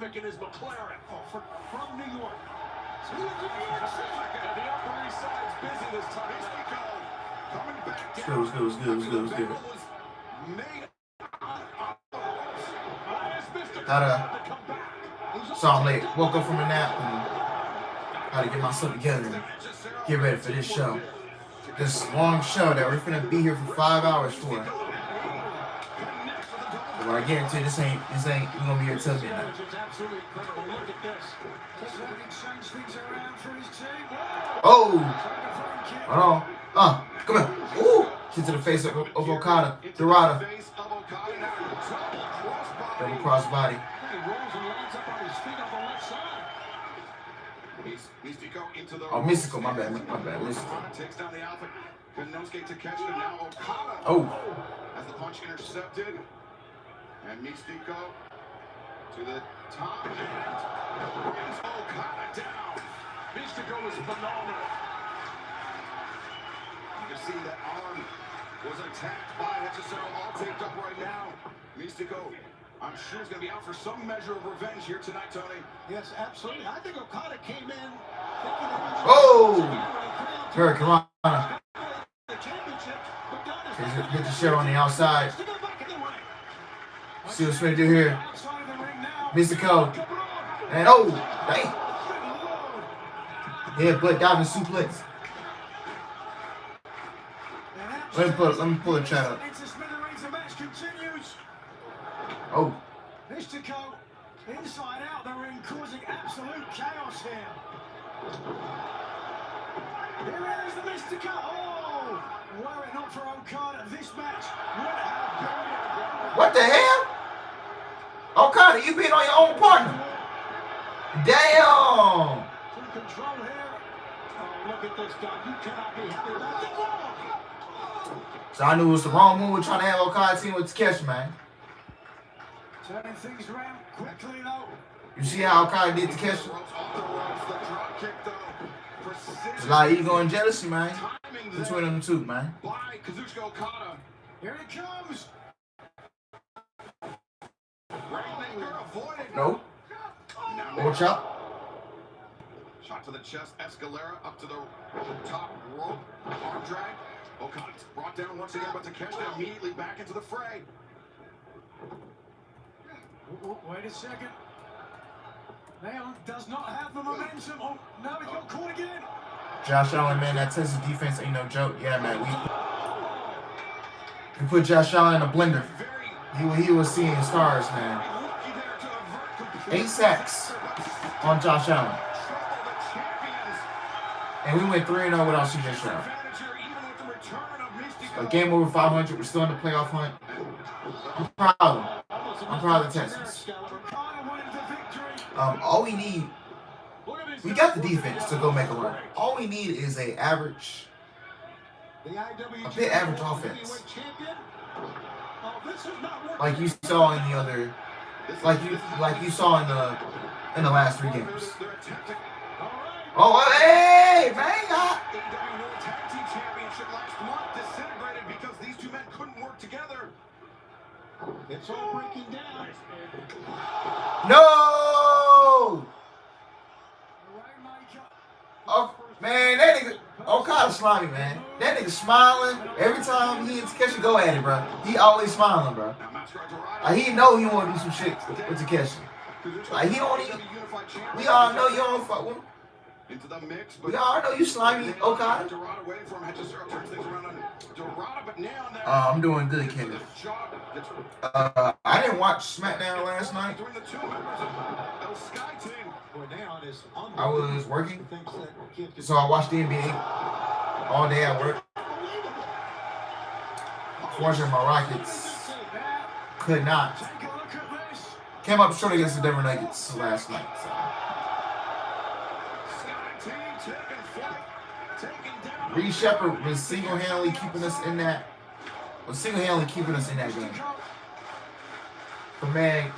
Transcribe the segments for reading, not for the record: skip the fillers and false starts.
traffic in his McLaren from New York. To New York City. And the Upper East Side's busy this time. Coming back down. Let's go. So I'm late. Woke up from a nap and had to get myself together and get ready for this show. This long show that we're finna be here for 5 hours for. But I guarantee this ain't we're gonna be here till midnight. Oh! Hold on. Come here. Ooh! Hit to the face of Okada. Dorada. Double cross body. Oh, Mystical, my bad, Mystical. Oh. As the punch intercepted. And Mystico to the top and brings Okada down. Mystico is phenomenal. You can see that arm was attacked by Hechicero, all taped up right now. Mystico, I'm sure is going to be out for some measure of revenge here tonight, Tony. Yes, absolutely. I think Okada came in thinking it was... Oh! Hurricane Rana. Hit the shell on the outside. See what's going to do here. Mystico. And oh, dang. Yeah, but diving suplex. Let me pull the chat up. Oh. Mystico inside out the ring, causing absolute chaos here. Here is the Mystico. Oh, were it not for Okada, this match would have been. What the hell? Okada, you beat on your own partner. Damn. Some control here. Oh, look at this guy. You cannot be happy about that. So I knew it was the wrong move trying to have Okada team with Takeshi, man. Turning things around quickly though. You see how Okada did Takeshi? There's a lot of ego and jealousy, man. Between them two, man. Here it comes. No. Watch out. Shot to the chest. Escalera up to the top rope. Arm drag. Okada's brought down once again, but Takeshi immediately back into the fray. Wait a second. Nail does not have the momentum. Oh, no, he got caught again. Josh Allen, man, that Texas defense ain't no joke. Yeah, man, we put Josh Allen in a blender. He was seeing stars, man. 8 sacks on Josh Allen. And we went 3-0 without CJ Stroud. A game over 500. We're still in the playoff hunt. I'm proud of them. I'm proud of the Texans. All we need, we got the defense to go make a run. All we need is a bit average offense. Like you saw in the other, like you saw in the last 3 games. Oh, hey, man! AEW Tag Team Championship last month disintegrated because these two men couldn't work together. It's all breaking down. No! Oh, man, that nigga, Okada slimy, man. That nigga smiling every time he and Takeshi go at it, bro. He always smiling, bro. Like, he know he want to do some shit with Takeshi. Like, he don't even, we all know you don't fuck with him. Into the mix, we all know you slimy, Okada. I'm doing good, Kenneth. I didn't watch SmackDown last night. I was working, so I watched the NBA all day at work. Unfortunately, my Rockets could not. Came up short against the Denver Nuggets last night. So. Reed Shepard was single-handedly keeping us in that. Game. But man,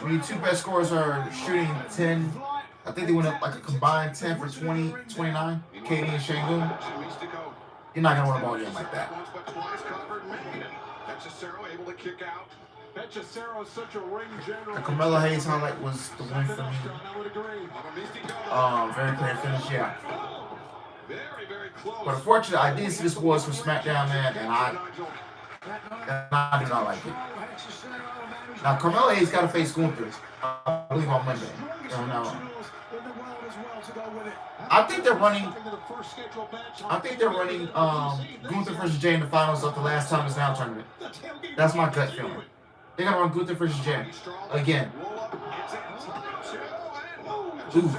when your two best scorers are shooting 10, I think they went up like a combined 10 for 20, 29. KD and Şengün. You're not gonna win a ball game like that. Carmelo Hayes highlight was the win for me. Very clear finish, yeah. But unfortunately, I did see this was from SmackDown, man, and I do not like it. Now, Carmelo Hayes got to face Gunther, I believe, on Monday. I think they're running Gunther versus Jay in the finals of the last time it's now tournament. That's my gut feeling. They're gonna run Gunther versus Jay again. Ooh.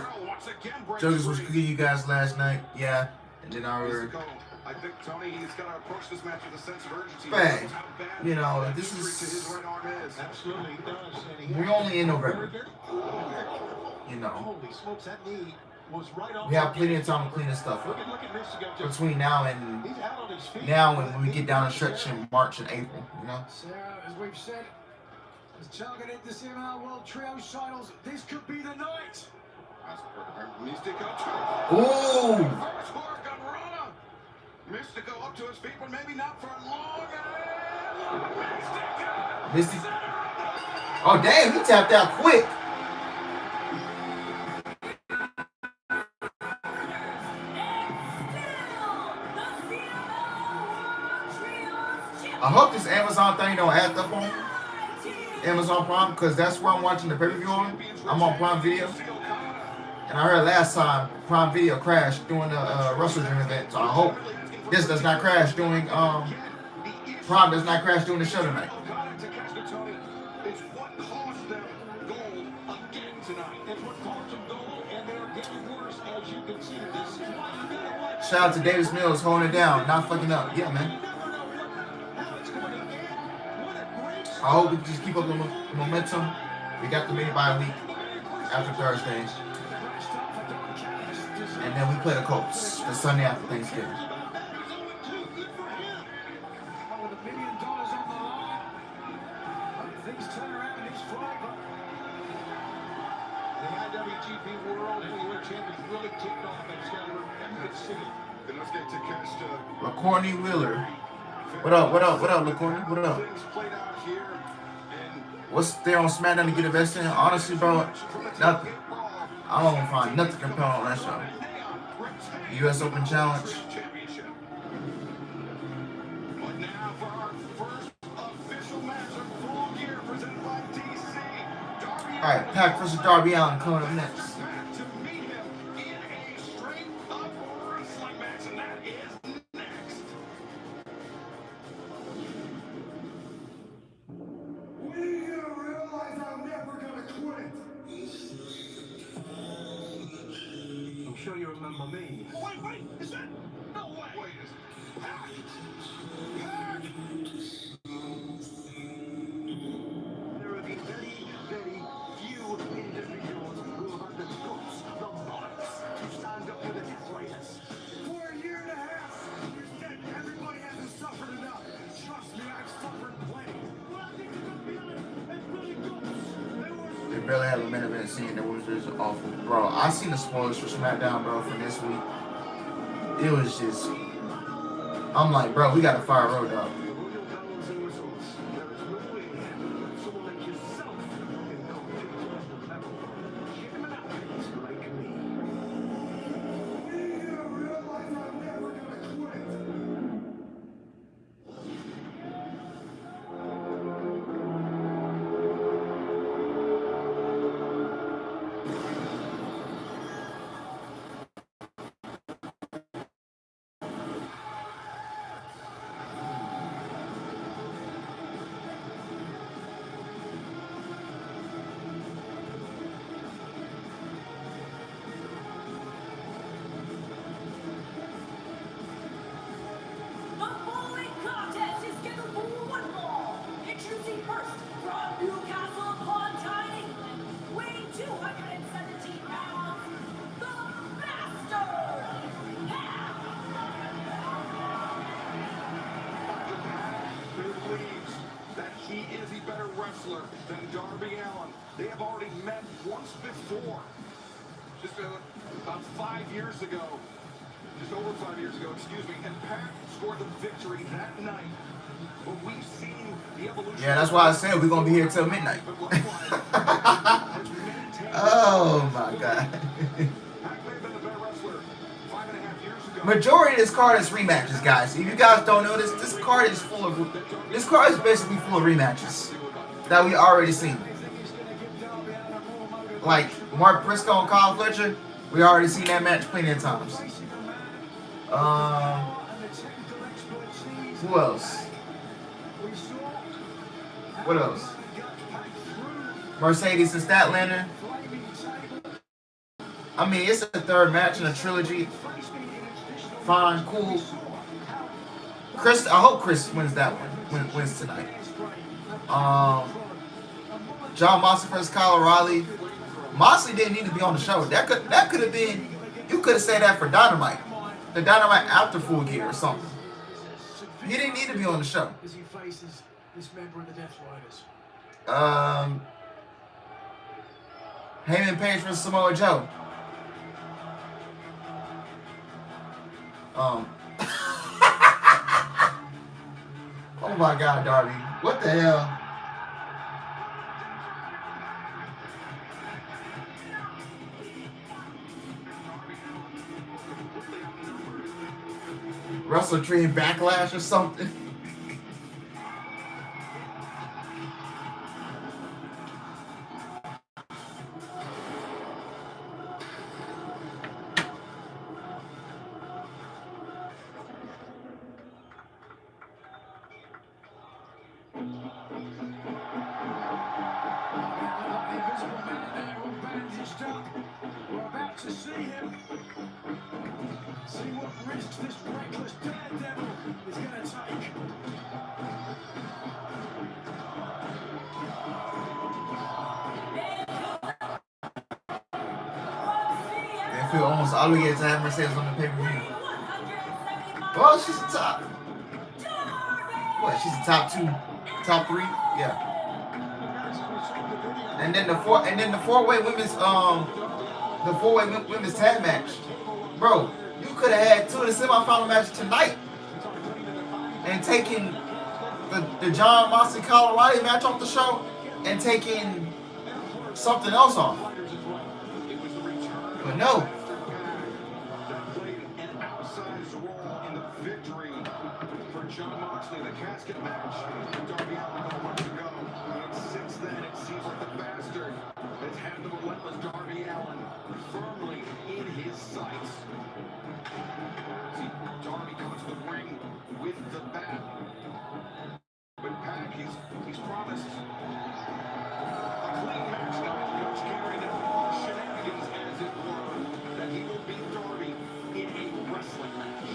Jokers was cooking you guys last night, yeah, and then I think Tony, he's gonna approach this match with a sense of urgency. Bang. You know, this is absolutely does. We're only in November. You know, we have plenty of time to clean this stuff up between now and when we get down the stretch in March and April. You know. Sarah, as we've said, is targeted the CML World Trios titles. This could be the night. Ooh. Mystico up to his feet, but maybe not for long. Mystico. Oh, damn, he tapped out quick. I hope this Amazon thing don't add up on Amazon Prime, because that's where I'm watching the pay-per-view on. I'm on Prime Video. And I heard last time Prime Video crashed during the WrestleDream event, so I hope this does not crash during Prime does not crash during the show tonight. Shout out to Davis Mills holding it down, not fucking up. Yeah, man. I hope we can just keep up the momentum. We got the mini-bye week after Thursday. And then we play the Colts the Sunday after Thanksgiving. $1 million on the line. Things turn around in his favor. The IWGP World Heavyweight Champions really kicked off that Excalibur. You could see it. LaCorny Wheeler. What up, LaCorny? What up? What's there on SmackDown to get invested in? Honestly, bro, nothing. I don't find nothing compelling on that show. U.S. Open Challenge. Alright, Pac versus Darby Allin coming up next. Sure you remember me. Oh, wait, is that? No way. Wait, is Pac? There have been very, very few individuals who have had the guts, the balls to stand up to the Death Raiders. For a year and a half, you said everybody hasn't suffered enough. Trust me, I've suffered plenty. Well, I think it's gonna be really good. They barely have a main event scene. That was just awful. Bro, I seen the spoilers for SmackDown, bro, for this week. It was just... I'm like, bro, we got to fire Road Dogg. Than Darby Allin. They have already met once before. Just about 5 years ago. Just over 5 years ago, excuse me. And Pac scored the victory that night Yeah, that's why I said we're gonna be here till midnight. Oh my God. Majority of this card is rematches, guys. If you guys don't know this card is basically full of rematches that we already seen. Like Mark Briscoe and Kyle Fletcher, we already seen that match plenty of times. Who else? What else? Mercedes and Statlander. I mean, it's a third match in a trilogy. Fine, cool. Chris, I hope Chris wins that one. Wins tonight. John Moxley versus Kyle O'Reilly. Moxley didn't need to be on the show. That could have been. You could have said that for Dynamite. The Dynamite after Full Gear or something. He didn't need to be on the show. As he faces this member of the Death Riders. Heyman Page versus Samoa Joe. Oh my God, Darby. What the hell? Wrestle Dream Backlash or something? I feel almost obligated to have Mercedes on the pay-per-view. Well, she's the top. What? She's the top 3? Yeah. And then the four-way women's tag match. Bro, you could have had 2 of the semifinal matches tonight and taken the John Moxley Kyle O'Reilly match off the show and taking something else off. But no. John Moxley, the casket match. Darby Allin a month ago. And since then, it seems like the bastard has had the relentless Darby Allin firmly in his sights. See, Darby comes to the ring with the bat. But Pac, he's promised a clean match now. Coach carrying shenanigans, as it were, that he will beat Darby in a wrestling match.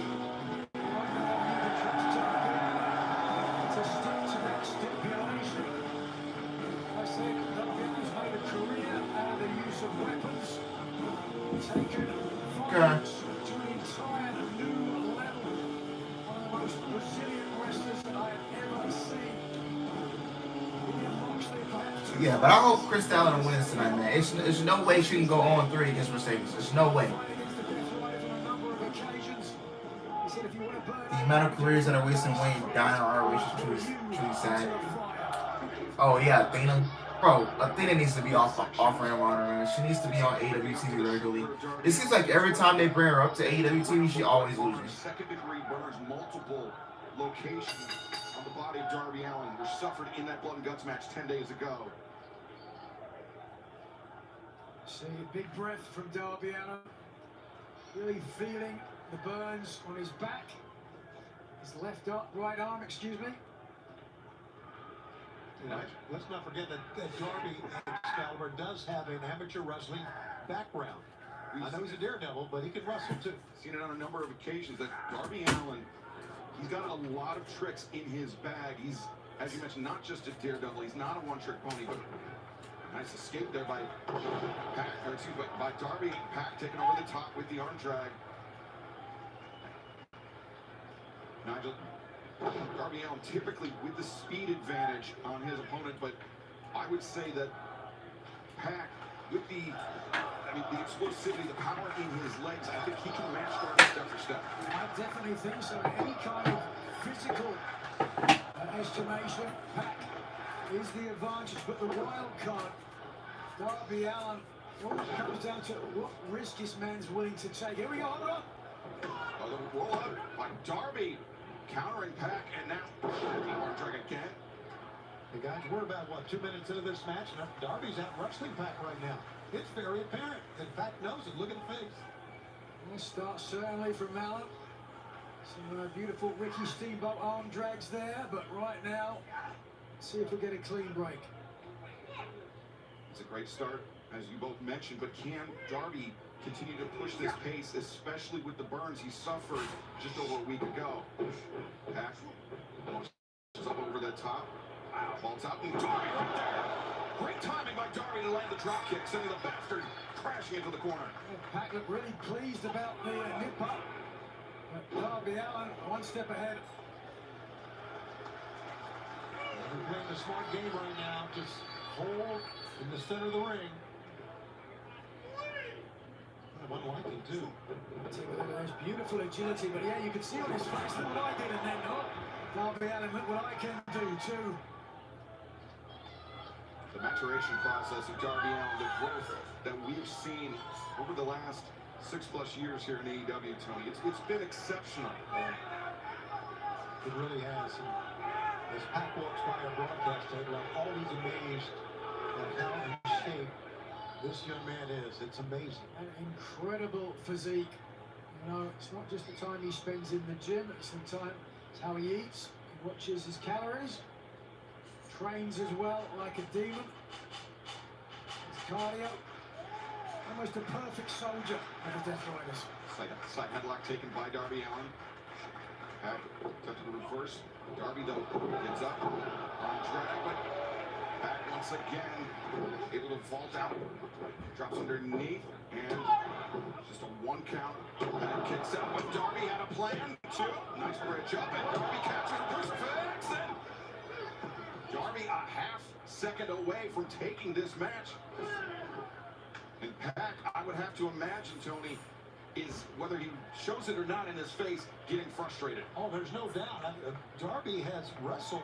Yeah, but I hope Chris Statlander wins tonight, man. There's no way she can go on 3 against Mercedes. There's no way. The amount of careers that are wasting away dying on our wish is truly sad. Oh yeah, Athena. Bro, Athena needs to be off Ring of Honor, man. She needs to be on AEW TV regularly. It seems like every time they bring her up to AEW TV, she always loses. Second-degree burns, multiple locations on the body of Darby Allin, who suffered in that blood and guts match 10 days ago. See a big breath from Darby Allin. Really feeling the burns on his back. His right arm, excuse me. Yeah, let's not forget that Darby Excalibur does have an amateur wrestling background. I know he's a daredevil, but he can wrestle too. Seen it on a number of occasions that Darby Allin, he's got a lot of tricks in his bag. He's, as you mentioned, not just a daredevil. He's not a one-trick pony, but nice escape there by Darby. Pac taking over the top with the arm drag. Nigel. Darby Allin typically with the speed advantage on his opponent, but I would say that Pac, with the explosivity, the power in his legs, I think he can match Darby step for step. I definitely think so. Any kind of physical estimation, Pac is the advantage, but the wild card, Darby Allin, it all comes down to what risk this man's willing to take. Here we go, hold on. A little roll up by Darby, countering Pac, and now arm drag again. The guys, we're about, what, 2 minutes into this match, and Darby's out wrestling Pac right now. It's very apparent, and Pac knows it. Look at the face. Nice start, certainly, from Allin. Some beautiful Ricky Steamboat arm drags there, but right now, let's see if we get a clean break. It's a great start, as you both mentioned, but can Darby continue to push this pace, especially with the burns he suffered just over a week ago? Pac is up over the top, falls out, and Darby right there. Great timing by Darby to land the drop kick, sending the bastard crashing into the corner. Pac looked really pleased about the nip up. But Darby Allin, one step ahead. We're playing a smart game right now. Just hold in the center of the ring. What I can do. There's beautiful agility, but yeah, you can see on his face, look what I did, and then, oh, Darby Allin, look what I can do too. The maturation process of Darby Allin, the growth that we've seen over the last 6+ years here in AEW, Tony, it's been exceptional. It really has. And as Pac walks by our broadcast table, I'm always amazed at how in shape this young man is. It's amazing. An incredible physique. You know, it's not just the time he spends in the gym, it's the time, it's how he eats, he watches his calories, trains as well like a demon. His cardio, almost a perfect soldier of the Death Riders. Side headlock taken by Darby Allin. Pac touch the reverse. Darby though gets up on drag, but Pac once again able to vault out, drops underneath, and just a 1 count, and it kicks out. But Darby had a plan too. Nice bridge up, and Darby captures the crucifix, and Darby a half second away from taking this match. And Pac, I would have to imagine, Tony, is, whether he shows it or not in his face, getting frustrated. Oh, there's no doubt. Darby has wrestled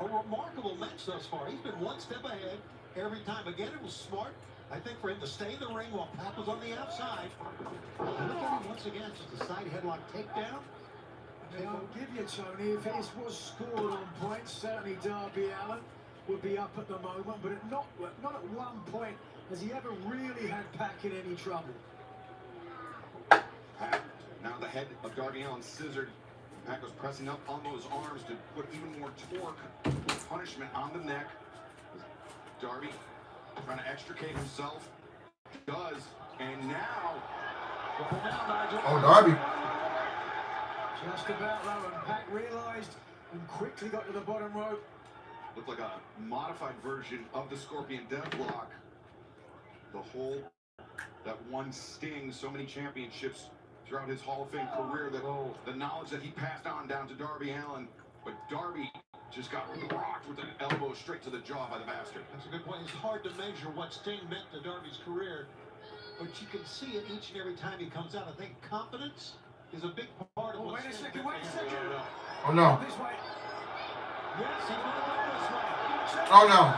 a remarkable match thus far. He's been 1 step ahead every time. Again, it was smart, I think, for him to stay in the ring while Pac was on the outside. Look at him once again, just a side headlock takedown. I'll give you, Tony, if this was scored on points, certainly Darby Allin would be up at the moment, but not at one point has he ever really had Pac in any trouble. Now the head of Darby Allin scissored. Pac was pressing up on those arms to put even more torque, punishment on the neck. Darby trying to extricate himself. Does, and now... Oh, Darby. Just about low, and Pac realized and quickly got to the bottom rope. Looked like a modified version of the Scorpion Deathlock. The hold that won Sting so many championships throughout his Hall of Fame career, that the knowledge that he passed on down to Darby Allin, but Darby just got rocked with an elbow straight to the jaw by the bastard. That's a good point. It's hard to measure what Sting meant to Darby's career, but you can see it each and every time he comes out. I think confidence is a big part of what Wait a Sting second, wait a second. Oh no. This way. Yes, he's going to go this way. Oh no.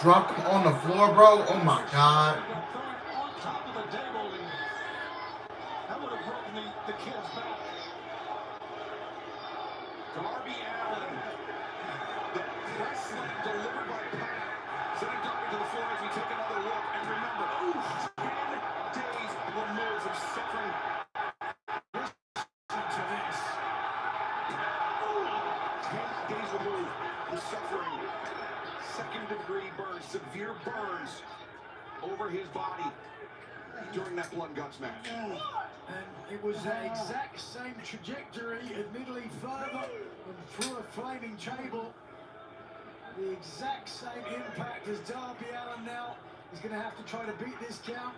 Drop him on the floor, bro. Oh my God. On top of the table, that would have broken the kid's back. Darby Allin, the press slam delivered by Pac, sending Darby to the floor as we take another look. And remember, 10 days removed from suffering. To this. 10 days removed from suffering second-degree burns, severe burns over his body during that blood and guts match. And it was that exact same trajectory, admittedly further and through a flaming table. The exact same impact as Darby Allin now is going to have to try to beat this count.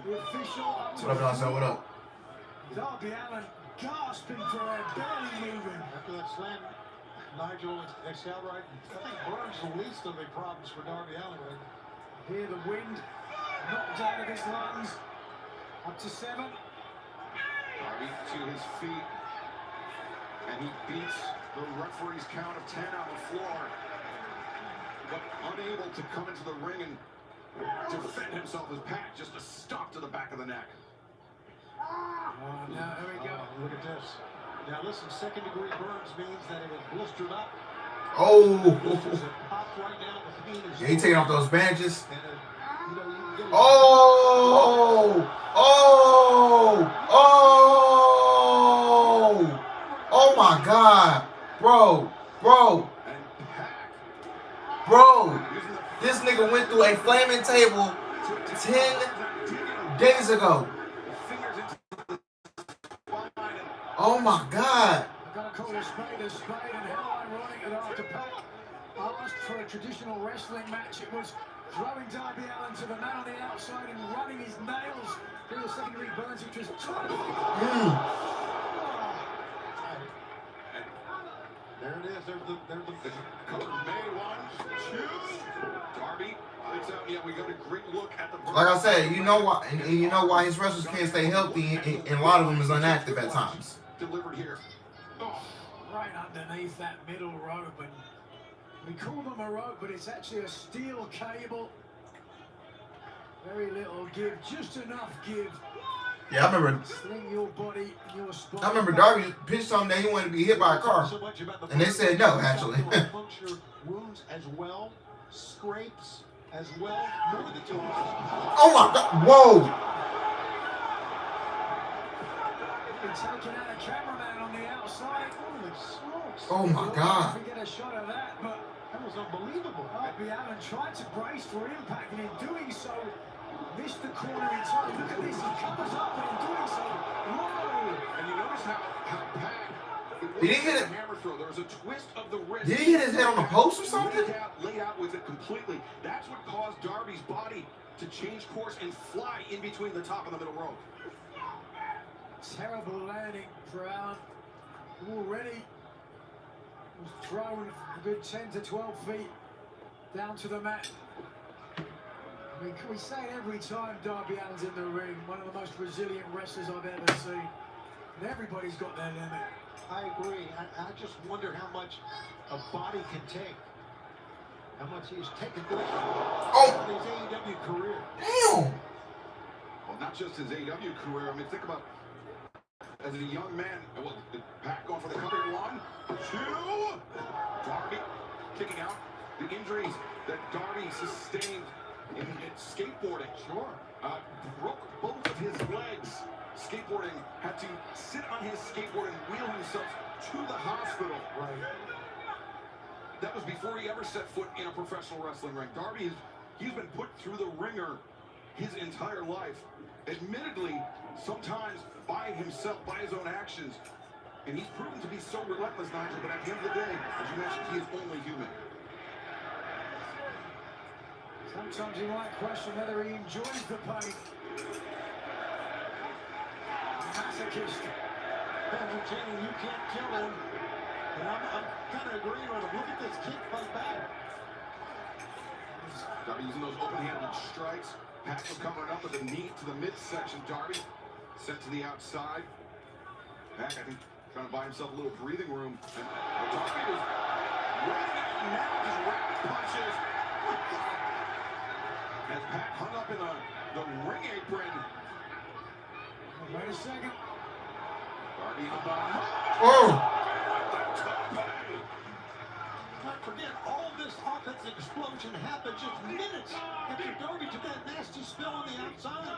The official up to... What up, Dawson? What up? Darby Allin gasping for air, barely moving. After that slam, Nigel Excalibur, I think Burns the least of the problems for Darby Allin. Here the wind knocked out of his lungs. Up to 7. Darby to his feet, and he beats the referee's count of 10 on the floor, but unable to come into the ring and defend himself as Pat just a stop to the back of the neck. Oh, now here we go. Look at this. Now listen, second-degree burns means that it was blistered up. Oh. Popped right now. The pain is Yeah, he taking off those bandages. and, you know, you can get Oh. Oh my God. Bro. And Pac Bro. using the This nigga went through a flaming table 10 days ago. fingers into the spine and Oh my God. I've got to call a spade, and how ironic that after Pac asked for a traditional wrestling match, it was throwing Darby Allin to the man on the outside and running his nails through the secondary burns, which was totally... There it is. There's the cover made. 1, 2. Darby lights out. Yeah, we got a great look at the. Like I said, you know why, and you know why his wrestlers can't stay healthy, and a lot of them is inactive at times. Delivered here. Oh, right underneath that middle rope, and we call them a rope, but it's actually a steel cable. Very little give, just enough give. Yeah, I remember. Sling your body, your spine. I remember Darby pitched something that he wanted to be hit by a car, and they said no. Actually, puncture wounds as well, scrapes as well. More than 2 inches. oh my God! Whoa! Been taking out a cameraman on the outside. Holy smokes. Oh my God! We get a shot of that, but That was unbelievable. Darby Allin tried to brace for impact, and in doing so, missed the corner entirely. Look at this, he covers up, and in doing so, whoa! and you notice how Pac. Did he hit it? Hammer throw. There was a twist of the wrist. Did he hit his head on the post or something? Laid out with it completely. That's what caused Darby's body to change course and fly in between the top and the middle rope. Terrible landing for Allin. Already was thrown a good 10 to 12 feet down to the mat. I mean, we say it every time Darby Allin's in the ring, one of the most resilient wrestlers I've ever seen. And everybody's got their limit. I agree. I just wonder how much a body can take. How much he's taken with him in his AEW career. Damn! Well, not just his AEW career. I mean, think about as a young man. Well, Pac going for the cover. 1, 2. Darby kicking out. The injuries that Darby sustained in skateboarding. Sure. Broke both of his legs. Skateboarding, had to sit on his skateboard and wheel himself to the hospital. Right. That was before he ever set foot in a professional wrestling ring. Darby, he's been put through the ringer his entire life. Admittedly, sometimes by himself, by his own actions. And he's proven to be so relentless, Nigel, but at the end of the day, as you mentioned, he is only human. Sometimes you might question whether he enjoys the pain. Masochist. Entertaining, you can't kill him. And I'm kind of agreeing with him. Look at this kick by back. Darby using those open-handed strikes. Pac was coming up with a knee to the midsection. Darby sent to the outside. Pac, I think, trying to buy himself a little breathing room. And Darby was running out now, just rapid punches. As Pac hung up in the ring apron. Wait a second. Darby in the bottom. Oh! Not forget, all this offensive explosion happened just minutes after Darby took that nasty spill on the outside.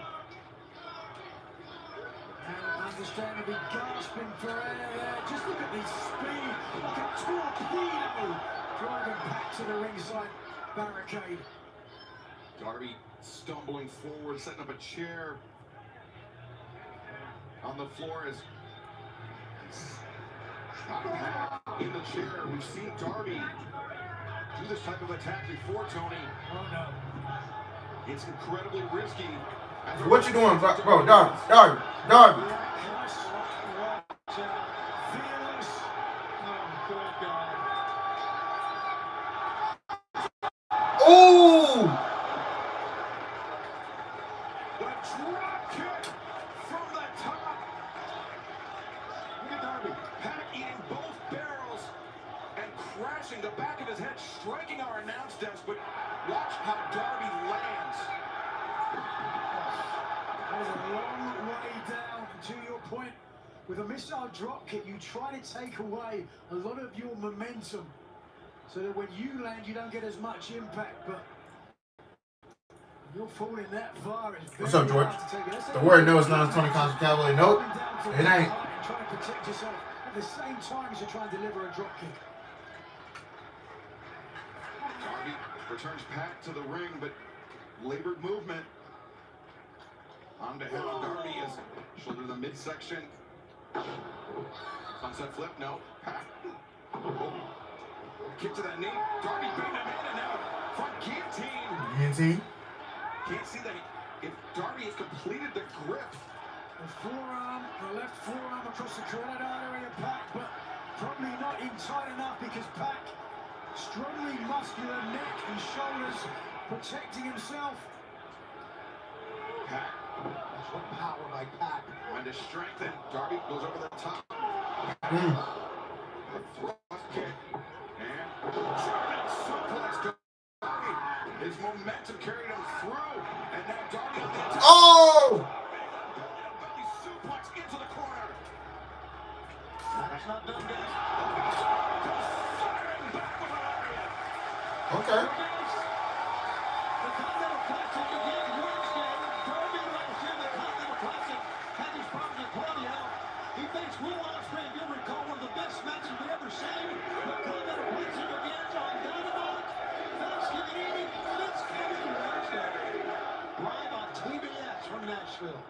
And understandably gasping for air there. Just look at this speed, like a torpedo, driving back to the ringside barricade. Darby stumbling forward, setting up a chair on the floor as Pac in the chair. We've seen Darby do this type of attack before, Tony. Oh no. It's incredibly risky. What you doing, bro? Darby. Fearless. Oh, good God. Oh! The drop kick from the top. scratching the back of his head, striking our announce desk, but watch how Darby lands. That is a long way down. To your point, with a missile drop kick, you try to take away a lot of your momentum so that when you land, you don't get as much impact, but you're falling that far. What's up, George? The word no is not a Tony Khan's vocabulary. Nope, it ain't. Trying to protect yourself at the same time as you're trying to deliver a drop kick. Darby returns Pac to the ring, but labored movement. On to head of Darby as shoulder to the midsection. Sunset flip, no. Pac. Oh. Kick to that knee. Darby beating him in and out. Front guillotine. Guillotine. Can't see that if Darby has completed the grip. The forearm, the left forearm across the carotid artery of Pac, but probably not in tight enough because Pac, strongly muscular neck and shoulders, protecting himself. Pac. That's what power by Pac. Trying to strengthen. Darby goes over the top. A thrust kick. And German suplex to Darby. His momentum carried him through. And now Darby on the attack. Oh! Belly suplex into the corner. That's not done, guys. Back with a lariat. Okay. The Continental Classic again Wednesday. Darby last year, the Continental Classic, had his problems with Claudio. He faced Will Ospreay, if you'll recall, one of the best matches we've ever seen. The Continental Classic again on Dynamite. Thanksgiving Eve, this coming Wednesday. Live on TBS from Nashville.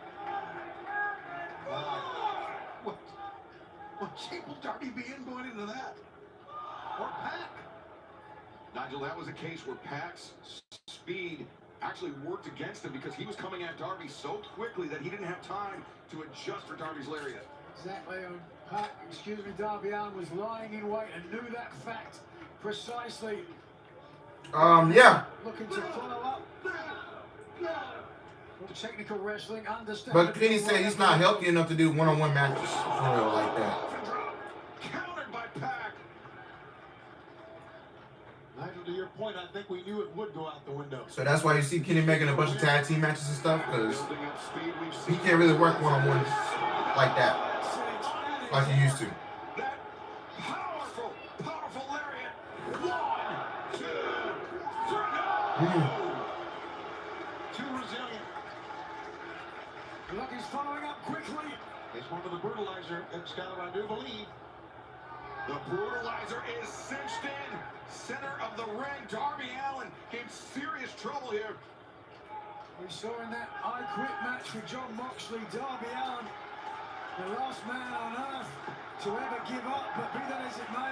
Wow. What shape will Darby be in going into that? Or Pac? Nigel, that was a case where Pac's speed actually worked against him because he was coming at Darby so quickly that he didn't have time to adjust for Darby's lariat. Exactly. Darby Allin was lying in wait and knew that fact precisely. Yeah. Looking to follow up. Technical wrestling, understand. But Kenny said he's not healthy enough to do one-on-one matches for real like that. Countered by Pac. Nigel, to your point, I think we knew it would go out the window. So that's why you see Kenny making a bunch of tag team matches and stuff, because he can't really work one-on-one like that, like he used to. That powerful, powerful lariat. 1, 2, 3. Too resilient. Look, he's following up quickly. It's one of the brutalizer, Skyler, I do believe. The brutalizer is cinched in. Center of the ring. Darby Allin in serious trouble here. We saw in that I Quit match with John Moxley, Darby Allin, the last man on earth to ever give up, but be that as it may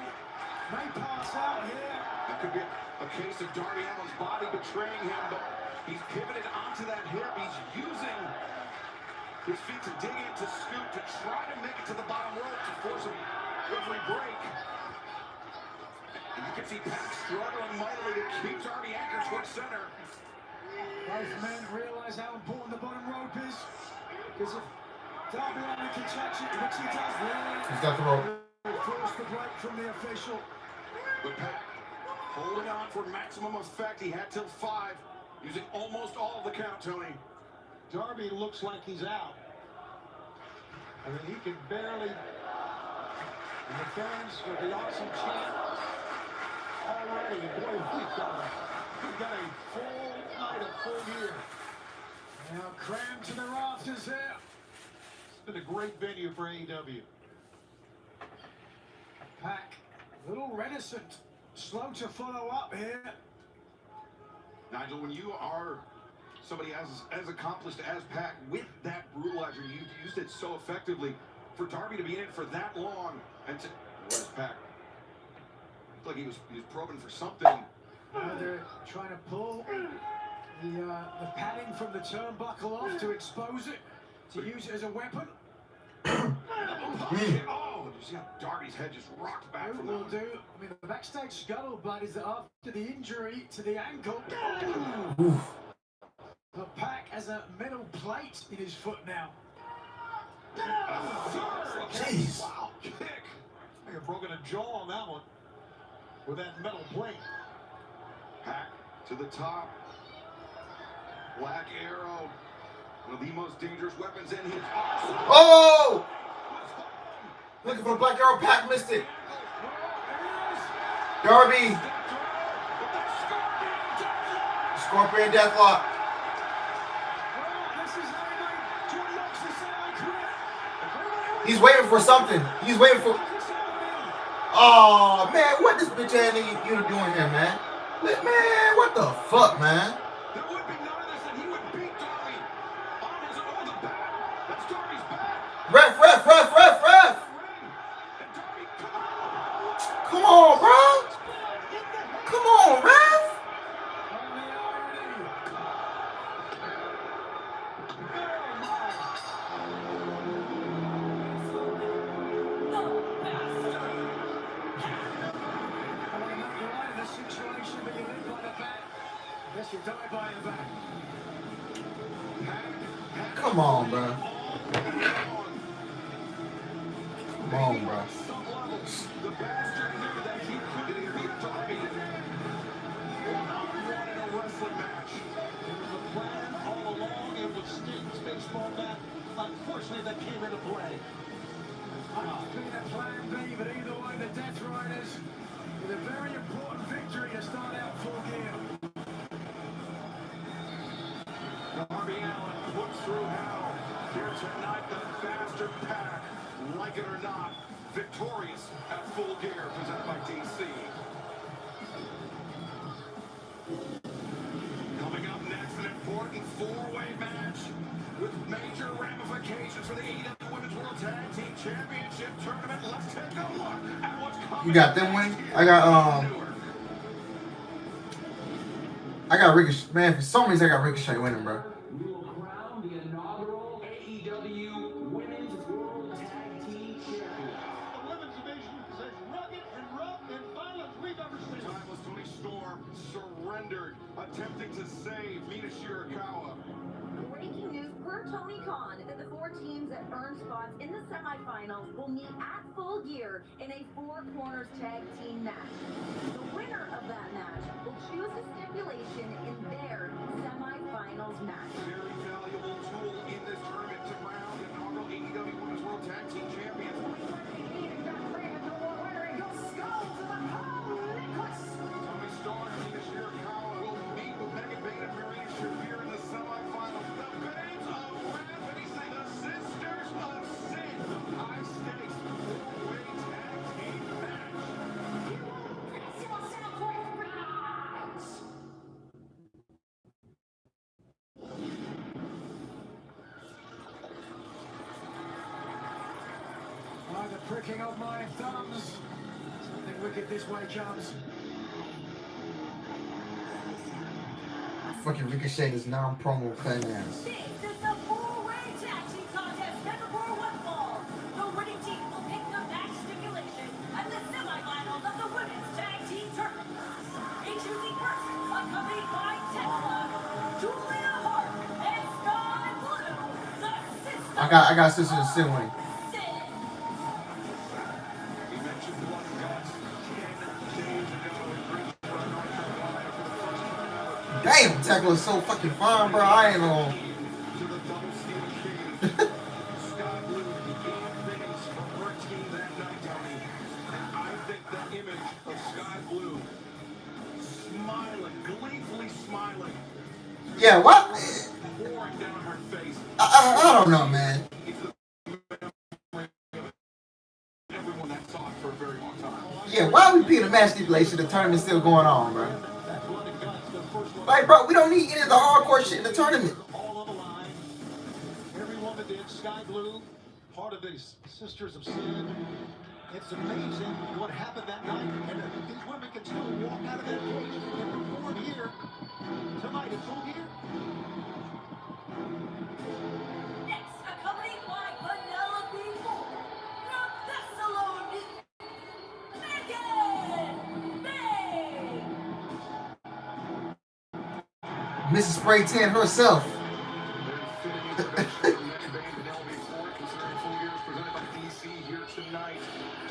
pass out here. That could be a case of Darby Allin's body betraying him, but he's pivoted onto that hip. He's using his feet to dig in, to scoop, to try to make it to the bottom rope to force a every break. And you can see Pac struggling mightily to keep Darby anchored towards center. Both men realize how important the bottom rope is, because if Darby Allin can touch it, which he does there, He's got the rope. he'll force the break from the official. But Pac holding on for maximum effect. He had till 5, using almost all of the count, Tony. Darby looks like he's out. I mean, he can barely. And the fans with the awesome chant already. Boy, we've got a full night of full gear. Now crammed to the rafters there. It's been a great venue for AEW. Pac, a little reticent, slow to follow up here. Nigel, when you are somebody as accomplished as Pac with that brutalizer, you used it so effectively. For Darby to be in it for that long, and to where's Pac? Looked like he was probing for something. They're trying to pull the padding from the turnbuckle off to expose it, to use it as a weapon. Oh, did you see how Darby's head just rocked back from Will that? do. I mean, the backstage scuttlebutt is that after the injury to the ankle, the Pac has a metal plate in his foot now. Jeez. Wow, kick. I have broken a jaw on that one. with that metal plate. Pack to the top. Black Arrow. One of the most dangerous weapons in his arsenal. Oh! Looking for the Black Arrow. Pack missed it. Darby. Scorpion Deathlock. He's waiting for something. He's waiting for... Oh, man. What this bitch ass nigga you doing here, man? Man, what the fuck, man? There would be none of this and he would beat Darby on his own back. That's Darby's back. Ref. And Darby, come on. Come on, bro. Come on, ref. Come on, bro. Come on, bro. The bastard knew that he couldn't beat Darby. One-on-one in a wrestling match. There was a plan all along. It was Sting's baseball bat. Unfortunately, that came into play. It's been a plan B, but either way, the Death Riders with a very important victory to start out Full Gear. Darby Allin puts through hell. Here tonight, the bastard Pack, like it or not, victorious at Full Gear, presented by DC. Coming up next, an important four-way match with major ramifications for the AEW Women's World Tag Team Championship Tournament. Let's take a look at what's coming. You got them winning? I got Ricochet. Man, for some reason I got Ricochet winning, bro. We will crown the inaugural AEW Women's World Tag Team Champion. The women's division is as rugged and rough and violent as we've ever seen. Timeless Tony Storm surrendered, attempting to save Mina Shirakawa. Breaking news per Tony Khan that the four teams that earned spots in the semifinals will meet at Full Gear in a Four Corners tag team match. The winner of that match will choose a stipulation in their semifinals match. Very valuable tool in this tournament to crown the inaugural AEW Women's World Tag Team Champions. Tony Storm and Mina Shirakawa will meet with Megan Bain and Marion Shafir in the semifinals. The Babes of Wrath, and he say the Sisters of Sin. High stakes four-way tag team match. By the pricking of my thumbs, something wicked this way comes. Fucking Ricochet is non-promo fan ass. This is the four-way tag team contest scheduled for one fall. The winning team will pick the match stipulation at the semifinals of the Women's Tag Team Tournament. A choosing person accompanied by Tesla, Julia Hart, and Sky Blue, the Sisters. I got Sisters of Sin winning. We mentioned Blood and Guts 10 days ago. Damn, Tackle is so fucking fine, bro. I ain't on. To the double steel cage. Scott Blue began things for her team that night, Tony. And I think the image of Sky Blue smiling, gleefully smiling, Yeah, what? pouring down her face. I don't know, man. It's the memory of everyone that saw it for a very long time. Yeah, why are we picking a match stipulation? The tournament's still going on, bro. That blood and guts, the first one. Like, bro, we don't need any of the hardcore shit in the tournament. All on the line. Everyone that did Sky Blue, part of these Sisters of Sin. It's amazing what happened that night, and these women can still walk out of that cage and perform here tonight at Full Gear. Next, accompanied by Penelope Ford, from Thessaloniki, Megan Bay. Mrs. Spray Tan herself. Very fitting introduction from Megan Bain and Penelope Ford, considering Full Gear is presented by DC here tonight.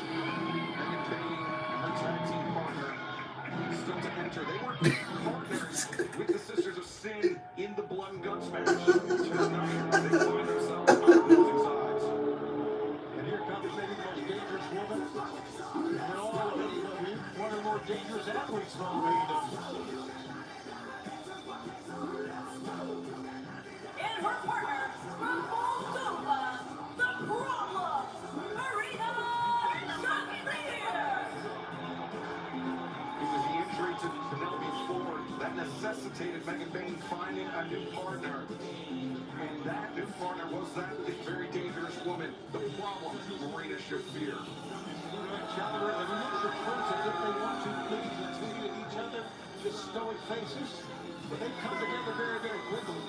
Megan Bain and her tag team partner still to enter. They were partners with the Sisters of Sin in the Blood and Guts match. Tonight, they find themselves on opposing sides. And here comes maybe the most dangerous woman in all of AEW. One of the more dangerous athletes in all of AEW. And her partner from Moldova, the Problem, Marina Shafir. It was the injury to Penelope Ford that necessitated Megan Bain finding a new partner. And that new partner was that very dangerous woman, the Problem, Marina Shafir. Each other, and look at first as if they want to please and tweet at each other, just stoic faces. But they come together very, very quickly.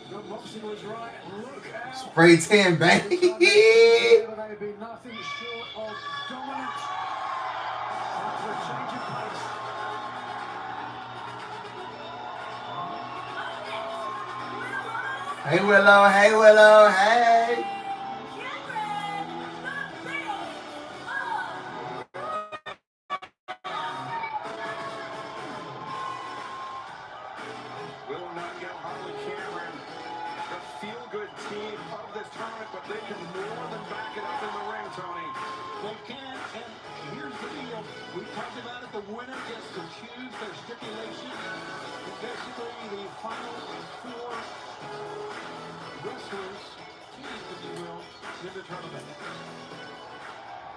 John Moxley was right. Look out. Spray tan, baby. They've been nothing short of dominant. After a change of pace. Hey, Willow. Hey, Willow. Hey. Willow Nightingale, Harley Cameron, the feel-good team of this tournament, but they can more than back it up in the ring, Tony. They can, and here's the deal. We talked about it. The winner gets to choose their stipulation. And basically, the final four wrestlers, teams, if you will, in the tournament.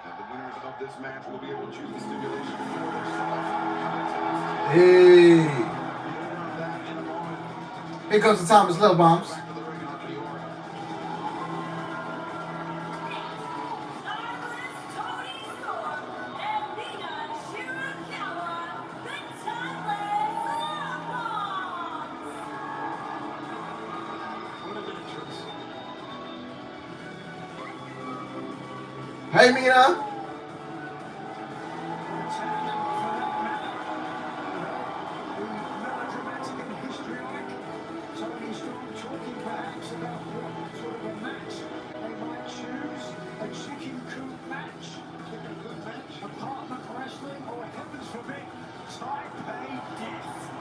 Now, the winners of this match will be able to choose the stipulation for their semifinal contest. Hey. More of that in a moment. Here comes the Thomas Love Bombs. Back to the ring on Kiora. What an entrance. Hey, Mina. Melodramatic and histrionic. Tony Storm talking perhaps about what sort of a match they might choose. A chicken coop match, Chicken coop match. apartment wrestling, or heavens forbid, Taipei death.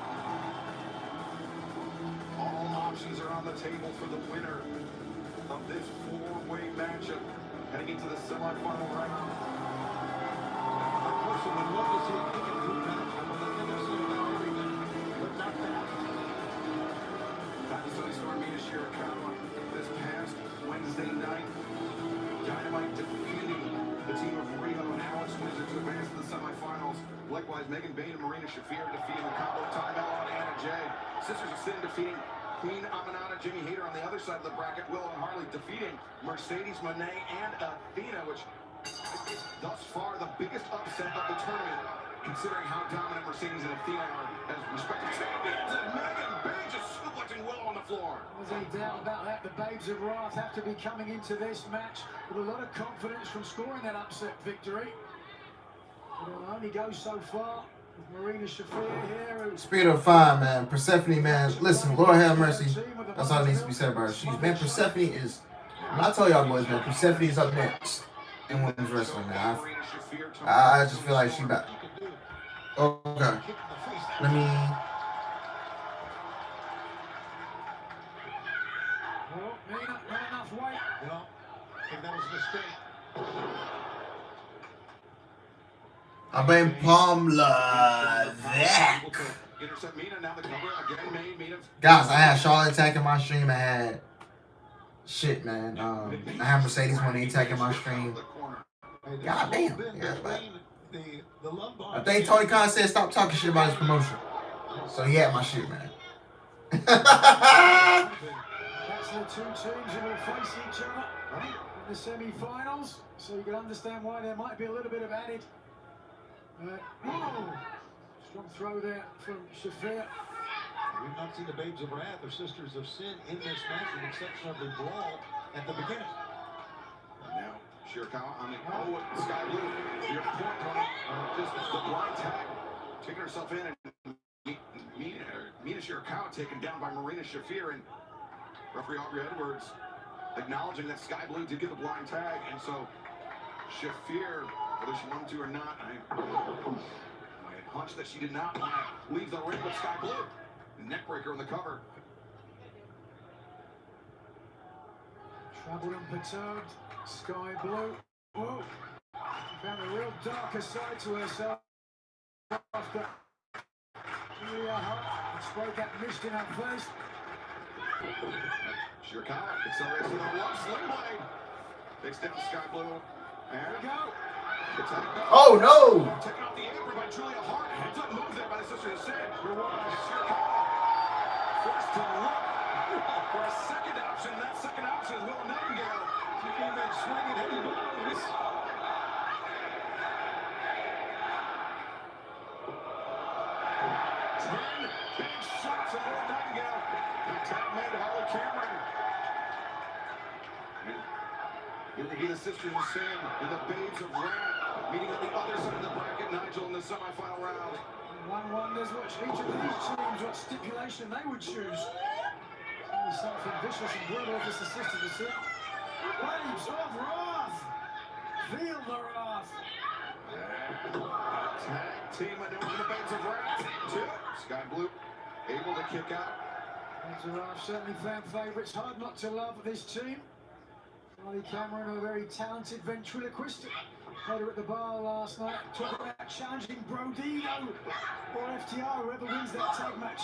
All options are on the table for the winner of this four-way matchup heading into the semifinal round. I personally would love to see a chicken coop match. I'm on the NFC about everything, but not that. Tony Storm beat Shirakawa this past Wednesday night. Dynamite defeating the team of Riho and Alex Wizard to advance to the semifinals. Likewise, Megan Bain and Marina Shafir defeating the combo Time Ella and Anna Jay. Sisters of Sin defeating Queen Aminata, Jimmy Hayter on the other side of the bracket. Willow and Harley defeating Mercedes Moné and Athena, which is thus far the biggest upset of the tournament, considering how dominant Mercedes and Athena are as respective champions. And Megan Bain just suplexing Willow on the floor. There's any doubt about that. The Babes of Wrath have to be coming into this match with a lot of confidence from scoring that upset victory. But it'll only go so far with Marina Shafir here. Spirit of Fire, man. Persephone, man. Listen, Lord have mercy. That's all that needs to be said about her. She's, man, Persephone is, and I tell y'all boys, man, Persephone is up next in women's wrestling, man. I just feel like she back. Okay. Let me. Well, Nina, not enough weight. No, I think that was a mistake. I've been Pamela that. Intercept Mina, now the cover again made Mina. Guys, I had Charlotte attacking my stream. I had shit, man. I had Mercedes when they attacking my stream. God damn. Yeah, but I think Tony Khan said stop talking shit about his promotion. So he had my shit, man. That's the two teams who will face each other in the semi-finals. So you can understand why there might be a little bit of added. Strong throw there from Shafir. We've not seen the Babes of Wrath or Sisters of Sin in this match, with the exception of the brawl at the beginning. Now, Shirakawa on the Sky Blue. To your point, Tony, just the blind tag, taking herself in, and Mina Shirakawa taken down by Marina Shafir, and referee Aubrey Edwards acknowledging that Sky Blue did get the blind tag, and so Shafir, whether she wanted to or not, my much that she did not want to leave the ring with Sky Blue. Neckbreaker on the cover. Troubled and perturbed, Sky Blue. Whoa. She found a real darker side to herself after Julia Hart sprayed that mist in her face. Shirakawa accelerates to the left sling blade. Takes down Sky Blue. There we go. Oh no! Taken off the apron by Julia Hart. Heads up move there by the Sisters of Sin. Shirakawa forced to look for a second option. That second option is Willow Nightingale. She came in swinging heavy blows. 10 big shots of Willow Nightingale. Attack made to Harley Cameron. Here will be the Sisters of Sin and the Babes of Wrath meeting on the other side of the bracket. Nigel in the semifinal round. One wonders what each of these teams, what stipulation they would choose. Something vicious and brutal as the Sisters of Sin. Babes of Wrath. Feel the wrath. Tag team maneuver for the Babes of Wrath. 2. Sky Blue able to kick out. Babes of Wrath certainly fan favourites. Hard not to love this team. Harley Cameron, a very talented ventriloquist. Had her at the bar last night, talking about challenging Brodino or FTR, whoever wins that tag match.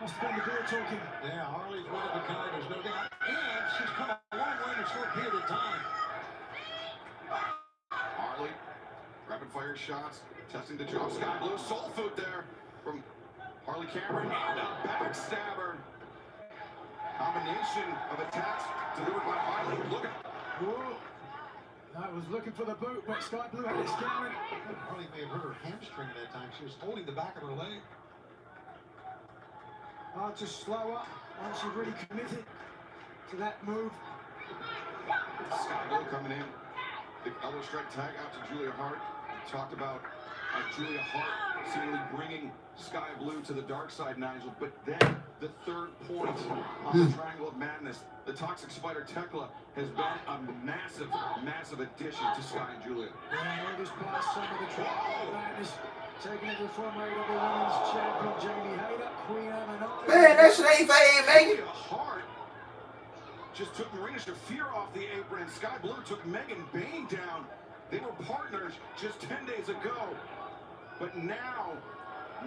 Must have been the beer talking. Yeah, Harley's one of a kind, there's no doubt. And she's come a long way in a short period of time. Harley, rapid fire shots, testing the jaw. Sky Blue, soul food there from Harley Cameron. And a backstabber. Combination of attacks delivered by Harley. Look at. Whoa. I was looking for the boot, but Sky Blue had it scouring. Harley may have hurt her hamstring that time. She was holding the back of her leg. Hard to slow up once you've really committed to that move. Sky Blue coming in. Big elbow strike tag out to Julia Hart. We talked about Julia Hart seemingly bringing Sky Blue to the dark side, Nigel. But then the third point on the Triangle of Madness, the Toxic Spider Tekla has been a massive, massive addition to Sky and Julia. Yeah, all this past some of the Triangle of Madness, taking it to the former AEW Women's Champion Jamie Hayter, Queen Aminati. Man, that shit ain't fake, Megan. Julia Hart just took Marina Shafir off the apron, and Sky Blue took Megan Bayne down. They were partners just 10 days ago, but now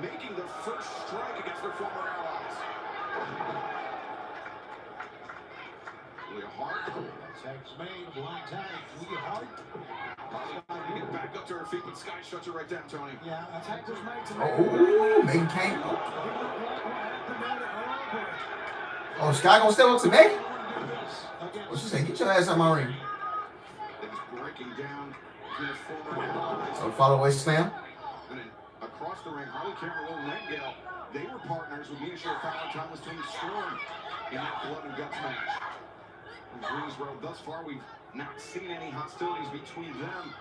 making the first strike against their former allies. Julia Hart. Tag's made, blind tag. Julia Hart. Harley get back up to her feet, but Sky shuts her right down, Tony. Yeah, Tag was made to Oh, Megan came. It looked like what happened out at Arbor. Oh, Sky gonna step up to Megan? against What she say? Get your ass out my ring. It is breaking down between the former allies. Oh, follow away slam. And then across the ring, Harley Cameron, Will Nightingale, they were partners with Mina Shirakawa and Thomas Tony Storm in that blood and guts match. In Greensboro, thus far, we've not seen any hostilities between them.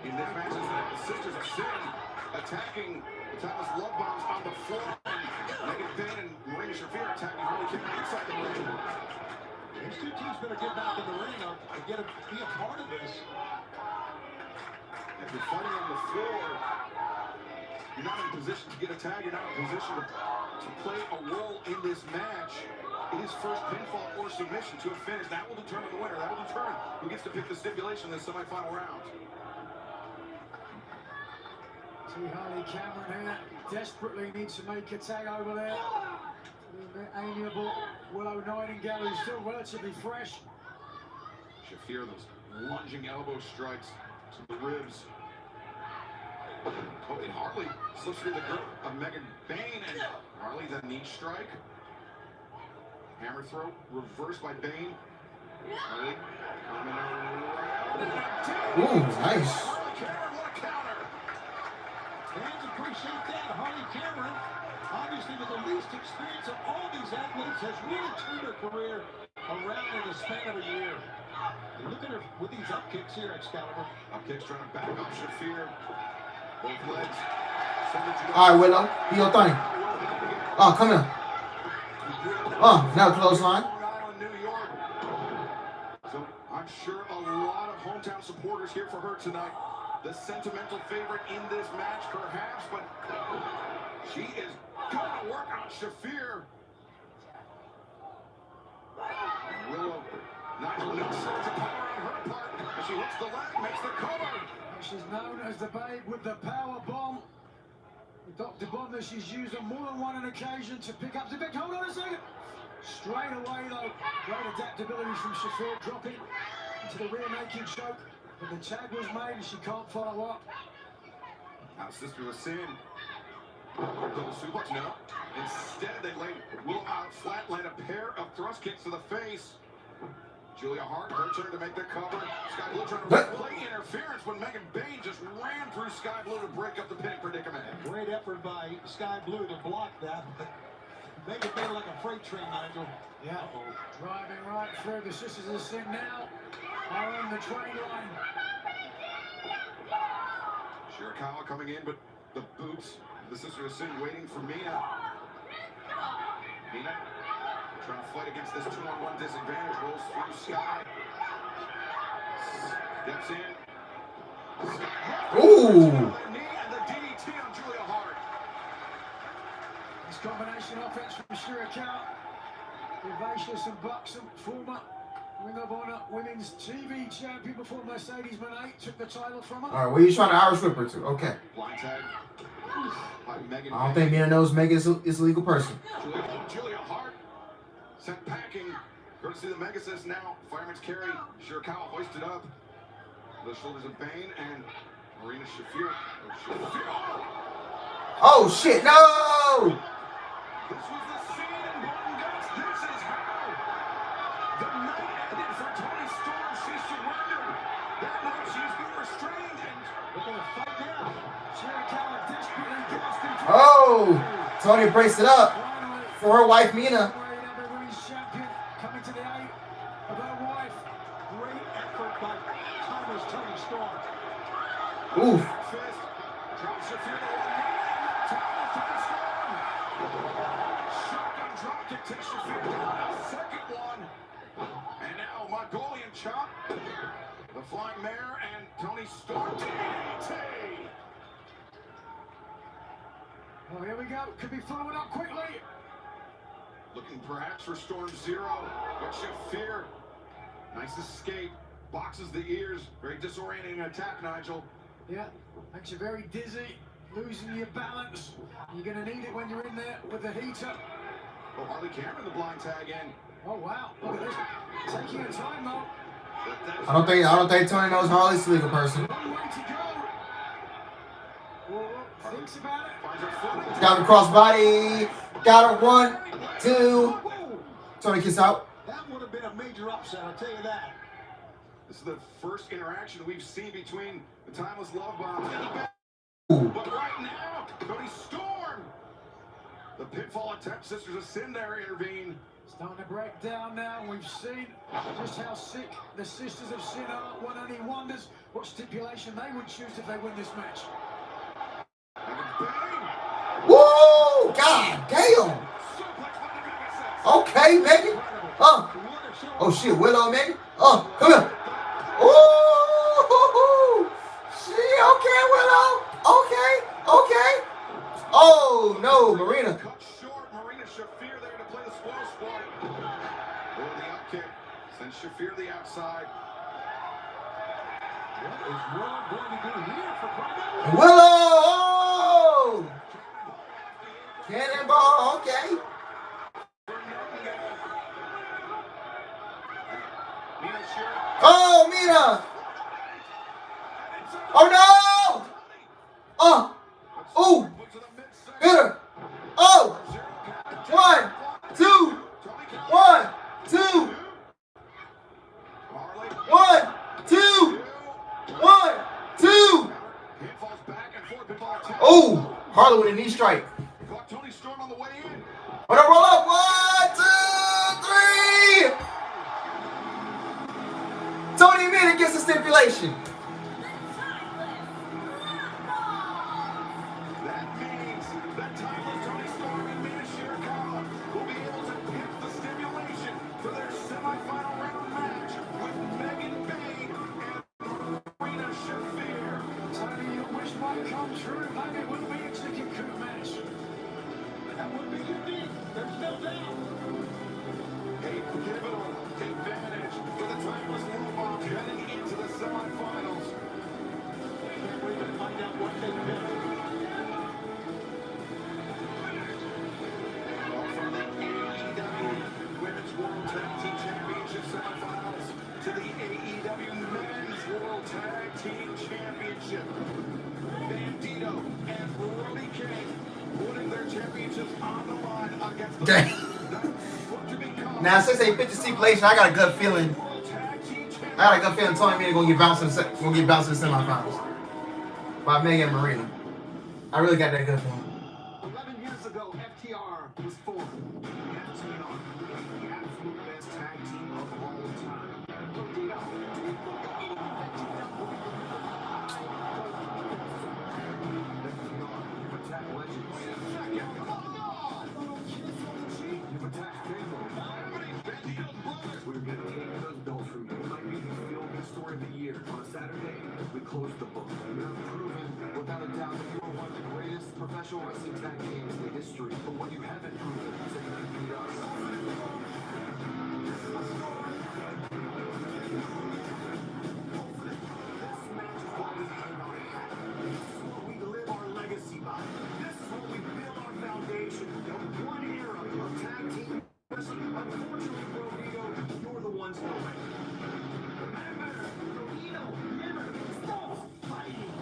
In this match, the Sisters of Sin attacking the Thomas Love Bombs on the floor. Megan Bayne and Marina Shafir attacking Harley Cameron inside the ring. these two teams better get back in the ring and be a part of this. If you're fighting on the floor, you're not in a position to get a tag. You're not in a position to play a role in this match. It is first pinfall or submission to a finish. That will determine the winner. That will determine who gets to pick the stipulation in the semifinal round. See Harley Cameron here, desperately needs to make a tag over there. The amiable Willow Nightingale, who's still relatively fresh. Shafir, those lunging elbow strikes to the ribs. Oh, and Harley slips through the grip of Megan Bayne, and Harley the knee strike. Hammer throw, reversed by Bayne. Harley coming around. Ooh, nice. Harley Cameron, what a counter! Fans appreciate that. Harley Cameron, obviously with the least experience of all these athletes, has really turned her career around in the span of a year. And look at her with these up kicks here, Excalibur. Up kicks trying to back up Shafir. Both legs. All right, Willow, do your thing. Oh, come here. Now clothesline. Long Island, New York. So I'm sure a lot of hometown supporters here for her tonight. the sentimental favorite in this match, perhaps, but she is going to work on Shafir. Willow, Nigel needs surge of power on her part as she hits the leg, makes the cover. She's known as the babe with the power bomb. With Dr. Bondler, she's used on more than one occasion to pick up the big. Hold on a second. Straight away, though, great adaptability from Shafir, dropping into the rear naked choke. But the tag was made and she can't follow up. Now, Sister of Sin. Double suplex, no. Instead, they laid Willow out flat, land a pair of thrust kicks to the face. Julia Hart, her turn to make the cover. Sky Blue trying to play interference when Megan Bain just ran through Sky Blue to break up the pinning predicament. Great effort by Sky Blue to block that. Megan Bain like a freight train, Nigel. Yeah, driving right through. The Sisters of Sin now are on the train line. Shirakawa coming in, but the boots. The Sister of Sin waiting for Mina. Mina trying to fight against this 2-on-1 disadvantage. Rolls through Sky. Steps in. Ooh. The knee and the DDT on Julia Hart. This combination offense from Shirakawa. Vivacious and buxom, former Ring of Honor Women's TV champion before Mercedes Moné took the title from her. All right, where you trying to Irish whip her to? Okay. Blind tag. By Megan I don't think Mina knows Megan is a legal person. Julia Hart sent packing. Courtesy of the Megasis now. Fireman's carry. Shirakawa hoisted up. The shoulders of Bane and Marina Shafir. Oh shit! No! This was the scene in Blood and Guts. This is how the night ended for Toni Storm. She surrendered. That night she's been restrained and we're going to fight now. Shirakawa desperately gasping. Oh! Tony braced it up for her wife Mina. Women's champion coming to the aid of her wife. Great effort by Toni Storm. Oof. fist. Drop Shafir to one knee. Toni Storm. Shotgun drop kick takes Shafir down. A second one. And now Mongolian chop. The flying mare and Toni Storm. DDT. Oh, here we go. Could be following up quickly. Looking perhaps for Storm Zero, but Shafir, nice escape, boxes the ears, very disorienting attack, Nigel. Yeah, makes you very dizzy, losing your balance. You're going to need it when you're in there with the heater. Oh, Harley Cameron, the blind tag in. Oh, wow. Look at this. Taking her time, though. I don't think Tony knows Harley's a legal person. One way to go. Whoa, thinks about it. Finds her foot. Got the crossbody. Got her 1, 2. Tony kicks out. That would have been a major upset, I'll tell you that. This is the first interaction we've seen between the Timeless Love Bombs and the back. Ooh. But right now, Toni Storm. The pitfall attempt, Sisters of Sin there intervene. Starting to break down now. We've seen just how sick the Sisters of Sin are. One only wonders what stipulation they would choose if they win this match. Megan Bain. Woo! God damn. Suplex by the Megasis. Okay, Megan. Oh shit, Willow, Megan. Come here. Ooh. She okay, Willow. Okay. Oh no, Marina. Cut short. Marina Shafir there to play the spoil sport. Oh, the up kick sends Shafir to the outside. What is Willow going to do here for crying? Willow. Oh! Cannonball. Okay. Oh, Mina. Oh no. Ooh. Hit her. Oh. 1, 2. 1, 2. 1, 2. 1, 2. Oh, Harley with a knee strike. Caught Toni Storm on the way in. On a roll up. 1, 2, 3. Tony and Mina gets the stipulation. That means that Timeless Toni Storm and Mina Shirakawa will be able to pick the stipulation for their semifinal round match with Megan Bain and Marina Shafir. it will be a chicken coop match. That would be indeed. There's no doubt. A pivotal advantage for the timeless Warlock heading into the semifinals. Can't wait to find out what they pick. From the AEW Women's World Tag Team Championship semifinals to the AEW Men's World Tag Team Championship. Bandito and Brody King putting their championships on the line against the Now, since they picked the stipulation, I got a good feeling. Tony Mania gonna get bounced in the semifinals by Megan Marina. I really got that good feeling. 11 years ago, FTR was formed. FTR, the absolute best tag team of all time. You've attacked legends. You've attacked families. We're going to take those belts from you. It might be the feel-good story of the year. On a Saturday, we close the book. You have proven, without a doubt, that you are one of the greatest professional wrestling tag teams in history. But what you haven't proven is that you can beat us. This match is what we hang our hat. This is what we live our legacy by. This is what we build our foundation. One era of tag team wrestling. Unfortunately, Rodeo, you're the ones to win. Remember, Rodeo never stops fighting.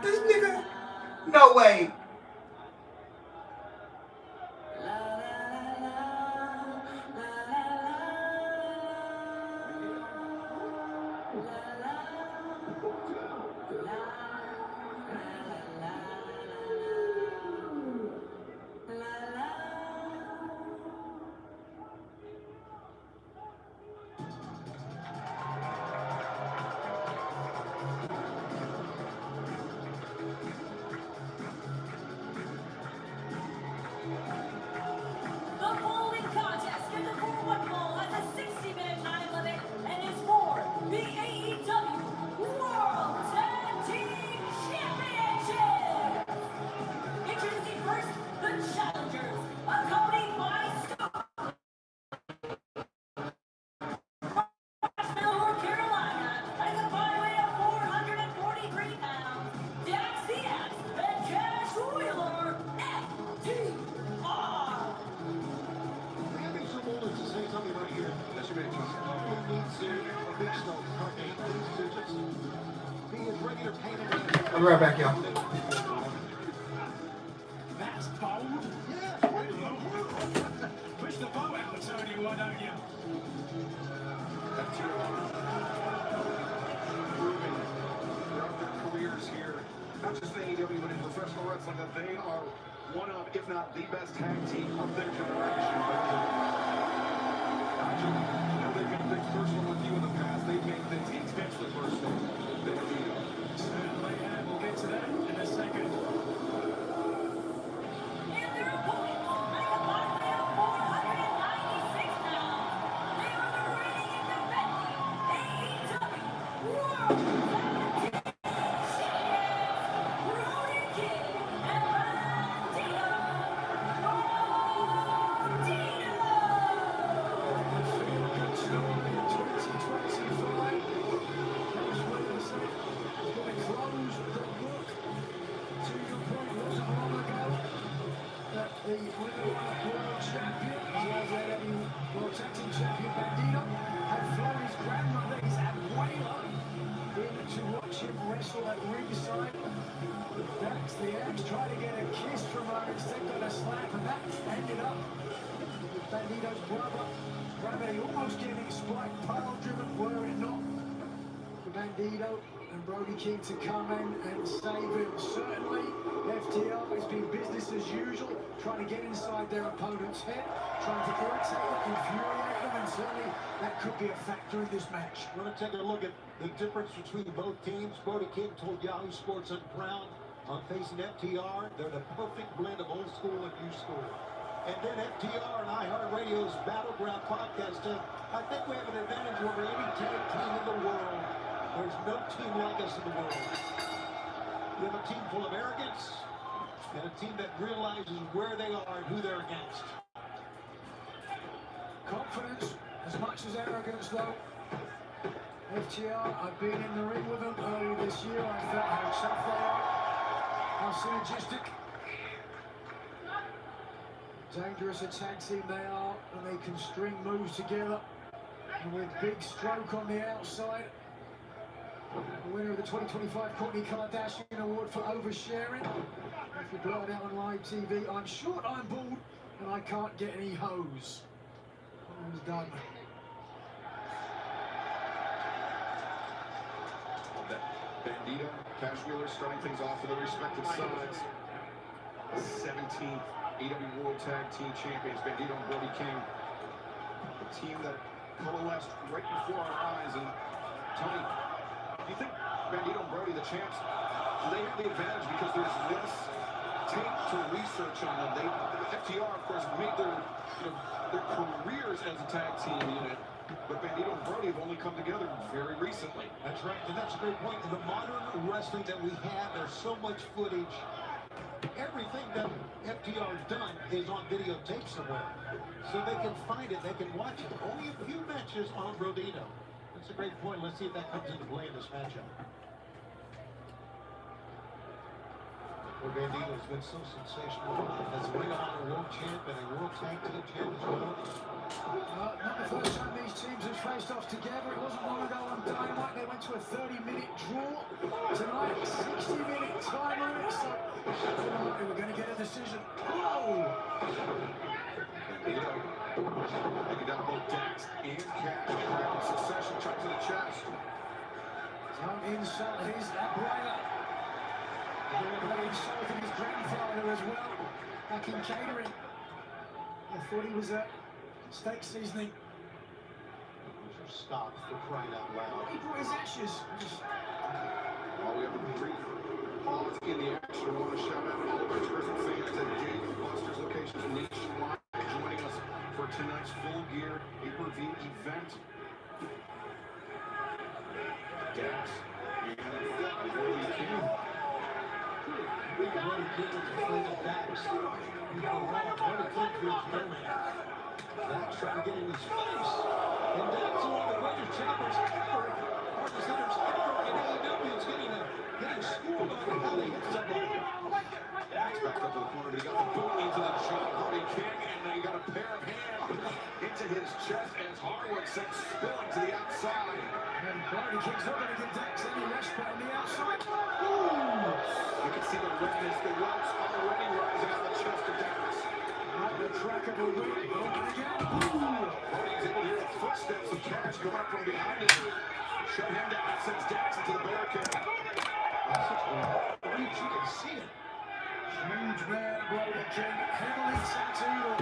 This nigga, no way. The following contest scheduled for one fall has a 60-minute time limit and is for the AEW World Tag Team Championship. Introducing first, the challengers, accompanied by Scott, North Carolina, at a byweight of 443 pounds, Dax the Axe and Cash Wheeler, FTR. Having some moments to say something right here. That's your man, He needs a big stone. Be his regular pain in the ass. I'll be right back, y'all. That's bold. Yeah. Push the boat out, Tony, why don't you? Proving throughout their careers here, not just in AEW, but in professional wrestling, that they are one of, if not the best tag team of their generation. They've made things personal with you in the past. They've made things intensely personal. Certainly, and we'll get to that in a second. And their opponent, at a byweight of 496 pounds, they are the reigning and defending AEW World Tag Team Champions, Brody King and Bandito. The world champion, World Tag Team Champion Bandito, had flown his grandmother, his abuela, in to watch him wrestle at ringside. Dax the Axe tried to get a kiss from her, instead got a slap, and that ended up with Bandito's brother, Gravity almost getting spiked, pile driven, were it not for Bandito and Brody King to come in and save him. Certainly, FTR has been business as usual, trying to get inside their opponent's head, trying to irritate them, infuriate them, and certainly that could be a factor in this match. We're going to take a look at the difference between both teams. Brody King told Yahoo Sports on Brown on facing FTR, they're the perfect blend of old school and new school. And then FTR and iHeartRadio's Battleground podcast said, I think we have an advantage over any tag team in the world. There's no team like us in the world. We have a team full of arrogance and a team that realizes where they are and who they're against. Confidence as much as arrogance, though. FTR, I've been in the ring with them earlier this year. I felt how tough they are, how synergistic, dangerous a tag team they are, and they can string moves together. And with Big Stroke on the outside, the winner of the 2025 Courtney Kardashian Award for oversharing. If you blow it out on live TV, I'm short, I'm bald, and I can't get any hose. It was done. Bandito, Cash Wheeler starting things off for their respective sides. 17th AEW World Tag Team Champions, Bandito and Brody King. A team that coalesced right before our eyes. And Tony, do you think Bandito and Brody, the champs, they have the advantage because there's less tape to research on them? FTR, of course, made their careers as a tag team unit. But Bandito and Brody have only come together very recently. That's right, and that's a great point. In the modern wrestling that we have, there's so much footage. Everything that FTR's done is on videotape somewhere. So they can find it, they can watch it. Only a few matches on Bandito. That's a great point. Let's see if that comes into play in this matchup. Well, Bandito's been so sensational as a Ring of Honor World Champ and a World Tag Team Champ as well. Not the first time these teams have faced off together. It wasn't long ago on Dynamite. They went to a 30-minute draw. Tonight, 60-minute time limit. So tonight we're going to get a decision. Whoa! Bandito, taking down both Dax and Cash. Crowd succession, chuck to the chest. Don't insult his brother. He insulted his grandfather as well. Back in catering. I thought he was a steak seasoning. Stop for crying out loud. He brought his ashes. While we have a brief pause in the action, I want to shout out all of our tourism fans at Dave & Buster's locations nationwide joining us for tonight's Full Gear pay-per-view event. Dax and Brody King. Brody King is afraid of Dax. You go wrong. Brody King feels no man. Dax trying to get in his face. And Dax is one of the greatest choppers ever. Hardest hitters ever in AEW. It's getting schooled on how they hit somebody. Dax back up to the corner, but he got the boot into the jaw. Brody King, and then he got a pair of hands into his chest as Hardwood sent spilling to the outside. And Brody King's not going to give Dax any respite on the outside. You can see the redness, the welts already rising on the chest of Dax. Not the track of a whip. Open again. Brody's able to hear the footsteps of Cash going up from behind him. Shut him down, sends Dax into the barricade. That's such a reach, you can see it. Huge man, Brody King. Heavily tattooed.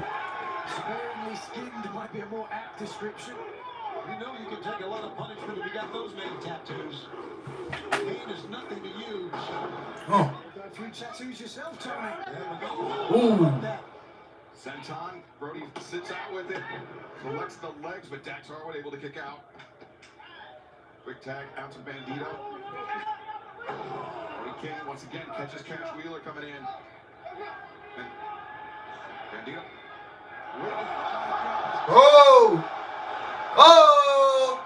Sparingly skinned might be a more apt description. You know you can take a lot of punishment if you got those many tattoos. Pain is nothing to use. Oh. Got a few tattoos yourself, Tony. Ooh. Senton, Brody sits out with it, collects the legs, but Dax Harwood able to kick out. Quick tag out to Bandito. Brody King once again catches Cash Wheeler coming in. And Bandito. Oh! Oh!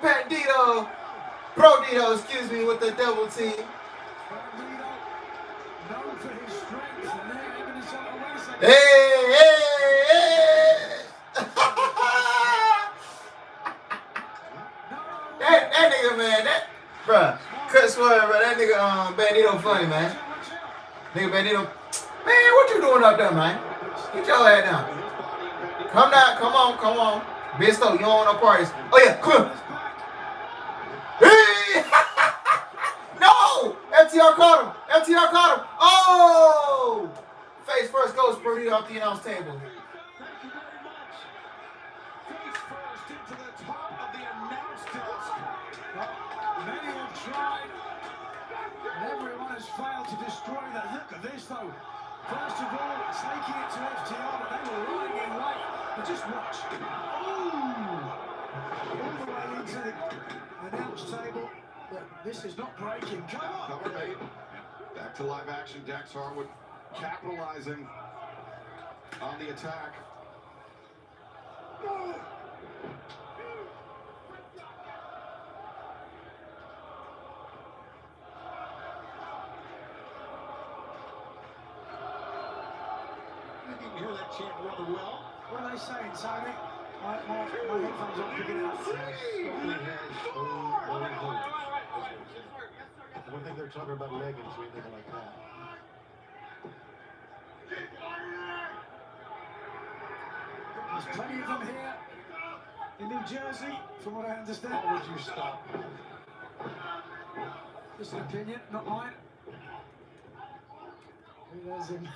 Bandito! Brodito, excuse me, with the double team. Bandito, known for his strength, and they're evidence of a racer. Hey, hey, hey! that nigga, man, bruh, Chris Swear, bro, that nigga, Bandito funny, man. Nigga, Bandito, man, what you doing up there, man? Get your head down. Come down, come on. Bisto, you don't want no parties. Oh, yeah, come here. Hey! No! FTR caught him. Oh! Face first goes Brody off the announce table. Thank you very much. Face first forced into the top of the announce desk. Well, many have tried, and everyone has failed to destroy the hook of this, though. First of all, taking it to FTR, but they were lying in wait. But just watch. Ooh! All the way into the announce table. But this is not breaking. Come on! Cover made. Back to live action. Dax Harwood capitalizing on the attack. I didn't hear that chant rather well. What are they saying, Tony? My headphones aren't picking it up. I don't think they're talking about leggings or anything like that. There's plenty of them here in New Jersey, from what I understand. How would you stop? Just an opinion, not mine. There's him.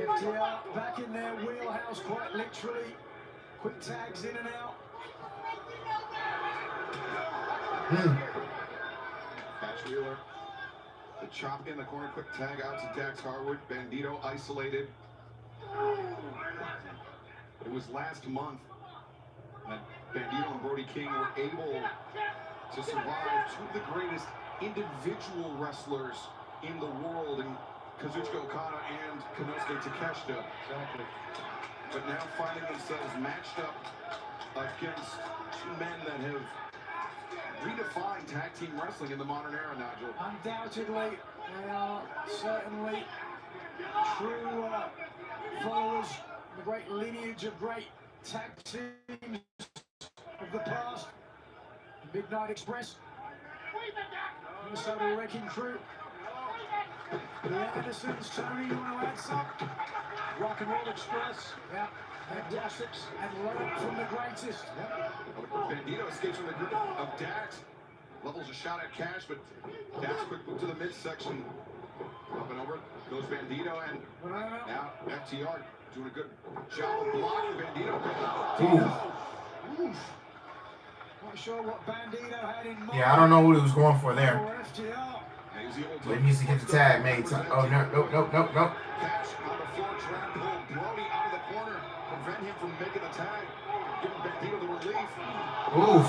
FTR back in their wheelhouse, quite literally. Quick tags in and out. Patch Wheeler. The chop in the corner, quick tag out to Dax Harwood. Bandito isolated. It was last month that Bandito and Brody King were able to survive two of the greatest individual wrestlers in the world, in Kazuchika Okada and Konosuke Takeshita. Exactly. But now finding themselves matched up against two men that have redefined tag team wrestling in the modern era, Nigel. Undoubtedly, they are certainly true followers of the great lineage of great tag teams of the past. The Midnight Express, Minnesota Wrecking Crew, the Andersons. Tony, you want to add some? Rock and Roll Express. Yeah. Fantastics and learn from the greatest. Bandito escapes from the grip of Dax. Levels a shot at Cash, but Dax quick move to the midsection. Up and over goes Bandito, and now FTR doing a good job of blocking Bandito. Oof. Not sure what Bandito had in mind. Yeah, I don't know what he was going for there. FTR. But he needs to get the tag made. Oh, no, nope. Cash on the floor, trying to pull Brody out of the corner, prevent him from making the tag, giving Bandito the relief. Oof.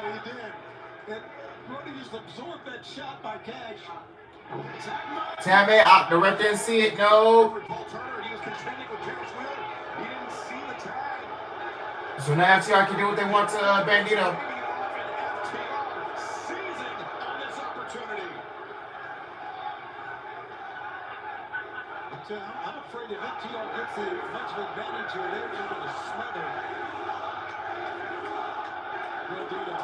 He did. And Brody just absorbed that shot by Cash. Tag made out. The ref didn't see it. No. Paul Turner, he was contending with Cash Wheeler. He didn't see the tag. So now FTR can do what they want to Bandito. I'm afraid if FTR gets the much of advantage here, they're going to smother Bandito.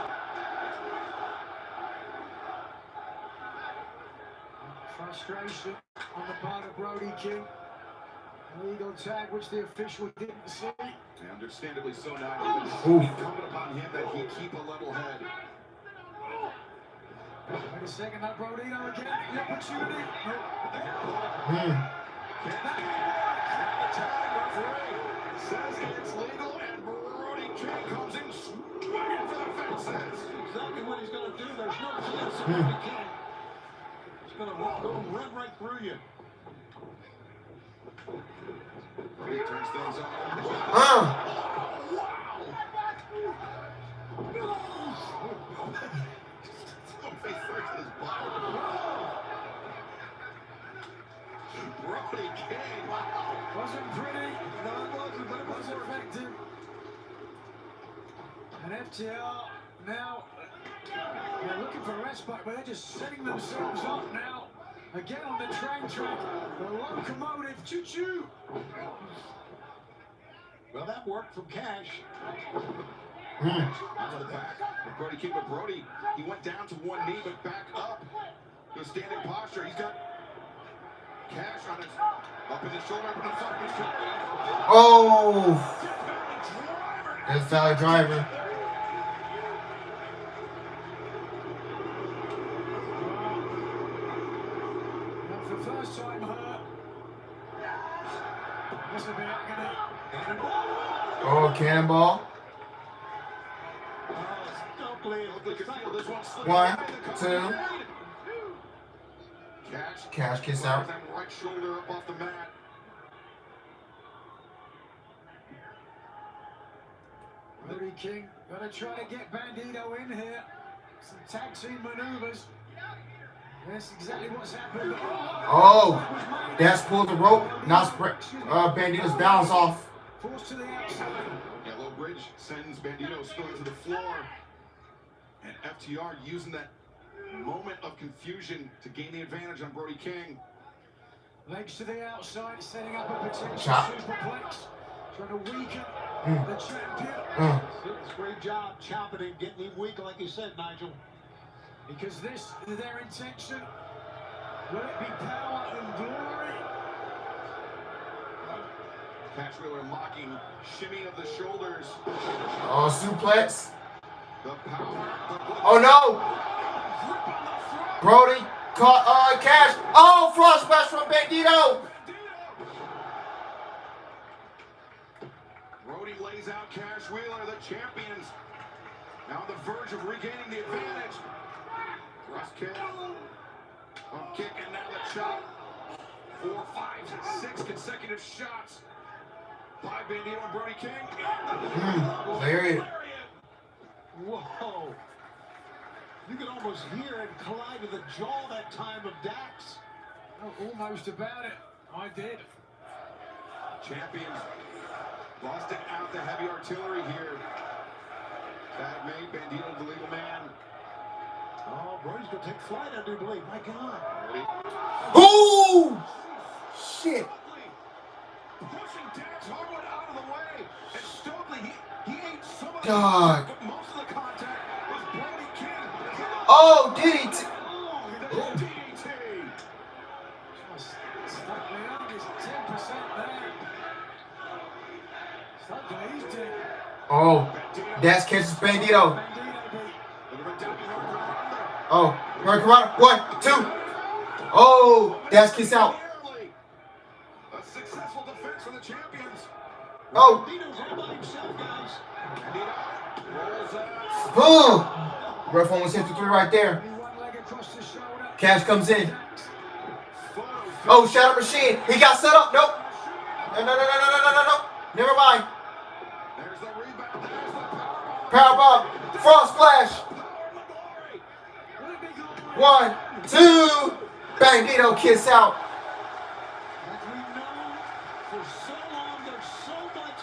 Frustration on the part of Brody King. Illegal tag, which the official didn't see. Yeah, understandably so now. Incumbent upon him that he keep a level head. Wait a second, now Brodino again. The opportunity. The tag referee says it's legal, and Brody King comes in swinging for the fences. Exactly what he's going to do. There's no chance of Brody King. He's going to run right through you. Brody turns things on. Face first in his body. Brody King. Wasn't pretty. No, it wasn't, but it was effective. And FTR now, they're looking for respite, but they're just setting themselves up now. Again on the train track, the locomotive, choo-choo. Well, that worked from Cash. Onto the back. Brody King, but Brody, he went down to one knee, but back up to a standing posture. He's got Cash on his, up in the shoulder, up in the front. Oh! That's Valley Driver. For the first time hurt. This will be agony. And Oh, cannonball. One, two. Cash kiss out. Right shoulder up off the mat. Brody King gonna try to get Bandito in here. Some tag team maneuvers. That's exactly what's happened. Oh, that's pulled the rope. Knocks Bandito's balance off. Forced to the outside. Yeah, low bridge sends Bandito spilling to the floor. And FTR using that moment of confusion to gain the advantage on Brody King. Legs to the outside, setting up a potential Chop. superplex. Trying to weaken the champion. It's a great job chopping and getting him weak, like you said, Nigel. Because this is their intention. Will it be power and glory? Cash Wheeler mocking shimmy of the shoulders. Oh, suplex. The power. Oh no! Brody caught Cash. Oh, front splash from Bandito. Brody lays out Cash Wheeler, the champions. Now on the verge of regaining the advantage. Cross kick. Up kick and now the chop. 4, 5, 6 consecutive shots by Bandito and Brody King. Lariat. Whoa. You can almost hear it collide with the jaw that time of Dax. Oh, almost about it. I did. Champions busting out the heavy artillery here. That made Bandito the legal man. Oh, Brody's going to take flight, I do believe. My God. Ooh! Shit. Pushing Dax Harwood out of the way. And Stokely, he ate some of God. but most of the contact was Brody King. Oh, DDT. DDT. Stuck down. He's 10% there. Stuck he's dead. Oh, Dax catches Bandito. Oh, Hurricanrana. 1, 2. Oh, Dax kicks out. A successful defense for the champions. Oh. Bandito's all by himself, guys. Rolls out. Oh. Ref almost hit the 3 right there. One leg across the shoulder. Cash comes in. Oh, Shadow Machine. He got set up. Nope. No. Never mind. There's the rebound. There's the Powerbomb. Front splash. 1, 2. Bandito kiss out. Like we've known for so long, there's so much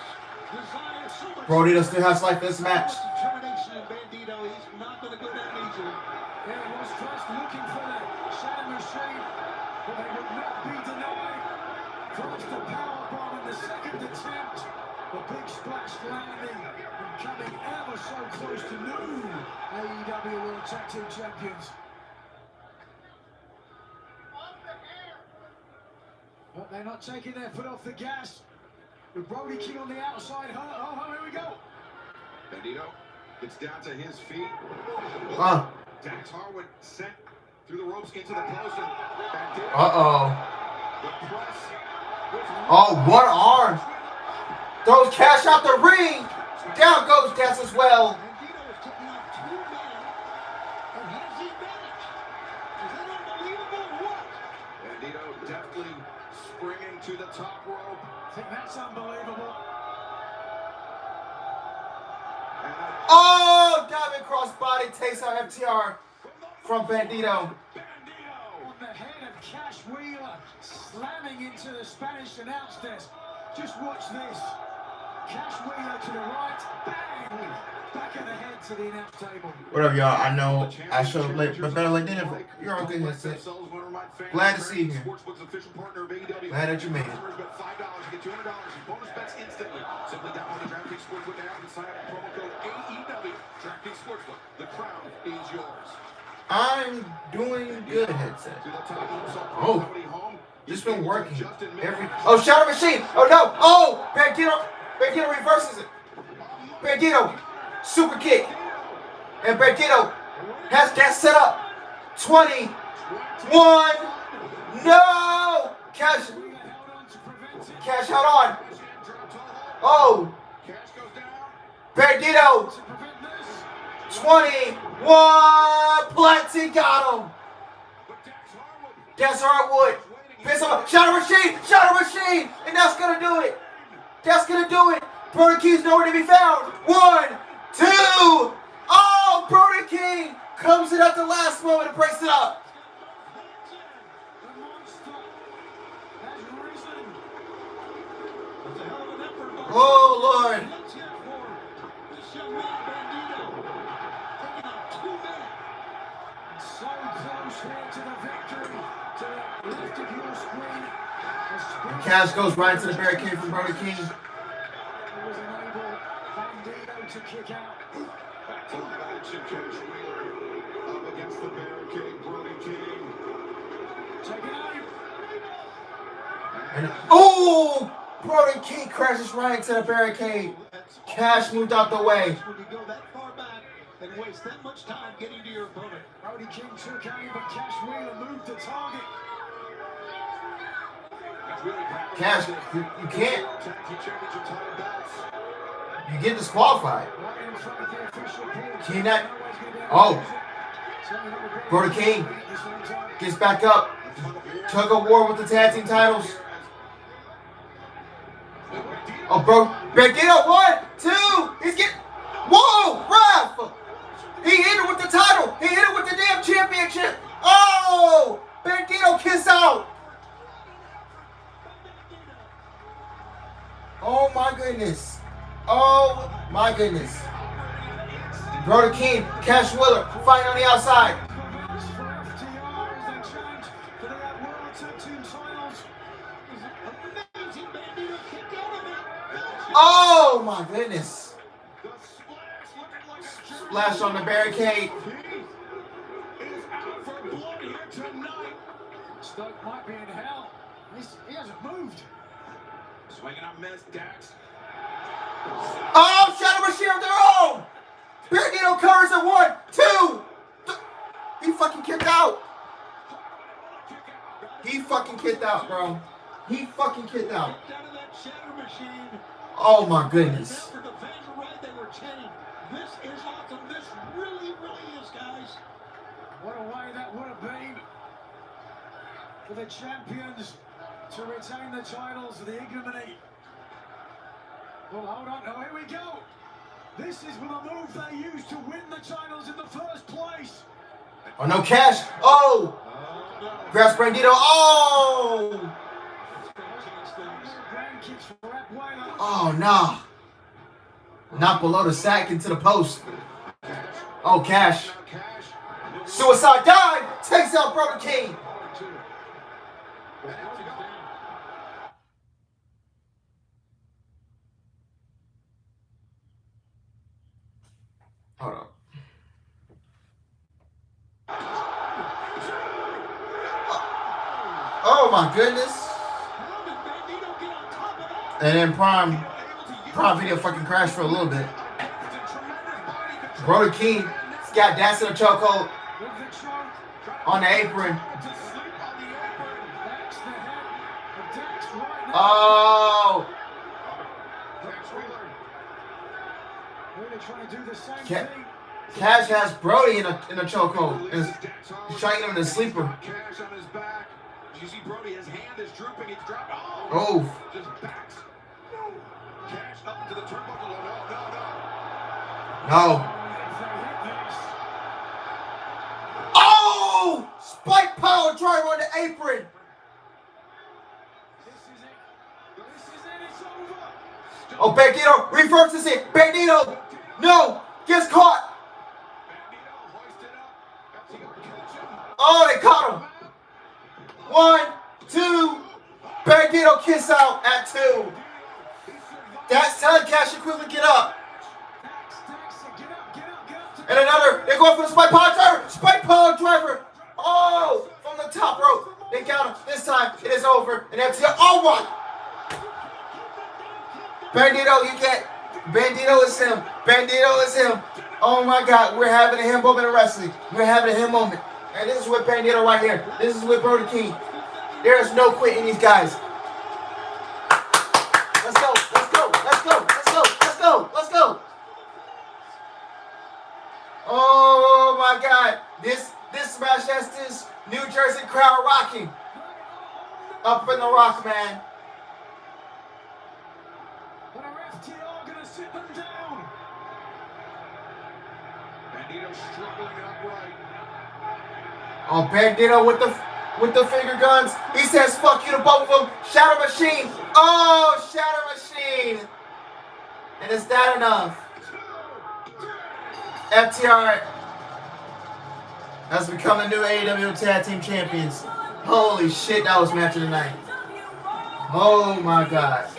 desire, so much Brody still has life in this match. determination in Bandito. He's not going to go down easily. There it was first looking for the Shadow Machine, but they would not be denied. First the powerbomb in the second attempt. The big splash landing and coming ever so close to new AEW World Tag Team Champions. But they're not taking their foot off the gas. With Brody King on the outside. Oh, here we go. Bandito gets down to his feet. Dax Harwood sent through the ropes into the post. And Bandito, the press. Oh, what arm. Throws Cash out the ring. Down goes Dax as well. Bandito is taking out 2 men and has the advantage. Is that unbelievable or what? Bandito deftly springing to the top rope. I think that's unbelievable. Oh, diving crossbody takes out FTR from Bandito. On the head of Cash Wheeler, slamming into the Spanish announce desk. Just watch this. Cash Wheeler to the right, bang! Back of the head to the announce table. What up, y'all? I know I showed up late, but better late than never. You're on good headset. Glad to see you here. Glad that you made it. $5 to get $200 in bonus bets instantly. Simply download the DraftKings Sportsbook app and sign up with promo code AEW. DraftKings Sportsbook. The crown is yours. I'm doing good headset. Oh, this been working every. Oh, Shadow Machine. Oh no. Oh, Bandito reverses it. Bandito, super kick, and Bandito has that set up. 21. No. Cash held on. Oh. Cash goes down. Bandito. To prevent this. 21. Plenty got him. But Dax Harwood That's Hardwood. Piss off. Shadow Machine. Shadow Machine. And that's going to do it. That's going to do it. Brody King's nowhere to be found. 1, 2. Oh, Brody King comes in at the last moment and breaks it up. The monster has risen. That's a hell of an effort by Oh, Lord. Let's hear it for this young man, Bandito. Taking out 2 men. So close here to the victory. To the left of your screen. And Cash goes right into the barricade from Brody King. Was unable Bandito to kick out. back to the match and Cash Wheeler up against the barricade. Brody King. Take it out. And oh, Brody King crashes right into the barricade. Cash moved out the way. When you go that far back and waste that much time getting to your opponent. Brody King took aim, but Cash Wheeler moved the target. Cash, you can't. Tag team championship title belts. You get disqualified. Right in front of the official cage. Can that? Nobody's gonna be able to Oh, use it. Certainly not with Brody King at the same time. gets back up. Tug of war with the tag team titles. Oh, bro. Bandito, 1, 2. He's getting. Whoa, ref! He hit it with the title. He hit it with the damn championship. Oh, Bandito kiss out. Oh my goodness. Oh my goodness. Brody King, Cash Wheeler, fighting on the outside. Performance for FTR as they challenge for the World Tag Team titles. Amazing Bandito kicked out of it. Oh my goodness. The splash looking like a Splash on the barricade. He is out for blood here tonight. Stoke might be in hell. He hasn't moved. Swinging on miss, Dax. Oh, Shadow Machine of their own. Bandito covers at 1, 2. He fucking kicked out. He fucking kicked out, bro. He fucking kicked out. Kicked out of that shadow machine. Oh my goodness. For the fans were right, they were chanting, this is awesome. This really, really is, guys. What a way that would have been for the champions to retain the titles of the ignominy. Well, hold on. Oh, here we go. This is the move they used to win the titles in the first place. Oh, no Cash. Oh. Grabs Bandito. Oh. Grand kicks for Abuela. Oh, no. Not below the sack into the post. Oh, Cash. Suicide dive. Takes out Brody King. Hold on. Oh my goodness. And then Prime Video fucking crashed for a little bit. Brody King got Dax in a chokehold With the choke. on the apron. That's the head of Dax right now. Oh. Really trying to do the same Ca- thing. Cash has Brody in a chokehold. He's trying to get him in a sleeper. Cash on his back. You see Brody, his hand is drooping. He's dropped. Oh. Just backs. Cash up into the turnbuckle. No. No. If they hit this, Oh! Spike power driver on the apron. this is it. This is it. It's over. Oh, Bandito reverses it. Bandito. No. Gets caught. Bandito hoisted up. FTR catch him. Oh, they caught him. 1, 2. Bandito kiss out at 2. That's telling Cash and quickly get up. Dax, get up, get up, get up. And another. They're going for the spike power driver. Spike power driver. Oh, from the top rope. They got him. This time it is over. And FTR. Oh my. Bandito, you can't. Bandito is him. Bandito is him. Oh my God, we're having a him moment in wrestling. We're having a him moment. And this is with Bandito right here. This is with Brody King. There is no quitting these guys. Let's go. Let's go. Let's go. Jersey crowd rocking. Up in the rock, man. But are FTR going to sit them down? Bandito struggling upright. Oh, Bandito with the finger guns. He says, fuck you to both of them. Shadow Machine. Oh, Shadow Machine. And is that enough? FTR has become the new AEW Tag Team Champions. Holy shit, that was match of the night. Oh my God. For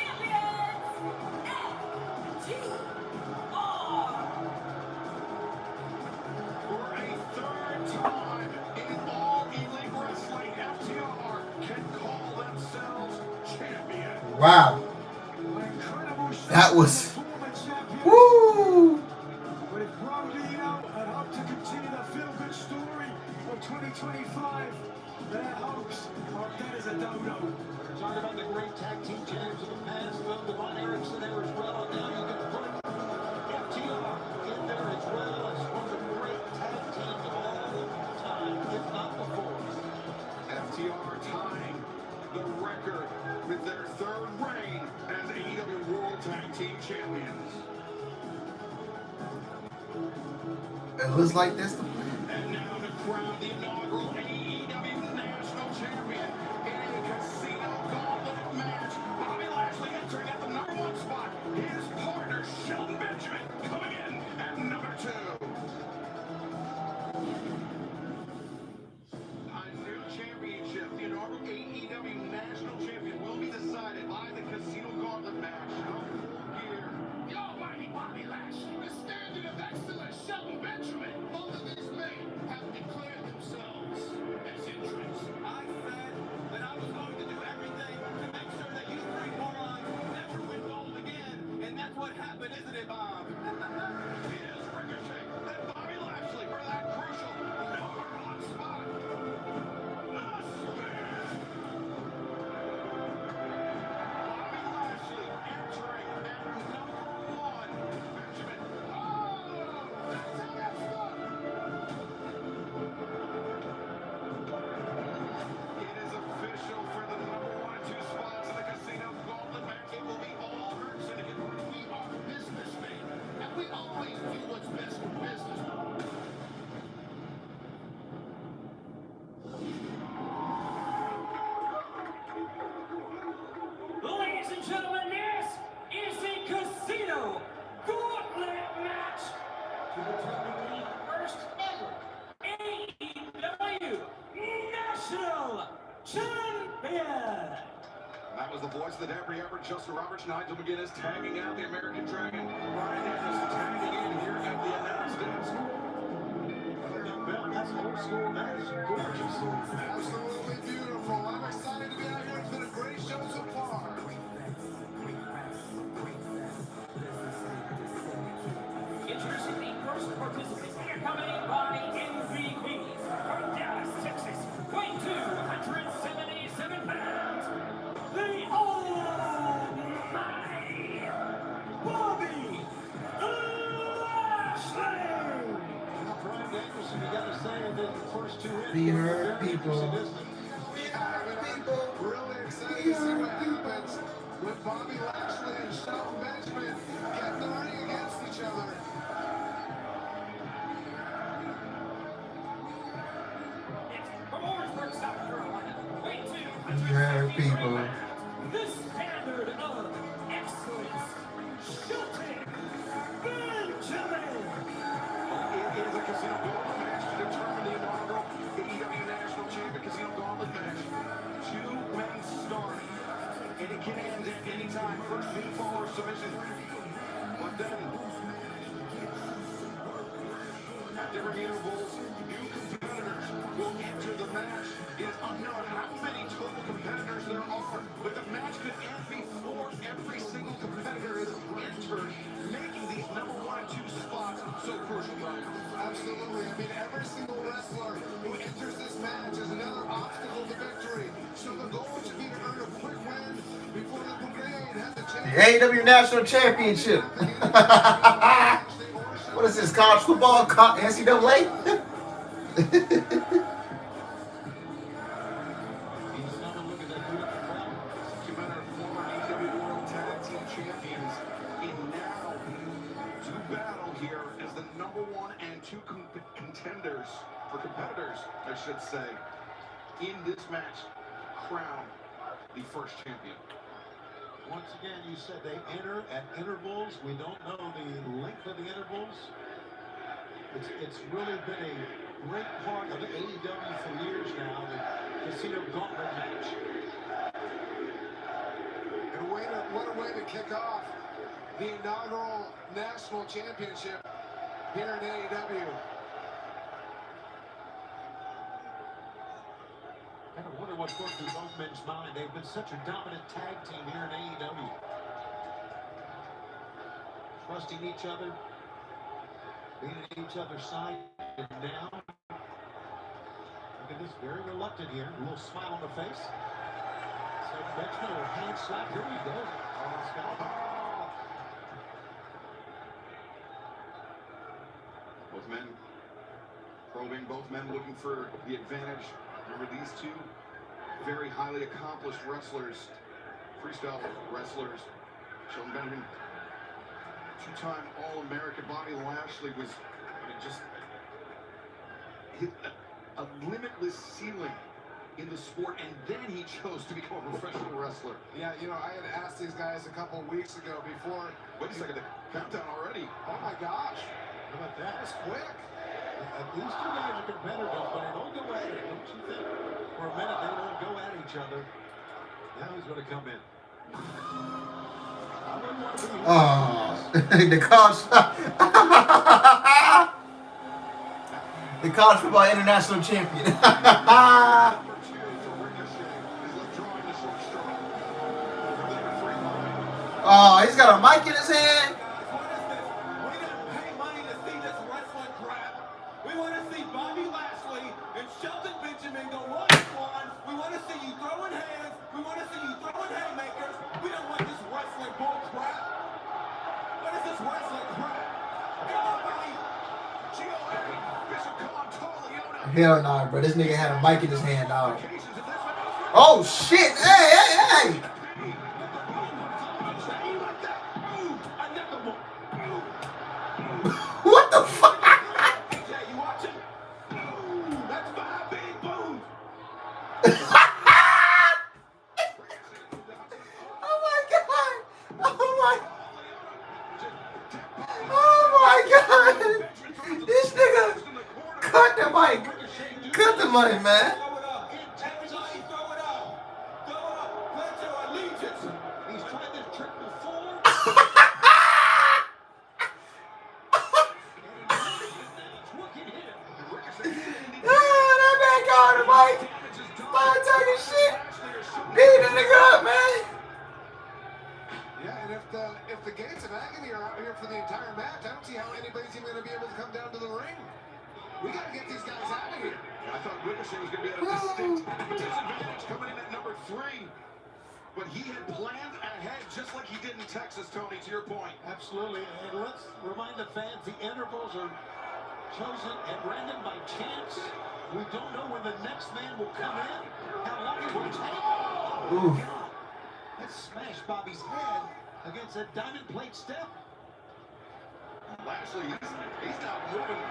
a third time in all Elite Wrestling, FTR can call themselves champions. Wow. That was... Woo! With Brandino and hope to continue the feel-good story of 2025, their hopes are dead as a dodo. Talk about the great tag team champions of the past. Well, Devon Erickson there as well. Now you can put FTR in there as well as one of the great tag teams of all time, if not before. FTR tying the record with their third reign as AEW World Tag Team Champions. It looks like this the plan. And now to crown the inaugural AEW National Champion in a Casino Gauntlet match. Bobby Lashley entering at the #1 spot. His partner, Shelton Benjamin, coming in at #2. A new championship, the inaugural AEW National Champion, will be decided by the Casino Gauntlet match. Here. The almighty Bobby Lashley, the standard of excellence, Shelton Benjamin. Both of these men have declared themselves as entrants. I said that I was going to do everything to make sure that you three morons never win gold again. And that's what happened, isn't it, Bob? Yes, Ricochet. And Bobby Lashley for that crucial #1 spot. The Spear. Bobby Lashley entering at #1. Benjamin. Oh, that's how that's done. It is official for the #1 and 2 spots in the Casino Gauntlet match. It will be all Hurt Syndicate. We are businessmen, and we always do what's best for business. Ladies and gentlemen, this is the Casino Gauntlet match to determine the first ever AEW National Champion. That was the voice of the Dapper Everett, Justin Roberts, Nigel McGuinness tagging out the American Dragon. Brian Anderson tagging in here at the announce desk. That's old school. That is gorgeous. Absolutely beautiful. I'm excited to be out here. It's been a great show so far. Introducing the first participant, accompanied by MVPs from Dallas, Texas, weighing 277 pounds, the almighty Bobby Lashley. Now, Brian Danielson, you got to say that the first two hits We were heard very people. sadistic. Really excited to see what happens with Bobby Lashley and Shelton Benjamin get learning against each other. Next, from Orangeburg, South Carolina, weighing We heard 270 people. pounds, the standard of excellence, Shelton Benjamin. It is a Casino Gauntlet match to determine the inaugural AEW National Champion Casino Gauntlet match. 2 men start, and it can end at any time. First pinfall or submission. But then, at different intervals, new competitors will enter the match. It is unknown how many total competitors there are, but the match could end before every single competitor is entered, making these #1 and 2 spots so crucial, Brian. Absolutely. I mean, every single wrestler who enters this match is another obstacle to victory. So the goal should be to earn a quick win before the brigade has a chance. The AEW National Championship. What is this, college football? NCAA? I should say, in this match, crown the first champion. Once again, you said they enter at intervals. We don't know the length of the intervals. It's really been a great part of AEW for years now, the Casino Gauntlet match. And what a way to kick off the inaugural national championship here in AEW. I kind of wonder what's going through both men's mind. They've been such a dominant tag team here in AEW. Trusting each other, being at each other's side. And now, look at this, very reluctant here. A little smile on the face. So Benjamin will hand slap. Here he goes. Oh, Scott. Both men probing, both men looking for the advantage. Remember, these two very highly accomplished wrestlers, freestyle wrestlers. Shelton Benjamin, two-time All-American. Bobby Lashley was, just hit a limitless ceiling in the sport, and then he chose to become a professional wrestler. Yeah, I had asked these guys a couple of weeks ago before. Wait a second, the countdown already. Oh my gosh, How about that? that was quick. These two guys are competitors, but they don't go at it, don't you think? For a minute, they won't go at each other. Now he's going to come in. The college, the college football international champion. Oh, he's got a mic in his hand. We didn't pay money to see this wrestling crap. We want to see Bobby Lashley and Shelton Benjamin go one-on-one. We want to see you throwing hands. We want to see you throwing haymakers. We don't want this wrestling bull crap. What is this wrestling crap? Come on, Bobby. Hell nah, bro. This nigga had a mic in his hand, dog. Oh shit! Hey! What the fuck? You watching? That's 5 big booms. Oh my god! Oh my god! This nigga cut the mic. Cut the mic, man. Throw it up. Everybody throw it up. Throw it up. Pledge your allegiance. He's tried this trick before. That man got the mic. Start talking shit. Beat the nigga up, man. Yeah, and if the gates of agony are out here for the entire match, I don't see how anybody's even going to be able to come down to the ring. We got to get these guys out of here. I thought Ricochet was going to be at a distinct disadvantage coming in at number 3. But he had planned ahead just like he did in Texas, Tony, to your point. Absolutely. And let's remind the fans, the intervals are chosen at random by chance. We don't know when the next man will come in, how long it will take. Ooh. God, that smashed Bobby's head against a diamond plate step. Lashley, he's now moving.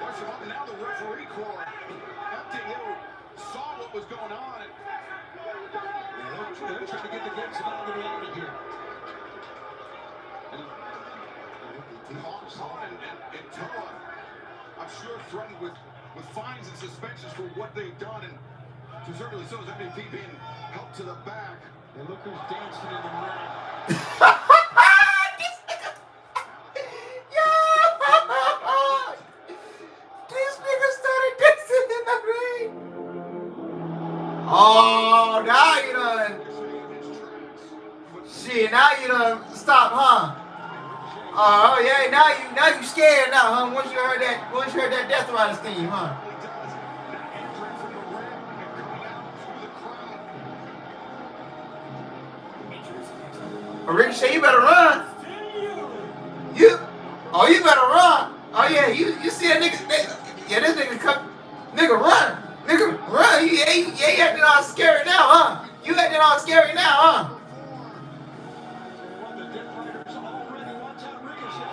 Push him up, and now the referee corps. FTO saw what was going on. They're trying to get the gates of agony out of here. Hahn and Toa, I'm sure, threatened with fines and suspensions for what they've done, and deservedly so, as MVP being helped to the back. And look who's dancing in the ring. This nigga started dancing in the ring. Oh, now you done. Shit, now you done stop, huh? Oh yeah, now you scared now, huh? Once you heard that Death Riders theme, huh? Ricochet, you better run. You better run. Oh yeah, you see that nigga? This nigga come, nigga run. You acting all scary now, huh? You acting all scary now, huh? The Death Riders already watch out Ricochet.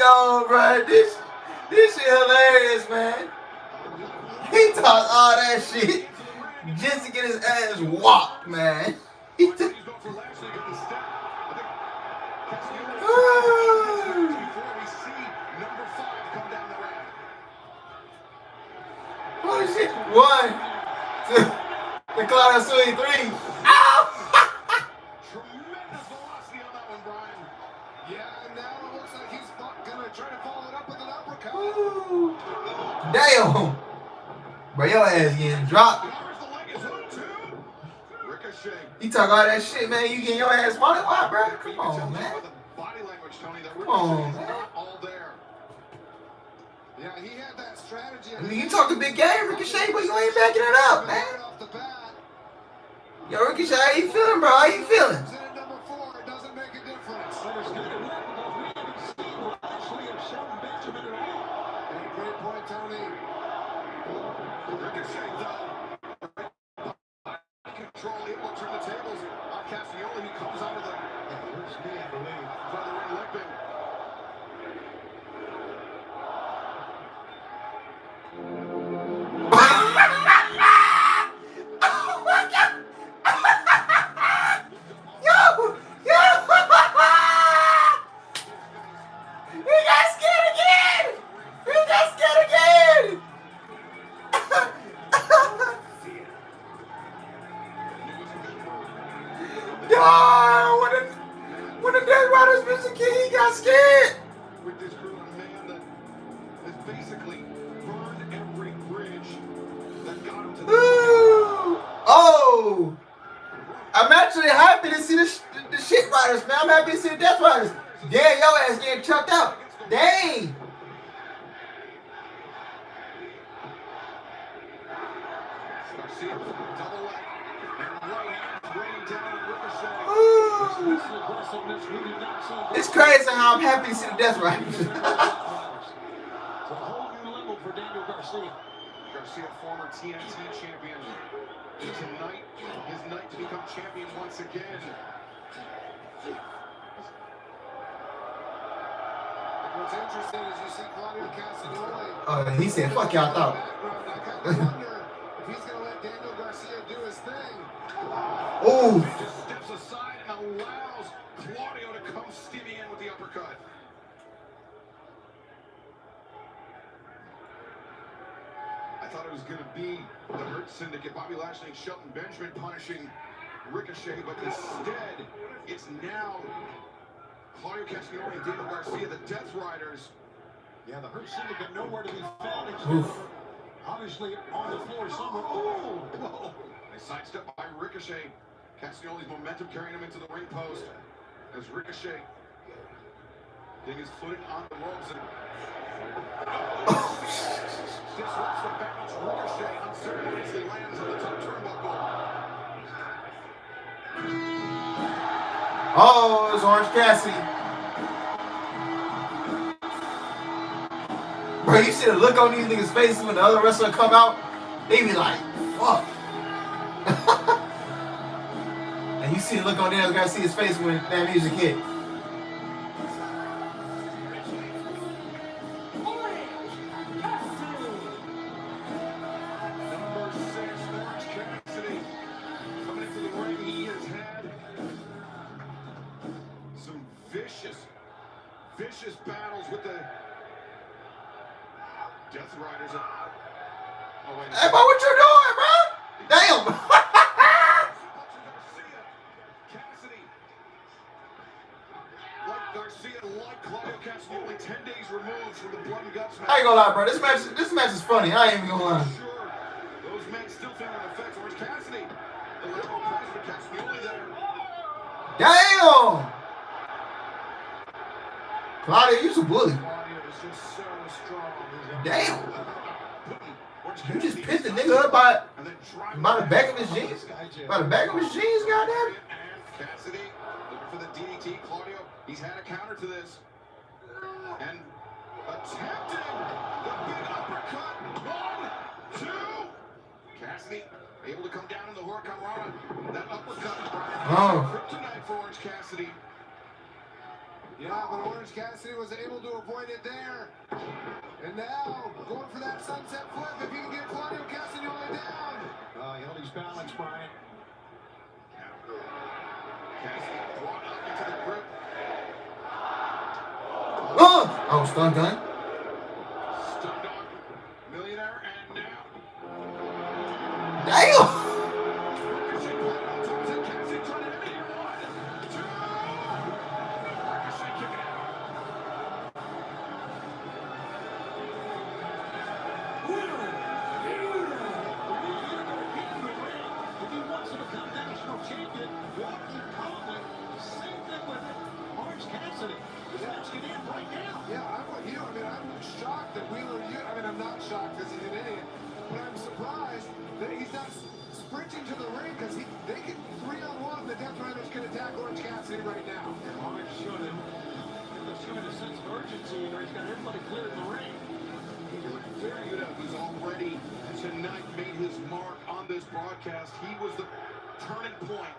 Yo, bro, this shit hilarious, man. He talked all that shit just to get his ass whopped, man. Holy shit. 1, 2, the Claudio Sui 3. Ow! Tremendous velocity on that one, Brian. Yeah, and now it looks like he's gonna try to follow it up with an uppercut. Ooh. Damn. Bro, your ass getting dropped. You talk all that shit, man. You getting your ass wanted? Why, bro? Come on, man. Come on, man. Yeah, he had that strategy. I mean, you talking big game, Ricochet, but you ain't backing it up, man. Yo, Ricochet, how you feeling, bro? How you feeling? Number 4, it doesn't make a difference. Great point, Tony. Ricochet, though. Control, able to turn the tables. Cassioli, who comes out of the first knee, I believe. By the ring limping. When the Death Riders missed the key, he got scared. With this group, a man that has basically burned every bridge that got him to the Oh! I'm actually happy to see the shit riders, man. I'm happy to see the Death Riders. Yeah, your ass getting chucked out. Dang. It's crazy how I'm happy to see the Death Riders. It's a whole new level for Daniel Garcia. Garcia, former TNT champion. Tonight, his night to become champion once again. What's interesting is you see Claudio Castagnoli. Oh, he said, fuck y'all thought. I wonder if he's going to let Daniel Garcia do his thing. Oh. He just steps aside and allows Claudio to come steaming in with the uppercut. I thought it was going to be the Hurt Syndicate, Bobby Lashley and Shelton Benjamin punishing Ricochet, but instead, it's now Claudio Castagnoli and Daniel Garcia, the Death Riders. Yeah, the Hurt Syndicate nowhere to be found. Except obviously on the floor somewhere. Oh, whoa. They sidestep by Ricochet. Castagnoli's momentum carrying him into the ring post as Ricochet getting his footing on the ropes and disrupts the balance. Ricochet unceremoniously lands on the top turnbuckle. Oh, it's Orange Cassidy. Bro, you see the look on these niggas' faces when the other wrestler come out? They be like, fuck. And you see the look on there, you gotta see his face when that music hit. Number 6, Orange Cassidy. Coming into the ring, he has had some vicious battles with the Death Riders. Oh, wait. Hey, bro, what you doing, bro? Damn. Cassidy. Like Garcia, like Claudio Castagnoli, 10 days removed from the blood and guts match. I ain't gonna lie, bro. This match is funny. I ain't even gonna lie. Sure, those men still feeling the effects. Orange Cassidy, the level of pressure for Castagnoli there. Damn. Claudio, you some bully. Claudio is just so strong. Damn. You just picked the nigga up by the back of his jeans. By the back of his jeans, goddamn. And Cassidy looking for the DDT. Claudio, he's had a counter to this. And attempting the big uppercut. 1, 2. Cassidy able to come down in the Huracan Rana. That uppercut. Oh. Kryptonite for Orange Cassidy. Yeah, but Orange Cassidy was able to avoid it there. And now, going for that sunset flip if he can get Claudio Castagnoli down. He held his balance, Brian. Cassidy brought up into the grip. Oh, stun gun. Stun dog. Millionaire and now. Damn. Ricochet put it on top of Cassidy trying to hit it. 1, 2. Ricochet kicking out. If he wants to become national champion, walk him calmly. Same thing with Orange Cassidy. This match can end right now. Yeah, I'm with you. I mean, I'm shocked that I'm not shocked because he's an idiot, but I'm surprised that he's not sprinting to the ring because they can 3-on-1. The Death Riders can attack Orange Cassidy right now. Orange showed him. They're showing a sense of urgency there. He's got everybody clear in the ring. Yuta, who's already tonight made his mark on this broadcast. He was the turning point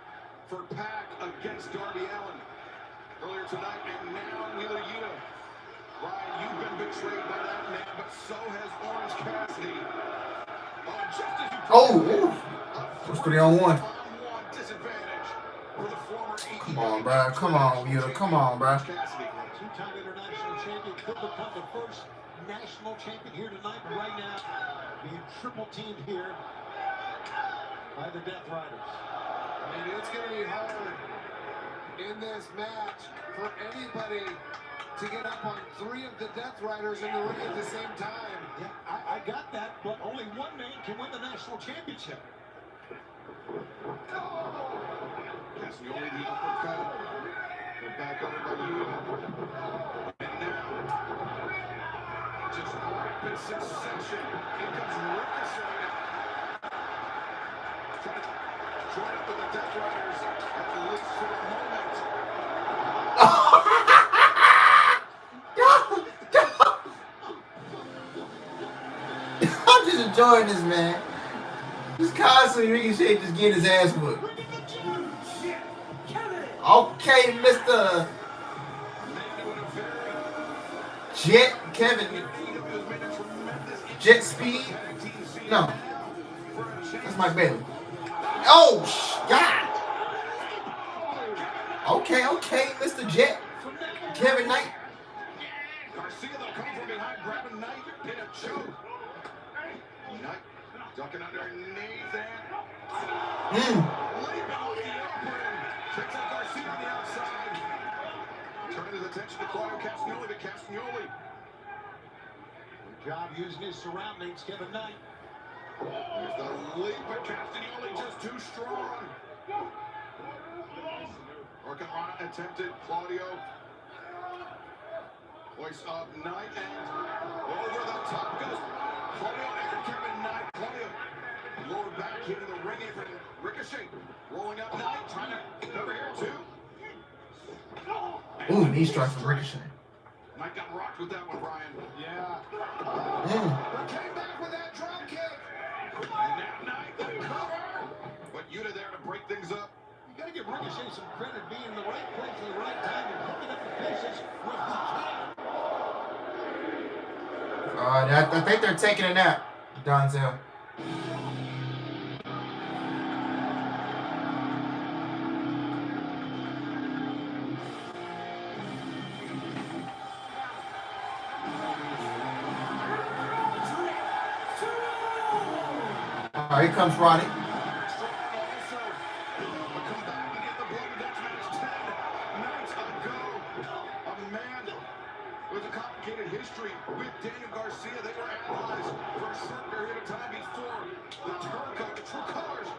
for Pac against Darby Allin earlier tonight, and now Wheeler Yuta. Ryan, you've been betrayed by that man, but so has Orange Cassidy. Just as you It's 3-on-1. disadvantage for the former Come on, bro. Come on, Yuta. Come on, bro. Cassidy. Two-time international champion could become the first national champion here tonight, but right now being triple teamed here by the Death Riders. I mean, it's going to be hard in this match for anybody to get up on 3 of the Death Riders in the ring at the same time. Yeah, I got that, but only one man can win the national championship. Castagnoli, the uppercut. The back over by Yuta. And now, just rapid succession. Here comes Ricochet. Trying to join up with the Death Riders, at least for a moment. I'm just enjoying this, man. Just constantly Ricochet just getting his ass whooped. Okay, Mr. Jet Kevin. Jet Speed. No. That's Mike Bailey. Oh, God. Okay, Mr. Jet. Kevin Knight. Garcia, they'll come from behind, grabbing Knight in a choke. Knight ducking underneath there. Leaping off the apron. Takes out Garcia on the outside. Turning his attention to Claudio Castagnoli, but Castagnoli. Good job using his surroundings, Kevin Knight. There's the leap, but Castagnoli just too strong. Orcanrana attempted. Claudio. Voice of Knight and over the top goes Claudio and Kevin Knight. Claudio lowered back, hitting the ring apron. Ricochet rolling up Knight, trying to over here too. Ooh, knee strike from Ricochet. Knight got rocked with that one, Brian. Yeah. Mm. Came back with that drop kick. And now Knight the cover. But Yuta there to break things up. You got to give Ricochet some credit being in the right place at the right time and picking up the pieces when he can. I think they're taking a nap, Donzel. All right, here comes Ronnie. History with Daniel Garcia. They were analyzed for a short period of time before the turncoat, the true colors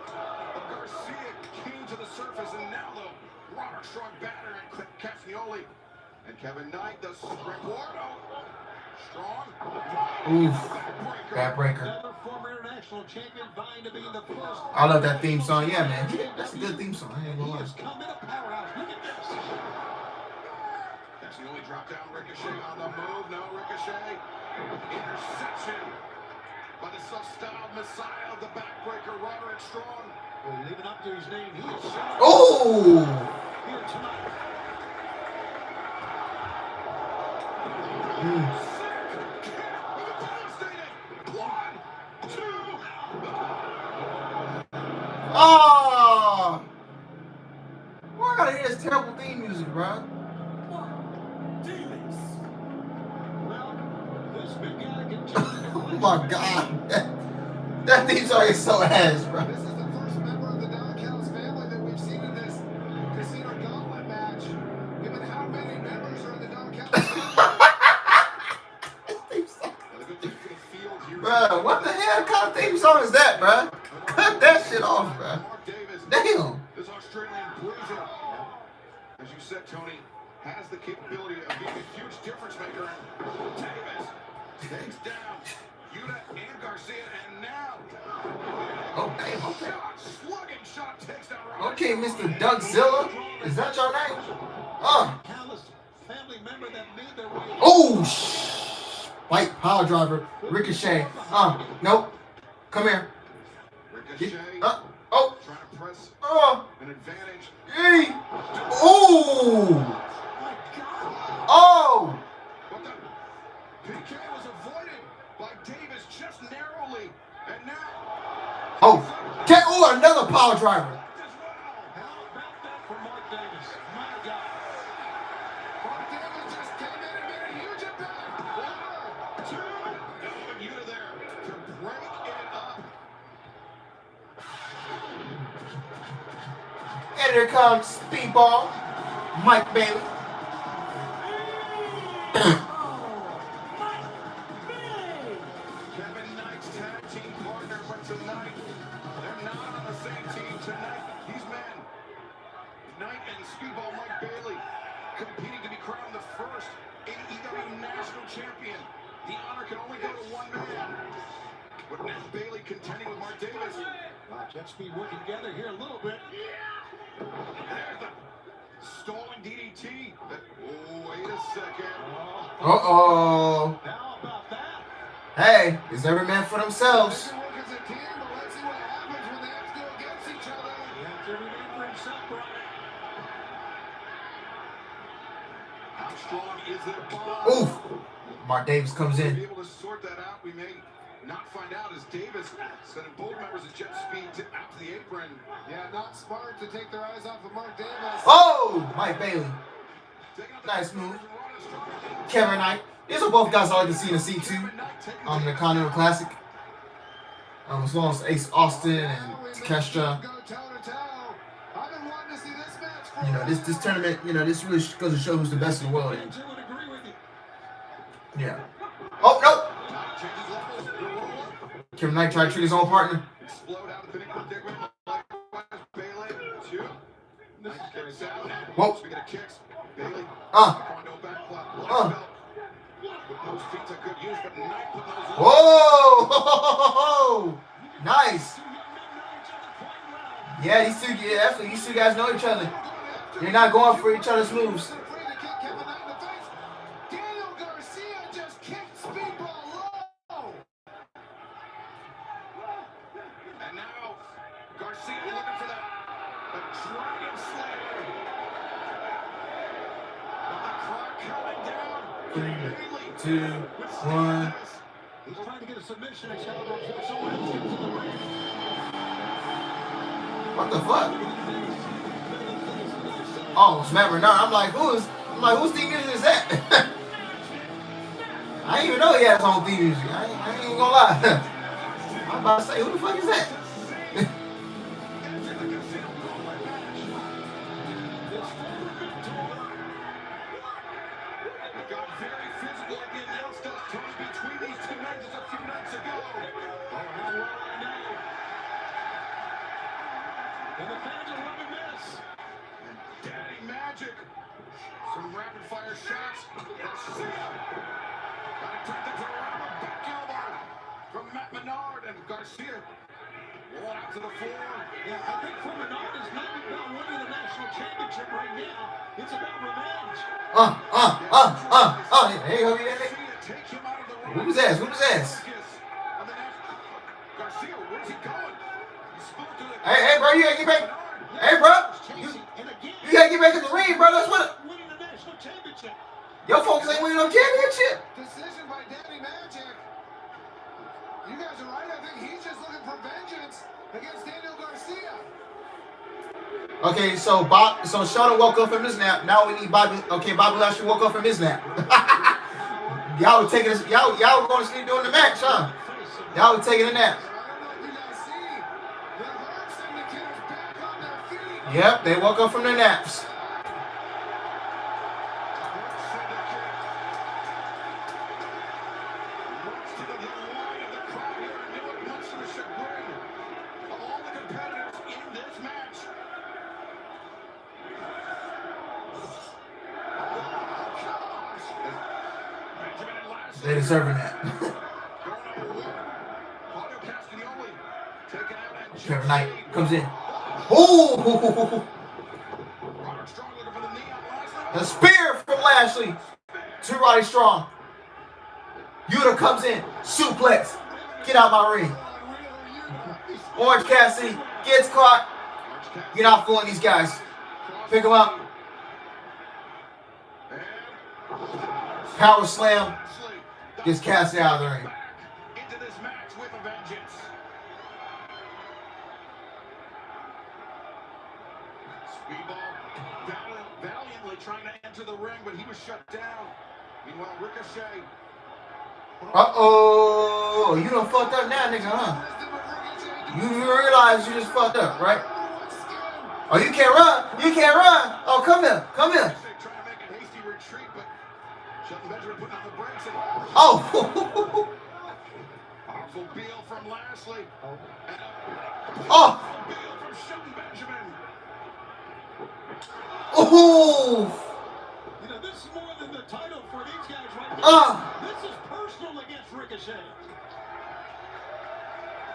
of Garcia came to the surface, and now the Robert Strong batter and Castagnoli and Kevin Knight, the Scriporto. Strong. Oof. Backbreaker. Another former international champion vying to be the first. I love that theme song. Yeah, man. That's a good theme song. I ain't gonna He lie. has come in a powerhouse. Look at this. Castagnoli dropped down. Ricochet on the move. No Ricochet. Interception by the self-styled messiah of the backbreaker, Roderick Strong. Well, living up to his name, he is shot Oh! here tonight. my God. That theme song is so ass, bro. This is the first member of the Don Callis family that we've seen in this Casino Gauntlet match. Given how many members are in the Don Callis family. Bro, what the hell kind of theme song is that, bro? Cut that shit off, bro. Damn. This Australian bruiser, as you said, Tony, has the capability of being a huge difference maker. Davis takes down Yuta and Garcia, and now. Oh, damn, okay. Slugging shot takes down. Okay, Mr. Dougzilla. Is that your name? Callis family member that made their way. Oh, White power driver. Ricochet. Nope. Come here. Ricochet. Oh. Trying to press an advantage. Hey. Oh. Oh. But the PK was avoided by Davis just narrowly. And now. Oh, another power driver. How about that for Mark Davis? My God. Mark Davis just came in and made a huge impact. 1, 2. And Yuta there to break it up. And here comes Speedball. Mike Bailey. Kevin Knight's tag team partner, but tonight they're not on the same team. Tonight, these men, Knight and Speedball Mike Bailey, competing to be crowned the first AEW National Champion. The honor can only go to one man. But now Bailey contending with Mark Davis. Jet Speed working together here a little bit. There's the stalling DDT. Oh, wait a second. Uh-oh. How about that? Hey, it's every man for themselves. They can work as a team, but let's see what happens when they have to go against each other. Yeah, every man for himself, Brian. How strong is their bond? Oof. Mark Davis comes To in. be able to sort that out, we may not find out as Davis sending both members of Jet Speed out to the apron. Yeah, not smart to take their eyes off of Mark Davis. Oh, Mike Bailey. Taking out the Nice move. and running strong. Kevin Knight. These are both guys I like to see in the C2 on the Continental Classic. As well as Ace Austin and Takeshita. Go toe to toe. I've been wanting to see this match for You know, this tournament, you know, this really goes to show who's the best in the world. And, I would agree with you. yeah. Oh, no. Changes levels. The roll up. Kevin Knight tried to treat his own partner. Explode out of the predicament. Likewise, Bailey. 2. Nice kicks out. Whoa. Speaking of kicks, Bailey. Taekwondo back flap. Black belt. With those feet to good use, but Knight put those Whoa! Nice. Yeah, these two guys know each other. They're not going for each other's moves. afraid to kick Kevin Knight in the face. Daniel Garcia just kicked Speedball low. And now, Garcia looking for that. The Dragon Slayer. But the crowd coming down. 3, 2, 1. He's trying to get a submission, Excalibur, before someone else gets in the ring. What the fuck? Oh, it's Matt Bernard. I'm like, whose theme music is that? I didn't even know he had his own theme music. I ain't even gonna lie. I'm about to say, who the fuck is that? It got very physical at the announce desk, Tony, between these two men just a few nights ago. Oh, how well I know. And the fans are loving this. And Daddy Magic. Some rapid fire shots. Garcia. Got to turn things around. A back elbow from Matt Menard, and Garcia rolling out to the floor. Yeah, I think for Menard is not about winning the national championship right now. It's about revenge. Hey, go get that. Take him out of the Whoop his ass, whoop his ass. Garcia, where's he going? He spun to the Hey, bro, you gotta get back. Hey, bro, And again, you gotta get back in the ring, bro. That's what. winning the national championship. Your folks ain't winning no championship. Decision by Daddy Magic. You guys are right. I think he's just looking for vengeance against Daniel Garcia. Okay, so Shota woke up from his nap. Now we need Bobby. Okay, Bobby Lashley woke up from his nap. Y'all were taking us. Y'all were going to sleep during the match, huh? Y'all was taking a nap. Yep, they woke up from their naps. They deserve a nap. Kevin Knight comes in. Ooh! The spear from Lashley to Roddy Strong. Yuta comes in. Suplex. Get out my ring. Orange Cassidy gets caught. You're not fooling these guys. Pick him up. Power slam. Gets Cassidy out of the ring. Trying to enter the ring, but he was shut down. Meanwhile, Ricochet. Uh-oh. You done fucked up now, nigga, huh? You realize you just fucked up, right? Oh, you can't run. You can't run. Oh, come here. Come here. Trying to make a hasty retreat, but Shelton Benjamin putting on the brakes. Oh. Powerful Beal from Lashley. Oh. Beal from Shelton Benjamin. Oh. You know, this is more than the title for these guys right now. This is personal against Ricochet.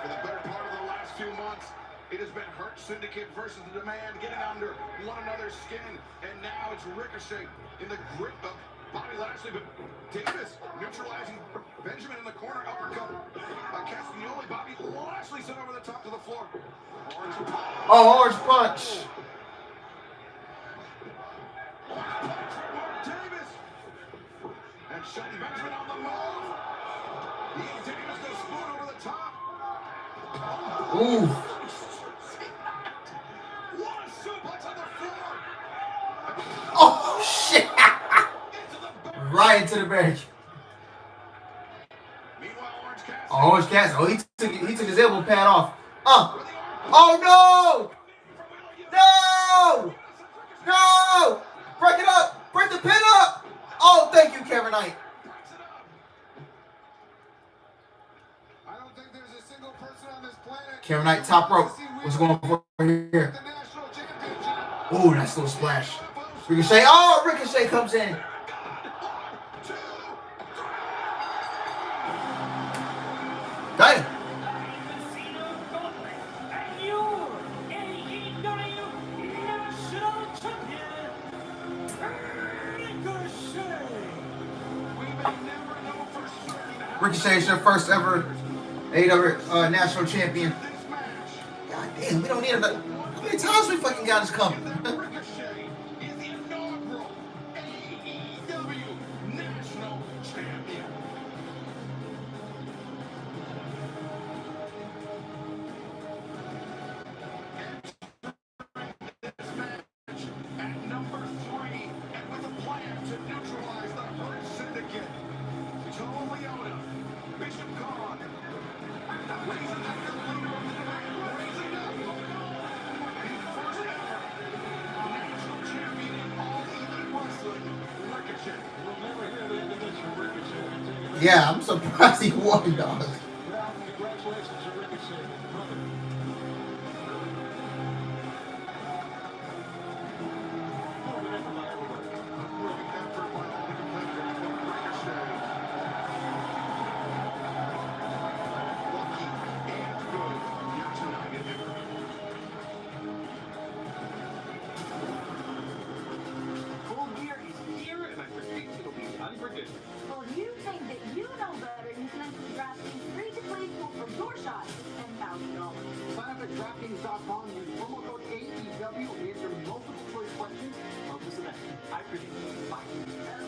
For the better part of the last few months, it has been Hurt Syndicate versus the Demand, getting under one another's skin, and now it's Ricochet in the grip of Bobby Lashley, but Davis neutralizing Benjamin in the corner, uppercut by Castagnoli. Bobby Lashley sent over the top to the floor. Orange punch. Oh, orange punch. Davis. And Shelton Benjamin on the move. Davis goes spoon over the top. Ooh. What a suplex on the floor. Oh, shit. Right into the bench. Meanwhile, Orange Cassidy. Oh, Orange Cassidy. Oh, he took his elbow pad off. Oh, no. No. No. Break it up. Break the pin up. Oh, thank you, Kevin Knight. I don't think there's a single person on this planet. Kevin Knight, top rope. What's going on here? Oh, nice little splash. Ricochet. Oh, Ricochet comes in. Damn. Ricochet is your first ever AEW national champion. God damn, we don't need another. How many times we fucking got this coming? Ricochet is the inaugural AEW national champion. This match at number 3, and with a plan to neutralize the Hurt Syndicate. Joe Leona, Bishop Khan, raising up the leader of the Demand, raising up the first ever national champion in all elite wrestling, Ricochet. We'll never hear the end of this from Ricochet. Yeah, I'm surprised he won, dog. Well, congratulations to Ricochet, brother. Full Gear is here, and I predict it'll be unpredictable. Well, if you think that you know better, you can enter the DraftKings free-to-play pool for your shot at $10,000. Sign up at DraftKings.com and use promo code AEW and answer multiple choice questions on this event. I predict 5.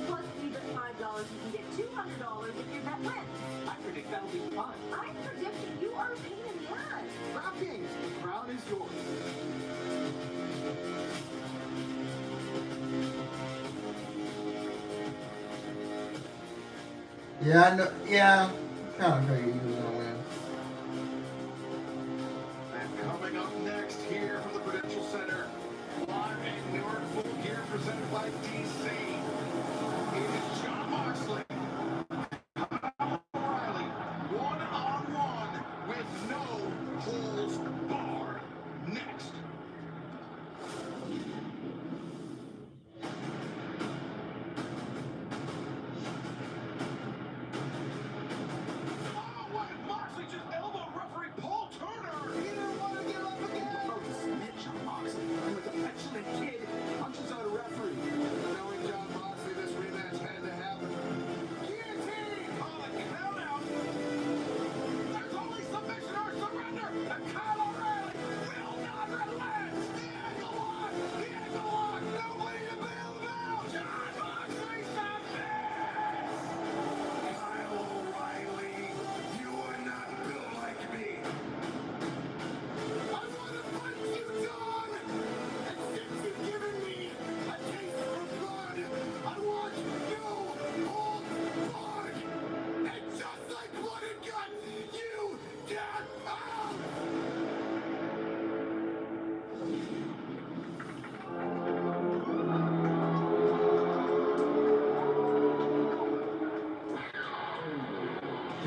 Plus, if you bet $5, you can get $200 if your bet wins. I predict that'll be fun. I predict that you are a pain in the ass. DraftKings, the crown is yours. Yeah, I know. Yeah, kind of figured he was gonna win.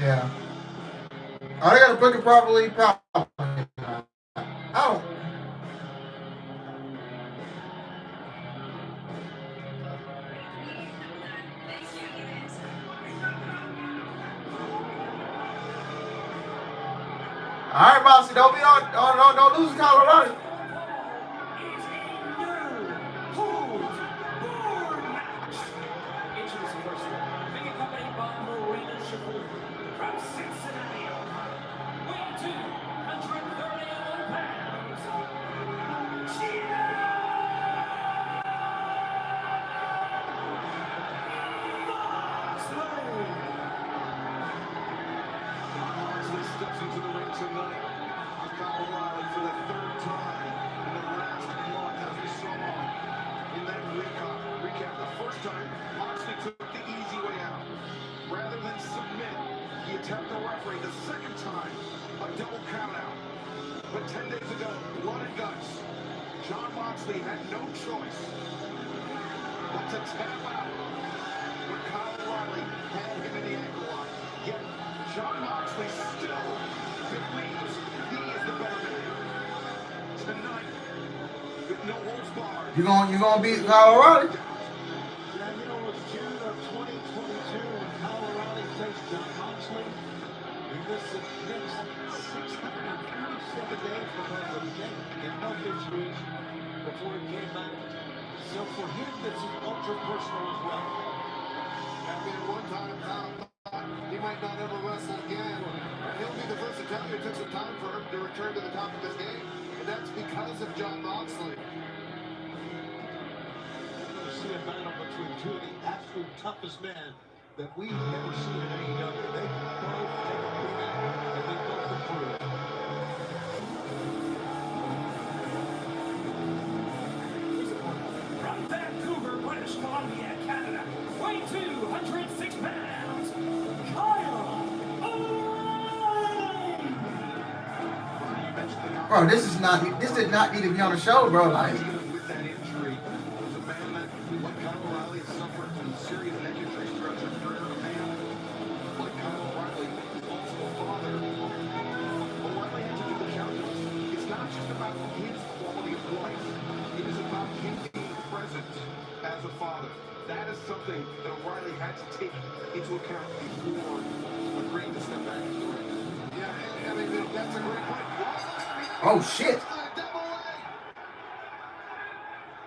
Yeah. Oh, they gotta book it properly. I don't. All right, Moxie, don't be don't lose to Colorado. From Cincinnati, Ohio, weighing 231 pounds, Moxley steps into the ring tonight with Kyle O'Reilly for the third time in the last month, as we saw in that recap. The first time, Moxley took the easy way out. Rather than submit, he attacked the referee. The second time, a double countout. But 10 days ago, blood and guts. Jon Moxley had no choice but to tap out when Kyle O'Reilly had him in the ankle lock. Yet, Jon Moxley still believes he is the better man. Tonight, with no holds barred. You gonna beat Kyle O'Reilly? Now, you know, it was June of 2022 when Kyle O'Reilly faced Jon Moxley. He missed the next 637 days because of health issues before he came back. So for him, this is ultra personal as well. After one time, Kyle thought he might not ever wrestle again. And he'll be the first to tell you it took some time for him to return to the top of his game. And that's because of Jon Moxley. See a battle between two of the absolute toughest men that we've ever seen in AEW. They both take a beating and they both improve. from Vancouver, British Columbia, Canada, weighing 206 pounds, Kyle O'Reilly. Bro, this did not need to be on the show, bro. Like, With that injury, was a man that, like Kyle O'Reilly, suffered from serious neck injuries throughout his career. A man like Kyle O'Reilly, who's also a father. O'Reilly had to do the calculus. It's not just about his quality of life. It is about him being present as a father. That is something that O'Reilly had to take into account before agreeing to step back into the ring. Yeah, I mean, that's a great point. oh shit.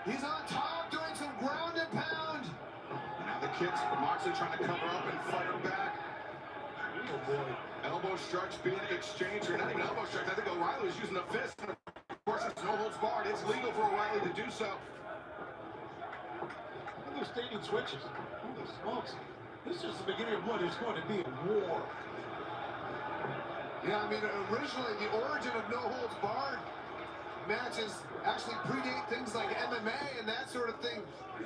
He's on top doing some ground and pound. Now the kicks, Moxley trying to cover up and fight her back. Oh boy. Elbow strikes being exchanged, or not even elbow strikes. I think O'Reilly was using a fist. And of course, it's no holds barred. It's legal for O'Reilly to do so. Understanding switches. Holy smokes. This is the beginning of what is going to be a war. Yeah, I mean, originally the origin of no holds barred matches actually predate things like MMA and that sort of thing.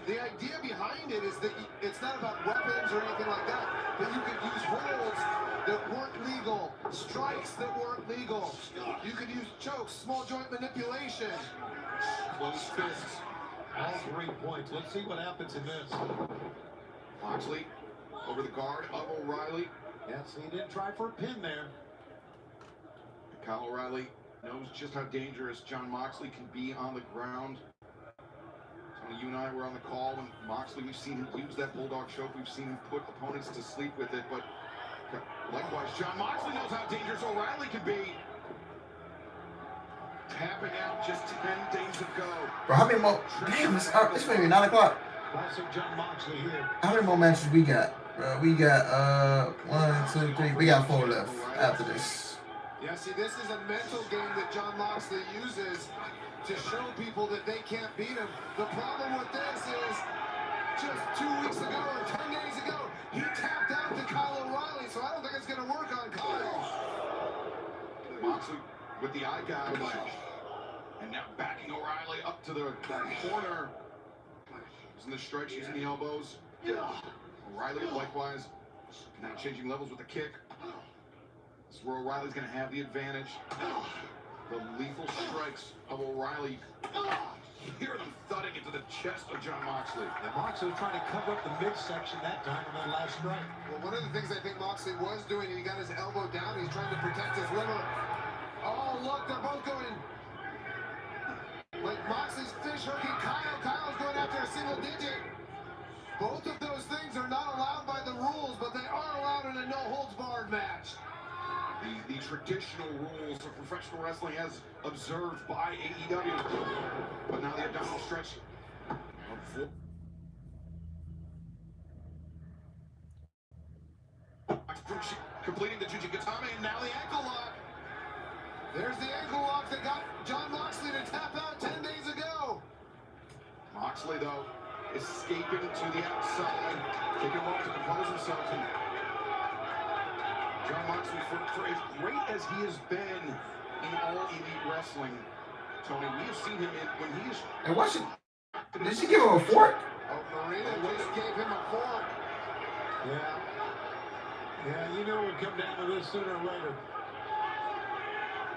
The idea behind it is that it's not about weapons or anything like that, but you could use holds that weren't legal, strikes that weren't legal. You could use chokes, small joint manipulation. Close fists. All great points. Let's see what happens in this. Moxley over the guard of O'Reilly. Yes, he didn't try for a pin there. Kyle O'Reilly knows just how dangerous Jon Moxley can be on the ground. Tony, you and I were on the call when Moxley, we've seen him use that bulldog choke. We've seen him put opponents to sleep with it, but likewise, Jon Moxley knows how dangerous O'Reilly can be. Tapping out just 10 days ago. Bro, how many more? Damn, it's maybe 9 o'clock. Classic Jon Moxley here. How many more matches we got? We got 1, 2, 3. We got 4 left after this. Yeah, see, this is a mental game that Jon Moxley uses to show people that they can't beat him. The problem with this is just 2 weeks ago or 10 days ago, he tapped out to Kyle O'Reilly, so I don't think it's going to work on Kyle. Moxley with the eye gouge. And now backing O'Reilly up to the corner. Using the strikes, using the elbows. O'Reilly likewise. Now changing levels with the kick. This is where O'Reilly's going to have the advantage. The lethal strikes of O'Reilly hear them thudding into the chest of Jon Moxley. And Moxley was trying to cover up the midsection that time on that last strike. Well, one of the things I think Moxley was doing, he got his elbow down. He's trying to protect his liver. Oh, look, they're both going. Like Moxley's fish hooking Kyle. Kyle's going after a single digit. Both of those things are not allowed by the rules, but they are allowed in a no-holds-barred match. The traditional rules of professional wrestling as observed by AEW. But now the abdominal stretch of completing the Jujigatame, and now the ankle lock. There's the ankle lock that got Jon Moxley to tap out 10 days ago. Moxley, though, escaping to the outside, taking a moment to compose himself. And Jon Moxley, for as great as he has been in all elite wrestling, Tony, we have seen him when he is. And what did she give him a fork? Oh, Marina just gave him a fork. Yeah. Yeah, you know it would come down to this sooner or later.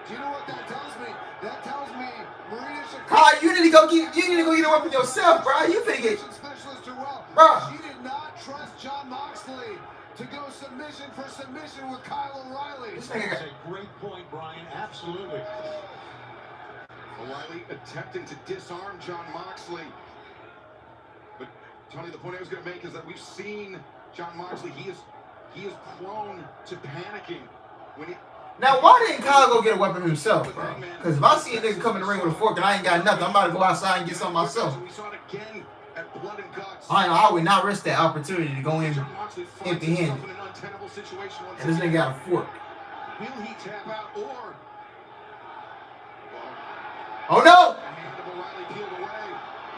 Do you know what that tells me? That tells me Marina should. Kyle, you need to go get a weapon yourself, bro. You finna get. Specialist or well. Bro. She did not trust Jon Moxley to go submission for submission with Kyle O'Reilly. That's a great point, Brian. Absolutely. O'Reilly attempting to disarm Jon Moxley. But Tony, the point I was going to make is that we've seen Jon Moxley. He is prone to panicking when he. Now, why didn't Kyle go get a weapon himself, bro? Because if I see a nigga come in the ring with a fork and I ain't got nothing, I'm about to go outside and get something myself. We saw it again at Blood and Guts. I would not risk that opportunity to go in empty-handed. And this nigga got a fork. Will he tap out or? Oh no! The hand of O'Reilly peeled away.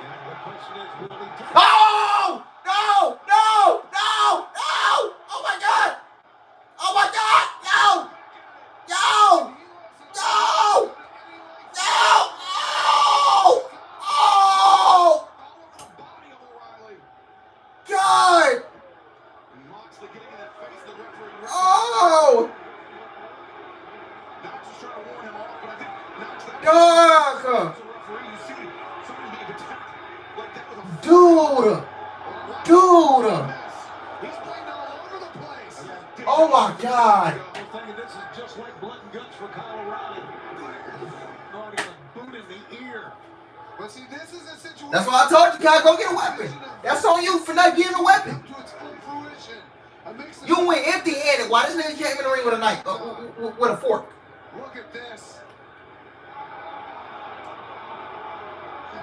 Yeah, the question is, will he tap? Oh! No! No! No! No! Oh my God! Oh my God! No! No! No! No! Oh! Oh! God! Oh! God! Dude! Dude! Oh my God! I'm thinking this is just like Blood and Guts for Kyle O'Reilly. Oh, he got a boot in the ear. But see, this is a situation. That's why I told you, Kyle, go get a weapon. That's on you for not getting a weapon. You went empty-handed. Why this nigga came in the ring with a knife, with a fork? Look at this.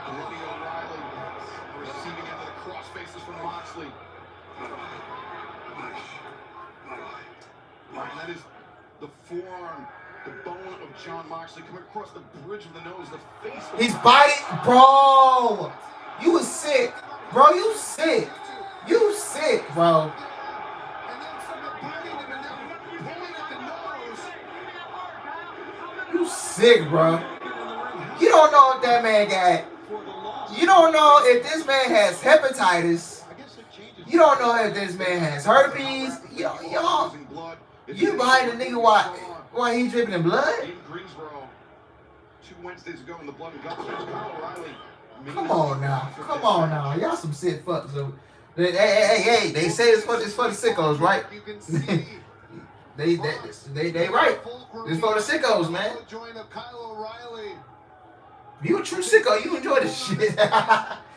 Bloody O'Reilly receiving into the cross faces from Moxley. Right, and that is the forearm, the bone of Jon Moxley coming across the bridge of the nose, the face. He's biting, bro. You was sick, bro. You sick. You sick, bro. You sick, bro. You don't know if that man got. You don't know if this man has hepatitis. You don't know if this man has herpes. You behind the nigga why he dripping in blood? In Greensboro, 2 Wednesdays ago in the Blood and Guts match, Kyle O'Reilly. Come on now. Y'all some sick fucks. Hey, they say it's for the sickos, right? they right. It's for the sickos, man. You a true sicko, you enjoy this shit.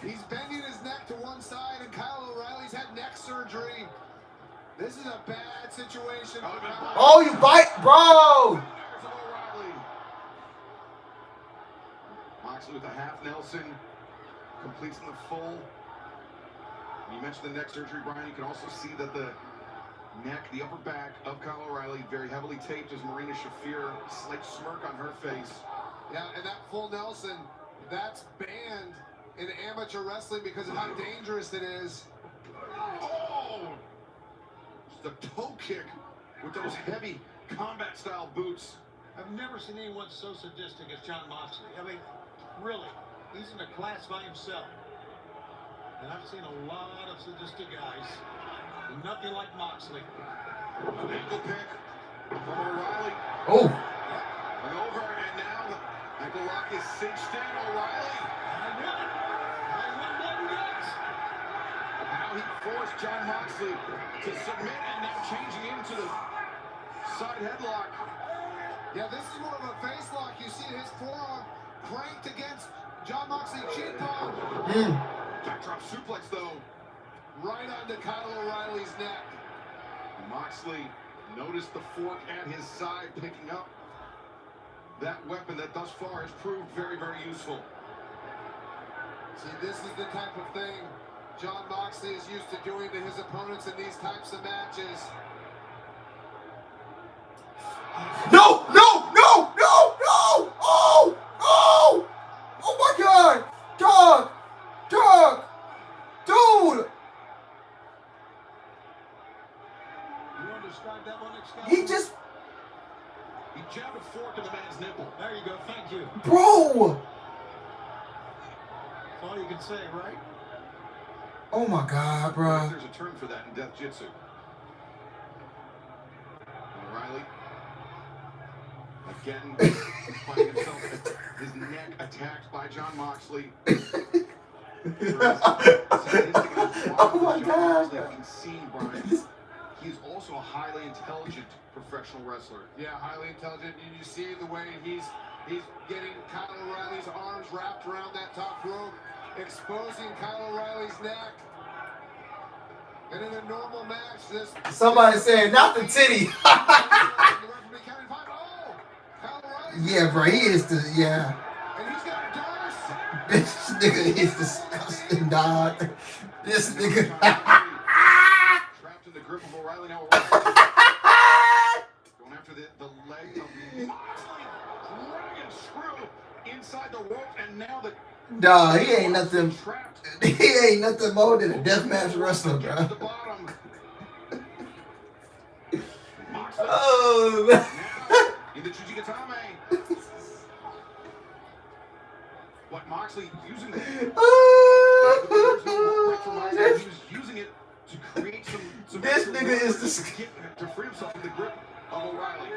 He's bending his neck to one side, and Kyle O'Reilly's had neck surgery. This is a bad situation. Oh, you bite, bro. Moxley with a half Nelson, completes in the full. You mentioned the neck surgery, Brian. You can also see that the neck, the upper back of Kyle O'Reilly, very heavily taped as Marina Shafir, slight smirk on her face. Yeah, and that full Nelson, that's banned in amateur wrestling because of how dangerous it is. Oh! Just a toe kick with those heavy combat-style boots. I've never seen anyone so sadistic as Jon Moxley. I mean, really, he's in a class by himself. And I've seen a lot of sadistic guys. Nothing like Moxley. Ankle pick from O'Reilly. Oh. And over, and Ankle lock is cinched in. O'Reilly. Now he forced Jon Moxley to submit and now changing into the side headlock. Yeah, this is more of a face lock. You see his forearm cranked against Jon Moxley's cheekbone. Backdrop suplex, though. Right onto Kyle O'Reilly's neck. Moxley noticed the fork at his side, picking up that weapon that thus far has proved very, very useful. See, this is the type of thing Jon Moxley is used to doing to his opponents in these types of matches. No! No! No! No! No! Oh! Oh! Oh my God! Dog! Dog! Dude! You want to describe that one, Excalibur? He just... He jabbed a fork in the man's nipple. There you go. Thank you. Bro! That's all you can say, right? Oh my God, bro. There's a term for that in Death Jitsu. O'Reilly. Again, finding himself his neck attacked by Jon Moxley. Oh my God. You can see, Brian, he's also a highly intelligent professional wrestler. Yeah, highly intelligent. You see the way he's getting Kyle O'Reilly's arms wrapped around that top rope, exposing Kyle O'Reilly's neck. And in a normal match, this... Somebody said, not the titty. Yeah, bro, he is the, yeah. And he's got a Darce. This nigga is disgusting, dog. This nigga. Trapped in the grip of O'Reilly now. Going after the leg of Moxley. Dragon screw inside the rope, and now the... Dog, he ain't nothing. He ain't nothing more than a deathmatch wrestler, bro. Oh, man. In the Jujigatame. What Moxley using the... He was using it to create some this nigga is the... to free himself from the grip of O'Reilly.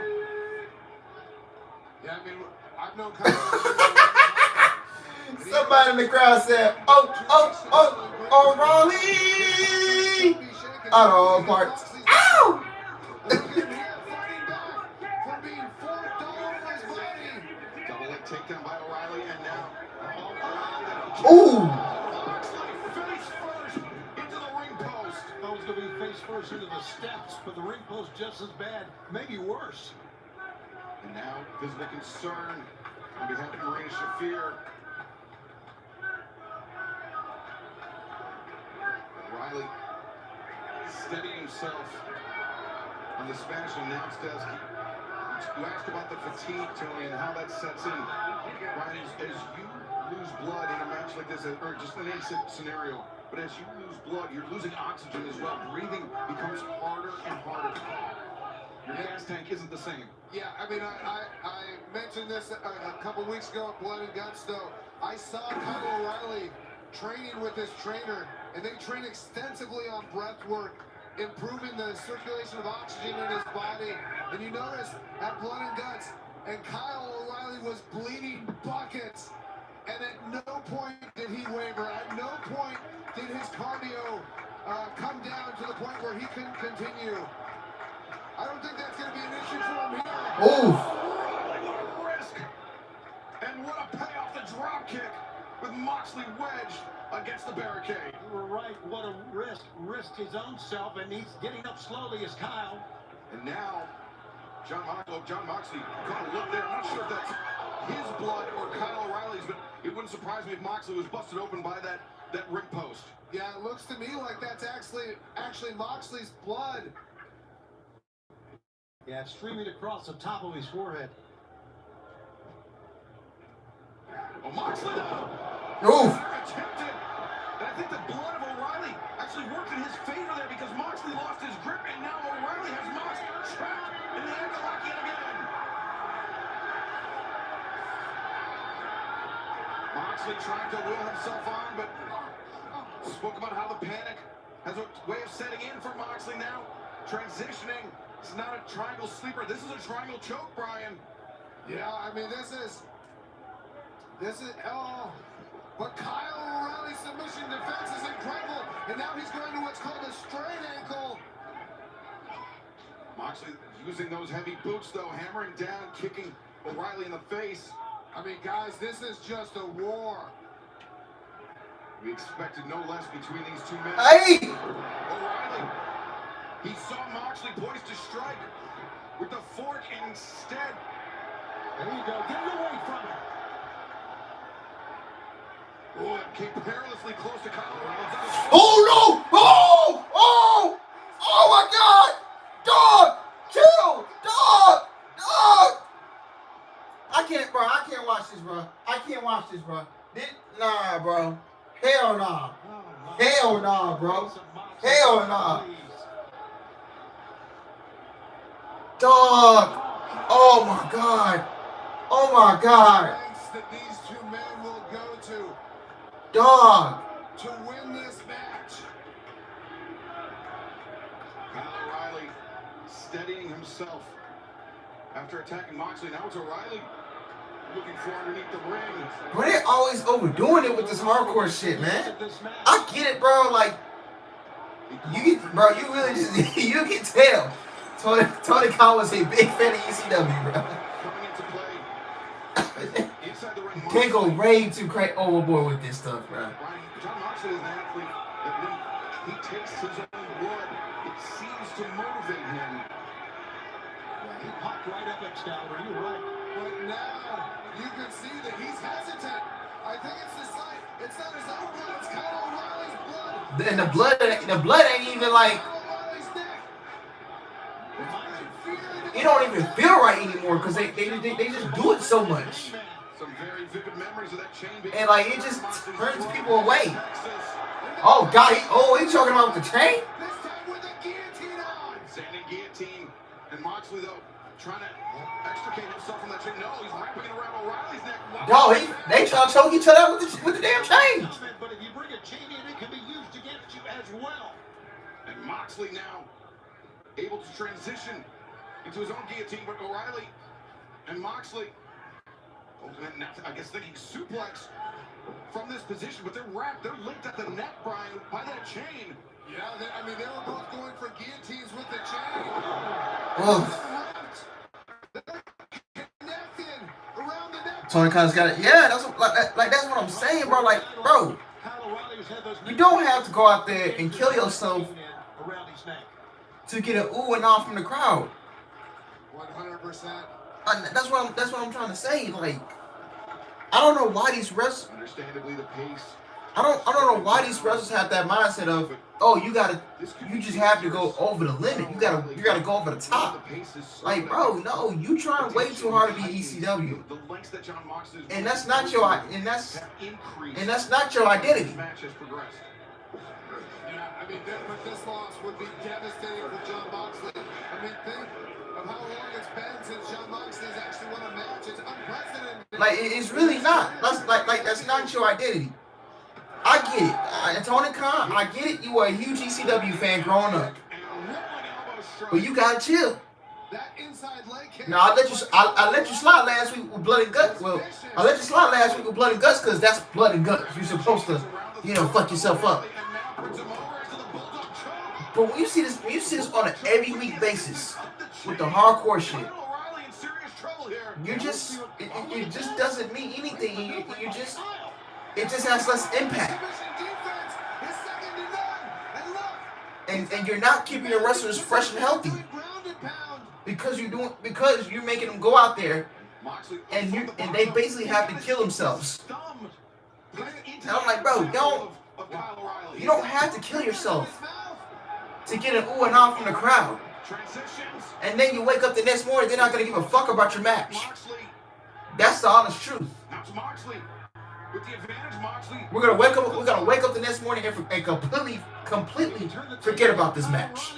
Yeah, I mean, I've known Kyle. Somebody in the crowd said, oh, O'Reilly! Out of all parts. Ow! Double leg takedown by O'Reilly, and now... Ooh! Face first into the ring post. That was going to be face first into the steps, but the ring post just as bad, maybe worse. And now, visible concern on behalf of Marina Shafir. O'Reilly steadying himself on the Spanish announce desk. You asked about the fatigue, Tony, and how that sets in. Brian, as you lose blood in a match like this, or just in any scenario, but as you lose blood, you're losing oxygen as well. Breathing becomes harder and harder. Your gas tank isn't the same. Yeah, I mean, I mentioned this a couple weeks ago at Blood and Guts, though. I saw Kyle O'Reilly training with his trainer, and they train extensively on breath work, improving the circulation of oxygen in his body. And you notice at Blood and Guts, and Kyle O'Reilly was bleeding buckets. And at no point did he waver. At no point did his cardio come down to the point where he couldn't continue. I don't think that's going to be an issue for him here. Ooh! What a risk! And what a payoff, the drop kick with Moxley wedged against the barricade. You were right. What a risk. Risked his own self, and he's getting up slowly as Kyle. And now, Jon Moxley got a look there. I'm not sure if that's his blood or Kyle O'Reilly's, but it wouldn't surprise me if Moxley was busted open by that ring post. Yeah, it looks to me like that's actually Moxley's blood. Yeah, it's streaming across the top of his forehead. Oh, Moxley now! Oof! Attempted. And I think the blood of O'Reilly actually worked in his favor there because Moxley lost his grip, and now O'Reilly has Moxley trapped in the ankle lock yet again. Moxley trying to will himself on, but spoke about how the panic has a way of setting in for Moxley now. Transitioning. It's not a triangle sleeper. This is a triangle choke, Brian. Yeah, I mean, this is This is, oh, but Kyle O'Reilly's submission defense is incredible, and now he's going to what's called a straight ankle. Moxley using those heavy boots, though, hammering down, kicking O'Reilly in the face. I mean, guys, this is just a war. We expected no less between these two men. Hey! O'Reilly, he saw Moxley poised to strike with the fork, and instead, there you go, get it away from him. Oh, it came perilously close to Kyle O'Reilly. Oh no! Oh! Oh! Oh my God! Dog! Kill! Dog! Dog! I can't watch this, bro. I can't watch this, bro. Nah, bro. Hell nah. Hell nah, bro. Hell nah. Dog! Oh my God! Oh my God! That these two men will go to Dog! to win this match. Kyle O'Reilly steadying himself after attacking Moxley. Now it's O'Reilly looking for underneath the ring. Bro, they're always overdoing it with this hardcore shit, man. I get it, bro. Like, you really just, you can tell. Tony Khan was a big fan of ECW, bro. Coming into play. Inside the ring. Can't go way too crazy overboard with this stuff, bro. John Moxley is an athlete that when he takes his own blood, it seems to motivate him. He popped right up Excalibur. You're right. But now you can see that he's hesitant. I think it's the sight. It's not his own blood. It's Kyle O'Reilly's blood. And the blood ain't even like, it don't even feel right anymore because they just do it so much. Some very vivid memories of that chain. And like it just turns people away. Oh God, he's talking about the chain? This time with a guillotine on. Standing guillotine. And Moxley, though, trying to extricate himself from that chain. No, he's wrapping it around O'Reilly's neck. Wow. No, they try to choke each other out with the damn chain. But if you bring a chain in, it can be used against you as well. And Moxley now able to transition into his own guillotine, but O'Reilly and Moxley, I guess thinking suplex from this position, but they're wrapped, they're linked at the neck, Brian, by that chain. Yeah, I mean, they were both going for guillotines with the chain. Connected around the neck. Tony Khan's got it. Yeah, that's what I'm saying, bro. Like, bro, you don't have to go out there and kill yourself to get an ooh and ah from the crowd. 100%. That's what I'm trying to say. Like, I don't know why these wrestlers. Understandably, the pace. I don't know why these wrestlers have that mindset of, oh, you just have to go over the limit. You gotta go over the top. Like, bro, no, you trying way too hard to be ECW, and that's not your identity. Yeah, I mean, this loss would be devastating for John Moxley. I mean, think of how long it's been since John Moxley's actually won a match. It's unprecedented. Like, it's really not. That's not your identity. I get it. Tony Khan, I get it. You were a huge ECW fan growing up, but you gotta chill. That inside leg kick. Now I let you slide last week with blood and guts. Well, I let you slide last week with blood and guts because that's blood and guts. You're supposed to, fuck yourself up. But when you see this on an every week basis with the hardcore shit, it just doesn't mean anything. It just has less impact. And you're not keeping your wrestlers fresh and healthy because you're making them go out there and they basically have to kill themselves. And I'm like, bro, you don't have to kill yourself to get an ooh and ah from the crowd. And then you wake up the next morning, they're not going to give a fuck about your match. That's the honest truth. We're gonna wake up the next morning and completely forget about this match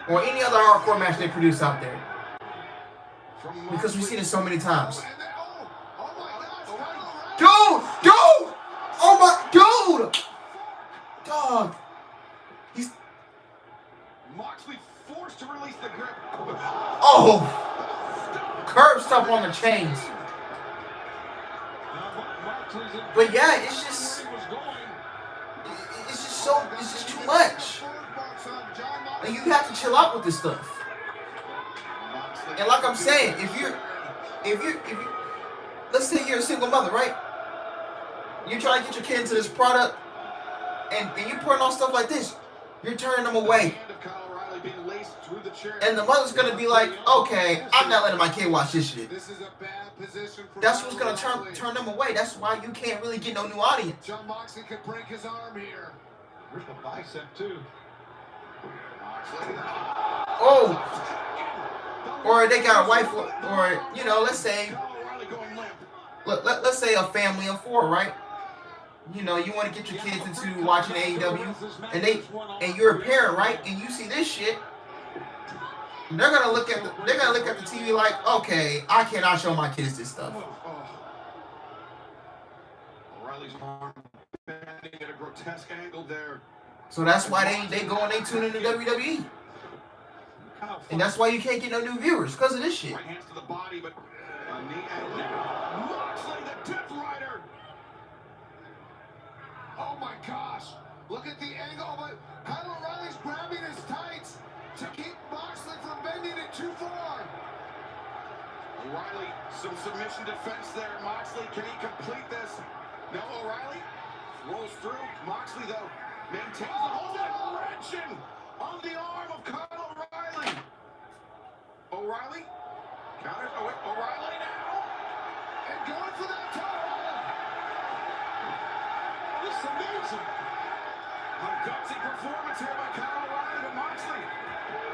or any other hardcore match they produce out there because we've seen it so many times. Dude, oh my, dude, dog. He's Moxley forced to release the grip. curb stomp on the chains. But yeah, it's just too much. And you have to chill out with this stuff. And like I'm saying, if you let's say you're a single mother, right? You're trying to get your kid into this product, and you're putting on stuff like this, you're turning them away. And the mother's gonna be like, okay, I'm not letting my kid watch this shit. That's what's gonna turn them away. That's why you can't really get no new audience. John Moxley could break his arm here. Rip a bicep too. Oh, or they got a wife, or you know, let's say a family of 4, right? You know, you want to get your kids into watching AEW, and you're a parent, right? And you see this shit. They're gonna look at the TV like, okay, I cannot show my kids this stuff. O'Reilly's arm bending at a grotesque angle there. So that's why they go and they tune into WWE. And that's why you can't get no new viewers, because of this shit. Right hands to the body, but a knee and now Moxley, the Death Rider. Oh my gosh! Look at the angle, but Kyle O'Reilly's grabbing his tights to keep Moxley from bending it too far. O'Reilly, some submission defense there. Moxley, can he complete this? No, O'Reilly rolls through. Moxley, though, maintains the hold and wrenching on the arm of Kyle O'Reilly. O'Reilly counters. Oh, wait, O'Reilly now. And going for that toe. This is amazing. A gutsy performance here by Kyle O'Reilly to Moxley.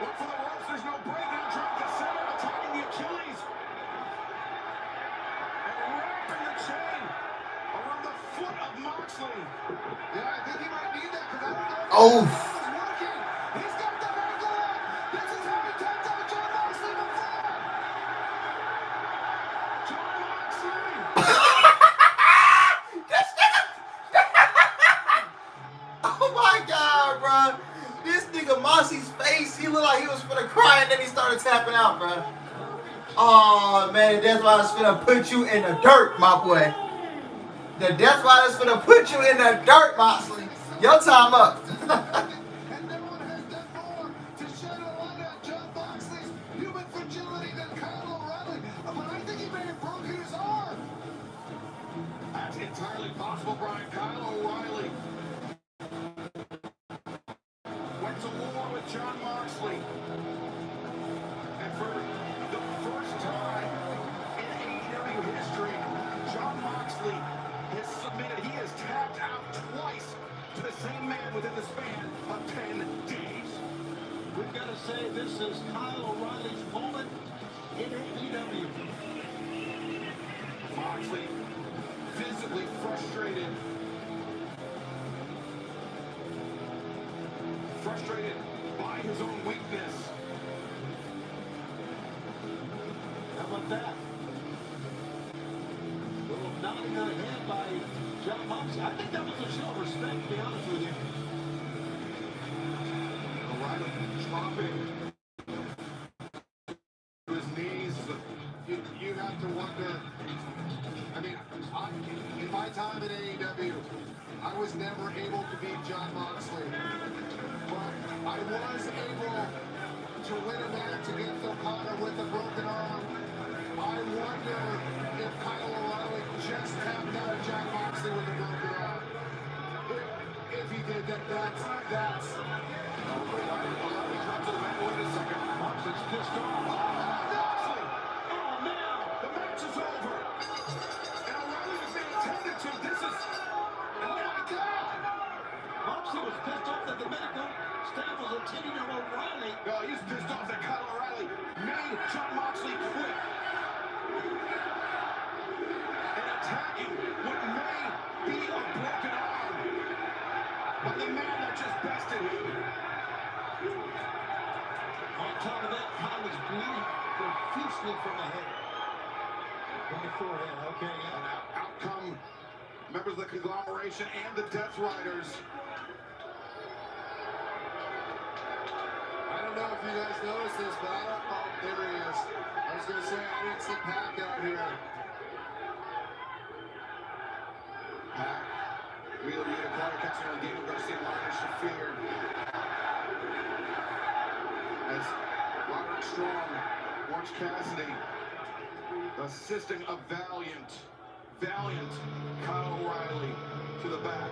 Look for the ropes. There's no break. Now trying to center, attacking the Achilles. And wrapping the chain around the foot of Moxley. Yeah, I think he might need that because I don't know if Oh. it's working. He's got the ankle up. This is how he takes out John Moxley before. John Moxley. Oh my god, bro. This nigga Moxley's face, he looked like he was finna cry and then he started tapping out, bro. Oh man, that's why I was finna put you in the dirt, my boy. That's why I was finna put you in the dirt, Moxley. Your time up. And no one has done more to shed a light on John Moxley's human fragility than Kyle O'Reilly. But I think he may have broken his arm. That's entirely possible, Brian. Kyle O'Reilly went to war with John Moxley. And for the first time in AEW history, John Moxley has submitted. He has tapped out twice to the same man within the span of 10 days. We've got to say this is Kyle O'Reilly's moment in AEW. Moxley visibly frustrated. Frustrated by his own weakness. How about that? Little nodding of the head by John Moxley. I think that was a show of respect, to be honest with you. O'Reilly dropping to his knees. You have to wonder. I mean, in my time at AEW, I was never able to beat John Moxley. But I was able to win a match against Okada with a broken arm. I wonder if Kyle O'Reilly just tapped out John Moxley with a broken arm. If he did, that's. O'Reilly drops to the mat. Wait a second. Moxley's pissed off. Moxley! Oh, now the match is over. And O'Reilly is being attended to. This is... Oh, my God! Moxley was pissed off that the medical staff was attending to O'Reilly. No, he's pissed off that Kyle O'Reilly made John Moxley quit. And attacking what may be a broken arm by the man that just bested him. On top of that, Kyle is bleeding profusely from the head. From the forehead, okay, yeah. And out come members of the conglomeration and the Death Riders. I don't know if you guys noticed this, but I don't know. There he is. I was going to say, I didn't see Pac out here. Pack. Wheeler Yuta, Claudio Castagnoli, Diego Garcia, Martin Shafir. As Roderick Strong, Orange Cassidy, assisting a valiant Kyle O'Reilly to the back.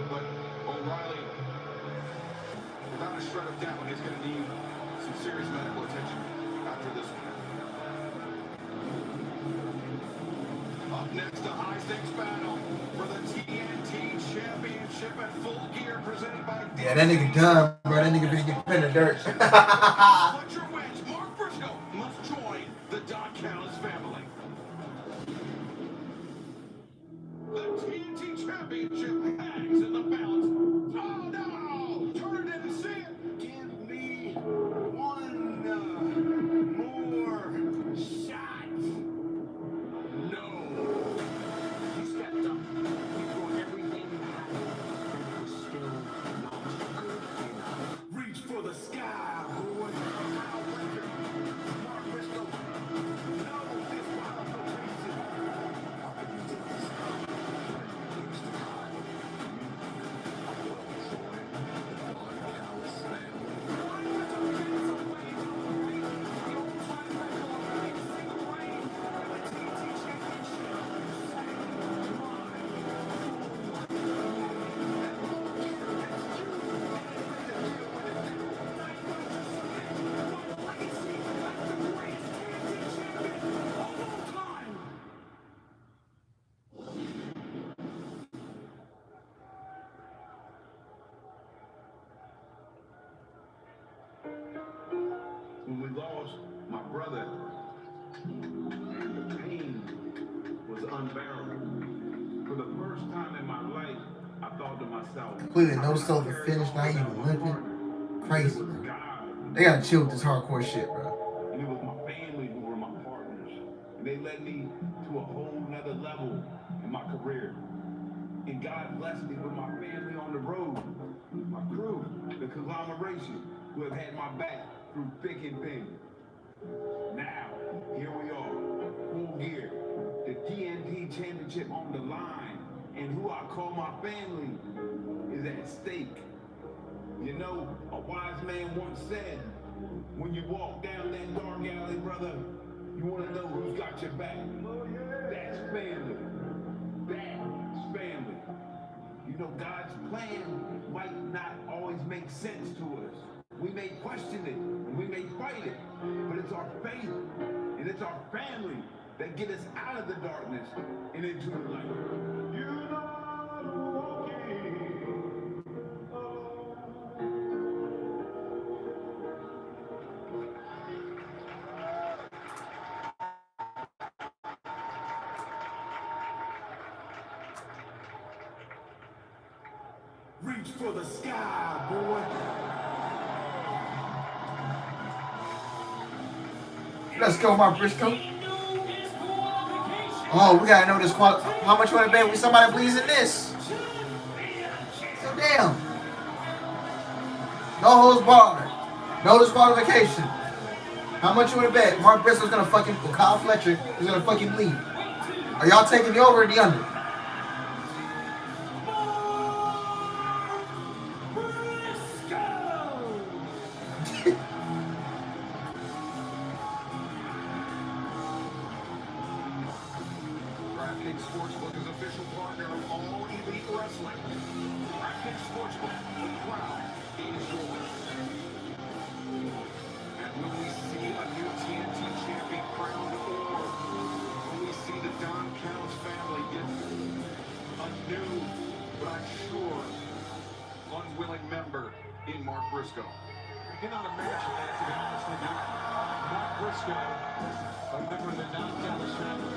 But O'Reilly, without a shred of doubt, is going to need some serious medical attention after this one. Up next, a high-stakes battle for the TNT Championship at Full Gear, presented by... Yeah, that nigga done, bro. That nigga finna get put in the dirt. Fletcher wins. Mark Briscoe must join the Don Callis family. The TNT Championship hangs in the balance. Oh, no! Turner didn't see it. Give me one more shot. No. You stepped up. You brought everything you had. And it was still not good enough. Reach for the sky, boy. Kyle Fletcher, Mark Briscoe. No disqualification. How can you do this? When we lost my brother, the pain was unbearable. For the first time in my life, I thought to myself, Completely no soul to finish, not even limping. Crazy, bro. They gotta chill with this hardcore shit, bro. And it was my family who were my partners. And they led me to a whole nother level in my career. And God blessed me with my family on the road, my crew, the conglomeration, who have had my back through thick and thin. Now, here we are, Full Gear, the TNT Championship on the line, and who I call my family is at stake. You know, a wise man once said, when you walk down that dark alley, brother, you want to know who's got your back. That's family. That's family. You know, God's plan might not always make sense to us. We may question it, and we may fight it, but it's our faith, and it's our family that get us out of the darkness and into the light. You know I'm walking Reach for the sky, boy. Let's go, Mark Briscoe. Oh, we gotta know this. How much you wanna bet? We somebody believes in this. So damn. No holds barred. No disqualification. How much you wanna bet? Mark Briscoe's gonna fucking Kyle Fletcher is gonna fucking bleed. Are y'all taking the over or the under? Sportsbook is official partner of All Elite Wrestling. DraftKings Sportsbook, the crown is yours. And will we see a new TNT champion crowned, or will we see the Don Callis family get a new, but I'm sure, unwilling member in Mark Briscoe? I cannot imagine that, to be honest with you. Mark Briscoe, a member of the Don Callis family.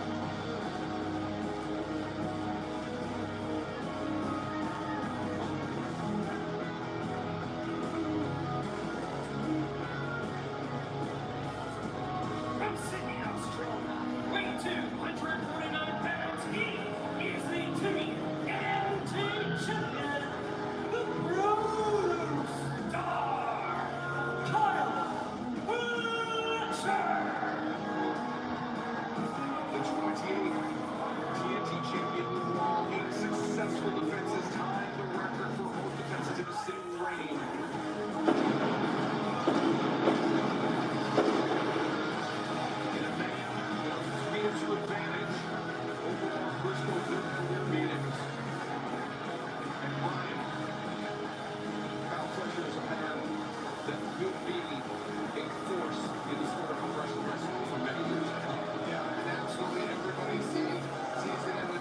will be a force in the sport of professional wrestling for many years to come. Yeah, and absolutely everybody sees it, and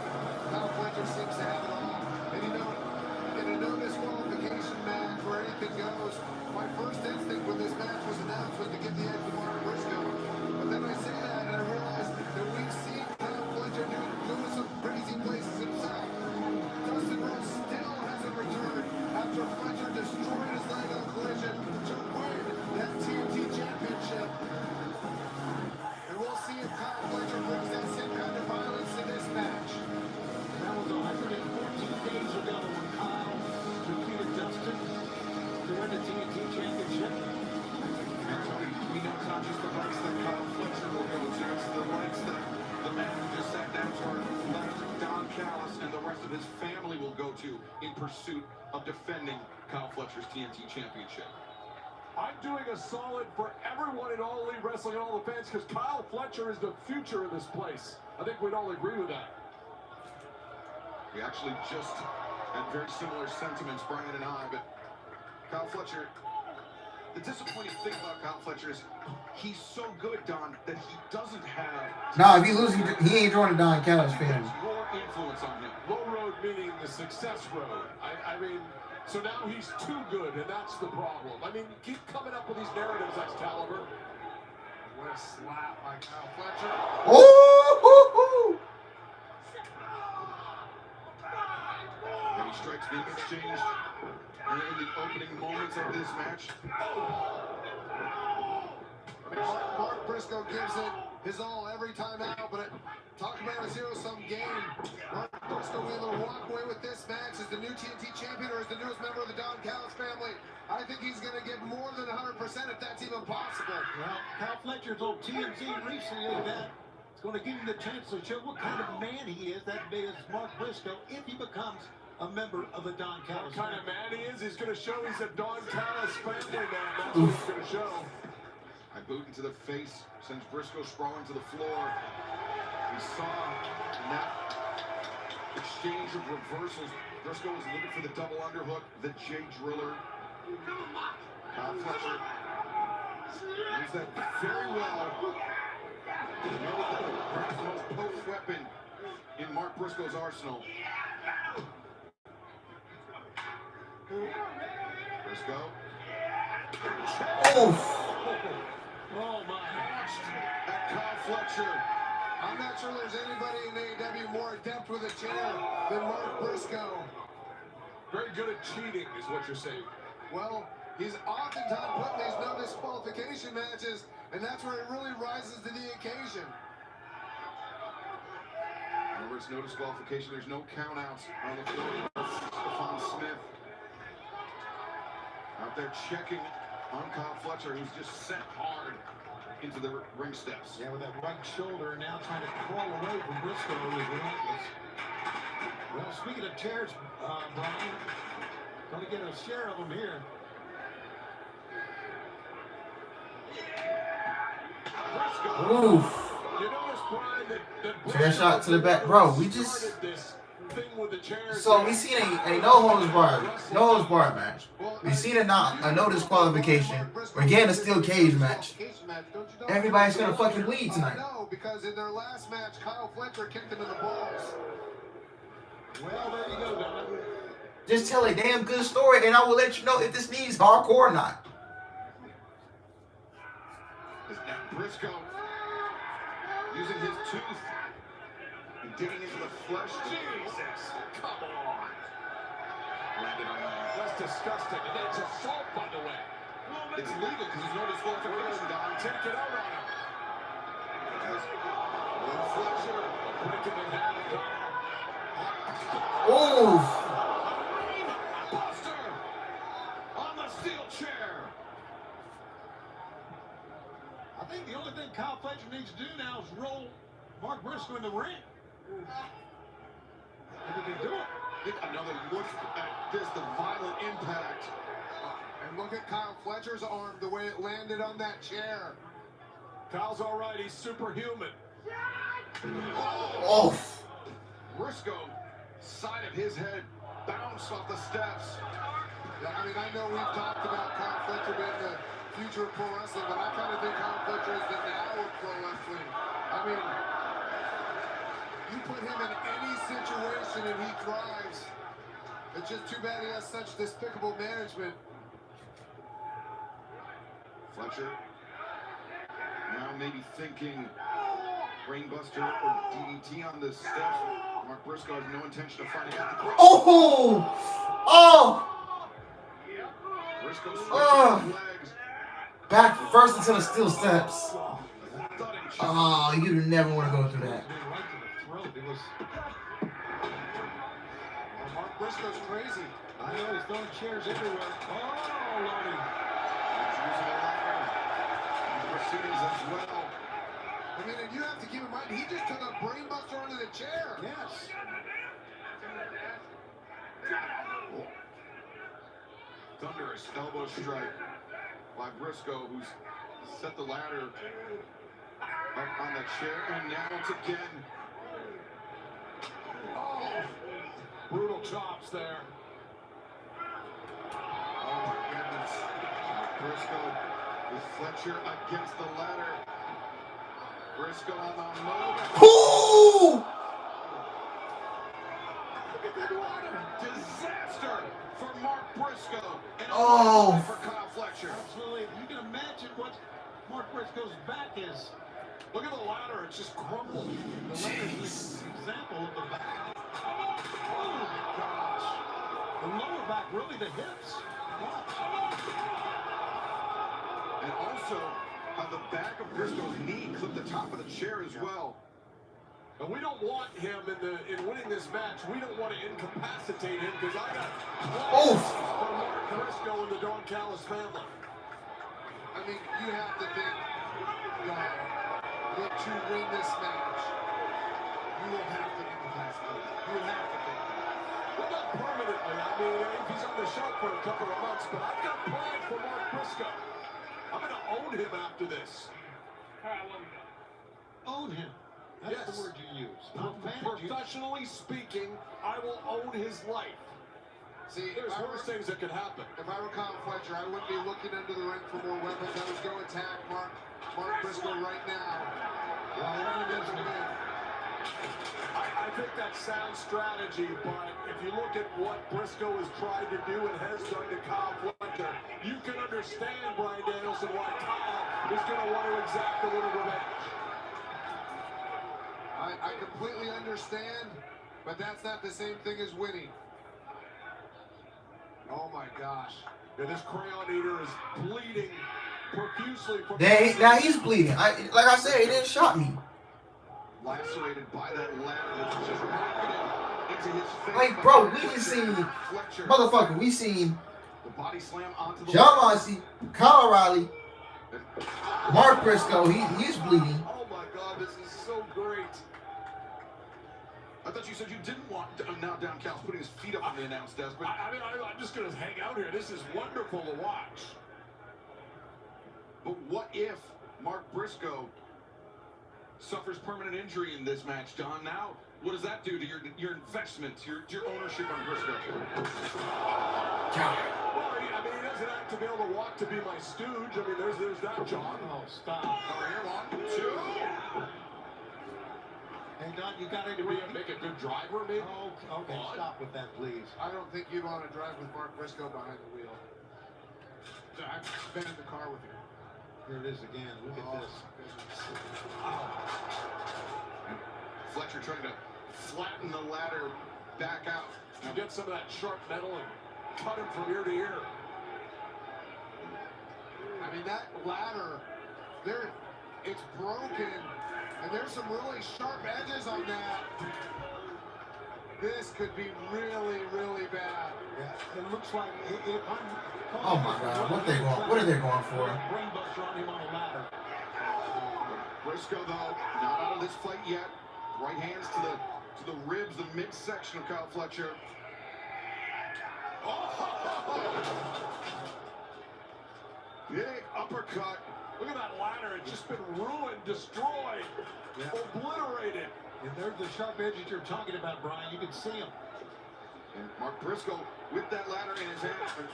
Kyle Fletcher seems to have it all. And you know, in a no disqualification match where anything goes, my first instinct when this match was announced was to give the edge to Mark Briscoe. But then I say that and I realize that we've seen Kyle Fletcher doing some crazy places himself. Dustin Rhodes still hasn't returned after Fletcher destroyed his leg on Collision to win that TNT championship. And we'll see if Kyle Fletcher brings that same kind of violence to this match. That was 114 days ago when Kyle defeated Dustin to win the TNT championship. And Tony, we know it's not just the lengths that Kyle Fletcher will go to, it's the lengths that the man who just sat down to our left, Don Callis, and the rest of his family will go to in pursuit of defending Kyle Fletcher's TNT championship. I'm doing a solid for everyone in All Elite Wrestling and all the fans because Kyle Fletcher is the future of this place. I think we'd all agree with that. We actually just had very similar sentiments, Brian and I, but Kyle Fletcher, the disappointing thing about Kyle Fletcher is he's so good, Don, that he doesn't have... Nah, if he loses, he ain't joining Don Callis fans. ...more influence on him. Low road meaning the success road. I mean, so now he's too good, and that's the problem. I mean, keep coming up with these narratives, Excalibur. What a slap by Kyle Fletcher. Ooh! Heavy strikes being exchanged during the opening moments of this match. Mark Briscoe gives it his all every time out, but talk about a zero-sum game. Mark Briscoe will either walk away with this match as the new TNT champion or as the newest member of the Don Callis family. I think he's going to give more than 100% if that's even possible. Well, Kyle Fletcher told TMZ recently that it's going to give him the chance to show what kind of man he is, that big as Mark Briscoe, if he becomes a member of the Don Callis What kind family. of man he is? He's going to show he's a Don Callis family man. That's what he's going to show. A boot into the face sends Briscoe sprawling to the floor. We saw in that exchange of reversals, Briscoe was looking for the double underhook, the J Driller. Kyle Fletcher used that very well. He knows that perhaps the most potent weapon in Mark Briscoe's arsenal. Briscoe. Oof. Oh, my. At Kyle Fletcher. I'm not sure there's anybody in AEW more adept with a chair than Mark Briscoe. Very good at cheating is what you're saying. Well, he's oftentimes put in these no disqualification matches, and that's where it really rises to the occasion. Remember, it's no disqualification. There's no countouts on the floor. Stephon Smith out there checking on Kyle Fletcher, who's just sent hard into the ring steps. Yeah, with that right shoulder now trying to crawl away from Briscoe is relentless. Well, speaking of chairs, Brian, going to get a share of them here. Briscoe. Oof. You notice, Brian, that Chair shot to the back. Bro, we just... started this thing with the chairs. So we seen a no holds barred match. We seen a no disqualification. We're getting a steel cage match. Everybody's gonna fucking bleed tonight. No, because in their last match, Kyle Fletcher kicked him in the balls. Well, there you go, Don. Just tell a damn good story, and I will let you know if this needs hardcore or not. Briscoe using his tooth and digging into the flesh. Jesus, come on. Landed on that. That's disgusting. And that's assault, by the way. It's legal because there's no disqualification, Don. Take it out on him. Will Fletcher Breaking it down. Oof. Buster on the steel chair. I think the only thing Kyle Fletcher needs to do now is roll Mark Briscoe in the ring. If he can do it. Take another look at this, the violent impact. And look at Kyle Fletcher's arm, the way it landed on that chair. Kyle's all right. He's superhuman. Oof. Briscoe, side of his head, bounced off the steps. Yeah, I mean, I know we've talked about Kyle Fletcher being the future of pro wrestling, but I kind of think Kyle Fletcher is the now of pro wrestling. I mean, you put him in any situation and he thrives. It's just too bad he has such despicable management. Fletcher now maybe thinking brainbuster or DDT on the steps. Mark Briscoe has no intention of finding out. Oh! Oh! Briscoe switching his legs. Back first into the steel steps. Oh, you never want to go through that. Mark Briscoe's crazy. I know he's throwing chairs everywhere. Oh, Lordy. He's using the ladder. Proceedings as well. I mean, and you have to keep in mind, he just took a brainbuster onto the chair. Yes. Thunderous elbow strike by Briscoe, who's set the ladder up on the chair, and now once again. Oh, brutal chops there. Oh my goodness. Briscoe with Fletcher against the ladder. Briscoe on the move. Ooh! Look at that ladder. Disaster for Mark Briscoe. And Oh. for Kyle Fletcher. Absolutely. You can imagine what Mark Briscoe's back is. Look at the ladder, it's just crumbled. The ladder is an example of the back. Oh my gosh. The lower back, really the hips. And also, how the back of Briscoe's knee clipped the top of the chair as well. And we don't want him in winning this match. We don't want to incapacitate him because I got for Mark Briscoe and the Don Callis family. I mean, you have to think, look to win this match, you will have to incapacitate. You will have to think that. Well, not permanently. I mean, if he's on the shelf for a couple of months, but I've got plans for Mark Briscoe. I'm going to own him after this. Own him. That's Yes. the word you use. Not manage you. Professionally speaking, I will own his life. See, There's worse things that could happen. if I were Kyle Fletcher, I wouldn't be looking into the ring for more weapons. I would go attack Mark Briscoe right now. Whatever it is to win. I think that's sound strategy, but if you look at what Briscoe has tried to do and has done to Kyle Fletcher, you can understand, Bryan Danielson, why Kyle is going to want to exact a little revenge. I completely understand, but that's not the same thing as winning. Oh my gosh. Yeah, this crayon eater is bleeding profusely from Now he's bleeding. Like I said, it didn't shock me. Lacerated by that ladder that's just rocketed into his face. Like, bro, we just seen Fletcher. motherfucker. We seen The body slam onto the John Moxley, Kyle O'Reilly, Mark Briscoe. He's bleeding. Oh my God, this is so great. I thought you said you didn't want now down Cal's putting his feet up on the announce desk, but I mean, I'm just going to hang out here. This is wonderful to watch. But what if Mark Briscoe suffers permanent injury in this match, John? Now, what does that do to your investment, your ownership on Briscoe? Well, I mean, he doesn't have to be able to walk to be my stooge. I mean, there's that, John. Oh, stop. Over here, 1, 2. Hey, Don, you got to Make a good driver, maybe? Oh, okay, stop with that, please. I don't think you'd want to drive with Mark Briscoe behind the wheel. I've been in the car with him. Here it is again. Look at this. Fletcher trying to flatten the ladder back out. You get some of that sharp metal and cut him from ear to ear. I mean, that ladder, it's broken, and there's some really sharp edges on that. This could be really, really bad. Yeah, it looks like if I'm. Oh my God, what are they going for? Brainbuster on him on a ladder. Briscoe, though, not out of this fight yet. Right hands to the ribs, the midsection of Kyle Fletcher. Oh! Big uppercut. Look at that ladder. It's just been ruined, destroyed, obliterated. And there's the sharp edges you're talking about, Brian. You can see them. And Mark Briscoe with that ladder in his hand.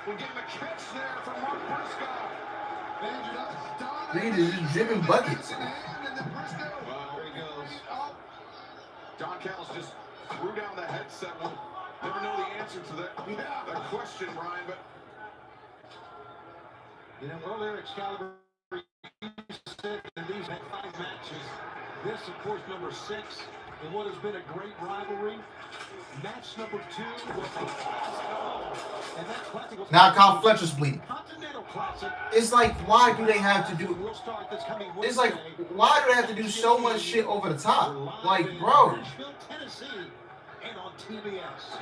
We gave him a catch there from Mark Briscoe. Reed is just dripping buckets. Well, there he goes. Don Callis just threw down the headset. We'll never know the answer to that question, Brian, but You know, earlier Excalibur, you said that these had 5 matches. This, of course, number 6 in what has been a great rivalry. Match number 2 was a and that classic was Now Kyle Fletcher's bleeding. Continental Classic. It's like, why do they have to do? We'll start this coming It's like, Wednesday. why do they have to do so much shit over the top? Like, bro. Nashville, Tennessee, and on TBS.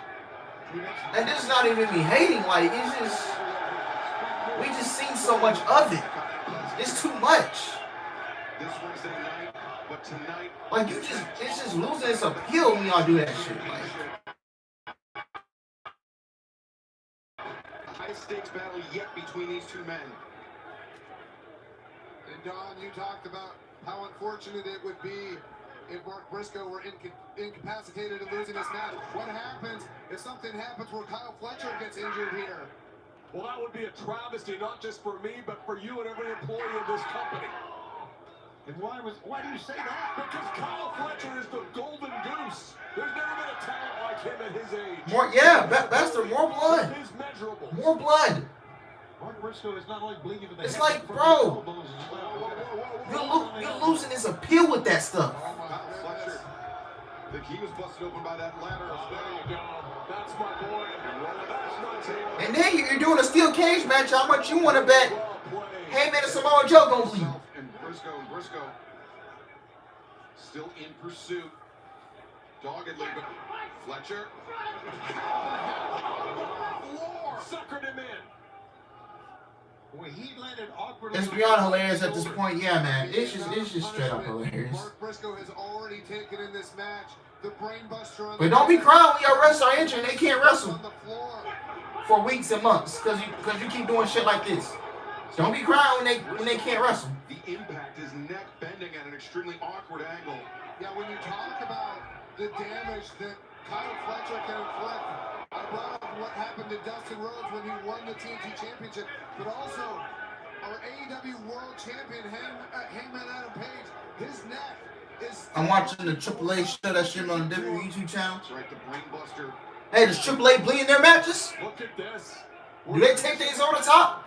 And this is not even me hating. Like, it's just, we just seen so much of it. It's too much. this Wednesday night, but tonight, Like, it's just losing its appeal when y'all do that shit. Like, highest stakes battle yet between these two men. And Don, you talked about how unfortunate it would be if Mark Briscoe were incapacitated and losing this match. What happens if something happens where Kyle Fletcher gets injured here? Well, that would be a travesty, not just for me, but for you and every employee of this company. And why do you say that? Because Kyle Fletcher is the golden goose. There's never been a talent like him at his age. more, yeah, Bester, more blood. He's measurable. More blood. Mark Briscoe is not only bleeding from the It's head, like, but from bro, his elbows as well. You're losing its appeal with that stuff. Kyle Fletcher, I think he was busted open by that ladder. There you go. That's my boy. That's my team. And then you're doing a steel cage match. How much you want to bet? Well played. Hey, man, Samoa Joe gonna bleed. And Briscoe still in pursuit. Doggedly, but Fletcher. Floor. Suckered him in. When he landed awkwardly. It's beyond hilarious at this point. Yeah, man. It's just straight up hilarious. Mark Briscoe has already taken in this match the brainbuster on But don't be crying when your wrestlers are injured and they can't wrestle on the floor. for weeks and months because you keep doing shit like this. Don't be crying when they can't wrestle. The impact is neck bending at an extremely awkward angle. Yeah, when you talk about the damage that Kyle Fletcher can inflict, I brought up what happened to Dustin Rhodes when he won the TNT Championship, but also our AEW World Champion, Hangman Adam Page, his neck is... I'm watching the AAA show that shit on the WWE YouTube channel. That's right, the brainbuster. Hey, does AAA bleed in their matches? Look at this. Do they take things over the top?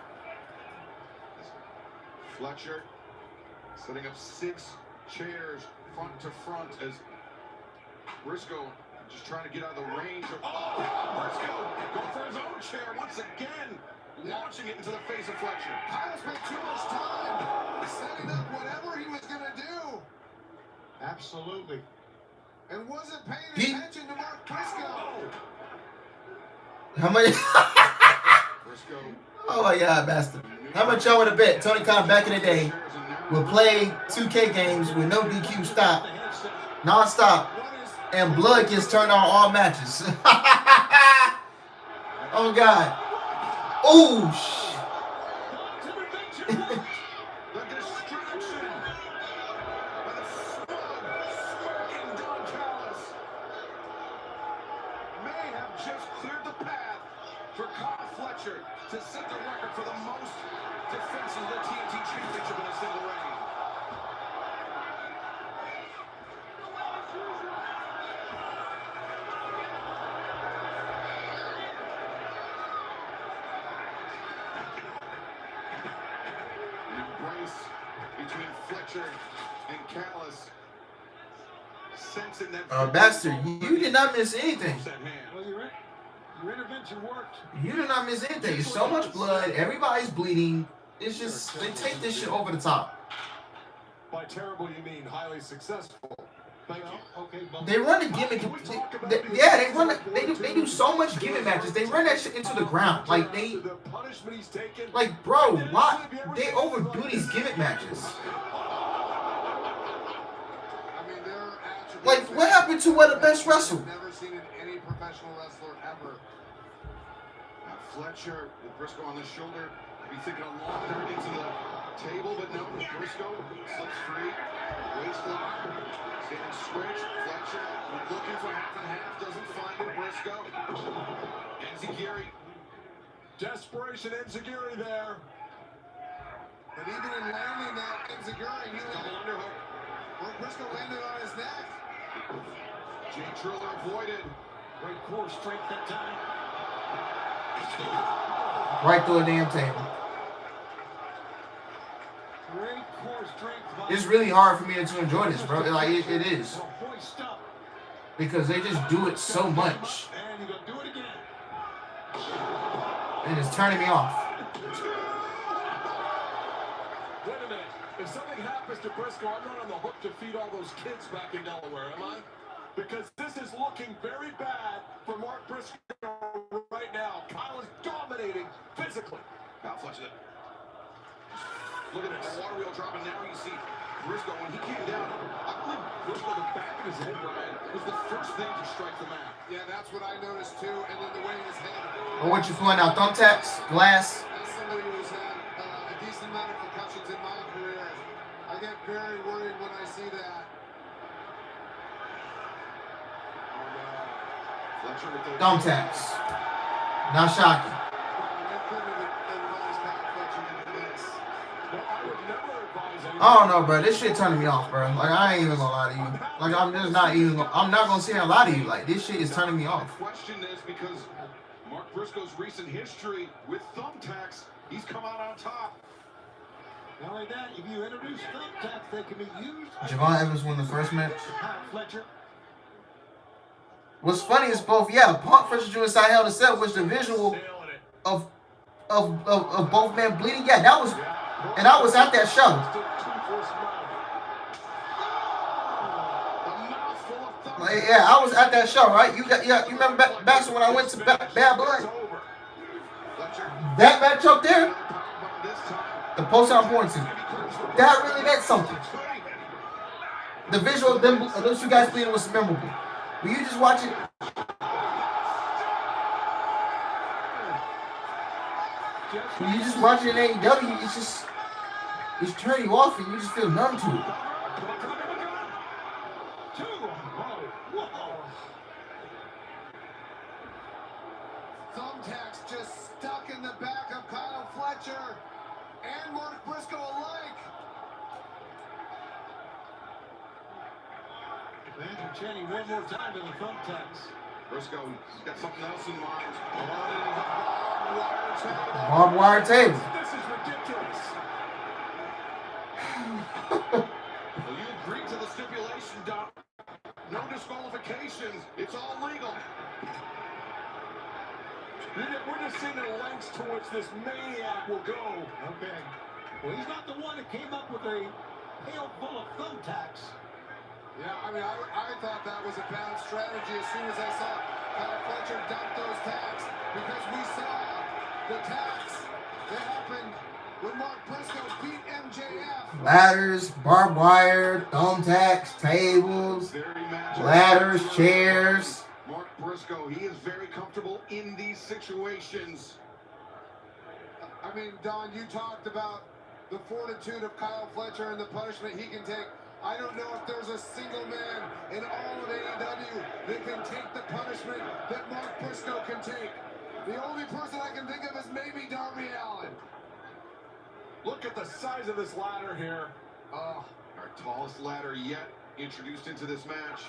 Fletcher setting up 6 chairs front to front as Briscoe just trying to get out of the range of Briscoe going for his own chair once again, launching it into the face of Fletcher. Kyle spent too much time setting up whatever he was going to do Absolutely. and wasn't paying attention to Mark Briscoe. How many? Briscoe. Oh my God, bastard. How much y'all would have bet Tony Khan back in the day would play 2K games with no DQ stop, non-stop, and blood gets turned on all matches? Oh God. Oh shit. The distraction by the smirking Don Callis may have just cleared the path for Kyle Fletcher to set the record for the most defenses of the TNT Championship in a single reign. An embrace between Fletcher and Callis. Sensing that Bastard, you did not miss anything. that hand. Well, your intervention worked. You did not miss anything. It's so much blood. Everybody's bleeding. It's just, they take this shit over the top. By terrible, you mean highly successful. Thank you. Okay, but They run the gimmick. They do so much gimmick matches. They run that shit into the ground. Like The punishment he's taken. bro, why they overdo these gimmick matches? I mean, there are attributes Like, what happened to where the best wrestle? I've never seen in any professional wrestler ever. Now Fletcher with Briscoe on the shoulder. Be thinking a long dirt into the table, but no. Briscoe slips free. Waist lock. Standing switch. Fletcher looking for half and half. Doesn't find it. Briscoe. Enziguri Desperation Enziguri there. But even in landing that Enziguri, he landed. Mark Briscoe landed on his neck. Jay Triller avoided. Great core strength that time. Right through a damn table. Great core strength. It's really hard for me to enjoy this, bro. Like it is. Because they just do it so much. And you're gonna do it again. And it's turning me off. Wait a minute. If something happens to Briscoe, I'm not on the hook to feed all those kids back in Delaware, am I? Because this is looking very bad for Mark Briscoe right now. Kyle is dominating physically. Kyle Fletcher. Look at this. Water wheel dropping now. You see Briscoe, when he came down, I believe Briscoe, the back of his head, Brian, was the first thing to strike the mat. Yeah, that's what I noticed too. And then the way his head. Or what you pulling out? Thumbtacks? Glass? As somebody who's had a decent amount of concussions in my career, I get very worried when I see that. Thumbtacks. Not shocking. I don't know, bro. This shit turning me off, bro. Like, I ain't even gonna lie to you. Like, I'm just not even. I'm not gonna say a lie to you. Like, this shit is turning me off. Question this because Mark Briscoe's recent history with thumbtacks, he's come out on top. Not only that, if you introduce thumbtacks, they can be used. Javon Evans won the first match. Fletcher. What's funny is both, Punk versus Suicide Hell in a Cell, which the visual of both men bleeding. Yeah, that was, and I was at that show. Like, yeah, I was at that show, right? You remember back when I went to Bad Blood? That match up there, the poster I'm pointing to, that really meant something. The visual of those two guys bleeding was memorable. When you just watch it, when you just watch it in AEW, it's turning you off and you just feel numb to it. Thumbtacks just stuck in the back of Kyle Fletcher and Mark Briscoe alike. Andrew Channing one more time to the thumbtacks. Briscoe, he's got something else in mind. Barbed wire table. This is ridiculous. Well, you agreed to the stipulation, Doc. No disqualifications. It's all legal. We're just seeing the lengths to which this maniac will go. Okay. Well, he's not the one that came up with a pail full of thumbtacks. Yeah, I mean, I thought that was a bad strategy as soon as I saw Kyle Fletcher dump those tags, because we saw the tags that happened when Mark Briscoe beat MJF. Ladders, barbed wire, thumbtacks, tables, ladders, chairs. Mark Briscoe, he is very comfortable in these situations. I mean, Don, you talked about the fortitude of Kyle Fletcher and the punishment he can take. I don't know if there's a single man in all of AEW that can take the punishment that Mark Briscoe can take. The only person I can think of is maybe Darby Allin. Look at the size of this ladder here. Our tallest ladder yet introduced into this match.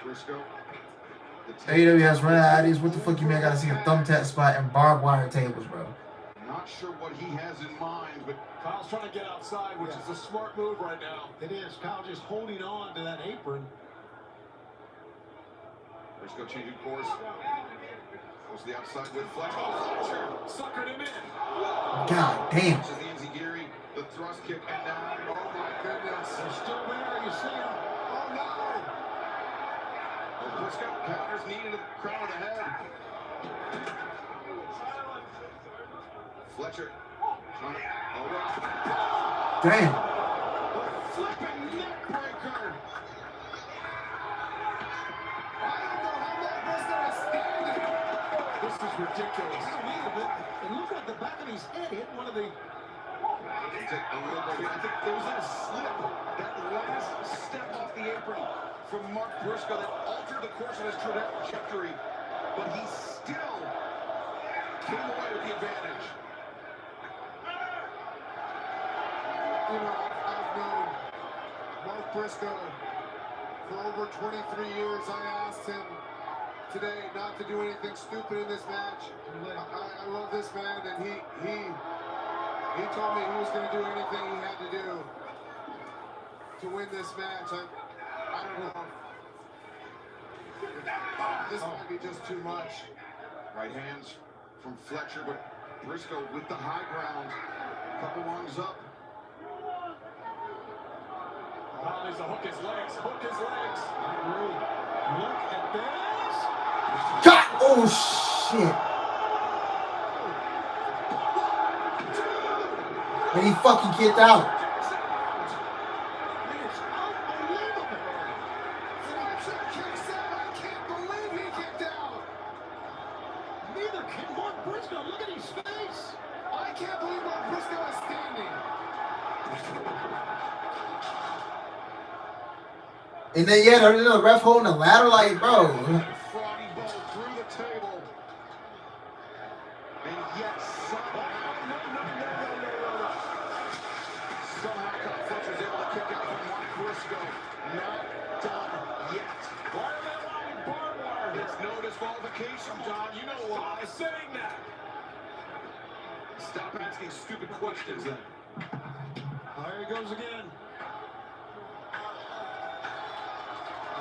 Briscoe. AEW has run out of ideas. What the fuck you mean I gotta see a thumbtack spot and barbed wire tables, bro? Not sure what he has in mind, but Kyle's trying to get outside, which is a smart move right now. It is. Kyle just holding on to that apron. Briscoe changing course. Goes to the outside with Fletcher. Suckered him in. God damn. This is the Enziguri, the thrust kick, and now, oh my goodness. They're still there. You see him. Oh no! Oh, Briscoe counters needed the crown of the head. Fletcher. Damn. Flipping neck breaker. I don't know how Mark Briscoe is standing. This is ridiculous. It looked like the back of his head hit one of the... Take a little bit here. I think there was a slip. That last step off the apron. from Mark Briscoe that altered the course of his trajectory, but he still came away with the advantage. You know, I've known Mark Briscoe for over 23 years. I asked him today not to do anything stupid in this match. I love this man, and he told me he was going to do anything he had to do to win this match. I don't know. This might be just too much. Right hands from Fletcher, but Briscoe with the high ground. Couple rungs up. Oh, needs to hook his legs. Hook his legs. Look at this. God! Oh, shit. And he fucking kicked out. It's unbelievable. Fletcher kicks out. I can't believe he kicked out. Neither can Mark Briscoe. Look at his face. I can't believe Mark Briscoe is standing. And then, yeah, there's a ref holding the ladder like, bro. Froggy ball through the table. And yet somehow, somehow Kyle Fletcher's able to kick out from Mark Briscoe. Not done yet. It's no disqualification, John. You know why. I'm saying that. Stop asking stupid questions then. There he goes again.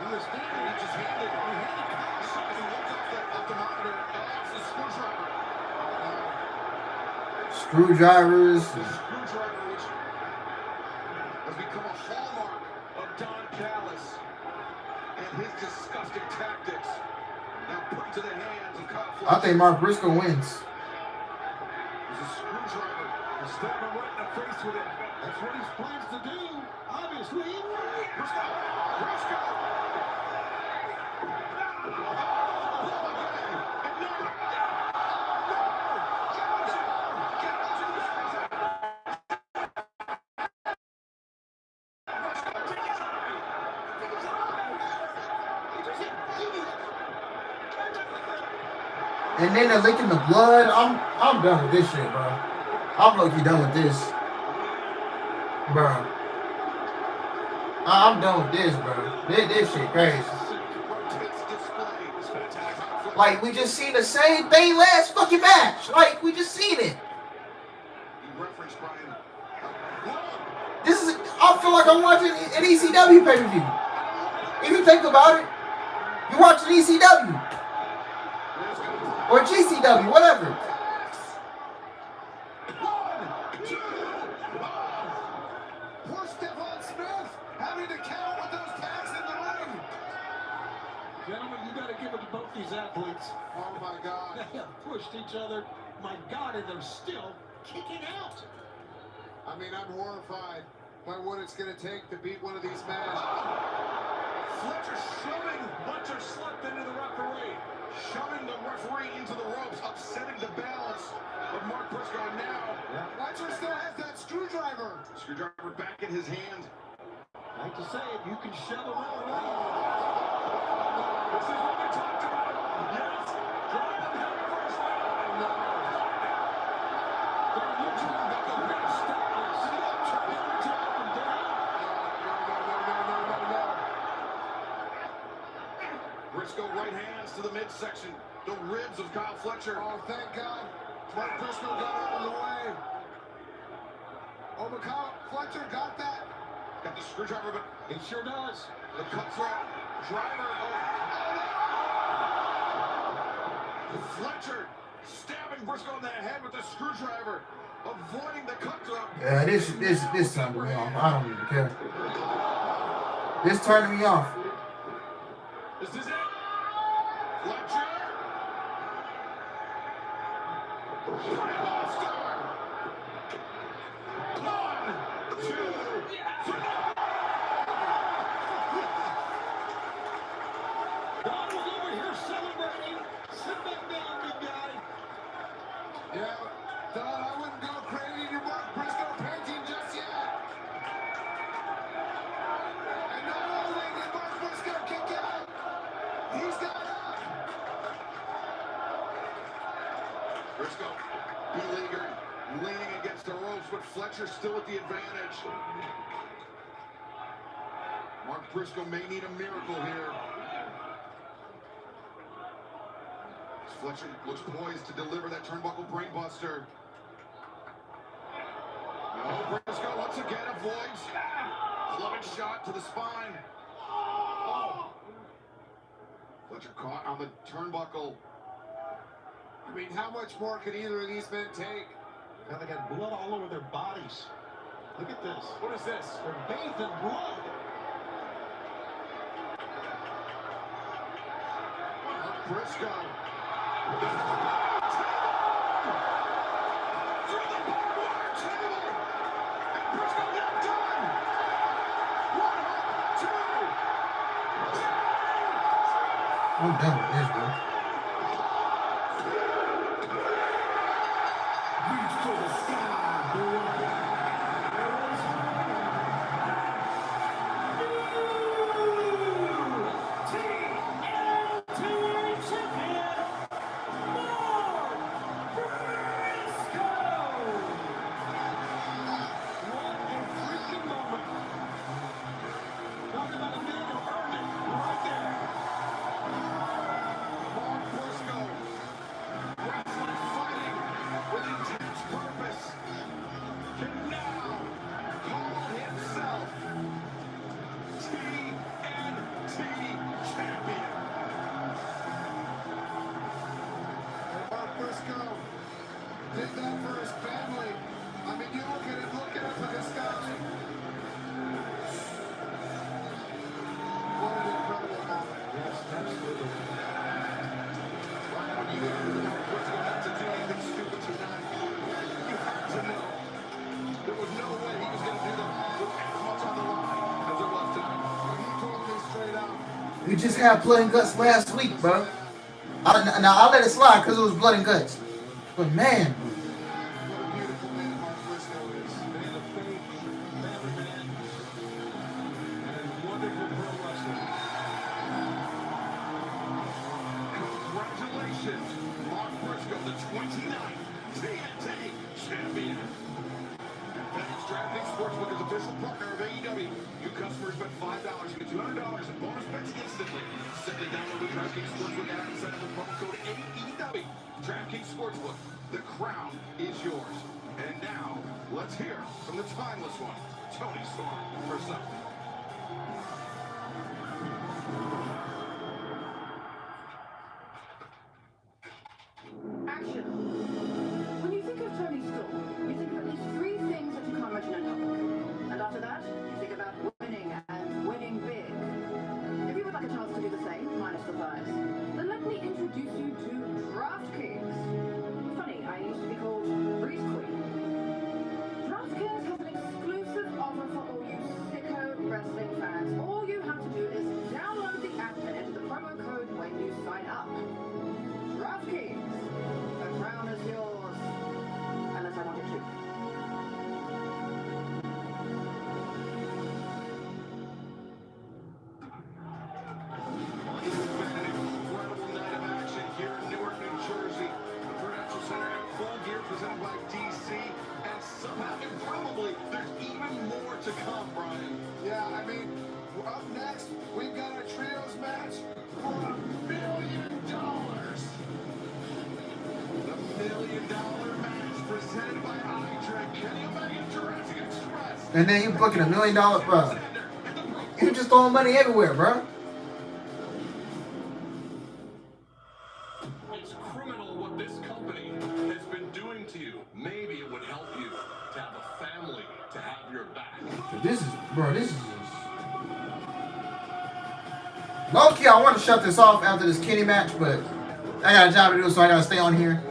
He was handed, he just handed Kyle something. Look up the monitor. It's the screwdriver. Screwdrivers. The screwdriver, which has become a hallmark of Don Callis and his disgusting tactics. Now put into the hands of Kyle Fletcher. I think Mark Briscoe wins. There's a screwdriver. He's stabbing him right in the face with it. That's what he plans to do. Obviously. Briscoe. And then they're licking the blood. I'm done with this shit, bro. I'm low-key done with this. Bro. I'm done with this, bro. This shit crazy. Like, we just seen the same thing last fucking match. Like, we just seen it. This is, I feel like I'm watching an ECW pay-per-view. If you think about it, you're watching ECW. Or GCW, whatever. Poor Stephon Smith having to count with those tags in the ring. Gentlemen, you got to give it to both these athletes. Oh my God. They have pushed each other. My God, and they're still kicking out. I mean, I'm horrified by what it's going to take to beat one of these men. Fletcher shoving Fletcher slipped into the referee. Shoving the referee into the ropes, upsetting the balance of Mark Briscoe. And now, Fletcher still has that screwdriver. screwdriver back in his hand. I hate to say it, you can shove him out. This is what we talked about. Yes. Drive him head first. No. You talk about the big step. See that triangle drop him down? No. Briscoe right hands to the midsection. The ribs of Kyle Fletcher. Oh, thank God. Mark Briscoe got out of the way. Oh, but Kyle Fletcher got that. Got the screwdriver, but He sure does. the cutthroat driver. Fletcher stabbing Briscoe in the head with the screwdriver, avoiding the cutthroat. Yeah, this turned me off. I don't even care. This turned me off. This is it. Fletcher. Star. 1, 2, 3. Don was over here celebrating. Sit back down, big guy. Yeah, Don, I wouldn't go crazy in your Mark Briscoe painting just yet. And not only did Mark Briscoe He's got up. Briscoe beleaguered, leaning against the ropes, but Fletcher still at the advantage. Mark Briscoe may need a miracle here. Fletcher looks poised to deliver that turnbuckle brainbuster. No, Briscoe once again avoids. Clubbing shot to the spine. Fletcher caught on the turnbuckle. I mean, how much more can either of these men take? Now they got blood all over their bodies. Look at this. What is this? They're bathed in blood. Briscoe. I'm done with this, bro. Reach for the sky, boy. Did that for his family. I mean, you look at it, looking up at the sky. What an incredible moment. Yes, absolutely. Ryan, when you know Briscoe had to do anything stupid tonight, you had to know there was no way he was going to do that with as much on the line as there was tonight. He told me straight out. We just had blood and guts last week, bro. Now I let it slide because it was blood and guts. But man, What a beautiful man Mark Briscoe is. Man of faith, family man, and wonderful pro wrestler. Congratulations, Mark Briscoe, the 29th TNT champion. FedEx DraftKings Sportsbook is official partner of AEW. New customers bet $5, get $200 in bonus bets instantly. Simply download the DraftKings Sportsbook app and sign up with promo code AEW. DraftKings Sportsbook, the crown is yours. And now, let's hear from the timeless one, Tony Storm herself. Action. When you think of Tony Storm, you think of at least 3 things that you can't imagine in public. And after that, you think about winning and winning big. If you would like a chance to do the same, minus the prize, then let me introduce you to DraftKings. Funny, I used to be called Breeze Queen. DraftKings has an exclusive offer for all you sicko wrestling fans. All you have to do is download the app and enter the promo code when you sign up. DraftKings. The crown is yours. Unless I want it to. This has been an incredible night of action here in Newark, New Jersey. The Prudential Center in full gear presented by DC. And somehow, improbably, there's even more to come, Brian. Yeah, I mean, up next, we've got a trios match for $1 million. The $1 million match presented by Hydra, Kenny Omega, Jurassic Express. and then you booking $1 million, bro. You just throwing money everywhere, bro. It's criminal what this company has been doing to you. Maybe it would help you to have a family to have your back. This is, bro. This is. Low key, I want to shut this off after this Kenny match, but I got a job to do, so I gotta stay on here.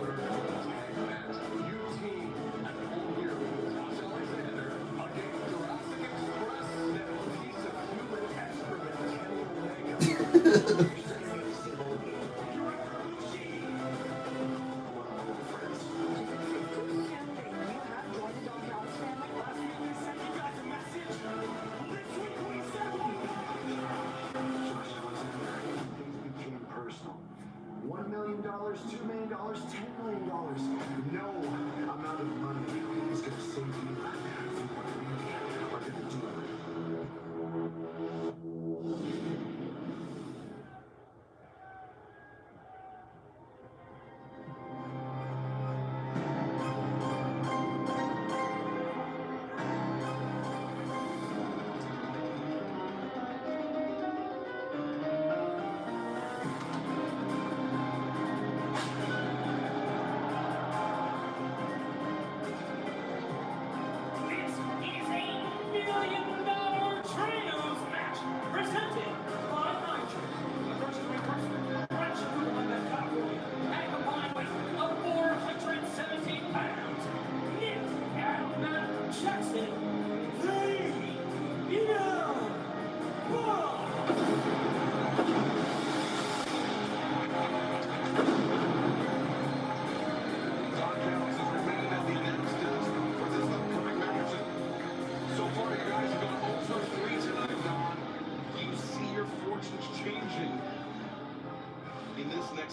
$1 million, $2 million, $10 million. No amount of money is going to save you from what we are going to do.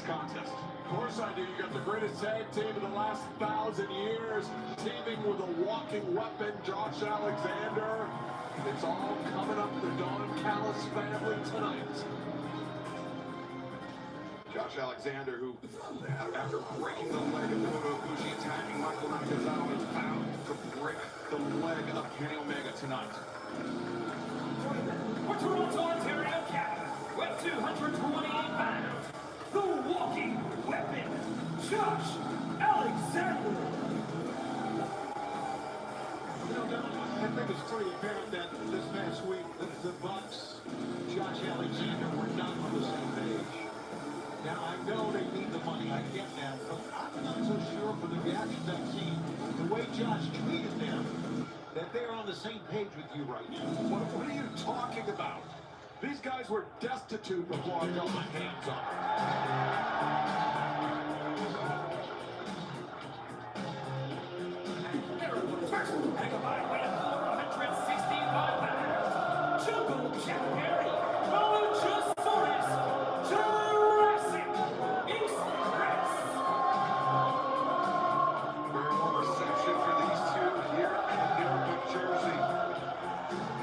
Contest. Of course I do. You got the greatest tag team of the last 1,000 years, teaming with a walking weapon, Josh Alexander. It's all coming up the Don Callis family tonight. Josh Alexander, who, after breaking the leg of Ibushi, attacking Michael Nakazawa, is found to break the leg of Kenny Omega tonight. For Toronto, Ontario, Canada, with 228 pounds, the walking weapon, Josh Alexander. You know, Don, I think it's pretty apparent that this past week, the Bucks, Josh Alexander, were not on the same page. Now, I know they need the money, I get that, but I'm not so sure for the reactions I've seen, the way Josh treated them, that they're on the same page with you right now. What are you talking about? These guys were destitute before I got my hands on them. First, a combined weight of 465 pounds. Jungle Jack Perry, Luchasaurus, Jurassic Express. Very warm reception for these two here in Newark, New Jersey.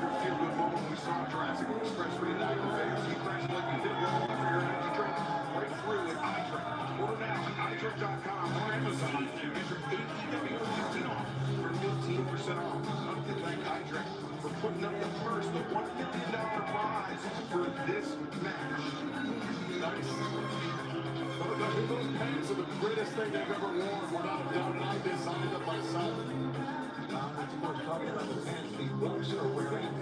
Your feel-good moment when we saw Jurassic Express reunite with fans. You crashed like you did. You're for your energy drink right through with iDrink. Order now at iDrink.com or Amazon. Get your AEW 15 off for 15% off. Some can thank iDrink for putting up the first, the $1 million prize for this match. Nice. Those pants are the greatest thing they've ever worn. Without a doubt, and I designed them myself. That's of course talking about the pants the Bucks are wearing.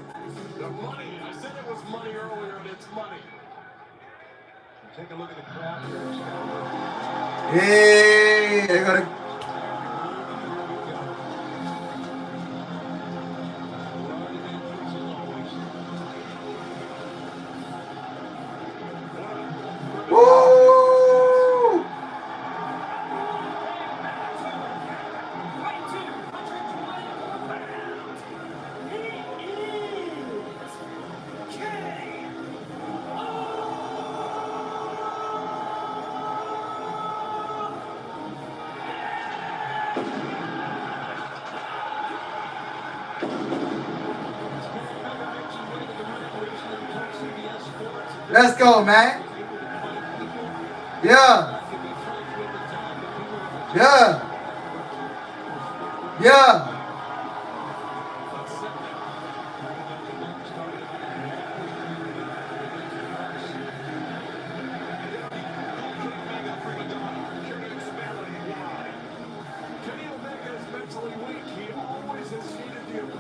The money. I said it was money earlier, and it's money. Take a look at the crowd here. Hey, they got a Let's go, man. Yeah. Yeah. Yeah.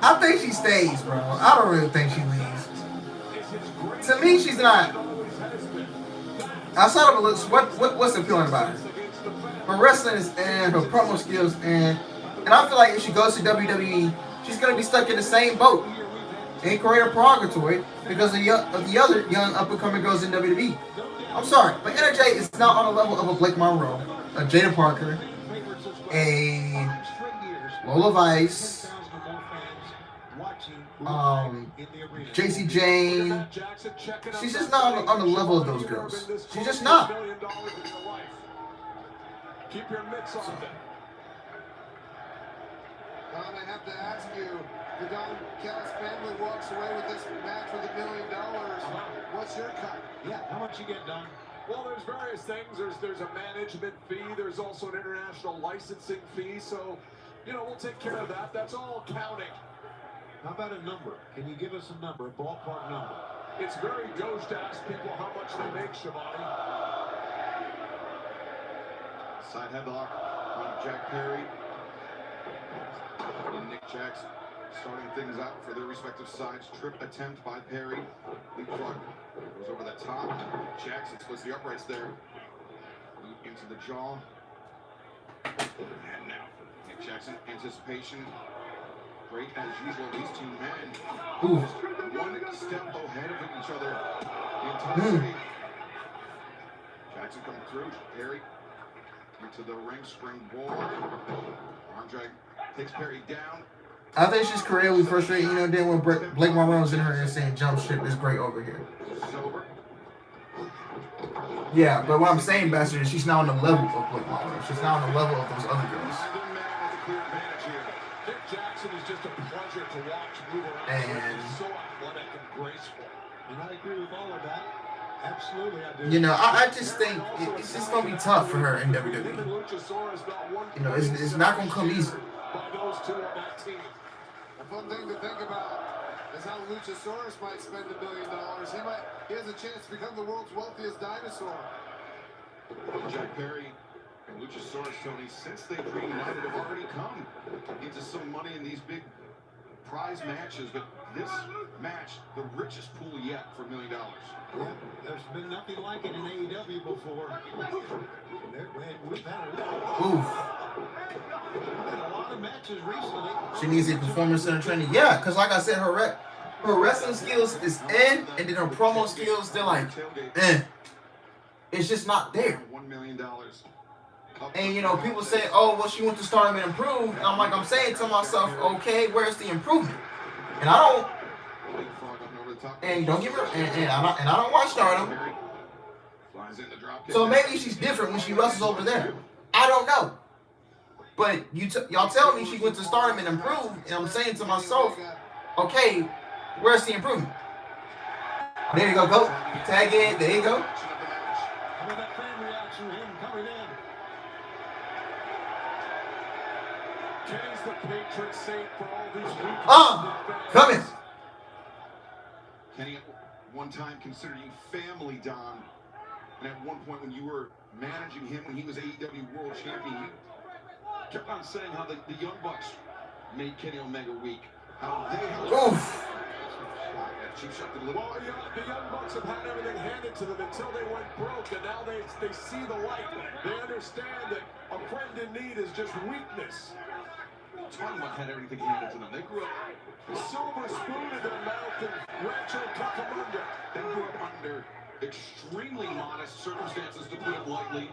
I think she stays, bro. I don't really think she leaves. To me, she's not. Outside of her looks, what's appealing about her? Her wrestling is, and her promo skills, and I feel like if she goes to WWE, she's gonna be stuck in the same boat in career purgatory because of the other young up and coming girls in WWE. I'm sorry, but NRJ is not on the level of a Blake Monroe, a Jada Parker, a Lola Vice. JC Jane. She's just not on the level of those girls. She's just not. Keep your mitts on them. Don, I have to ask you, the Don Callis family walks away with this match with $1 million. What's your cut? Yeah, how much you get, Don? Well, there's various things. There's a management fee. There's also an international licensing fee. So, you know, we'll take care of that. That's all counting. How about a number? Can you give us a number, a ballpark number? It's very gauche to ask people how much they make, Shivani. Side headlock on Jack Perry and Nick Jackson starting things out for their respective sides. Trip attempt by Perry. Leapfrog goes over the top. Jackson splits the uprights there. Into the jaw. And now Nick Jackson, anticipation. Great as usual, these two men. One step ahead of each other the entire city. Jackson coming through. Perry into the ring, springboard. Arm drag takes Perry down. I think she's creatively frustrated. You know, then when Blake Monroe was in her and saying jump ship is great over here. Sober. Yeah, but what I'm saying, Bastard, is she's not on the level of Blake Monroe. She's not on the level of those other girls. Nick Jackson is just a pleasure to watch move around. And he's so athletic and graceful. And I agree with all of that. Absolutely, I do. You know, I just think it's just going to be tough for her in WWE. You know, it's not going to come easy. By those two on that team. A fun thing to think about is how Luchasaurus might spend $1 million. He has a chance to become the world's wealthiest dinosaur. Jack Perry and Luchasaurus, Tony, since they've reunited, have already come into some money in these big prize matches. But this match, the richest pool yet for $1 million. Yeah, there's been nothing like it in AEW before. We've had a lot of matches recently. She needs a performance center training. Yeah, because like I said, her wrestling skills is in, and then her promo skills, they're like, it's just not there. $1 million. And you know, people say, oh, well, she went to Stardom and improved. And I'm saying to myself, okay, where's the improvement? And I don't. And don't get me, and I don't watch Stardom. So maybe she's different when she wrestles over there. I don't know. But y'all tell me she went to Stardom and improved, and I'm saying to myself, okay, where's the improvement? There you go, go. Tag in, there you go. How about that fan reaction, him coming in? Kenny's the patron saint for all these coming. Kenny at one time considered you family, Don. And at one point when you were managing him when he was AEW World Champion, you kept on saying how the Young Bucks made Kenny Omega weak. How they held Chief shot the well, the Young Bucks have had everything handed to them until they went broke, and now they see the light. They understand that a friend in need is just weakness. Turnbuck had everything handed to them. They grew up a silver spoon in their mouth in Rancho Cucamonga. They grew up under extremely modest circumstances, to put it lightly.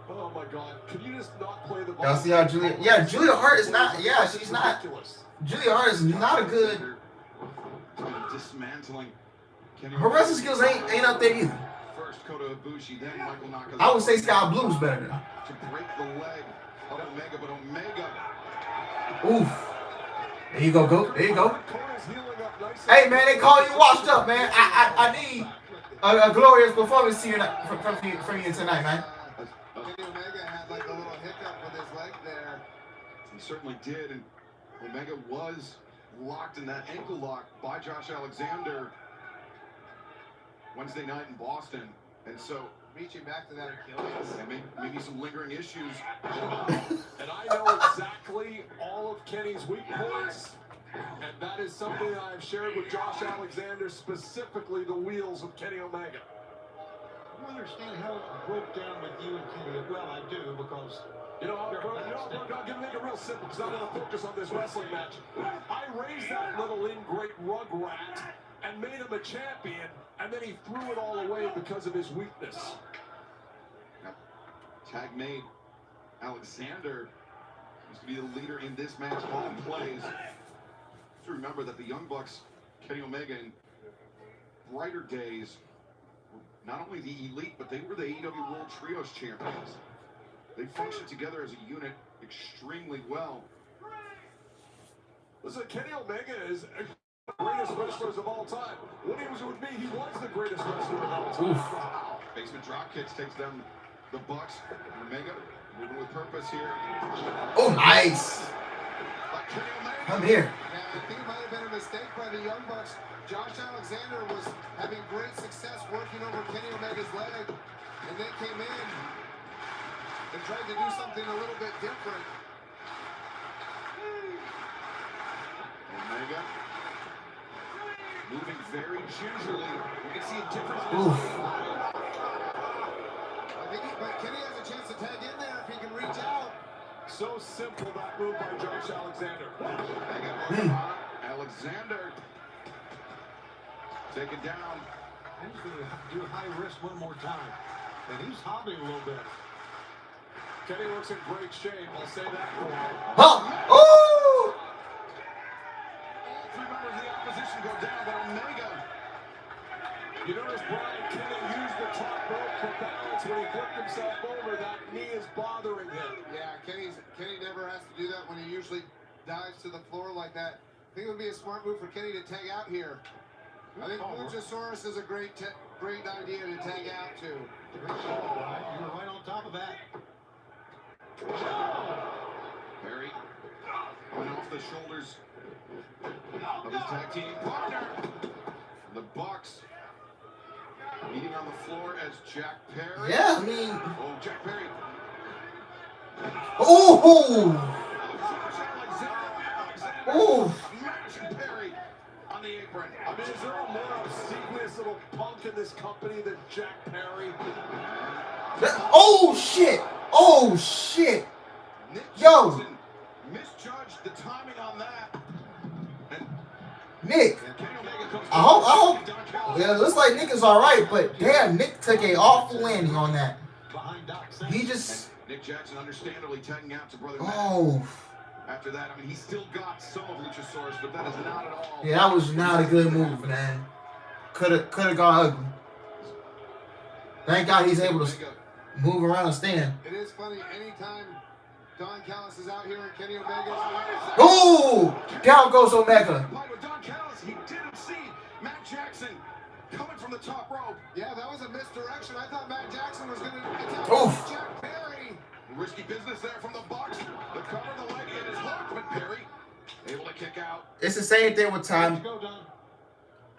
Oh my God! Can you just not play the ball? Y'all see how Julia? Yeah, Julia Hart is not. Yeah, she's not. Julia Hart is not a good. Dismantling. Her wrestling skills ain't up there either. First Kota Ibushi, then Michael Nakazawa. I would say Sky Blue's better than her. To break the leg of Omega, but Omega. Oof. There you go, go. There you go. Hey man, they call you washed up, man. I need a glorious performance from you tonight, man. Omega had like a little hiccup with his leg there. He certainly did, and Omega was locked in that ankle lock by Josh Alexander Wednesday night in Boston, and so reaching back to that Achilles, and maybe some lingering issues. And I know exactly all of Kenny's weak points, and that is something I've shared with Josh Alexander, specifically the wheels of Kenny Omega. I don't understand how it broke down with you and Kenny. Well, I do, because I'll make it real simple because I want to focus on this wrestling match. I raised that little ingrate rugrat and made him a champion, and then he threw it all away because of his weakness. Tag made. Alexander used to be the leader in this match, calling plays. to remember that the Young Bucks, Kenny Omega, in brighter days, were not only the elite, but they were the AEW World Trios champions. They functioned together as a unit extremely well. Listen, Kenny Omega is the greatest wrestlers of all time. When he was with me, he was the greatest wrestler of all time. Basement drop kicks takes down the Bucks. Omega moving with purpose here. Oh, nice. Come here. Yeah, I think it might have been a mistake by the Young Bucks. Josh Alexander was having great success working over Kenny Omega's leg, and they came in and tried to do something a little bit different. Omega moving very gingerly. You can see a difference. But Kenny has a chance to tag in there if he can reach out. So simple, that move by Josh Alexander. Alexander taken down. He's going to do high risk one more time. And he's hobbling a little bit. Kenny looks in great shape. I'll say that for him. Huh. Ooh. All three members of the opposition go down, but Omega. You notice Brian Kenny used the top rope for balance when he flipped himself over. That knee is bothering him. Yeah, Kenny never has to do that when he usually dives to the floor like that. I think it would be a smart move for Kenny to tag out here. I think Luchasaurus is a great idea to tag out to. Great call, Brian. You were right on top of that. Perry going off the shoulders of his tag team partner. The Bucks meeting on the floor as Jack Perry. Yeah, I mean. Oh, Jack Perry. Ooh. Ooh. Matching Perry on the apron. I mean, is there a more obsequious little punk in this company than Jack Perry? Oh shit! Oh shit! Nick Yo! Jackson misjudged the timing on that. And Nick! Kenny Omega comes I hope. Yeah, it looks like Nick is alright, but damn, Nick took a awful landing on that. He just. And Nick Jackson understandably tagging out to Brother Oh. Matt. After that, I mean, he's still got some of Luchasaurus, but that is not at all. Yeah, that was not a good move, man. Could have gone ugly. Thank God he's able to move around and stand. It is funny, anytime Don Callis is out here and Kenny Omega is Ooh! Down goes Omega. With Don Callis, he didn't see Matt Jackson coming from the top rope. Yeah, that was a misdirection. I thought Matt Jackson was going to attack Oof. Jack Perry. Risky business there from the Bucks. The cover, the leg, and his hook, but Perry able to kick out. It's the same thing with Time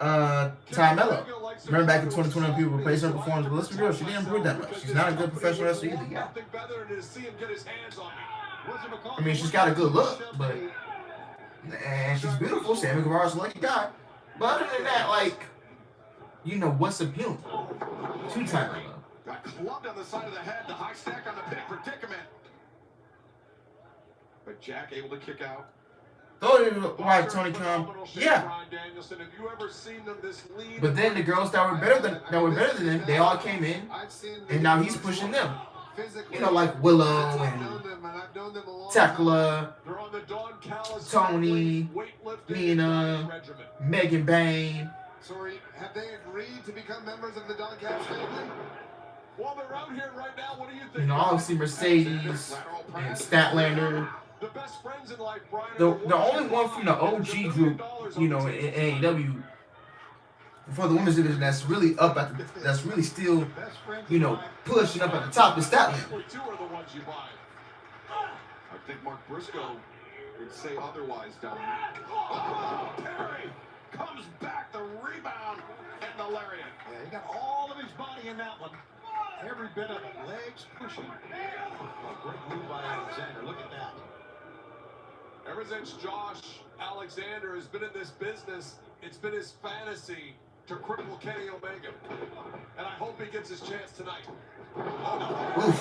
Mello. Remember back in 2020 when people replaced her performance, but let's be real, she didn't improve that much. She's not a good professional wrestler either. Yeah. I mean, she's got a good look, but and she's beautiful. Sammy Guevara's a lucky guy. But other than that, like, you know what's appealing to Time Mello. Got clubbed on the side of the head, the high stack on the pin predicament. But Jack able to kick out. Why Tony Khan? Yeah. But then the girls that were better than him, they all came in, and now he's pushing them. You know, like Willow and Tekla, Tony, Nina, Megan Bain. So have they agreed to become members of the Don Callis family? While they're out here right now, what do you think? You know, obviously Mercedes and Statlander. The best friends in life, Brian. The only one from the OG group, you know, in AEW for the women's division that's really up at the, that's really still, you know, pushing up at the top is Statlander. I think Mark Briscoe would say otherwise, Don. Oh, Perry comes back, the rebound, and the lariat. Yeah, he got all of his body in that one. Every bit of it. Legs pushing. Oh, great move by Alexander. Look at that. Ever since Josh Alexander has been in this business, it's been his fantasy to cripple Kenny Omega. And I hope he gets his chance tonight. Oh, no.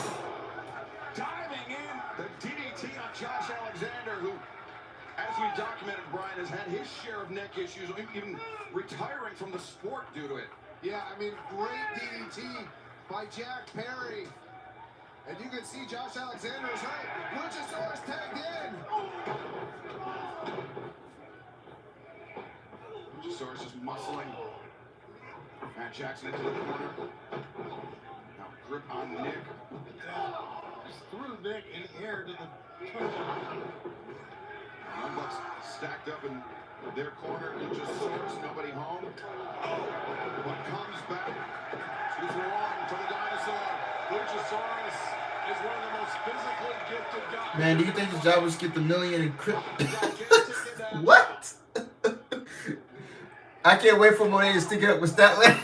Diving in, the DDT on Josh Alexander, who, as we documented, Brian, has had his share of neck issues, even retiring from the sport due to it. Yeah, I mean, great DDT by Jack Perry. And you can see Josh Alexander is hurt. Luchasaurus tagged in. Luchasaurus just muscling. Matt Jackson into the corner. Now grip on Nick. Just threw Nick in the air to the Young Bucks stacked up in their corner. Luchasaurus, nobody home. But comes back. 2 for 1 for the dinosaur. Luchasaurus is one of the most physically gifted guys. Man, do you think his job was to get the million in crypto? What? I can't wait for Monet to stick it up with Statlander.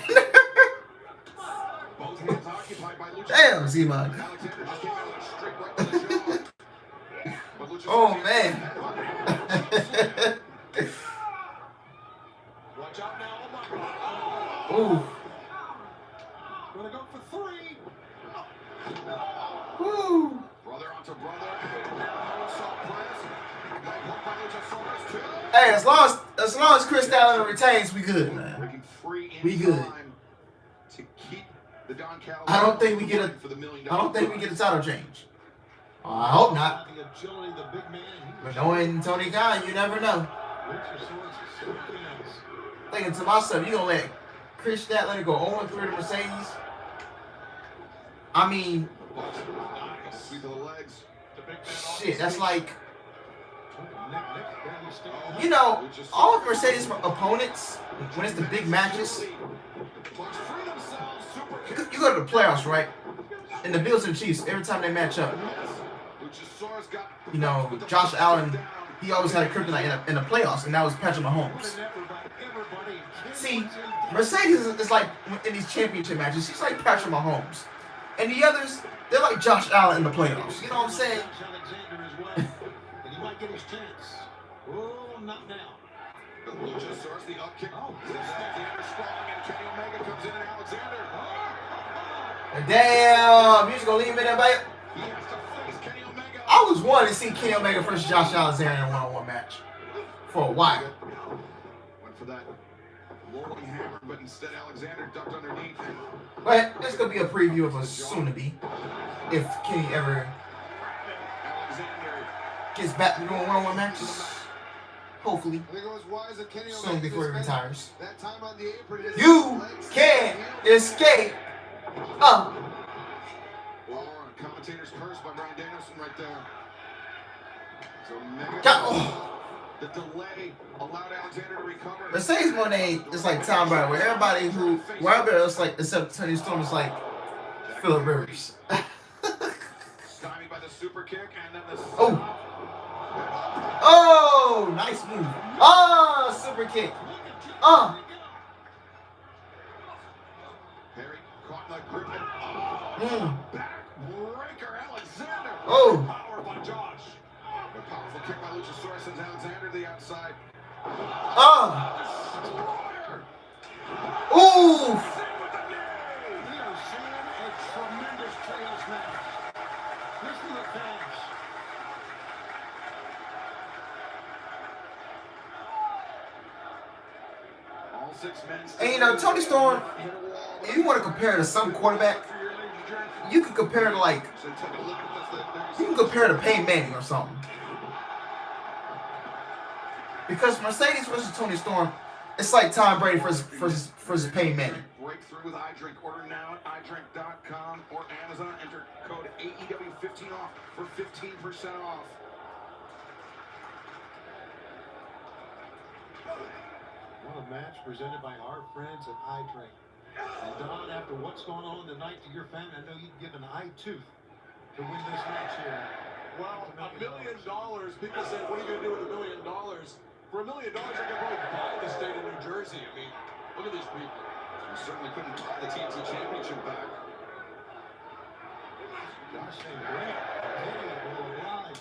Both hands occupied by Luchasaurus. Damn, Z-Man. Alexander just came out with a straight right to the jaw. But Luchasaurus Oh, man. Watch out now. Oh, my God. Ooh. Gonna go for 3. Woo. Brother onto brother. Moonsault press. Leg hook by Luchasaurus too. Hey, as long as Chris Statlander retains, we good, man. Breaking free in We good. time to keep the Don Callis. I don't think we get a for the $1 million. I don't think we get a title change. I hope not. The agility, the big man. But knowing Tony Khan, you never know. Luchasaurus is something else. Thinking to myself, you gonna let Chris Statlander go 0-3 to Mercedes? I mean, Sweep of the legs. shit, that's like, Nick barely staying. you know, all of Mercedes opponents, when it's the big matches, Bucks free themselves. Super kick. you go to the playoffs, right? And the Bills and Chiefs, every time they match up, Luchasaurus got you know, Josh Allen, he always had a kryptonite in the playoffs, and that was Patrick Mahomes. See, Mercedes is like, in these championship matches, she's like Patrick Mahomes. And the others, they're like Josh Allen in the playoffs. You know what I'm saying? Alexander as well. And he might get his chance. Oh, not now. Luchasaurus, the up kick. Alexander strong, and Kenny Omega comes in, and Alexander. Damn, you just gonna leave him in there, babe? He has to face Kenny Omega. I was wanting to see Kenny Omega versus Josh Alexander in a one-on-one match for a while. Went for that rolling hammer, but instead Alexander ducked underneath. And But this could be a preview of a soon-to-be, if Kenny ever Alexander. gets back to doing one-on-one matches. Hopefully, There goes Wise and Kenny soon Omega before he this retires. minute. That time on the apron is You can't escape. Oh, commentator's curse by Bryan Danielson right there. So Omega. The delay allowed Alexander to recover. Mercedes Monet is like Tom Brady, where everybody else, like, except Tony Storm, is like Phillip Rivers. Stymied by the super kick, and then the Oh, nice move. Oh, super kick. Perry caught in the grip. Backbreaker Alexander. Oh. Power by Josh. A powerful kick by Luchasaurus sends Alexander to the outside. Destroyer. Ooh. We are seeing a tremendous trios match. Listen to the fans. All 6 men. And you know, Tony Storm, if you want to compare to some quarterback, you can compare to like, So take a look at this. you can compare to Peyton Manning or something. Because Mercedes versus Tony Storm, it's like Tom Brady versus Peyton Manning. Breakthrough with iDrink. Order now at iDrink.com or Amazon. Enter code AEW15 off for 15% off. What a match presented by our friends at iDrink. And Don, after what's going on tonight to your family, I know you'd give an eye tooth to win this match here. Well, $1 million. People say, what are you going to do with $1 million? For $1 million, I can probably buy the state of New Jersey. I mean, look at these people. You certainly couldn't buy the TNT Championship back. Josh saying great. Kenny will oblige.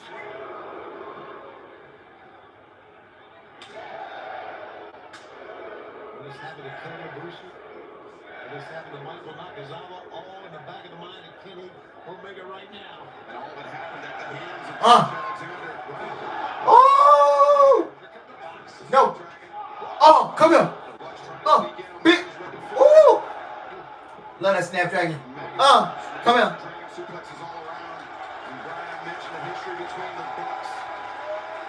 What is happening to Kenny Bruce? What is happening to Michael Nakazawa? All in the back of the mind of Kenny Omega right now. And all that happened at the hands of Alexander. Oh! No. Oh, come here. Oh, big. Ooh. Love that Snapdragon. Come here. Suplexes all around. And Brian mentioned the history between the Bucks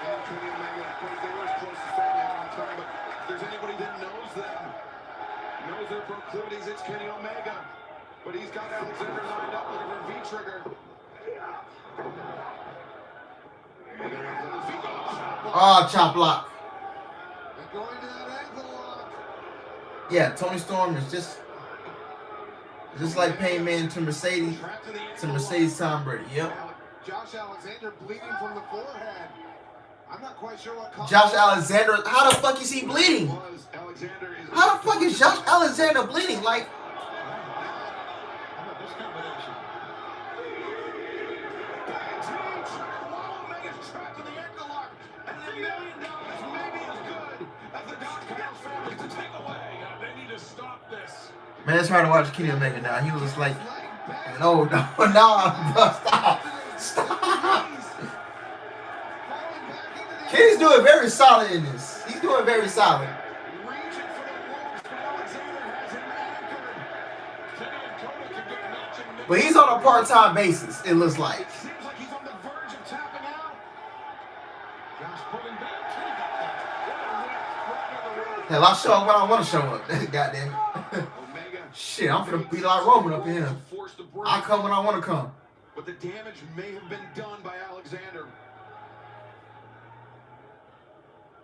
and Kenny Omega. Of course, they were as close as family at one time, but if there's anybody that didn't know knows their proclivities. It's Kenny Omega. But he's got Alexander lined up looking for V-trigger. Oh, chop block. And going to that ankle lock. Yeah, Tony Storm is just like paying man to Mercedes Tom Brady. Yep. Josh Alexander bleeding from the forehead. I'm not quite sure what. Josh Alexander, how the fuck is he bleeding? How the fuck is Josh Alexander bleeding? Like. Man, it's hard to watch Kenny Omega now. He was like, no, stop. Kenny's doing very solid in this. He's doing very solid. But he's on a part-time basis, it looks like. Hell, I'll show up when I want to show up. Goddamn. Shit, I'm finna be like Roman up in here. I'll come when I want to come. But the damage may have been done by Alexander.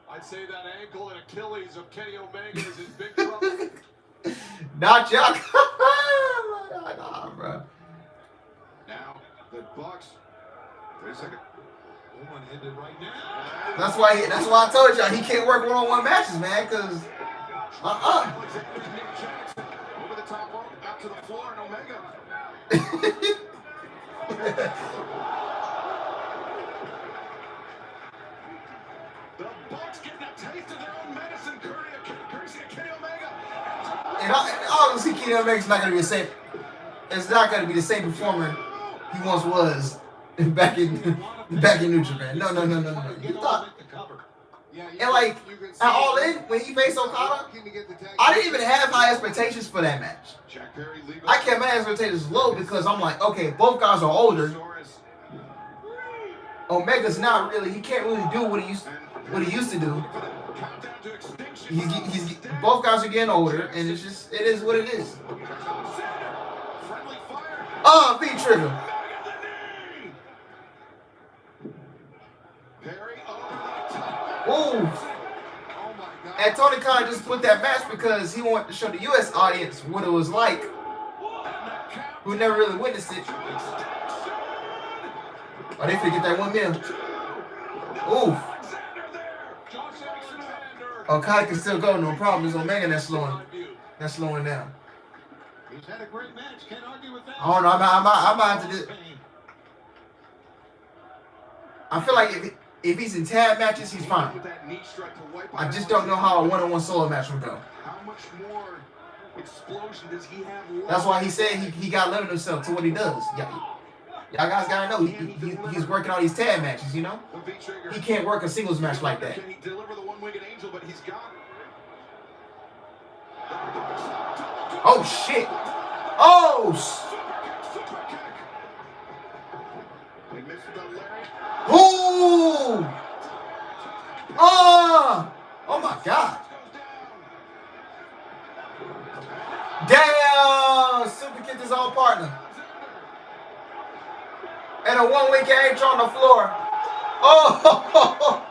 I'd say that ankle and Achilles of Kenny Omega is in big trouble. Not y'all. Nah, bro. Now, the Bucks. Wait a second. One ended right now. That's why I told y'all he can't work one-on-one matches, man, because Over the top rope, out to the floor, and Omega. The Bucks getting a taste of their own medicine, courtesy of Kenny Omega. And obviously Kenny Omega's not gonna be the same. It's not gonna be the same performer he once was back in New Japan. No. You thought. And like at All In, when he faced Okada, I didn't even have high expectations for that match. I kept my expectations low because I'm like, okay, both guys are older. Omega's not really. He can't really do what he used to do. He's both guys are getting older, and it is what it is. Oh, V-trigger. Ooh. And Tony Khan just put that match because he wanted to show the U.S. audience what it was like, who never really witnessed it. Oh, they forget that 1 mil. Ooh. Okada can still go, no problem. It's Omega that's slowing down. He's had a great match. Can't argue with that. I don't know. I might have to do. I feel like if he's in tag matches, he's fine. I just don't know how a one-on-one solo match would go. How much more explosion does he have left? That's why he said he got to limit himself to what he does. Y'all guys gotta know he's working on these tag matches. You know, he can't work a singles match like that. Can he deliver the one-winged angel? But he's got it. Oh shit! Oh! Ooh! Oh my God! Damn! Super kicked his own partner. And a one-wing angel on the floor. Oh!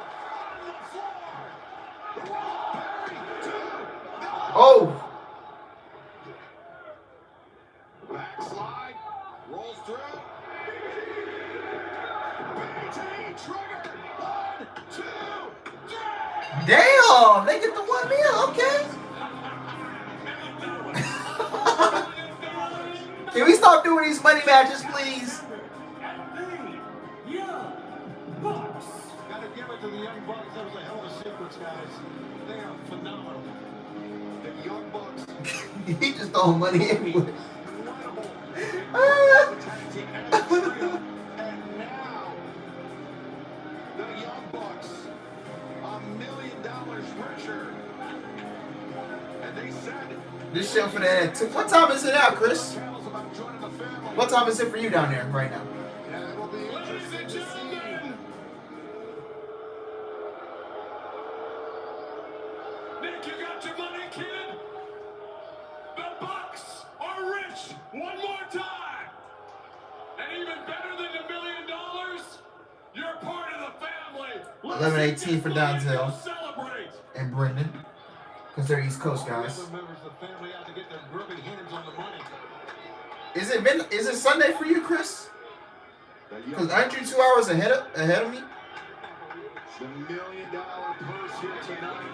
Oh! Backslide, rolls through. BT trigger. 1, 2, 3. Damn! They get the 1 mil. Okay. Can we stop doing these money matches, please? Gotta give it to the Young Bucks. That was a hell of a sequence, guys. They are phenomenal. The Young Bucks. He just throwing money everywhere. And now, the Young Bucks, $1 million richer. And they said, This show for that. What time is it out, Chris? What time is it for you down there right now? yeah, it will be interesting to see. Nick, you got your money, kid? better than $1 million? You're part of the family. 11-18 for Donzel Celebrate. and Brendan. Because they're East Coast guys. Members of the family out to get their grubby hands on the money. Is it Sunday for you, Chris? Because aren't you 2 hours ahead of me? The $1 million purse here tonight.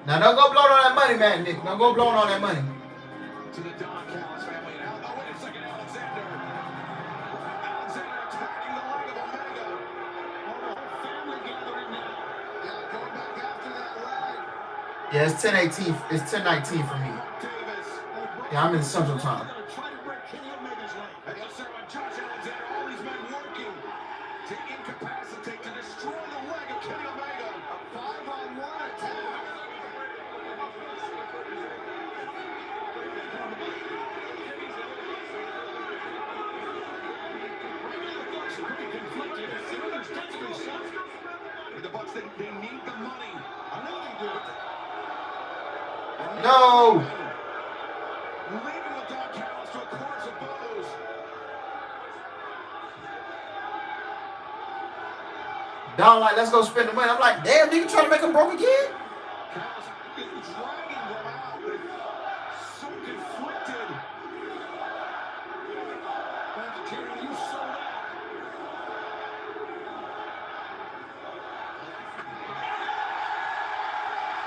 Now don't go blowing on that money, man, Nick. Don't go blowing on that money. To the Don Callis family. Now, oh, wait a second, Alexander. Alexander attacking the leg of Omega. Oh, the whole family gathering now. Yeah, going back after that leg. Yeah, it's 10-18. It's 10-19 for me. Davis. Yeah, I'm in Central Time. Try to break Kenny Omega's leg. And yes, sir, and Josh Alexander, all these men working to incapacitate, to destroy the leg of Kenny Omega. A 5-on-1 attack. The Bucks, they need the money. I know they do. No! Leaving the Don Callis to a chorus of boos. Don like, let's go spend the money. I'm like, damn, nigga trying to make him broke again? Callis is dragging them out. So conflicted. Kenny, you sold out.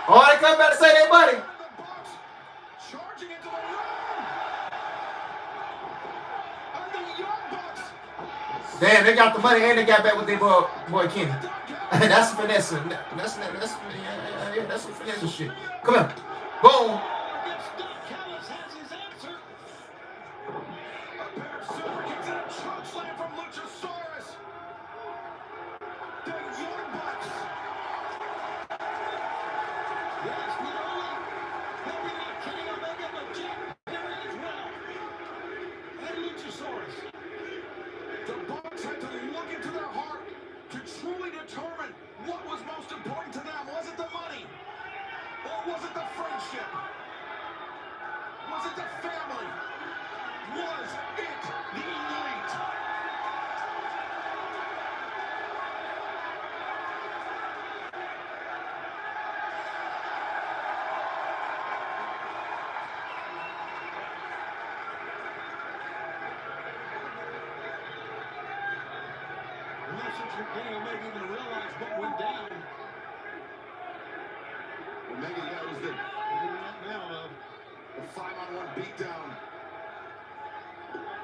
Oh, they come back to say they money. The Bucks charging into the ring. And the Young Bucks. Damn, they got the money and they got back with their boy Kenny. That's finesse. That's some finesse shit. Come here. Boom. A pair of silver kicks and a choke slam from Luchasaurus. The Young Bucks. Yes, not only helping out Kenny Omega, but Jack Perry as well. And Luchasaurus. The Bucks had to look into their heart to truly determine what was most important to them. Was it the money? Or was it the friendship? Was it the family? Was it the elite? I'm not so sure Kenny Omega even realized what went down. Omega, yeah, it was the Now, 5-on-1 beatdown.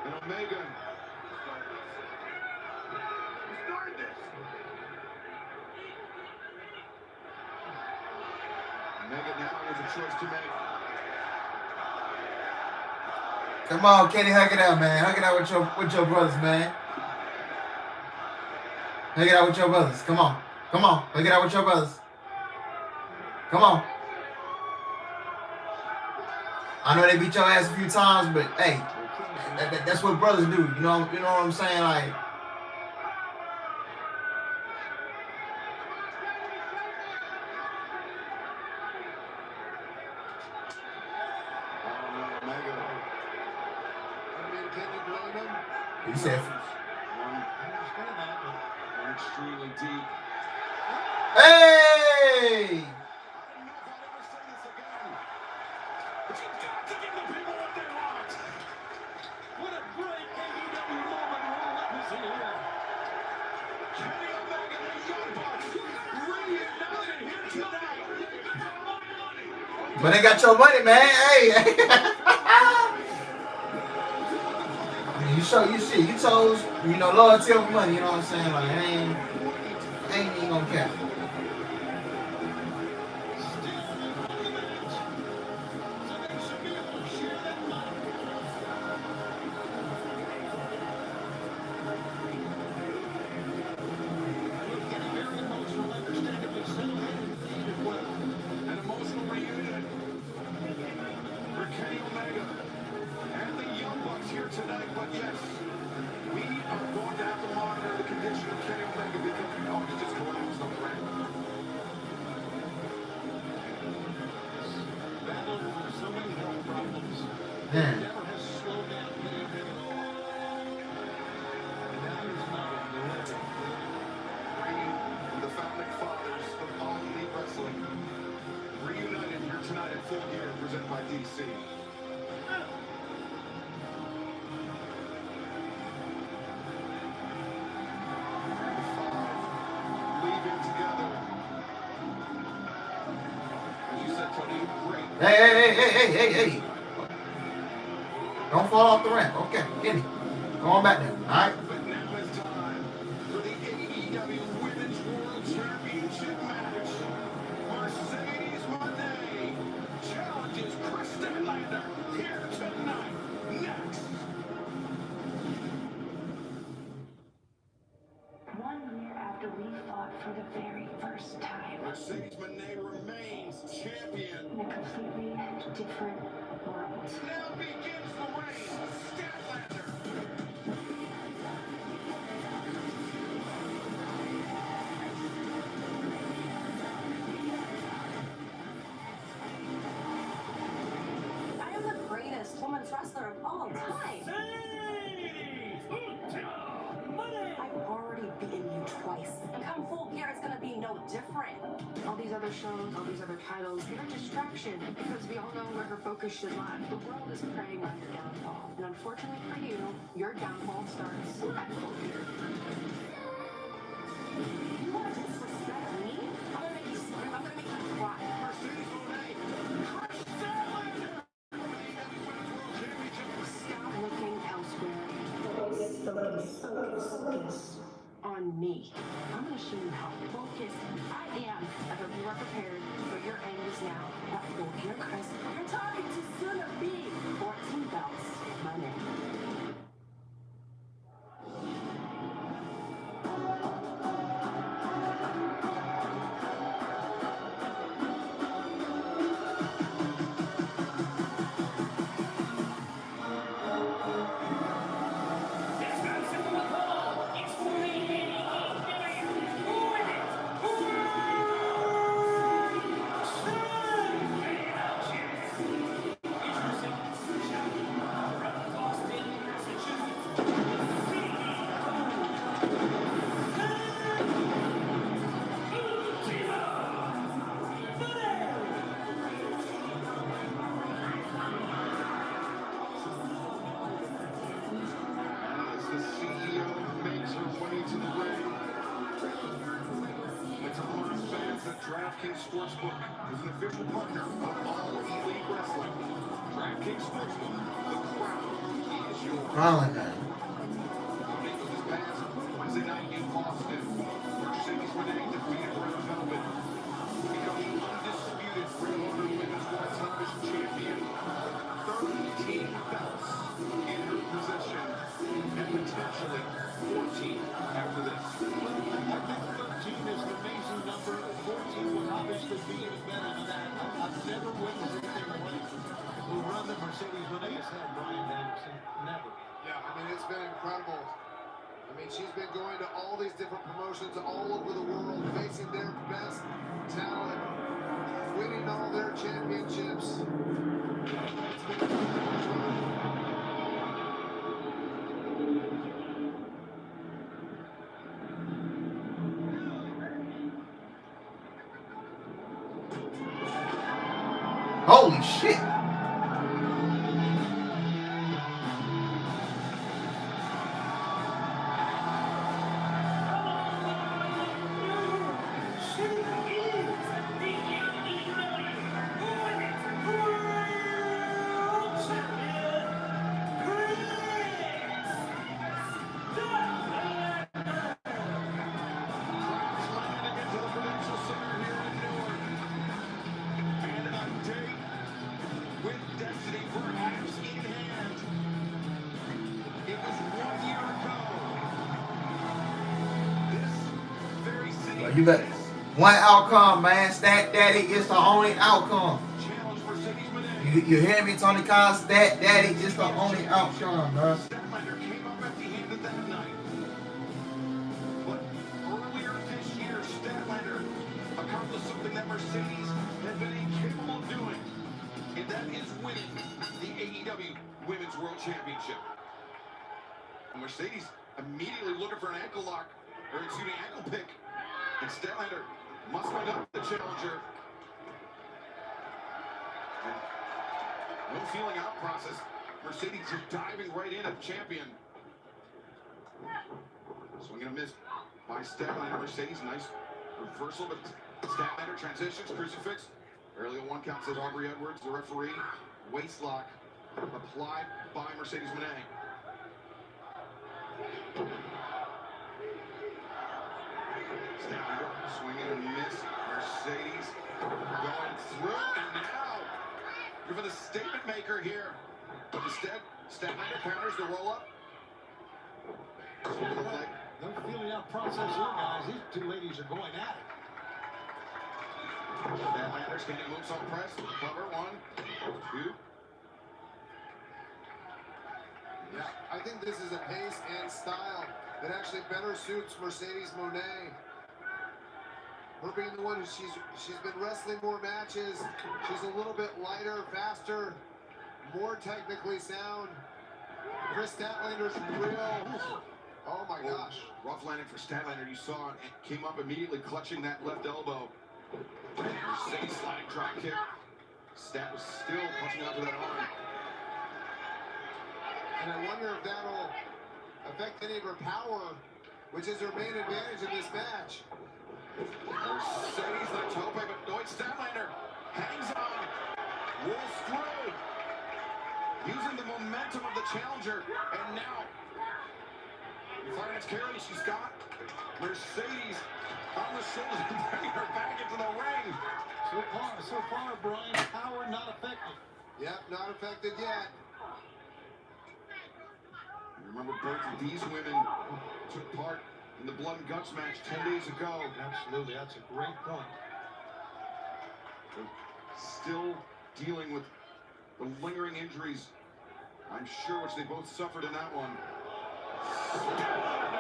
And Omega started this. Omega now with a choice to make. Come on, Kenny, hug it out, man. Hug it out with your brothers, man. Hug it out with your brothers. Come on. Come on. Hug it out with your brothers. Come on. I know they beat your ass a few times, but hey, that's what brothers do. You know what I'm saying? Like, he said, One extremely deep. hey! I don't know if I'll ever say this again. But you've got to give the people what they want. what a great AEW moment we're witnessing here. Kenny Omega and the Young Bucks reunited here tonight. But they got your money, man. Hey. You chose, loyalty over money, you know what I'm saying? Like, I ain't even gonna care. An emotional reunion for Kenny Omega and the Young Bucks here tonight. But yes, we are going to have to monitor the condition of Kenny Omega because we know he just collapsed on the ramp. Battled with so many health problems. Man. Never has hey. Don't fall off the ramp. Okay, get it. Go on back there. All right. But now it's time for the AEW Women's World Championship match. Mercedes Moné challenges Chris Statlander here tonight. Next. 1 year after we fought for the very first time. Mercedes Moné remains champion. In a completely different world. Now begins the reign of Statlander. I am the greatest women's wrestler of all time. I've already beaten you twice. Come full gear, it's gonna be no different. All these other shows, all these other titles, they're a distraction because we all know where her focus should lie. The world is preying on your downfall. And unfortunately for you, your downfall starts at full gear. You want to disrespect me? I'm gonna make you scream. I'm gonna make you cry. Mercedes Moné, Chris Statlander. Stop looking elsewhere. Focus on me. I'm gonna show you how focused I am. I hope you are prepared for your end is now. That full gear, Chris. You're talking to soon to be 14 belts. My name. As the CEO makes her way to the ring, it's a reminder fans that DraftKings Sportsbook is an official partner of all Elite Wrestling. DraftKings Sportsbook, the crown is yours. Finally, man. This past Wednesday night in Boston, Mercedes Moné defeated Red Velvet, becoming the undisputed Ring of Honor Women's World Television Champion. 13 belts in her possession, and potentially 14 after this. I think 13 is an amazing number. 14 would obviously be even better than that. I've never witnessed anything like the run that Mercedes Moné has had, Brian Danielson. Never. Yeah, I mean, it's been incredible. I mean, she's been going to all these different promotions all over the world, facing their best talent, winning all their championships. It's been a Holy shit. You bet. One outcome, man. Stat Daddy is the only outcome. You hear me, Tony Khan? Stat Daddy is the only outcome, bro. Statlander came up empty-handed that night. But earlier this year, Statlander accomplished something that Mercedes had been incapable of doing, and that is winning the AEW Women's World Championship. And Mercedes immediately looking for an ankle lock, or excuse me, ankle pick. And Statlander muscling up the challenger. And no feeling out process. Mercedes just diving right in at the champion. Swing and a miss by Statlander. Mercedes, nice reversal, but Statlander transitions, crucifix. Early one count says Aubrey Edwards, the referee. Waist lock applied by Mercedes Moné. Statlander swinging and miss. Mercedes going through, and now you're for the statement maker here. But instead, Statlander counters the roll up. No feeling out process here, guys. These two ladies are going at it. Statlander standing moves on press. Cover 1, 2. Yeah, I think this is a pace and style that actually better suits Mercedes Moné. Her being the one who she's been wrestling more matches. She's a little bit lighter, faster, more technically sound. Chris Statlander's real. Oh my gosh. Rough landing for Statlander. You saw it came up immediately, clutching that left elbow. Mercedes sliding drop kick. Stat was still punching out to that arm. And I wonder if that'll affect any of her power, which is her main advantage in this match. Mercedes the tope, but Lloyd Statlander hangs on, rolls through, using the momentum of the challenger, and now Clarence Carey, she's got Mercedes on the shoulders and bringing her back into the ring. So far, Brian, power not affected. Yep, not affected yet. Remember, both of these women took part in the Blood and Guts match 10 days ago. Absolutely, that's a great point. They're still dealing with the lingering injuries, I'm sure, which they both suffered in that one.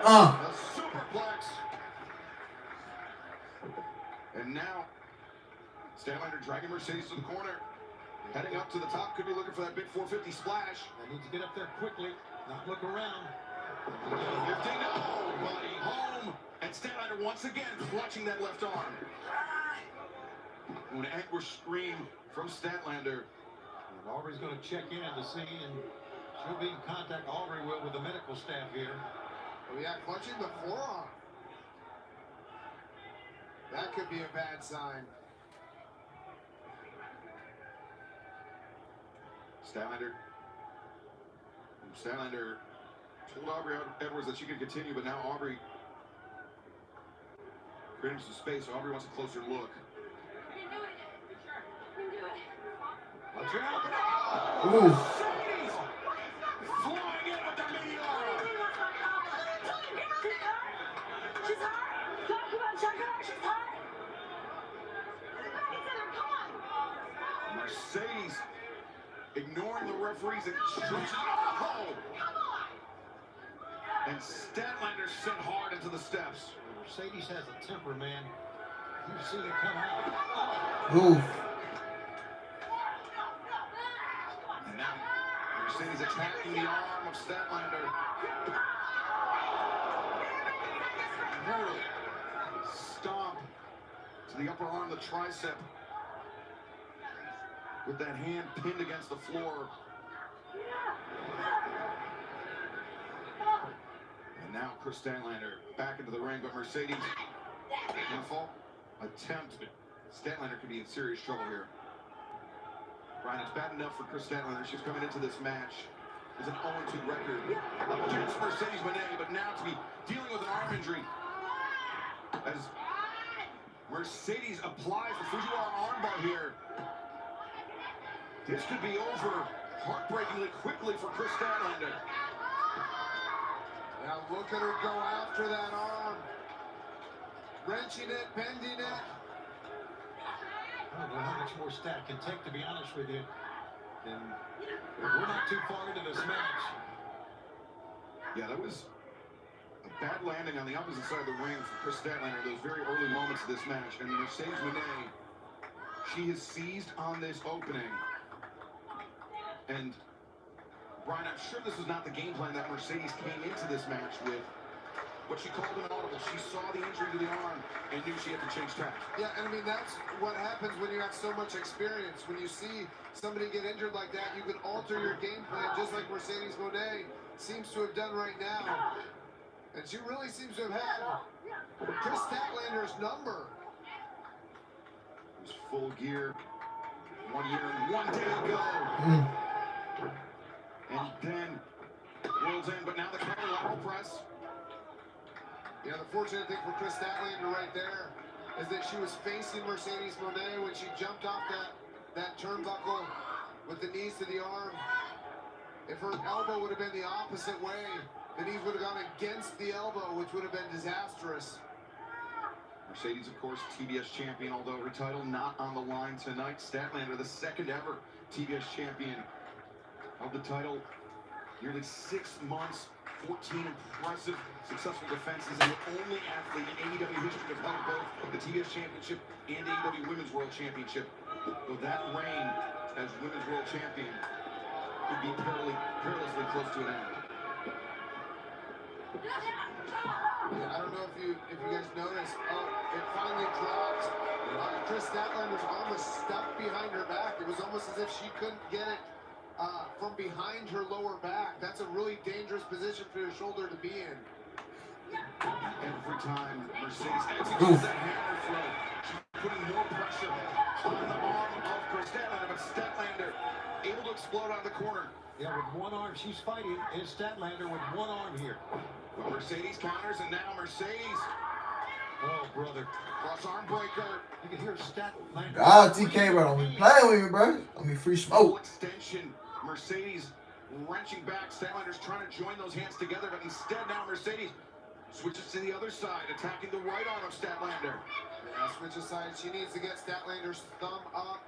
A superplex. And now, Statlander dragging Mercedes to the corner. Heading up to the top, could be looking for that big 450 splash. They need to get up there quickly, not look around. 50, nobody home. And Statlander once again clutching that left arm. An anguished scream from Statlander. And Aubrey's going to check in to see, and she'll be in contact, Aubrey will, with the medical staff here. Oh yeah, clutching the forearm. That could be a bad sign. Statlander told Aubrey Edwards that she could continue, but now Aubrey creating some space. Aubrey wants a closer look. We can do it. We can do it. Watch out! Ooh. Mercedes flying in with the meteor. She's hurt. Come on, check her out. She's hurt. Come on. Mercedes ignoring the referee's instructions. Oh! And Statlander sent hard into the steps. Mercedes has a temper, man. You've seen it come out. Ooh. And now Mercedes attacking the arm of Statlander. Brutal stomp to the upper arm, the tricep. With that hand pinned against the floor. And now Chris Statlander back into the ring, but Mercedes, pinfall attempt. Statlander could be in serious trouble here. Brian, it's bad enough for Chris Statlander. She's coming into this match with an 0-2 record against Mercedes Moné, but now to be dealing with an arm injury as Mercedes applies the Fujiwara armbar here. This could be over heartbreakingly quickly for Chris Statlander. Now look at her go after that arm. Wrenching it, bending it. I don't know how much more Stat can take, to be honest with you. And we're not too far into this match. Yeah, that was a bad landing on the opposite side of the ring for Chris Statlander, those very early moments of this match. And Mercedes Moné, she has seized on this opening. And Brian, I'm sure this was not the game plan that Mercedes came into this match with. What she called an audible. She saw the injury to the arm and knew she had to change tack. Yeah, and I mean, that's what happens when you have so much experience. When you see somebody get injured like that, you can alter your game plan, just like Mercedes Moné seems to have done right now. And she really seems to have had Chris Statlander's number. It was full gear. 1 year and 1 day ago. And then World's End, but now the cover lateral press. Yeah, the fortunate thing for Chris Statlander right there is that she was facing Mercedes Moné when she jumped off that turnbuckle with the knees to the arm. If her elbow would have been the opposite way, the knees would have gone against the elbow, which would have been disastrous. Mercedes, of course, TBS champion, although her title not on the line tonight. Statlander, the second ever TBS champion, held the title nearly 6 months, 14 impressive, successful defenses, and the only athlete in AEW history to have held both the TBS championship and AEW Women's World Championship. Though that reign as Women's World Champion could be perilously close to an end. Yeah, I don't know if you guys noticed. It finally dropped. Chris Statlander's arm was stuck behind her back. It was almost as if she couldn't get it from behind her lower back. That's a really dangerous position for your shoulder to be in. Every time Mercedes executes that hammer throw, she's putting more pressure on the arm of Chris Statlander, but Statlander able to explode out of the corner. Yeah, with one arm, she's fighting. Is Statlander with one arm here. Well, Mercedes counters, and now Mercedes. Oh, brother. Cross arm breaker. You can hear Statlander. Ah, TK, bro. Don't be playing with me, bro. I mean, free Full smoke. extension. Mercedes wrenching back. Statlander's trying to join those hands together, but instead now Mercedes switches to the other side, attacking the right arm of Statlander. Yeah, switch aside. She needs to get Statlander's thumb up.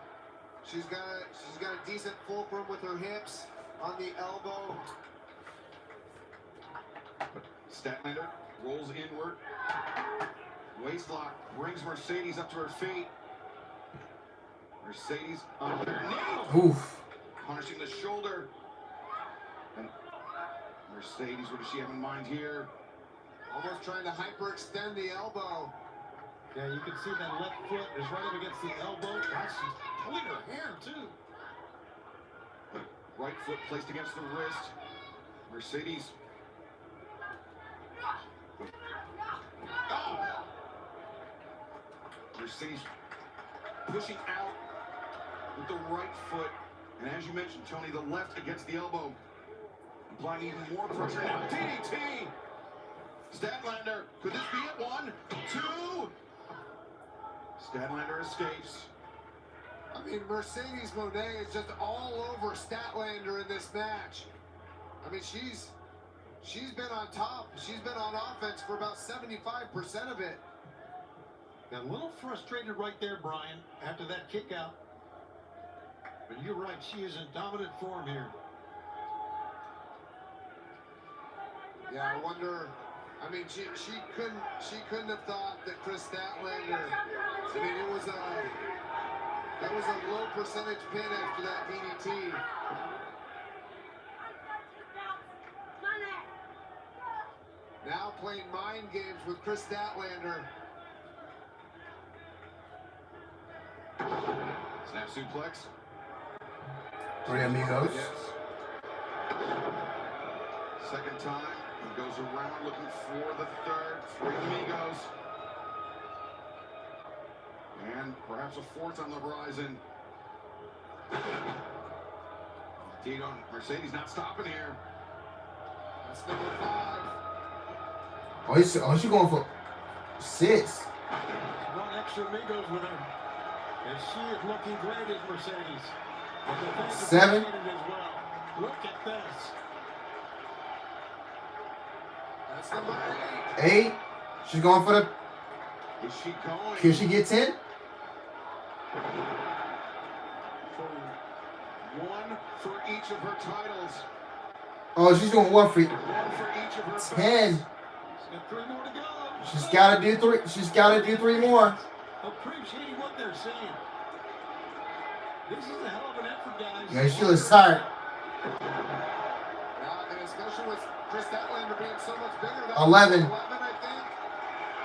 She's got a decent fulcrum with her hips on the elbow. But Statlander rolls inward. Waistlock brings Mercedes up to her feet. Mercedes underneath. Oof. Punishing the shoulder. And Mercedes, what does she have in mind here? Almost trying to hyperextend the elbow. Yeah, you can see that left foot is right up against the elbow. God, she's pulling her hair, too. Right foot placed against the wrist. Mercedes. Oh! Mercedes pushing out with the right foot. And as you mentioned, Tony, the left against the elbow. Applying even more pressure now. DDT! Statlander, could this be it? 1, 2. Statlander escapes. I mean, Mercedes Moné is just all over Statlander in this match. I mean, she's been on top. She's been on offense for about 75% of it. Got a little frustrated right there, Brian, after that kick out. But you're right, she is in dominant form here. Yeah, I wonder. I mean, she couldn't have thought that Chris Statlander. I mean, that was a low percentage pin after that DDT. Now playing mind games with Chris Statlander. Snap suplex. Three amigos. Yes. Second time. He goes around looking for the third. 3 amigos. And perhaps a fourth on the horizon. Diego, Mercedes not stopping here. That's number 5. Oh, she's going for 6. One extra amigos with her. And she is looking great as Mercedes. 7. As well. Look at this. That's number 8. 8. She's going for the. Is she going? Can she get 10? For 1 for each of her titles. Oh, she's doing 1 for 1 for each of her 10. She's got 3 more to go. She's got to do 3. She's got to do 3 more. Appreciating what they're saying. This is a hell of an effort, guys. Yeah, she looks tired. Yeah, and especially with Chris Statlander being so much bigger. 11. 11, I think.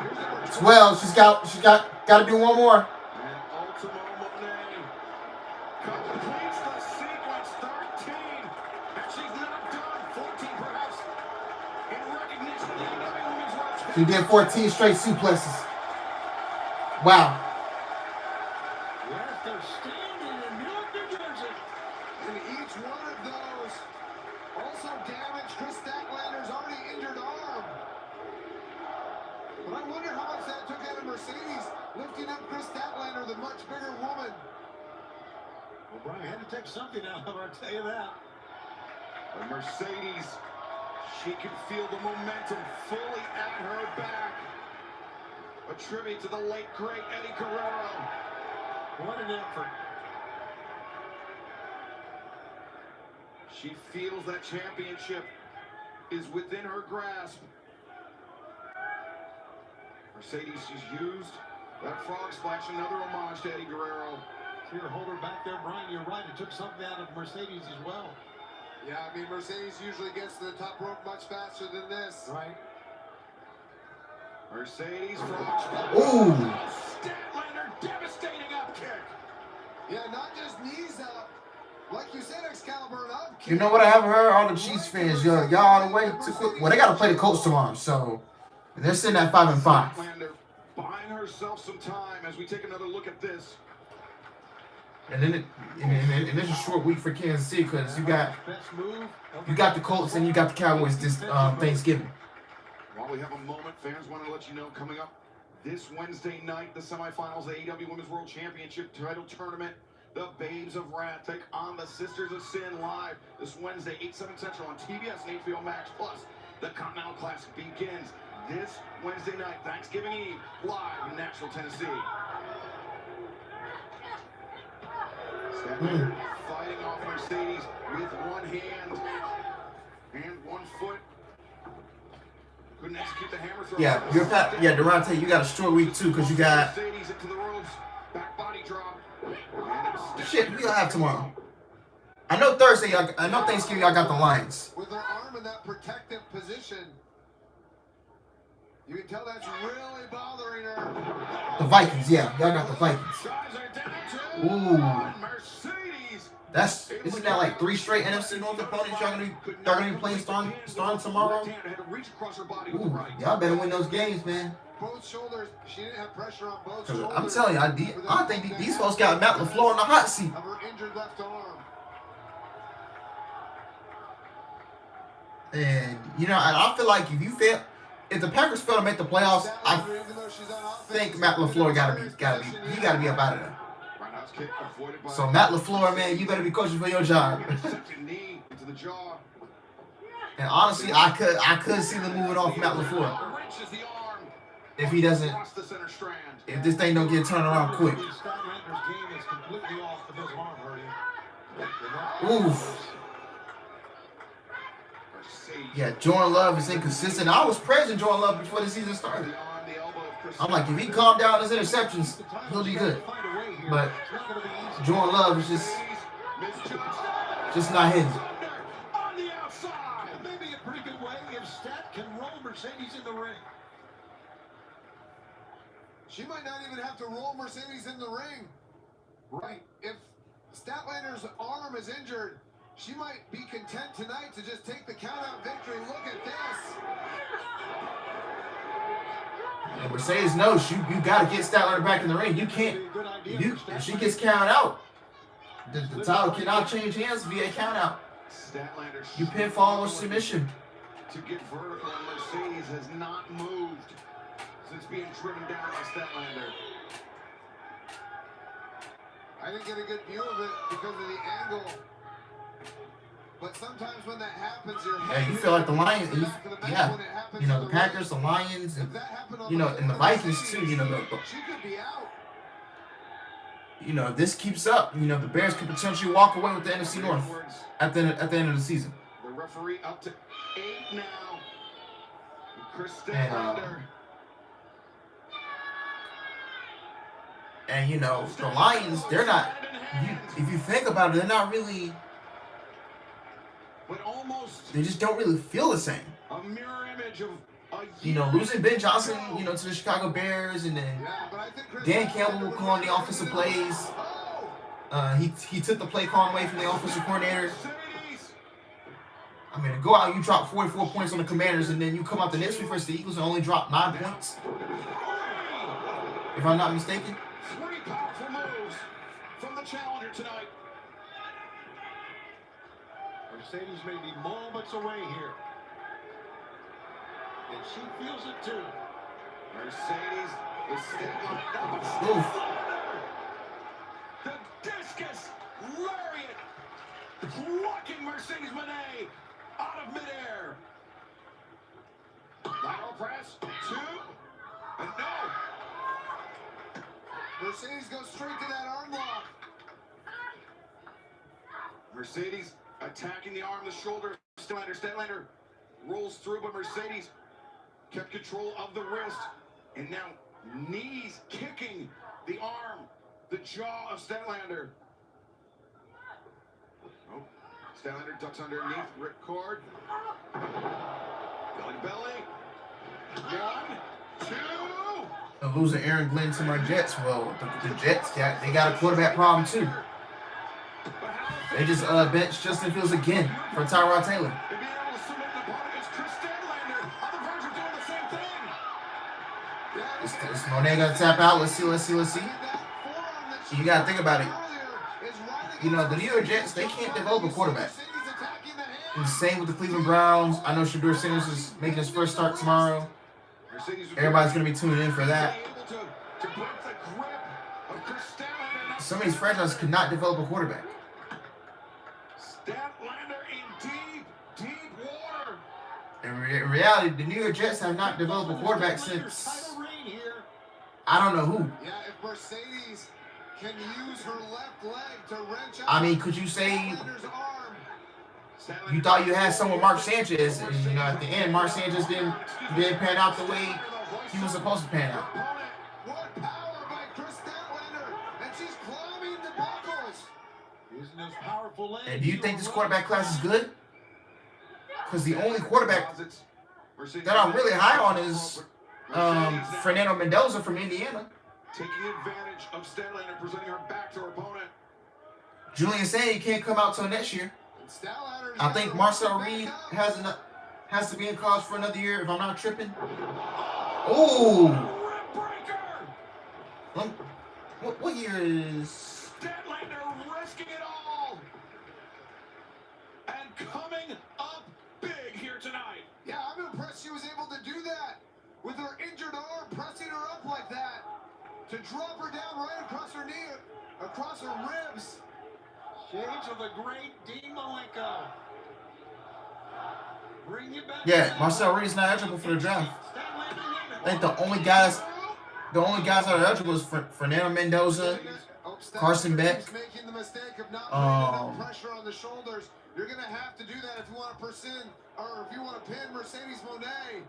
Here's number 12. She's got to do 1 more. And Ultimo Moné completes the sequence. 13. And she's not done. 14 perhaps. In recognition of the AEW Women's World She did 14 straight suplexes. Wow. Yes, they're standing and look lifting up Chris Statlander, the much bigger woman. Well, Brian had to take something out of her, I'll tell you that. But Mercedes, she can feel the momentum fully at her back. A tribute to the late, great Eddie Guerrero. What an effort. She feels that championship is within her grasp. Mercedes, she's used that frog splash, another homage to Eddie Guerrero. See her hold her back there, Brian. You're right. It took something out of Mercedes as well. Yeah, I mean, Mercedes usually gets to the top rope much faster than this. Right. Mercedes frog splash. Ooh. Statlander, devastating up kick. Yeah, not just knees up. Like you said, Excalibur, an up kick. You know what I haven't heard? All the Chiefs fans, y'all on the way too quick. Well, they got to play the Colts tomorrow, so they're sitting at 5-5. Statlander buying herself some time as we take another look at this. And then and it's a short week for Kansas City because you got the Colts and you got the Cowboys this Thanksgiving. While we have a moment, fans want to let you know coming up this Wednesday night, the semifinals of the AEW Women's World Championship title tournament. The Babes of Wrath take on the Sisters of Sin live this Wednesday, 8/7 Central on TBS and HBO Max. Plus, the Continental Classic begins this Wednesday night, Thanksgiving Eve, live in Nashville, Tennessee. Statlander fighting off Mercedes with one hand and 1 foot. Couldn't execute the hammer throw. Yeah, Durante, you got a short week too because you got Mercedes into the ropes, back body drop. shit. We gonna have tomorrow. I know Thursday. I know Thanksgiving. I got the Lions. With her arm in that protective position, you can tell that's really bothering her. The Vikings. Yeah, y'all got the Vikings. Ooh. Isn't that like 3 straight NFC North opponents y'all gonna be playing starting tomorrow? Ooh, y'all better win those games, man. Both shoulders, she didn't have pressure on both shoulders. I'm telling you, I think these folks got Matt LaFleur in the hot seat. Of her injured left arm. And I feel like if the Packers fail to make the playoffs, I think Matt LaFleur gotta be up out of there. So Matt LaFleur, man, you better be coaching for your job. And honestly, I could see them moving off Matt LaFleur if he doesn't. If this thing don't get turned around quick. Oof. Yeah, Jordan Love is inconsistent. I was praising Jordan Love before the season started. I'm like, if he calm down his interceptions, he'll be good. But Jordan Love is just not hitting. On the outside, maybe a pretty good way if Stat can roll Mercedes in the ring. She might not even have to roll Mercedes in the ring. Right. If Statlander's arm is injured, she might be content tonight to just take the countout victory. Look at this. And Mercedes knows you got to get Statlander back in the ring. You can't. If she gets counted out, the title cannot change hands via count out. You pinfall or submission. To get vertical, and Mercedes has not moved since being driven down by Statlander. I didn't get a good view of it because of the angle. But sometimes when that happens, you feel like the Lions, the Packers, the Lions, and and the Vikings too. she could be out. If this keeps up, the Bears could potentially walk away with the NFC North at the end of the season. The referee up to 8 now. Chris Statlander. And the Lions, they're not. If you think about it, they're not really. But almost. They just don't really feel the same. A mirror image of. Losing Ben Johnson, to the Chicago Bears, and then Dan Campbell calling the offensive plays. He took the play call away from the offensive coordinator. I mean, to go out, you drop 44 points on the Commanders, and then you come out the next week versus the Eagles and only drop 9 points. If I'm not mistaken. 3 powerful moves from the challenger tonight. Mercedes may be moments away here. And she feels it too. Mercedes The stick lined up. Oof. The discus lariat. Plucking Mercedes Moné out of midair. Lateral press. 2. And no. Mercedes goes straight to that arm lock. Mercedes attacking the arm, the shoulder. Statlander rolls through, but Mercedes kept control of the wrist. And now knees kicking the arm, the jaw of Statlander. Oh, Statlander ducks underneath, ripcord. Belly to belly. 1, 2. And losing Aaron Glenn to my Jets. Well, the Jets they got a quarterback problem too. They just benched Justin Fields again for Tyrod Taylor. Is Monet gonna tap out? Let's see. You gotta think about it. You know, the New York Jets, they can't develop a quarterback. And the same with the Cleveland Browns. I know Shedeur Sanders is making his first start tomorrow. Everybody's gonna be tuning in for that. Some of these franchises could not develop a quarterback. Statlander in deep water. In reality, the New York Jets have not developed a quarterback since I don't know who. Yeah, if Mercedes can use her left leg to wrench out. I mean, could you say you thought you had someone Mark Sanchez, and you know at the end Mark Sanchez didn't pan out the way he was supposed to pan out? What power by Chris Statlander, and she's climbing the buckles. Using those powerful legs. And do you think this quarterback class is good? Because the only quarterback that I'm really high on is Fernando Mendoza from Indiana. Taking advantage of Statlander, presenting her back to her opponent. Julian saying he can't come out till next year. I think Marcel Reed has to be in college for another year, if I'm not tripping. Ooh! What year is... Statlander risking it all! And coming up big here tonight. Yeah, I'm impressed she was able to do that. With her injured arm, pressing her up like that. To drop her down right across her knee, across her ribs. Shades of the great Dean Malenko. Bring you back. Yeah, Marcel Reed's not eligible for the draft. I think the only guys that are eligible is Fernando Mendoza, Carson Beck. Making the mistake of not putting enough pressure on the shoulders. You're gonna have to do that if you want to pin Mercedes Moné.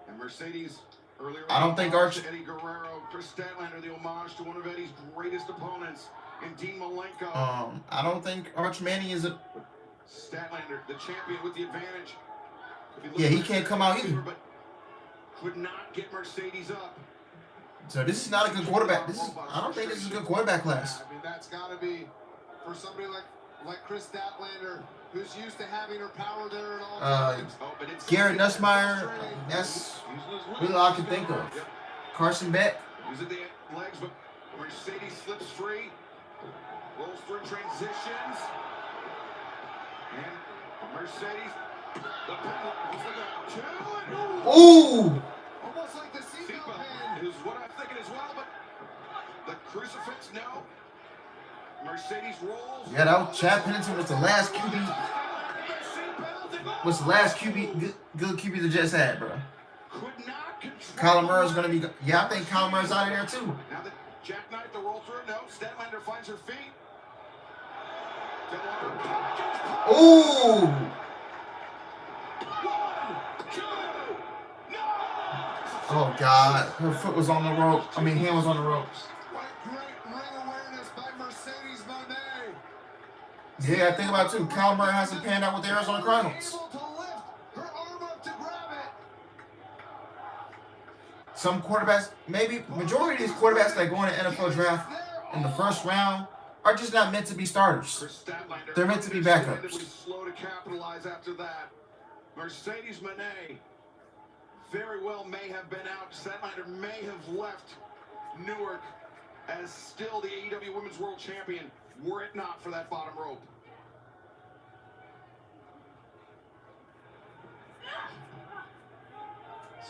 And Mercedes earlier. I don't think Eddie Guerrero, Chris Statlander, the homage to one of Eddie's greatest opponents, in Dean Malenko. I don't think Arch Manning is a. Statlander, the champion with the advantage. Yeah, he can't come out either. But could not get Mercedes up. So this is not a good quarterback. I don't think this is a good quarterback class. I mean, that's got to be for somebody like Chris Statlander, who's used to having her power there at all times. Garrett Nussmeier, that's really all I can think of. Carson Beck. Using the legs, but Mercedes slips free. Rolls through transitions. And Mercedes, the penalty was like a 2. Ooh! Almost like the seatbelt pin. Is what I'm thinking as well, but the crucifix, no. Mercedes rolls. Yeah, that was Chad Pennington was the last QB. Was the last QB good QB the Jets had, bro. Kyler Murray's gonna be. Yeah, I think Kyler Murray's out of there too. Now the jackknife, the roll through. No, Statlander finds her feet. Ooh! 1, 2, no! Oh God, her foot was on the rope. I mean, hand was on the ropes. Great ring awareness by Mercedes Moné. Yeah, think about it too. Kyler Murray hasn't panned out with the Arizona Cardinals. Able to lift her arm up to grab it. Some quarterbacks, maybe majority of these quarterbacks that go in the NFL draft in the first round are just not meant to be starters. They're meant to be backups. Slow to capitalize after that. Mercedes Moné very well may have been out. Statlander may have left Newark as still the AEW Women's World Champion, were it not for that bottom rope.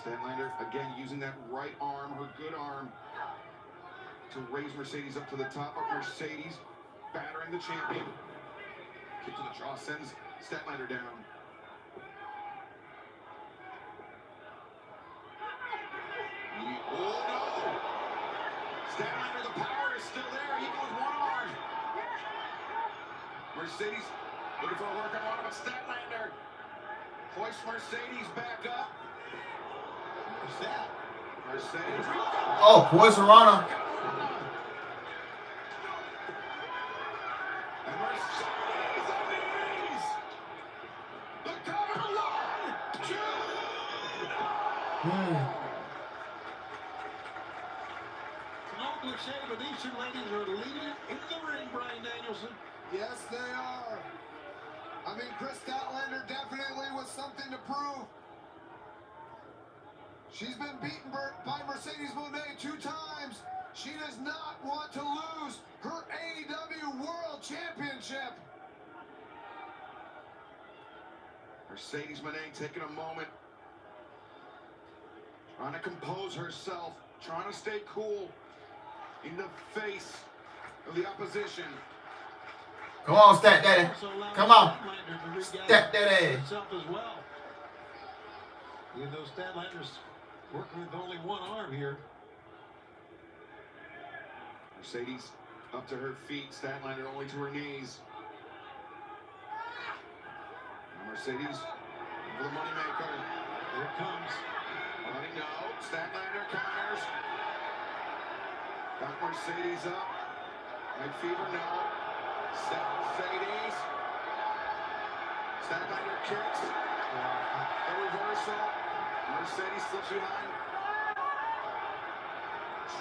Statlander, again, using that right arm, her good arm, to raise Mercedes up to the top. Of Mercedes battering the champion. Kick to the jaw sends Statlander down. Oh no! Statlander, the power is still there. He goes one arm. Mercedes looking for a workout on him. Statlander hoists Mercedes back up. What's that? Mercedes. Oh, Poison Rana. And Mercedes on the knees. The cover, 1, 2. No cliche, but these two ladies are leading in the ring, Bryan Danielson. Yes, they are. I mean, Chris Statlander definitely was something to prove. She's been beaten by Mercedes Moné 2 times. She does not want to lose her AEW World Championship. Mercedes Moné taking a moment, trying to compose herself, trying to stay cool in the face of the opposition. Come on, Stat Daddy. Come on. Stat Daddy. Himself as well. Even though Statlander's working with only one arm here. Mercedes up to her feet, Statlander only to her knees. Now Mercedes for the moneymaker. Here it comes. Running no. Statlander counters. Got Mercedes up. Night Fever, no. Mercedes. Statlander kicks. The reversal. Mercedes slips behind.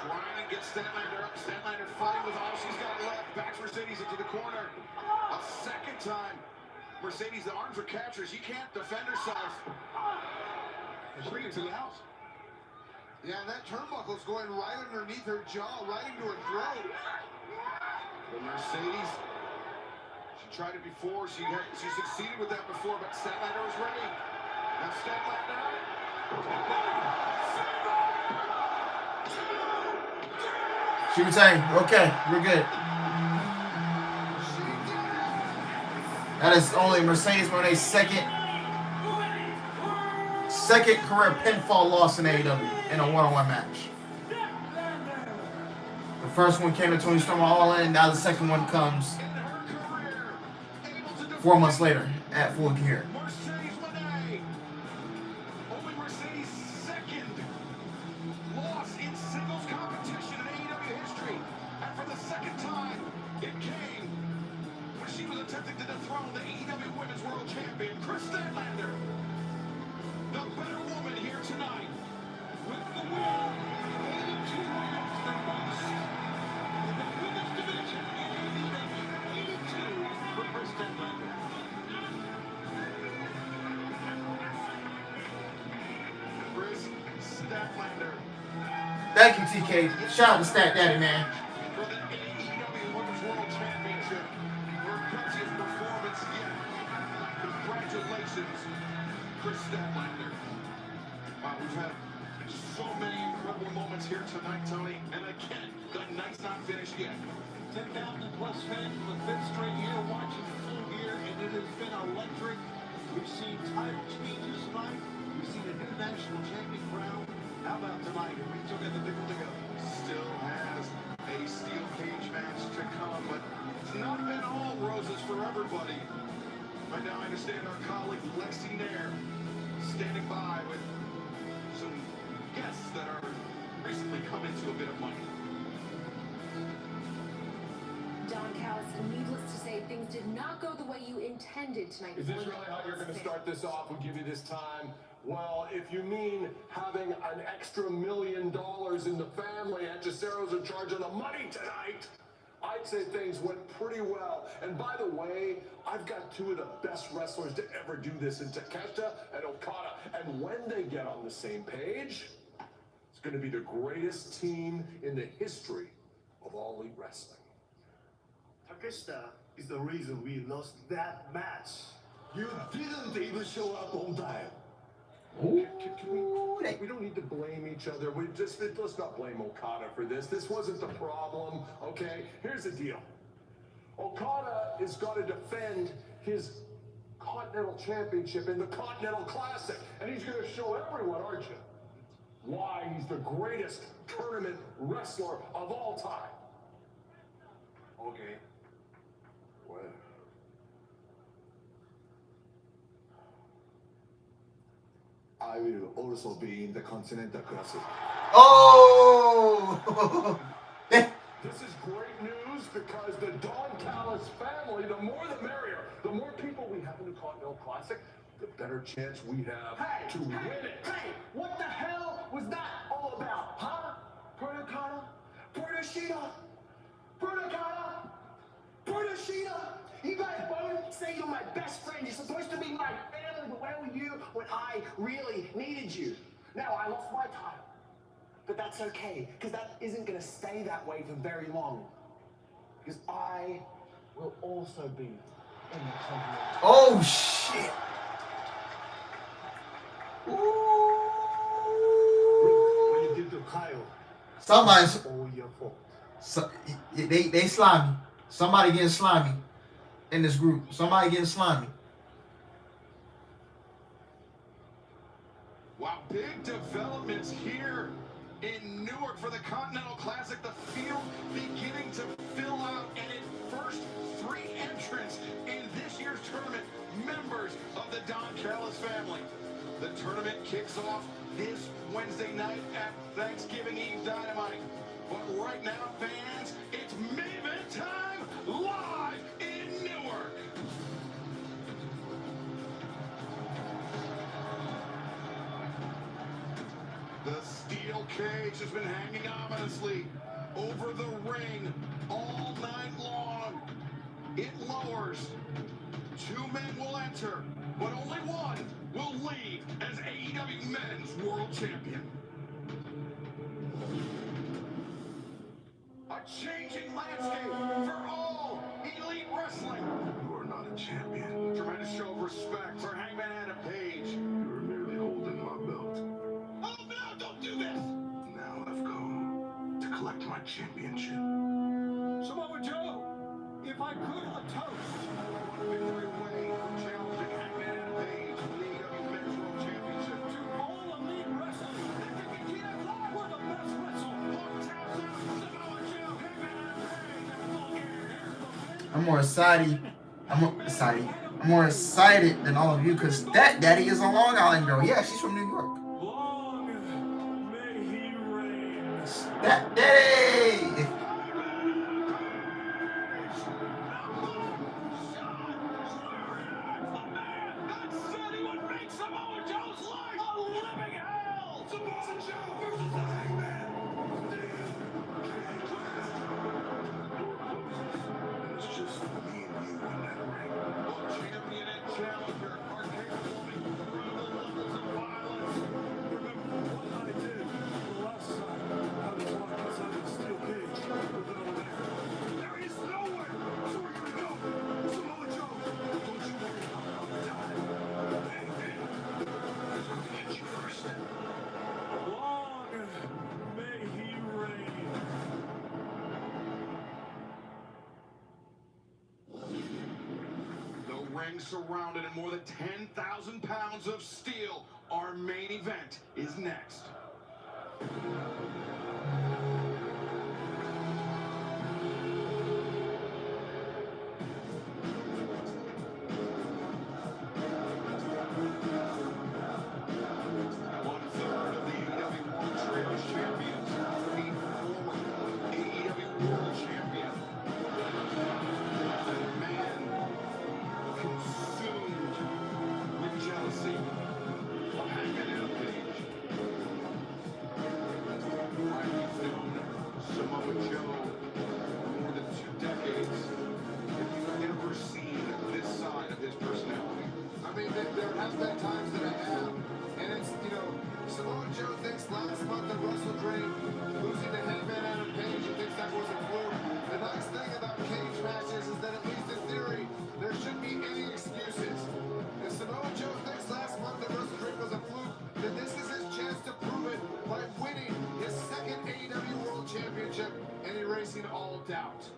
Trying to get Statlander up. Statlander fighting with all she's got left. Backs Mercedes into the corner. A second time. Mercedes, the arms are captured. She can't defend herself. Bring it to the house. Yeah, and that turnbuckle's going right underneath her jaw, right into her throat. But Mercedes, she tried it before. She succeeded with that before, but Statlander was ready. Now Statlander. She retained. Okay, we're good. That is only Mercedes Moné's second career pinfall loss in AEW in a one-on-one match. The first one came to Tony Storm All In. Now the second one comes 4 months later at Full Gear. Mercedes Moné. Only Mercedes' second loss in singles competition in AEW history. And for the second time, it came when she was attempting to dethrone the AEW Women's World Champion, Chris Statlander. The better woman here tonight. With the win, holding 2 rounds the most in the women's division in AEW. 82 for Chris Statlander. Chris Statlander. Thank you, TK. Shout out to Stat Daddy, man. For the AEW Women's World Championship. Her gutsiest performance yet. Congratulations, Chris Statlander. Wow, we've had so many incredible moments here tonight, Tony. And again, the night's not finished yet. 10,000 plus fans for the 5th straight year watching Full Gear, and it has been electric. We've seen title changes tonight. We've seen a new national champion crown. How about tonight? We still got the big one to go. Still has a steel cage match to come, but it's not been all roses for everybody. Right now, I understand our colleague Lexi Nair standing by with some guests that are recently come into a bit of money. Don Callis, needless to say, things did not go the way you intended tonight. Is this really how you're going to start this off? We'll give you this time. Well, if you mean having an extra $1 million in the family, and Gisero's in charge of the money tonight, I'd say things went pretty well. And by the way, I've got 2 of the best wrestlers to ever do this in Takeshita and Okada. And when they get on the same page, it's going to be the greatest team in the history of All Elite Wrestling. Takeshita is the reason we lost that match. You didn't even show up on time. We don't need to blame each other. Let's not blame Okada for this. This wasn't the problem, okay? Here's the deal. Okada has got to defend his Continental Championship in the Continental Classic. And he's going to show everyone, aren't you, why he's the greatest tournament wrestler of all time. Okay. Well. I will also be in the Continental Classic. Oh! This is great news because the Don Callis family, the more the merrier. The more people we have in the Continental Classic, the better chance we have to win it. Hey, what the hell was that all about, huh? Pernakata? Pernashita? You guys both say you're my best friend. You're supposed to be my family, but where were you when I really needed you? Now, I lost my title. But that's okay, because that isn't going to stay that way for very long. Because I will also be in the Continental. Oh, shit. What you did to Kyle? Somebody's... all your fault. They slimy. Somebody getting slimy in this group. Somebody getting slimy. Wow, big developments here in Newark for the Continental Classic. The field beginning to fill out, and in first 3 entrants in this year's tournament, members of the Don Callis family. The tournament kicks off this Wednesday night at Thanksgiving Eve Dynamite. But right now, fans, it's main event time live in Newark. The steel cage has been hanging ominously over the ring all night long. It lowers. 2 men will enter, but only one will leave as AEW Men's World Champion. A changing landscape for all elite wrestling. You are not a champion. Tremendous show of respect for Hangman Adam Page. You are merely holding my belt. Oh no, don't do this! Now I've come to collect my championship. Samoa Joe, if I could, a toast. One victory away from challenging Hangman Adam Page for the AEW Men's World Championship. To all elite wrestling, we're the best wrestling. I'm more excited. I'm more excited than all of you because that daddy is a Long Island girl. Yeah, she's from New York. Long may he reign. That daddy. Surrounded in more than 10,000 pounds of steel. Our main event is next. One-third of the AEW World Trios champions, a former AEW World Champion. A man consumed with jealousy of Hangman Adam Page. He's known Samoa Joe for more than 2 decades. Have you ever seen this side of his personality? I mean, there has been times that I have, and it's, Samoa Joe thinks last month at Wrestle Dream, losing to Hangman Adam Page, he thinks that was a fluke. The nice thing about cage matches is that at least in theory, there shouldn't be any excuses. If Samoa Joe thinks last month doubt.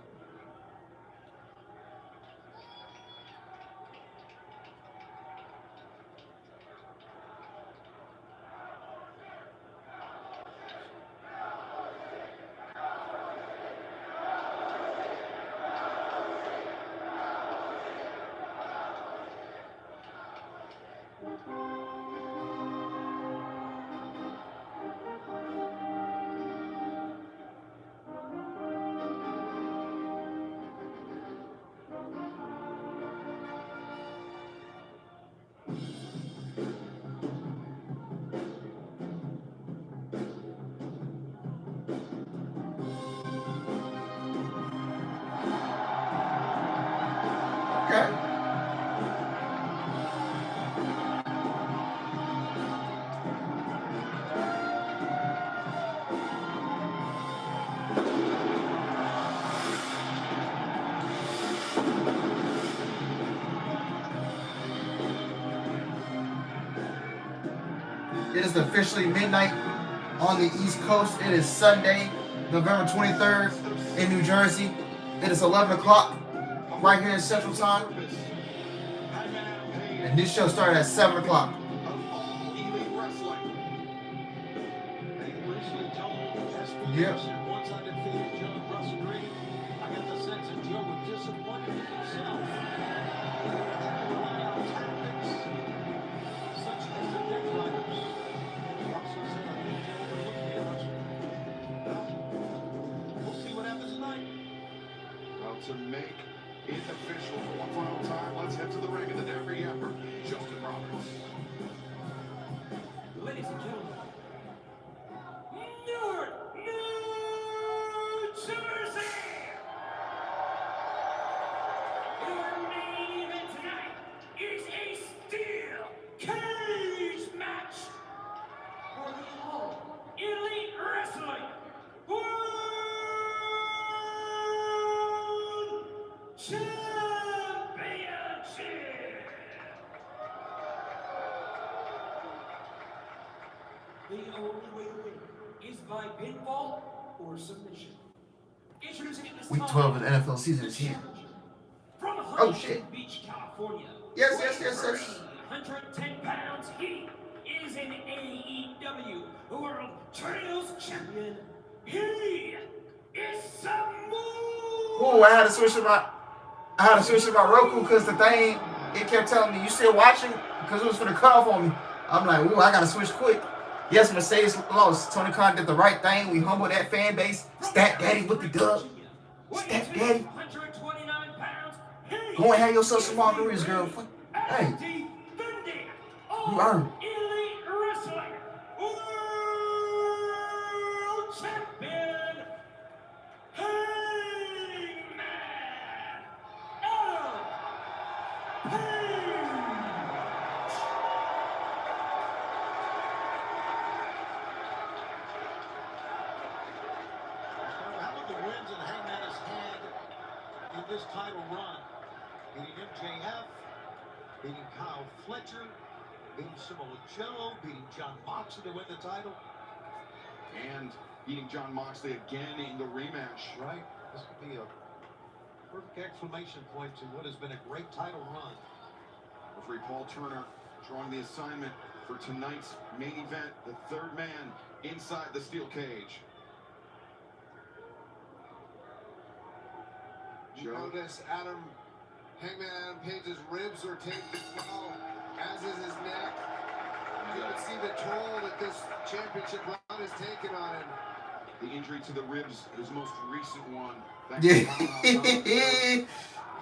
It is officially midnight on the East Coast. It is Sunday, November 23rd in New Jersey. It is 11 o'clock right here in Central Time. And this show started at 7 o'clock. Yep. Once I defeated Joe Russell Green, I got the sense that Joe was disappointed in himself. He had to rely on tactics, such as the dick riders. Russell said, I think Joe overlooked me, Russell. Well, we'll see what happens tonight. Well, to make it official for one final time, let's head to the ring in the Dapper Yapper, Justin Roberts. Ladies and gentlemen, Newark, New Jersey! Your main event tonight is a steel cage match for the All Elite Wrestling World Championship! The only way to win is by pinfall or submission. Introducing at this Week time, 12 of the NFL season is here. from Oh, Huntington shit. Beach, California. Yes. 110 pounds, he is an AEW World Trios Champion. He is Samu. Ooh, I had to switch to my Roku because the thing, it kept telling me, you still watching? Because it was for the cutoff on me. I'm like, ooh, I got to switch quick. Yes, Mercedes lost. Tony Khan did the right thing. We humbled that fan base. Stat Daddy with the dub. Stat Daddy. 129 pounds. Go and have yourself some margaritas, girl. Hey, you earned it. Elite Wrestling World Champion Hangman Adam Page. How about the wins that Hangman has had in this title run? Beating MJF, beating Kyle Fletcher, beating Samoa Joe, beating John Moxley to win the title. And beating John Moxley again in the rematch. Right. This could be a perfect exclamation point to what has been a great title run. Referee Paul Turner drawing the assignment for tonight's main event, the third man inside the steel cage. You notice Hangman Adam Page's ribs are taped as well, as is his neck. You can see the toll that this championship run has taken on him. The injury to the ribs, his most recent one. Yeah.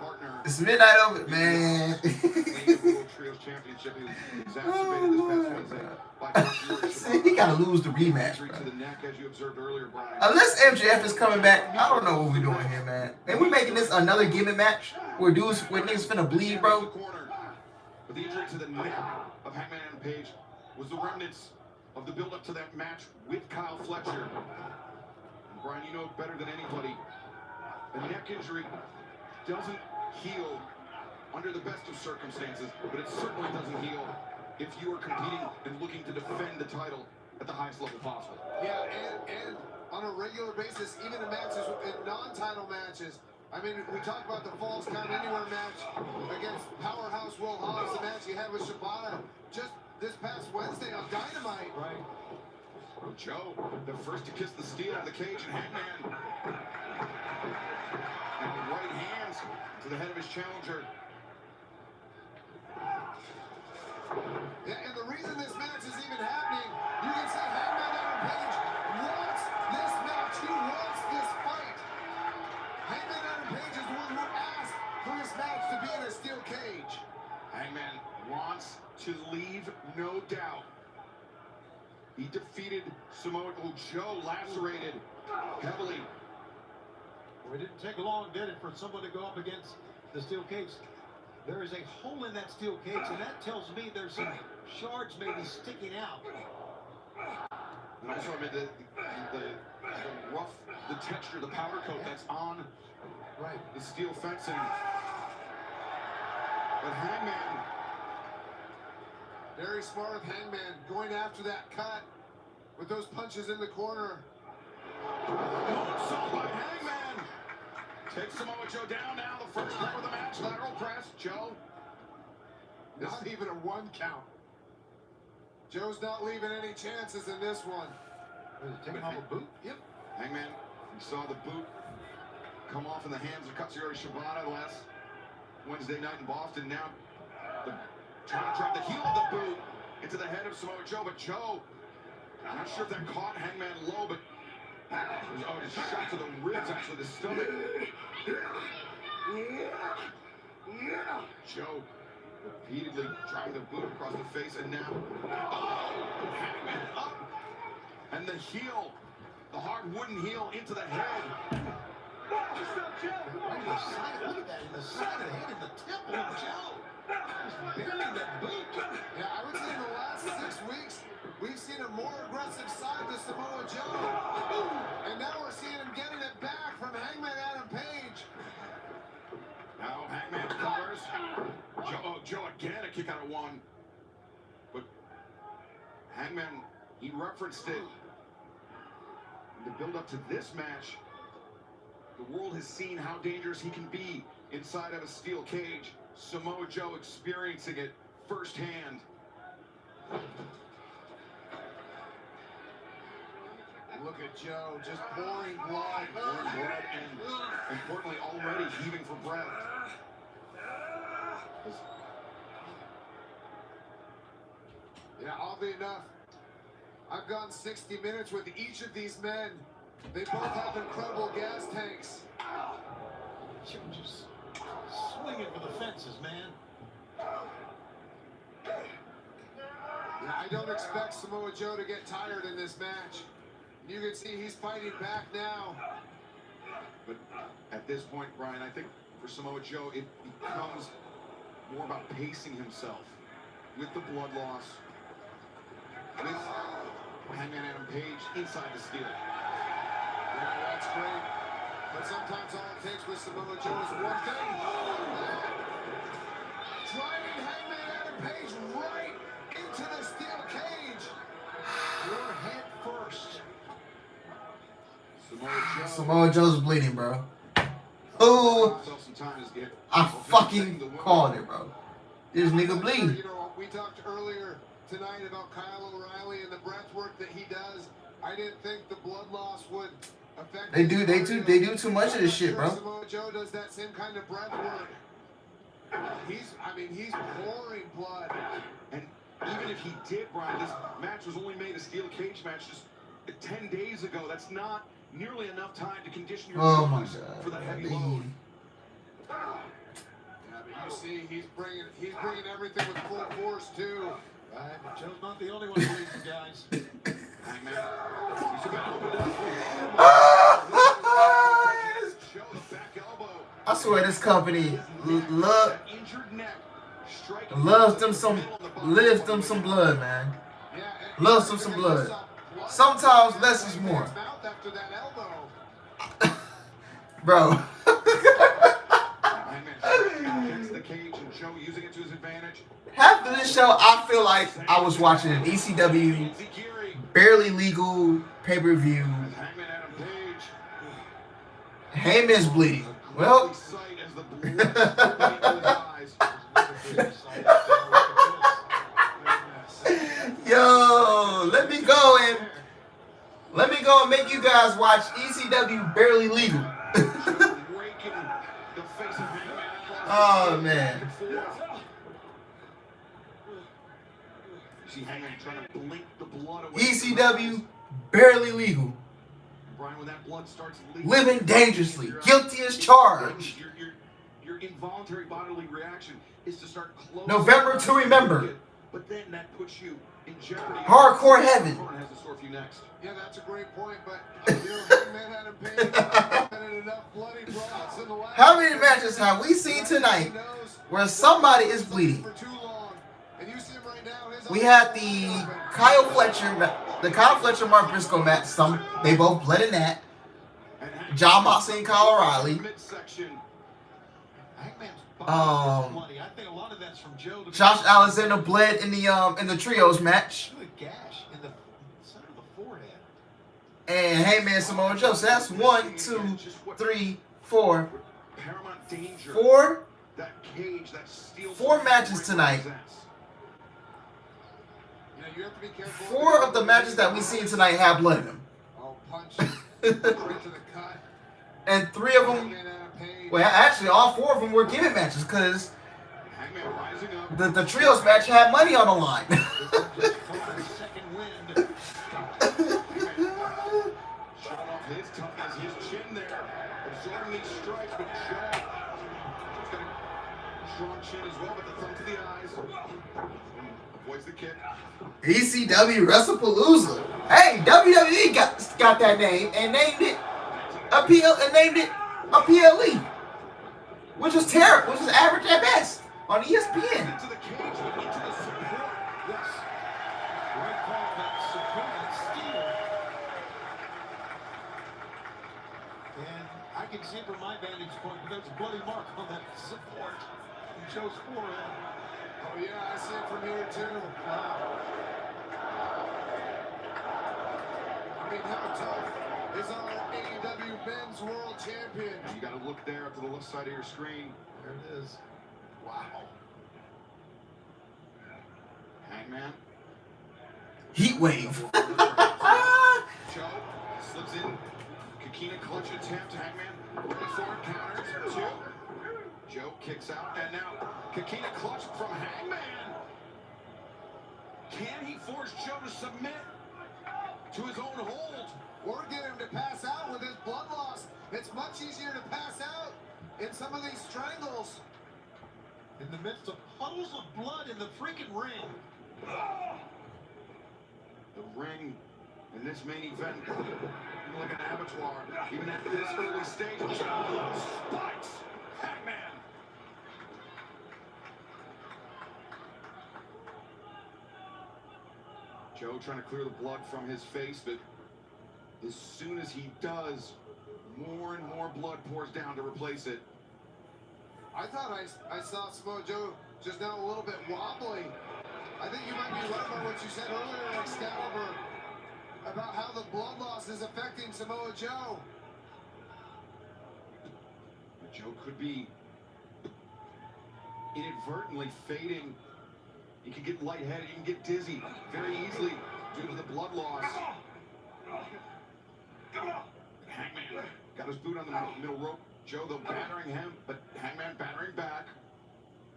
Partner. It's midnight over, man. World Trios Championship. He was exacerbated this past Wednesday by See, he gotta lose the rematch, injury bro. to the neck, as you observed earlier, Brian. Unless MJF is coming back, I don't know what we're doing here, man. And we making this another gimmick match where niggas finna bleed, bro. But the injury to the neck of Hangman Adam Page was the remnants of the build-up to that match with Kyle Fletcher. And Brian, you know better than anybody, a neck injury doesn't heal under the best of circumstances, but it certainly doesn't heal if you are competing and looking to defend the title at the highest level possible. Yeah, and on a regular basis, even in matches, in non-title matches. I mean, we talked about the Falls Count Anywhere match against Powerhouse Will Hobbs, the match he had with Shibata just this past Wednesday on Dynamite. Right. Joe, the first to kiss the steel of the cage, and Hangman. And right hands to the head of his challenger. Yeah, and the reason this match is even happening, you can see Hangman Adam Page wants this match. He wants this fight. Hangman Adam Page is the one who asked for this match to be in a steel cage. Hangman wants to leave, no doubt. He defeated Samoa Joe, lacerated heavily. Well, it didn't take long, did it, for someone to go up against the steel cage? There is a hole in that steel cage, and that tells me there's some shards maybe sticking out. And also, I mean, the rough, the texture, the powder coat that's on the steel fencing. But Hangman, very smart of Hangman, going after that cut with those punches in the corner. moonsault by Hangman. Takes Samoa Joe down now. The first cover of the match, lateral press. Joe. Not even a 1 count. Joe's not leaving any chances in this one. Taking off a boot? Yep. Hangman, we saw the boot come off in the hands of Katsuyori Shibata last Wednesday night in Boston. Now, trying to drive the heel of the boot into the head of Samoa Joe, but Joe, I'm not sure if that caught Hangman low, but it was shot to the ribs, actually, the stomach. Joe repeatedly driving the boot across the face, and now, Hangman up, and the heel, the hard wooden heel into the head. Right in the side, look at that, in the side of the head, in the temple of Joe. He's burying that boot. Yeah, I would say in the last 6 weeks, we've seen a more aggressive side to Samoa Joe. And now we're seeing him getting it back from Hangman Adam Page. Now Hangman covers. Joe again, a kick out of 1. But Hangman, he referenced it. In the build up to this match, the world has seen how dangerous he can be inside of a steel cage. Samoa Joe experiencing it firsthand. Look at Joe, just pouring blood. Pouring blood, and importantly, already heaving for breath. Yeah, oddly enough, I've gone 60 minutes with each of these men. They both have incredible gas tanks. Joe just swinging for the fences, man. Yeah, I don't expect Samoa Joe to get tired in this match. You can see he's fighting back now. But at this point, Brian, I think for Samoa Joe, it becomes more about pacing himself with the blood loss, with Hangman Adam Page inside the steel. Yeah, that's great. But sometimes all it takes with Samoa Joe is one thing. Driving Hangman Adam Page right into the steel cage. Your head first. Samoa Joe's bleeding, bro. Oh, I fucking called it, bro. This nigga bleeding. You know, we talked earlier tonight about Kyle O'Reilly and the breath work that he does. I didn't think the blood loss would affect. They do too much of this shit, bro. Samoa Joe does that same kind of breath work. He's pouring blood. And even if he did, Brian, this match was only made a steel cage match just 10 days ago. That's not nearly enough time to condition yourself for that heavy load. Yeah, but you see, he's bringing everything with full force too. Right, but Joe's not the only one bleeding, guys. Hangman, he's about to open up. I swear this company lives them some blood, man. Loves them some blood. Sometimes less is more. Bro. Half of this show, I feel like I was watching an ECW barely legal pay-per-view. Heyman's bleeding. Well. Yo, let me go and make you guys watch ECW Barely Legal. Oh man. ECW Barely Legal. Living dangerously, guilty as charged. Your involuntary bodily reaction is to start closing. November to remember. But then that puts you in jeopardy. Hardcore heaven. Has to sort you next. Yeah, that's a great point, but Hangman had him paid enough bloody brawls in the last. How many matches have we seen tonight where somebody is bleeding? We had the Kyle Fletcher, Mark Briscoe match. They both bled in that. John Moxley and Kyle O'Reilly. Josh Alexander bled in the trios match. And Heyman Samoa Joe. So that's 1, 2, 3, 4. Four matches tonight. 4 of the matches that we've seen tonight have blood in them. And 3 of them, well, actually, all 4 of them were gimmick matches because the trios match had money on the line. ECW WrestlePalooza. Hey, WWE got that name and named it a PLE, which was terrible, which was average at best on ESPN. And I can see from my vantage point, but there's a bloody mark on that support from Joe's forehead. Oh yeah, I see it from here too. Wow. I mean, how tough is our AEW Men's World Champion? You got to look there to the left side of your screen. There it is. Wow. Hangman. Heat wave. Joe slips in. Kikina clutch attempt. Hangman looking for it. Counters. 2. Joe kicks out. And now Kikina clutch from Hangman. Can he force Joe to submit to his own hold? Or get him to pass out with his blood loss. It's much easier to pass out in some of these strangles. In the midst of puddles of blood in the freaking ring. The ring in this main event, like an abattoir, even at this early stage. Joe spikes Hangman. Joe trying to clear the blood from his face, but as soon as he does, more and more blood pours down to replace it. I thought I saw Samoa Joe just now a little bit wobbly. I think you might be right about what you said earlier, Excalibur, about how the blood loss is affecting Samoa Joe. Joe could be inadvertently fading. He can get lightheaded, he can get dizzy very easily due to the blood loss. Hangman got his boot on the middle rope. Joe, though, battering him, but Hangman battering back.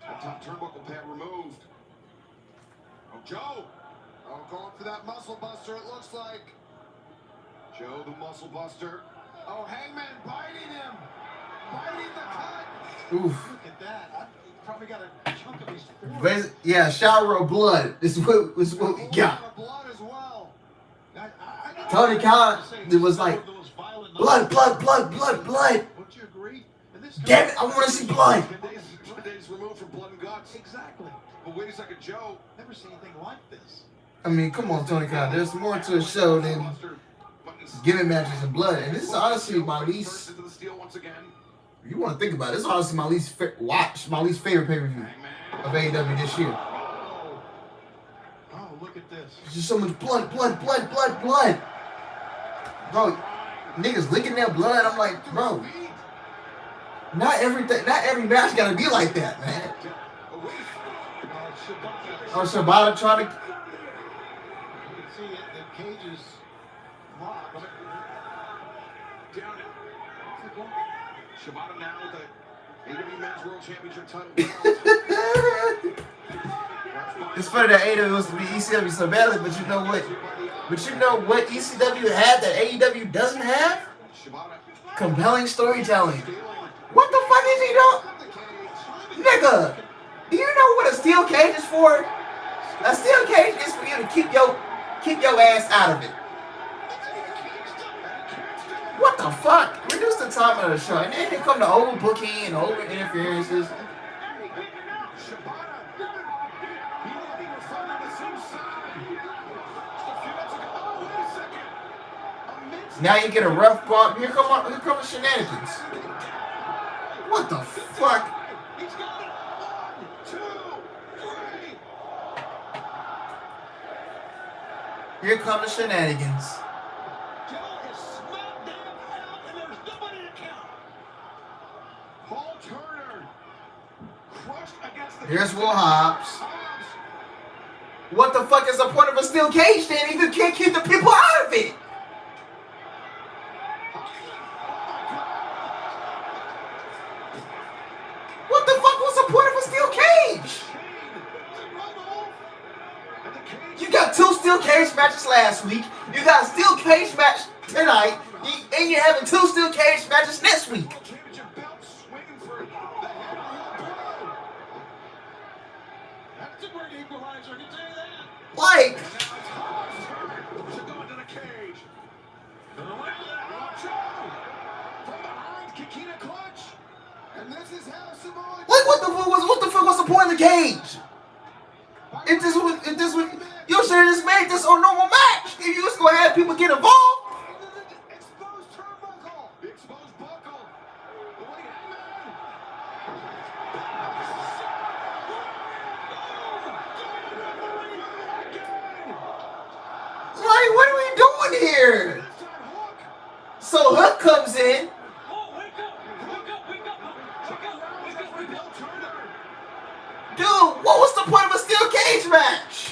That top turnbuckle pad removed. Oh, Joe! Oh, going for that muscle buster, it looks like. Joe, the muscle buster. Oh, Hangman biting him. Biting the cut. Oof. Look at that. I probably got a chunk of his forehead. Yeah, shower of blood. This is what we got. Blood as well. Tony Khan, it was like, blood. Would you agree? Damn it, I want to see blood. 10 days removed from blood and guts. Exactly. But wait a second, Joe. Never seen anything like this. I mean, come on, Tony Khan. There's more to a show than giving matches and blood. And this is honestly my least. You want to think about it? This is honestly my least favorite pay-per-view of AEW this year. Oh, look at at this. There's just so much blood. Bro, niggas licking their blood. I'm like, bro, not every match gotta be like that, man. Oh, Shibata trying to. You can see it, the cage is locked. Down it. Shibata now with the AEW Men's World Championship title. It's funny that AEW wants to be ECW so badly, but you know what? But you know what ECW had that AEW doesn't have? Compelling storytelling. What the fuck is he doing? Nigga, do you know what a steel cage is for? A steel cage is for you to keep your ass out of it. What the fuck? Reduce the time of the show. And then here come the overbooking and over interferences. Now you get a rough bump. Here come the shenanigans. What the fuck? Here come the shenanigans. Here's Will Hobbs. What the fuck is the point of a steel cage then if you can't keep the people out of it? What the fuck was the point of a steel cage? You got 2 steel cage matches last week. You got a steel cage match tonight. And you're having 2 steel cage matches next week. Like, what the fuck was the point of the cage? If this was, you should have just made this a normal match. If you just gonna have people get involved. Like, what are we doing here? So Hook comes in. Dude, what was the point of a steel cage match?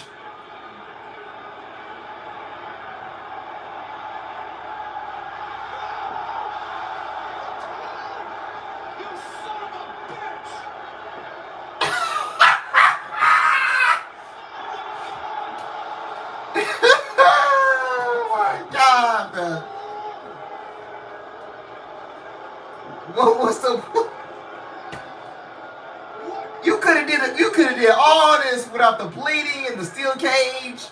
Oh my God, man. What was the... You could have did all this without the bleeding and the steel cage.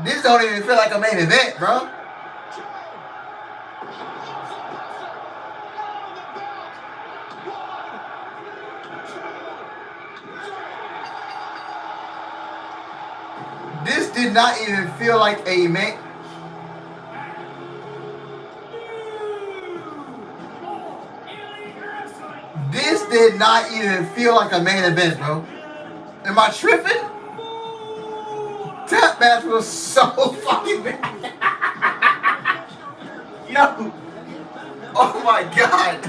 This don't even feel like a main event, bro. This did not even feel like a main. This did not even feel like a main event, bro. Am I tripping? That match was so fucking bad. Yo. Oh my God.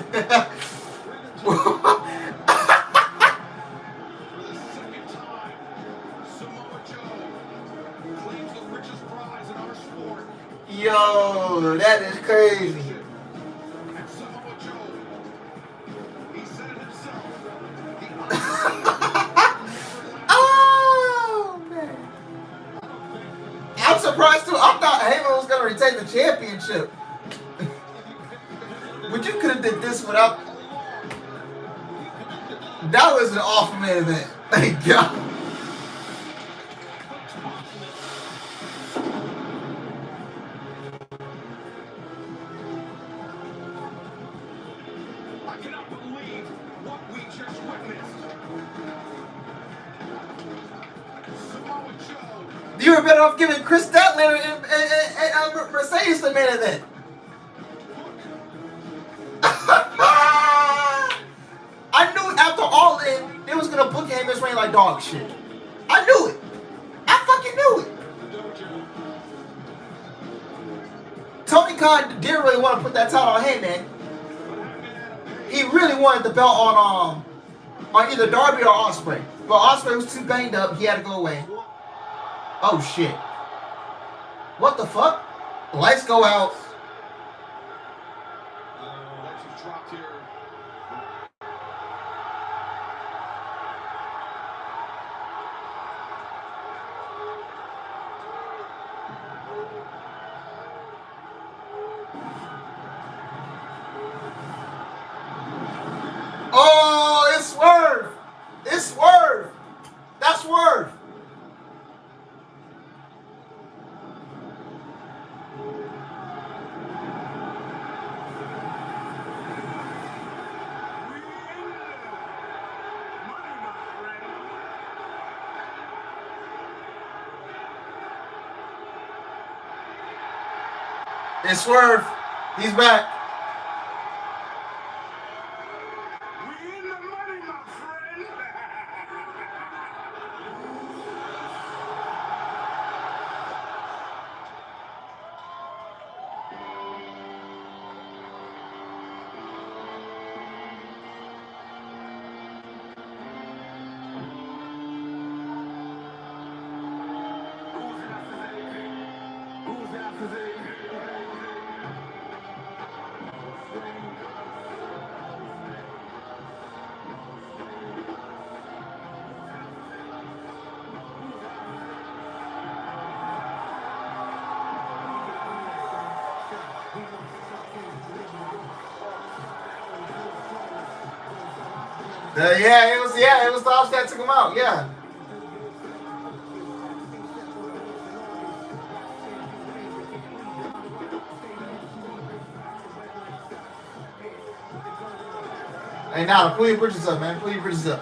Yo, that is crazy. Oh man, I'm surprised too. I thought Heyman was gonna retain the championship, but you could have did this without. That was an awful main event. Thank God. You were better off giving Chris Statlander and Mercedes the main event. I knew after All In, they was gonna book Heyman's reign like dog shit. I knew it. I fucking knew it. Tony Khan didn't really want to put that title on Heyman. He really wanted the belt on either Darby or Ospreay. But Ospreay was too banged up. He had to go away. Oh shit. What the fuck? Lights go out. Lights dropped here. Oh, it's Swerve. It's Swerve. That's Swerve. It's Swerve. He's back. We in the money, my friend. Who's after the It was the Hobbs that took him out, yeah. Hey, now pull your bridges up, man. Pull your bridges up.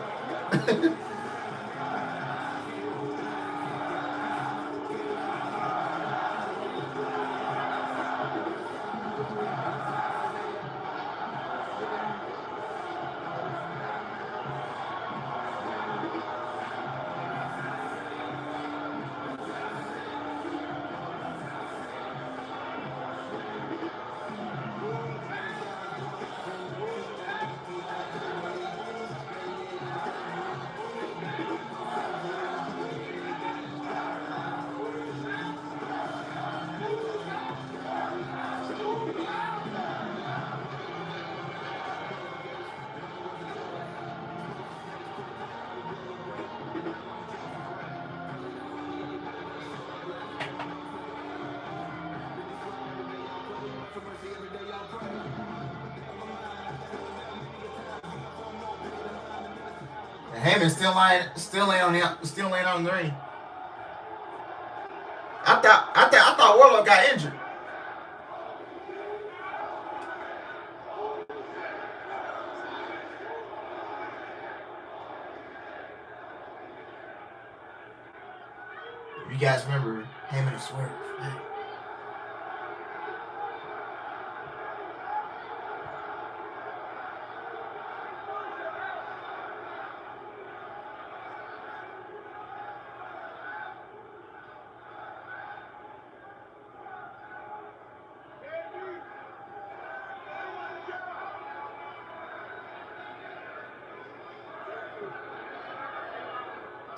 Heyman still laying on the ring. I thought Warlock got injured. You guys remember Heyman and Swerve? Yeah.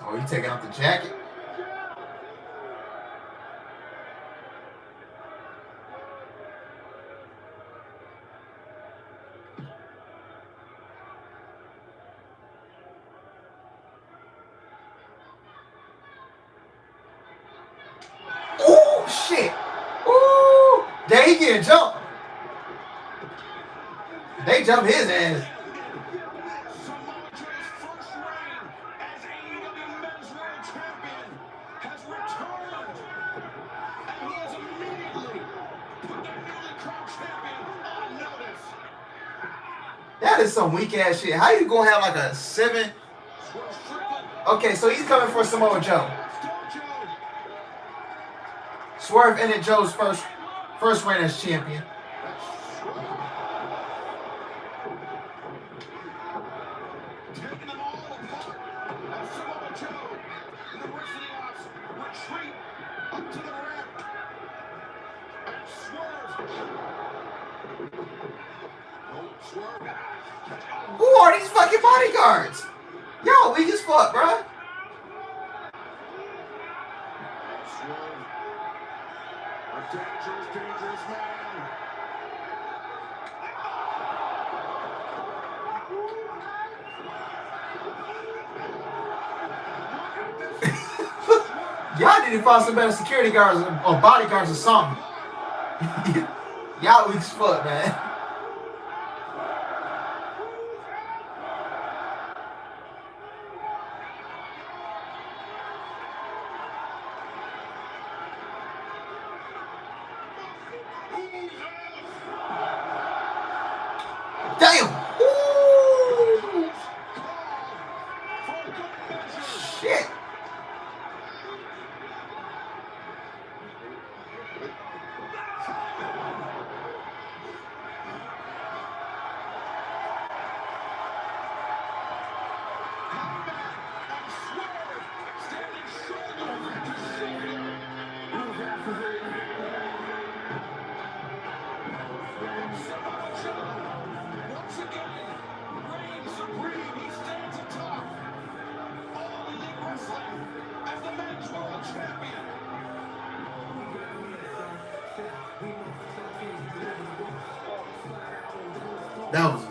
Oh, you taking off the jacket? Oh, shit. Ooh. There he getting jumped. They jump his ass. Samoa Joe's first reign as AEW Men's World Champion has returned. And he has immediately put the newly crowned champion on notice. That is some weak ass shit. How you gonna have like a 7? Okay, so he's coming for Samoa Joe. Swerve ended Joe's first reign as champion. Who are these fucking bodyguards? Yo, weak as fuck, bro. A dangerous, dangerous man. Y'all need to find some better security guards or bodyguards or something. Y'all weak as fuck, man. Damn! Ooh. Shit! Once again, reigns supreme. He stands atop all elite wrestling as the men's world champion. That was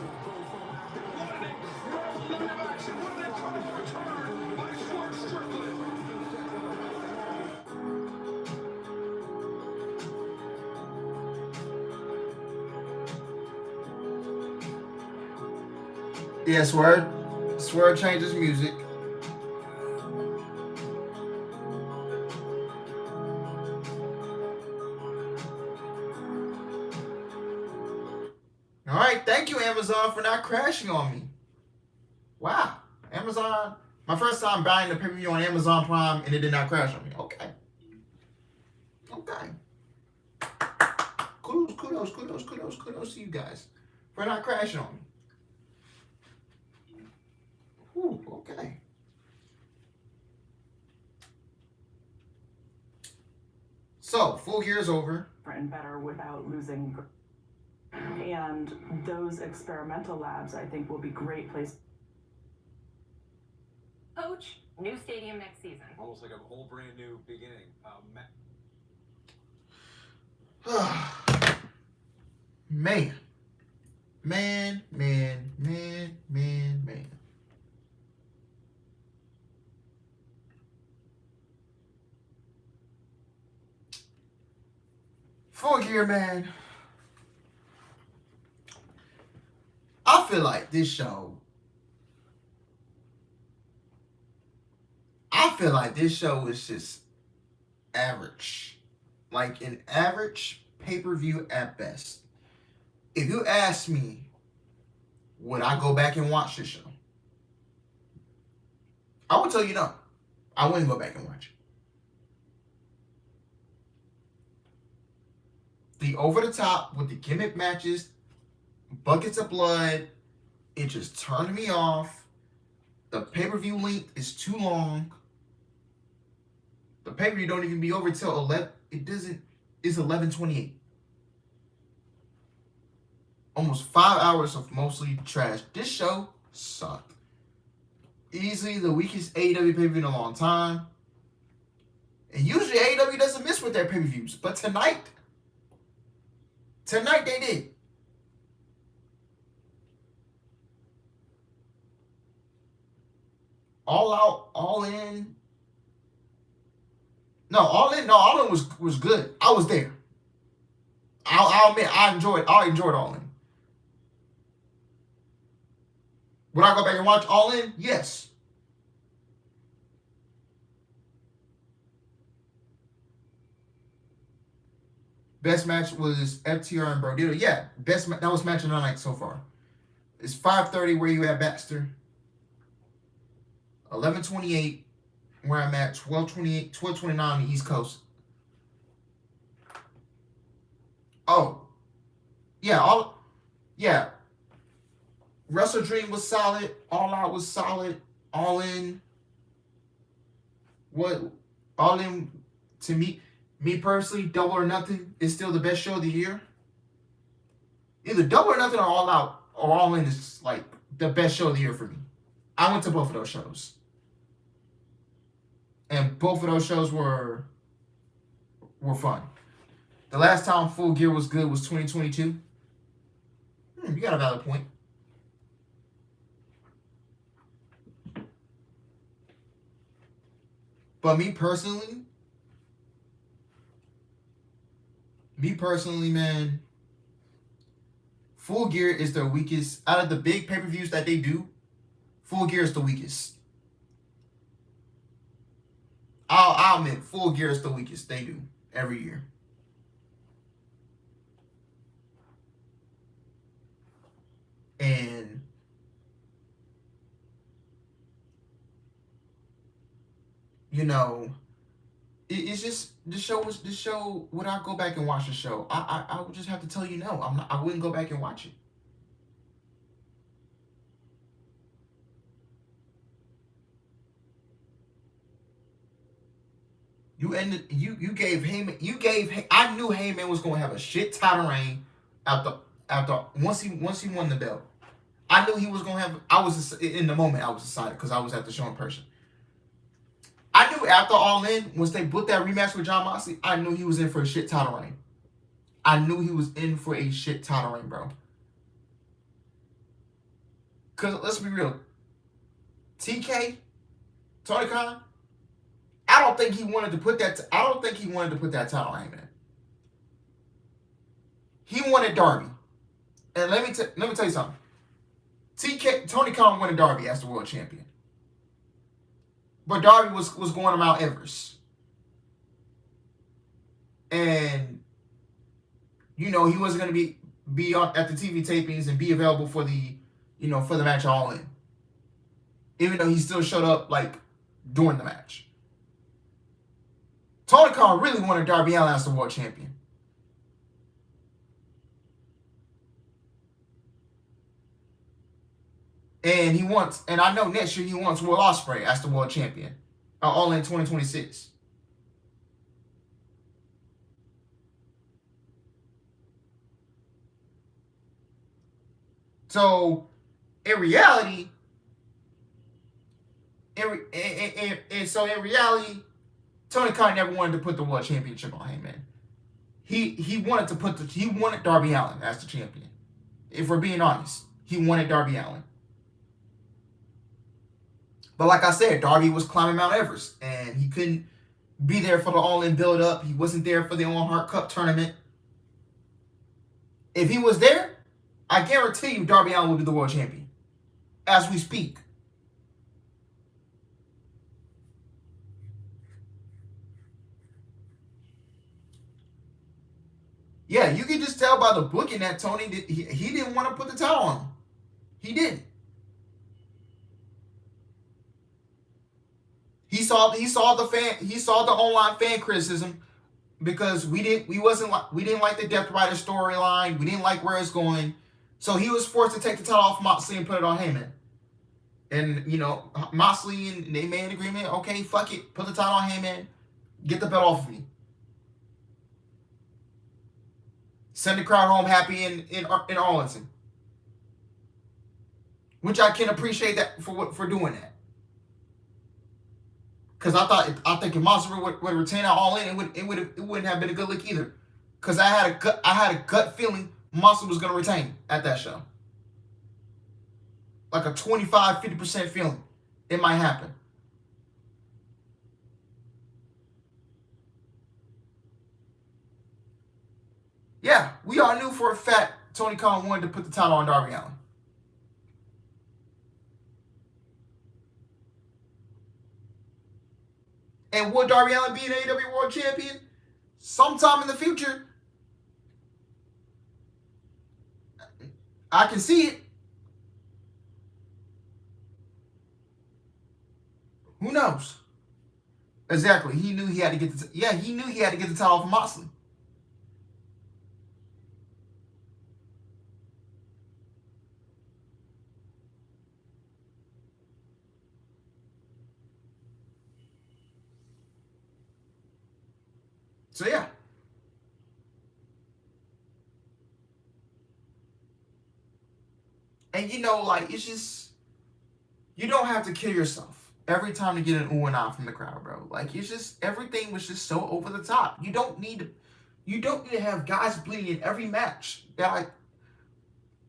yeah, Swerve changes music. All right, thank you, Amazon, for not crashing on me. Wow, Amazon. My first time buying the pay-per-view on Amazon Prime, and it did not crash on me. Okay. Kudos to you guys for not crashing on me. Ooh, okay. So, Full Gear is over. And better without losing. And those experimental labs, I think, will be great places. Coach, new stadium next season. Almost like a whole brand new beginning. Man. Full Gear, man. I feel like this show. is just average. Like an average pay-per-view at best. If you ask me, would I go back and watch this show? I would tell you no. I wouldn't go back and watch it. The over-the-top with the gimmick matches, buckets of blood, it just turned me off. The pay-per-view length is too long. The pay-per-view don't even be over till 11. It's 11:28. Almost 5 hours of mostly trash. This show sucked. Easily the weakest AEW pay-per-view in a long time. And usually AEW doesn't miss with their pay-per-views. But tonight they did. All Out, All In. All In was good. I was there. I'll admit I enjoyed All In. Would I go back and watch All In? Yes. Best match was FTR and Brodito. Yeah, that was match of the night so far. It's 5:30 where you at, Baxter. 11:28 where I'm at. 12:29 on the East Coast. Oh, yeah. Wrestle Dream was solid. All Out was solid. All In to me personally, Double or Nothing is still the best show of the year. Either Double or Nothing or All Out All In is like the best show of the year for me. I went to both of those shows. And both of those shows were fun. The last time Full Gear was good was 2022. You got a valid point. But me personally, man, Full Gear is the weakest. Out of the big pay-per-views that they do, Full Gear is the weakest. I'll admit, Full Gear is the weakest they do every year. And you know, it's just the show. Would I go back and watch the show? I would just have to tell you no. I wouldn't go back and watch it. You gave Heyman. I knew Heyman was going to have a shit title reign after once he won the belt. I knew he was going to have. I was in the moment. I was excited because I was at the show in person. I knew after All In, once they booked that rematch with Jon Moxley, I knew he was in for a shit title reign. I knew he was in for a shit title reign, bro. Because let's be real. TK, Tony Khan, I don't think he wanted to put that title on him. He wanted Darby. And let me tell you something. Tony Khan wanted Darby as the world champion. But Darby was going to Mount Everest. And he wasn't going to be on at the TV tapings and be available for the match All In. Even though he still showed up like during the match. Tony Khan really wanted Darby Allin as the world champion. And I know next year he wants Will Ospreay as the world champion. All in 2026. So, in reality, Tony Khan never wanted to put the world championship on him, man. He wanted Darby Allin as the champion. If we're being honest, he wanted Darby Allin. But like I said, Darby was climbing Mount Everest, and he couldn't be there for the All-In build-up. He wasn't there for the Owen Hart Cup tournament. If he was there, I guarantee you Darby Allin would be the world champion. As we speak. Yeah, you can just tell by the booking that Tony he didn't want to put the title on him. He didn't. He saw the online fan criticism because we didn't like the Death Rider storyline. We didn't like where it's going. So he was forced to take the title off Moxley and put it on Heyman. And Moxley and they made an agreement, okay, fuck it, put the title on Heyman, get the belt off of me. Send the crowd home happy in Arlington. Which I can appreciate that for doing that. Because I think if Moxley would retain that All In, it wouldn't have been a good look either. Because I had a gut feeling Moxley was going to retain at that show. Like a 25-50% feeling. It might happen. Yeah, we all knew for a fact Tony Khan wanted to put the title on Darby Allin. And will Darby Allin be an AEW World Champion sometime in the future? I can see it. Who knows? Exactly. He knew he had to get the title off of Moxley. So yeah. And you know, like, it's just, you don't have to kill yourself every time to get an ooh and ah from the crowd, bro. Like, it's just, everything was just so over the top. You don't need to have guys bleeding in every match. Like,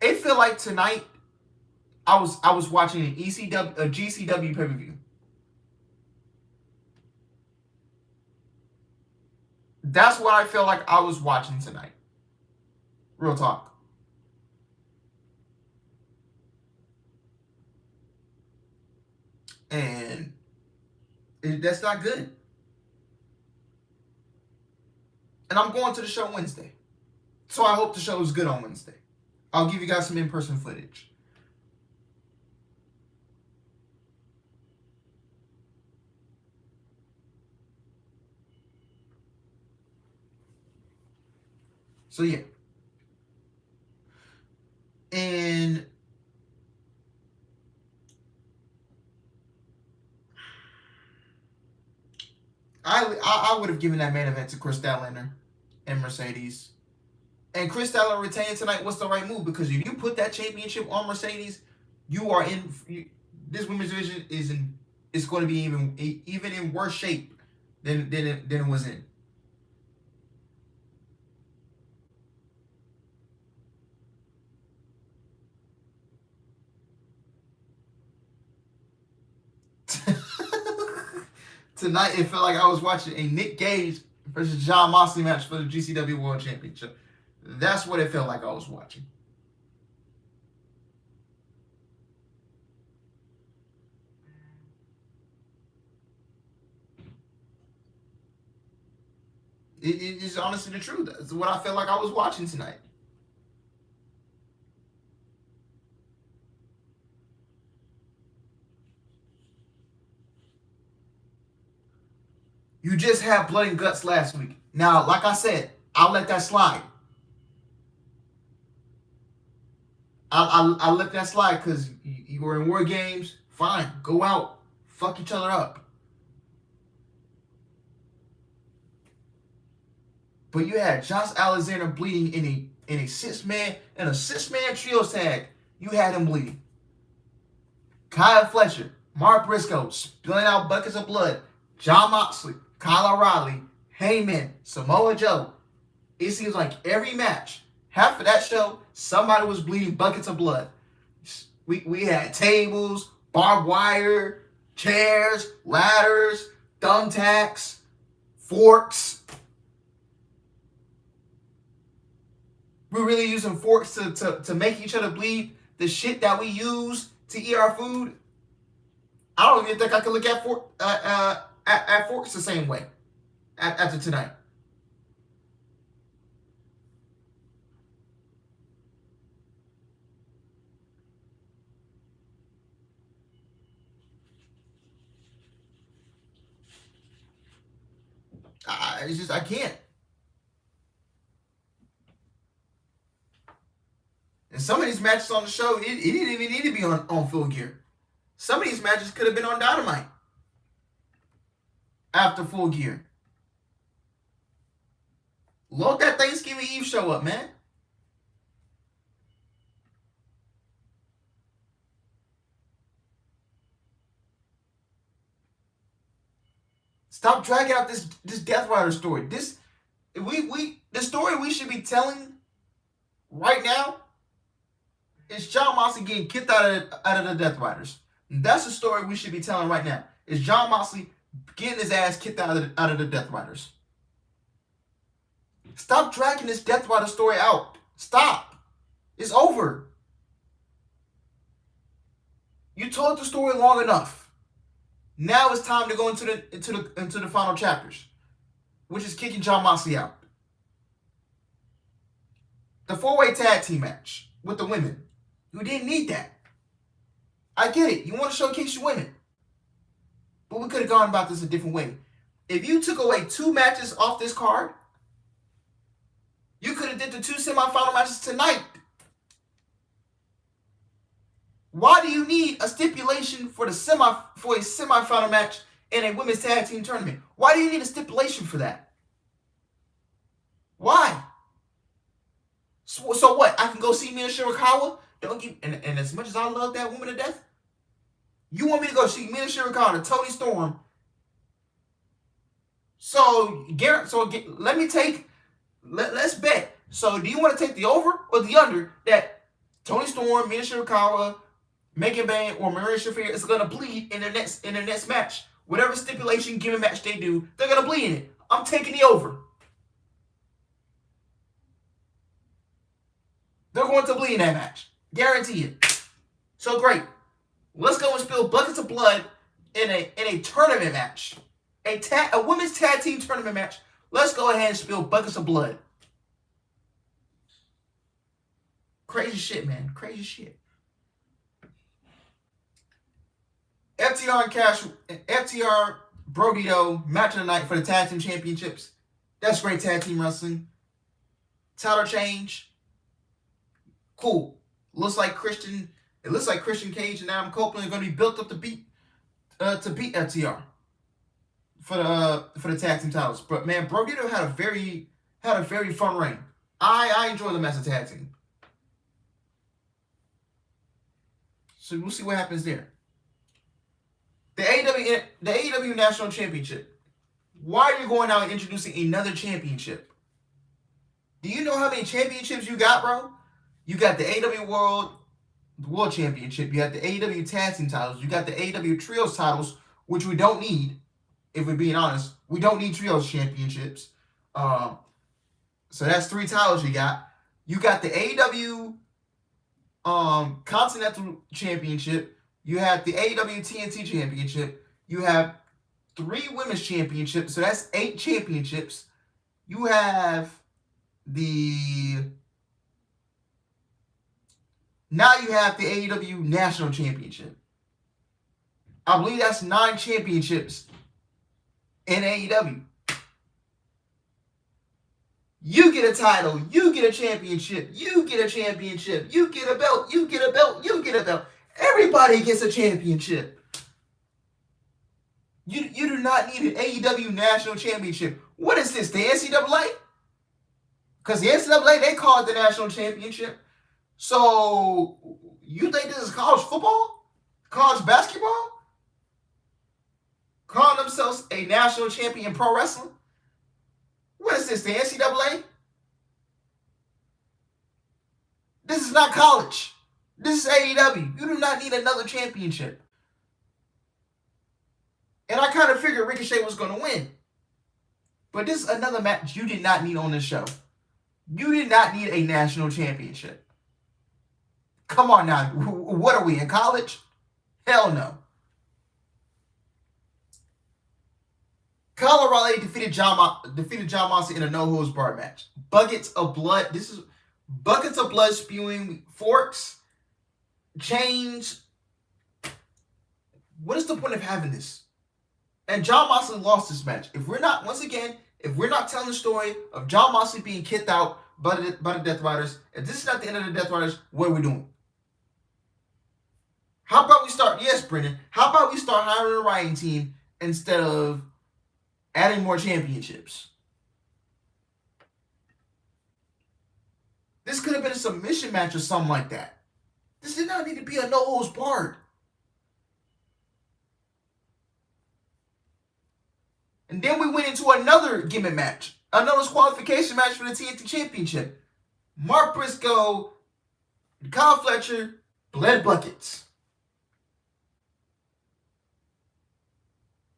it feel like tonight I was watching a GCW pay-per-view. That's what I feel like I was watching tonight. Real talk. And that's not good. And I'm going to the show Wednesday. So I hope the show is good on Wednesday. I'll give you guys some in-person footage. So yeah. And I would have given that main event to Chris Statlander and Mercedes. And Chris Statlander retaining tonight was the right move, because if you put that championship on Mercedes, you are in. This women's division is going to be even in worse shape than it was in. Tonight, it felt like I was watching a Nick Gage versus Jon Moxley match for the GCW World Championship. That's what it felt like I was watching. It is honestly the truth. That's what I felt like I was watching tonight. You just had blood and guts last week. Now, like I said, I'll let that slide. I'll let that slide because you were in War Games. Fine, go out, fuck each other up. But you had Josh Alexander bleeding in a six-man trios tag. You had him bleeding. Kyle Fletcher, Mark Briscoe spilling out buckets of blood. Jon Moxley, Kyle O'Reilly, Heyman, Samoa Joe. It seems like every match, half of that show, somebody was bleeding buckets of blood. We had tables, barbed wire, chairs, ladders, thumbtacks, forks. We're really using forks to make each other bleed the shit that we use to eat our food. I don't even think I can look at forks the same way after tonight. I can't. And some of these matches on the show, it didn't even need to be on Full Gear. Some of these matches could have been on Dynamite after Full Gear. Load that Thanksgiving Eve show up, man. Stop dragging out this Death Rider story. The story we should be telling right now is Jon Moxley getting kicked out of the Death Riders. That's the story we should be telling right now. Is Jon Moxley getting his ass kicked out of the Death Riders. Stop dragging this Death Rider story out. Stop. It's over. You told the story long enough. Now it's time to go into the final chapters, which is kicking Jon Moxley out. The 4-way tag team match with the women. You didn't need that. I get it. You want to showcase your women. But we could have gone about this a different way. If you took away 2 matches off this card, you could have did the 2 semifinal matches tonight. Why do you need a stipulation for a semifinal match in a women's tag team tournament? Why do you need a stipulation for that? Why? So what? I can go see Mina Shirakawa Don't get and as much as I love that woman to death, you want me to go see Mina Shirakawa, Toni Storm. So let me take. Let's bet. So do you want to take the over or the under that Toni Storm, Mina Shirakawa, Megan Bayne, or Maria Shafir is gonna bleed in their next match? Whatever stipulation given match they do, they're gonna bleed in it. I'm taking the over. They're going to bleed in that match. Guarantee it. So great. Let's go and spill buckets of blood in a tournament match. A women's tag team tournament match. Let's go ahead and spill buckets of blood. Crazy shit, man. Crazy shit. FTR Brodito match of the night for the tag team championships. That's great tag team wrestling. Title change. Cool. It looks like Christian Cage and Adam Copeland are going to be built up to beat FTR for the tag team titles. But man, Brodito had a very fun reign. I enjoy them as a tag team. So we'll see what happens there. The AEW National Championship. Why are you going out and introducing another championship? Do you know how many championships you got, bro? You got the AEW World Championship. You got the AEW Tag Team titles. You got the AEW Trios titles, which we don't need, if we're being honest. We don't need Trios championships. So that's 3 titles you got. You got the AEW Continental Championship. You have the AEW TNT Championship. You have 3 women's championships. So that's 8 championships. You have now you have the AEW National Championship. I believe that's 9 championships in AEW. You get a title, you get a championship, you get a championship, you get a belt, you get a belt, you get a belt. Everybody gets a championship. You do not need an AEW National Championship. What is this, the NCAA? Because the NCAA, they call it the National Championship. So, you think this is college football? College basketball? Calling themselves a national champion in pro wrestling? What is this, the NCAA? This is not college. This is AEW. You do not need another championship. And I kind of figured Ricochet was going to win. But this is another match you did not need on this show. You did not need a national championship. Come on now. What are we, in college? Hell no. Kyle O'Reilly defeated John Moxley in a no-holds-barred match. Buckets of blood. This is buckets of blood spewing, forks, chains. What is the point of having this? And John Moxley lost this match. If we're not telling the story of John Moxley being kicked out by the Death Riders, if this is not the end of the Death Riders, what are we doing? How about we start, yes, Brendan, how about we start hiring a writing team instead of adding more championships? This could have been a submission match or something like that. This did not need to be a no-holds-barred. And then we went into another gimmick match. Another qualification match for the TNT Championship. Mark Briscoe, Kyle Fletcher, bled buckets.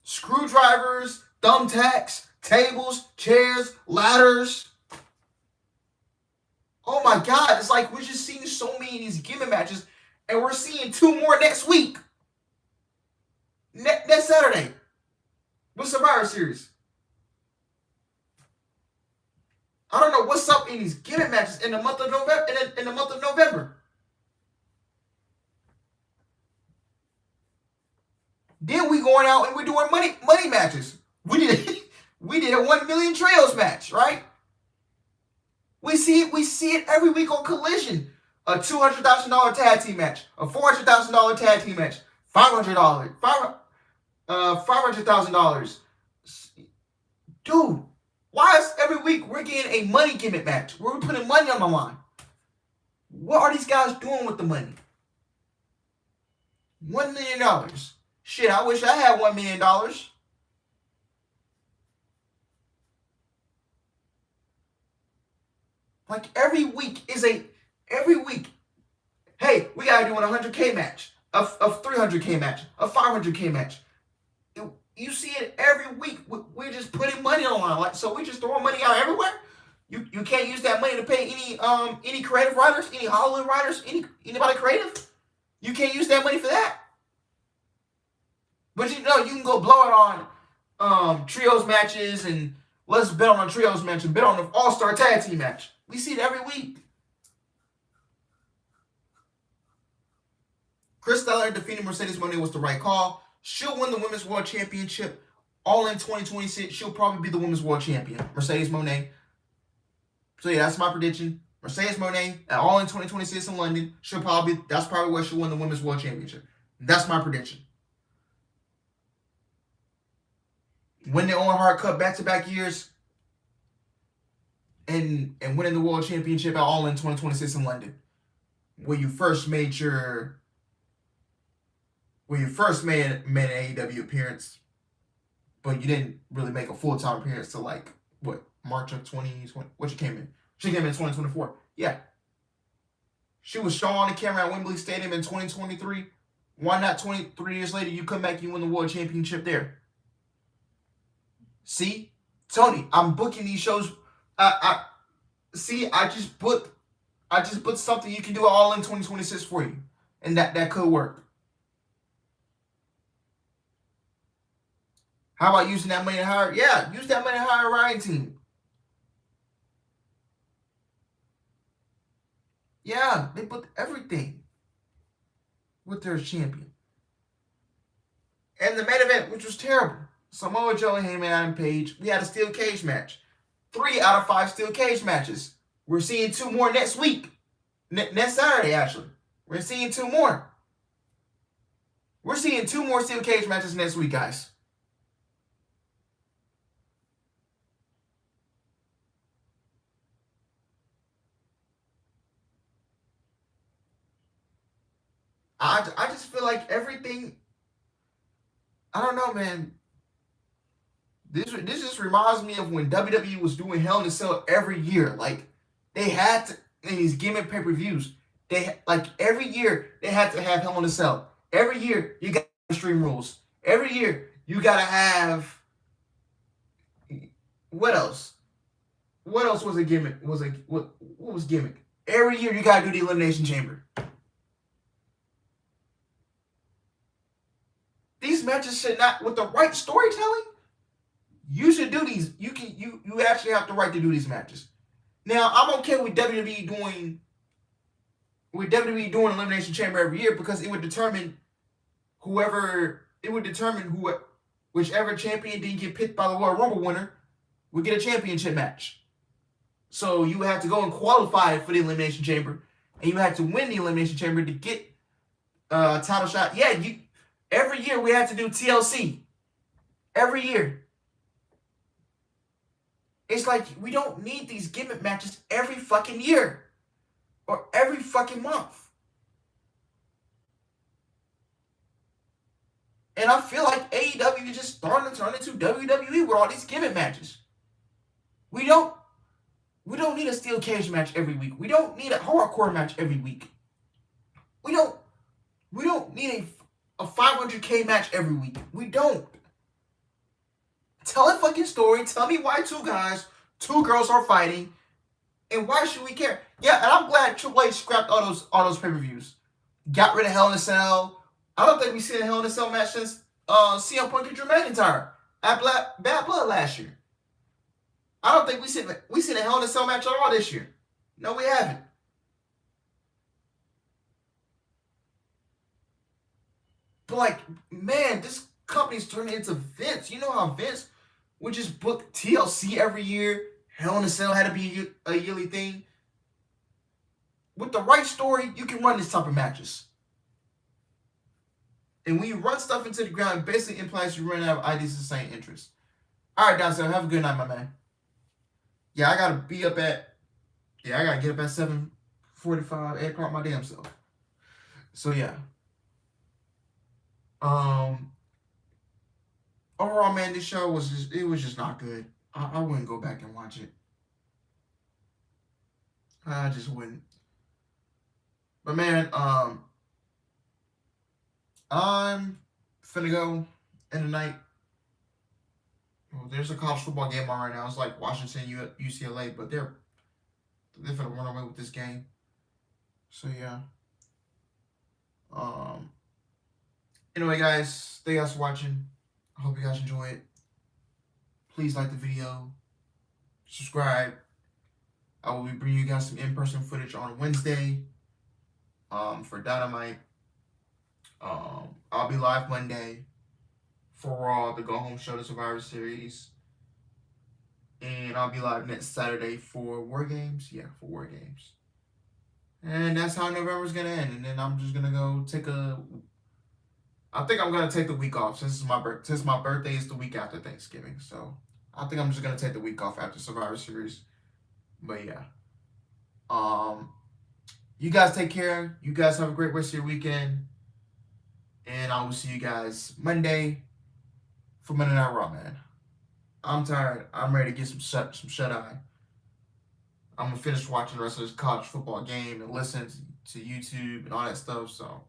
Screwdrivers, thumbtacks, tables, chairs, ladders. Oh my God, it's like we're just seeing so many of these gimmick matches, and we're seeing 2 more next week. Next Saturday. With Survivor Series. I don't know what's up in these gimmick matches in the month of November. Then we going out and we're doing money matches. We did a 1 million Trios match, right? We see it every week on Collision. A $200,000 tag team match, a $400,000 tag team match, $500,000. Dude, why is every week we're getting a money gimmick match where we're putting money on the line? What are these guys doing with the money? $1 million. Shit, I wish I had $1 million. Like every week, hey, we gotta do an 100K match, a 300K match, a 500K match. You see it every week. We're just putting money on the line. Like, so we just throwing money out everywhere. You can't use that money to pay any creative writers, any Hollywood writers, anybody creative. You can't use that money for that. But you know you can go blow it on trios matches, and let's bet on a trios match and bet on an all-star tag team match. We see it every week. Chris Styler defeating Mercedes Moné was the right call. She'll win the Women's World Championship. All in 2026, she'll probably be the Women's World Champion, Mercedes Moné. So yeah, that's my prediction. Mercedes Moné at All in 2026 in London. That's probably where she'll win the Women's World Championship. That's my prediction. Win the Owen Hart Cup back-to-back years, and winning the World Championship at All in 2026 in London, where you first made an AEW appearance, but you didn't really make a full-time appearance till like what, March of 2020. What you came in? She came in 2024. Yeah. She was shown on the camera at Wembley Stadium in 2023. Why not 23 years later you come back, you win the World Championship there? See, Tony, I'm booking these shows. I just put something you can do All in 2026 for you, and that could work. How about using that money to hire? Yeah, use that money to hire a Ryan team. Yeah, they put everything with their champion. And the main event, which was terrible. Samoa Joe, Heyman, Adam Page. We had a steel cage match. 3 out of 5 steel cage matches. We're seeing 2 more next week. Next Saturday, actually. We're seeing 2 more. We're seeing 2 more steel cage matches next week, guys. I just feel like everything, I don't know, man. This just reminds me of when WWE was doing Hell in a Cell every year. Like, they had to, in these gimmick pay-per-views, every year they had to have Hell in a Cell. Every year you got Extreme Rules. Every year you gotta have, what else? What else was a gimmick? What was gimmick? Every year you gotta do the Elimination Chamber. These matches should not, with the right storytelling, you should do these. You actually have the right to do these matches. Now, I'm okay with WWE doing Elimination Chamber every year, because it would determine whichever champion didn't get picked by the Royal Rumble winner would get a championship match. So you would have to go and qualify for the Elimination Chamber, and you had to win the Elimination Chamber to get a title shot. Yeah, every year we had to do TLC. Every year. It's like, we don't need these gimmick matches every fucking year. Or every fucking month. And I feel like AEW is just starting to turn into WWE with all these gimmick matches. We don't need a steel cage match every week. We don't need a hardcore match every week. We don't need a 500K match every week. We don't. Tell a fucking story. Tell me why 2 girls are fighting, and why should we care? Yeah, and I'm glad Triple H scrapped all those pay-per-views. Got rid of Hell in a Cell. I don't think we've seen a Hell in a Cell match since CM Punk and Drew McIntyre at Bad Blood last year. I don't think we seen a Hell in a Cell match at all this year. No, we haven't. But like, man, this company's turning into Vince. You know how Vince would just book TLC every year. Hell in a Cell had to be a yearly thing. With the right story, you can run this type of matches. And when you run stuff into the ground, it basically implies you run out of ideas of the same interest. All right, Don, have a good night, my man. Yeah, I gotta get up at 7 7:45, 8 o'clock my damn self. So yeah. Overall, man, this show was just not good. I wouldn't go back and watch it. I just wouldn't. But man, I'm finna go in the night. Well, there's a college football game on right now. It's like Washington, UCLA, but they're finna run away with this game. So yeah. Anyway, guys, thank you guys for watching. I hope you guys enjoy it. Please like the video, subscribe. I will be bringing you guys some in-person footage on Wednesday. For Dynamite. I'll be live Monday for Raw, the Go Home Show, the Survivor Series. And I'll be live next Saturday for War Games. Yeah, for War Games. And that's how November's going to end. And then I'm just going to go take I think I'm going to take the week off since my birthday is the week after Thanksgiving. So I think I'm just going to take the week off after Survivor Series. But yeah. You guys take care. You guys have a great rest of your weekend. And I will see you guys Monday for Monday Night Raw, man. I'm tired. I'm ready to get some shut-eye. I'm going to finish watching the rest of this college football game and listen to YouTube and all that stuff. So,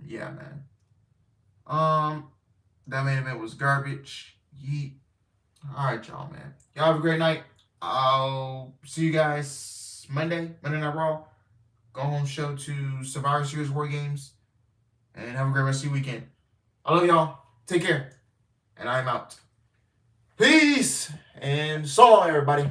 yeah, man. That main event was garbage. Yeet. All right, y'all, man. Y'all have a great night. I'll see you guys Monday Night Raw. Go Home Show to Survivor Series War Games. And have a great rest of your weekend. I love y'all. Take care. And I'm out. Peace. And so long, everybody.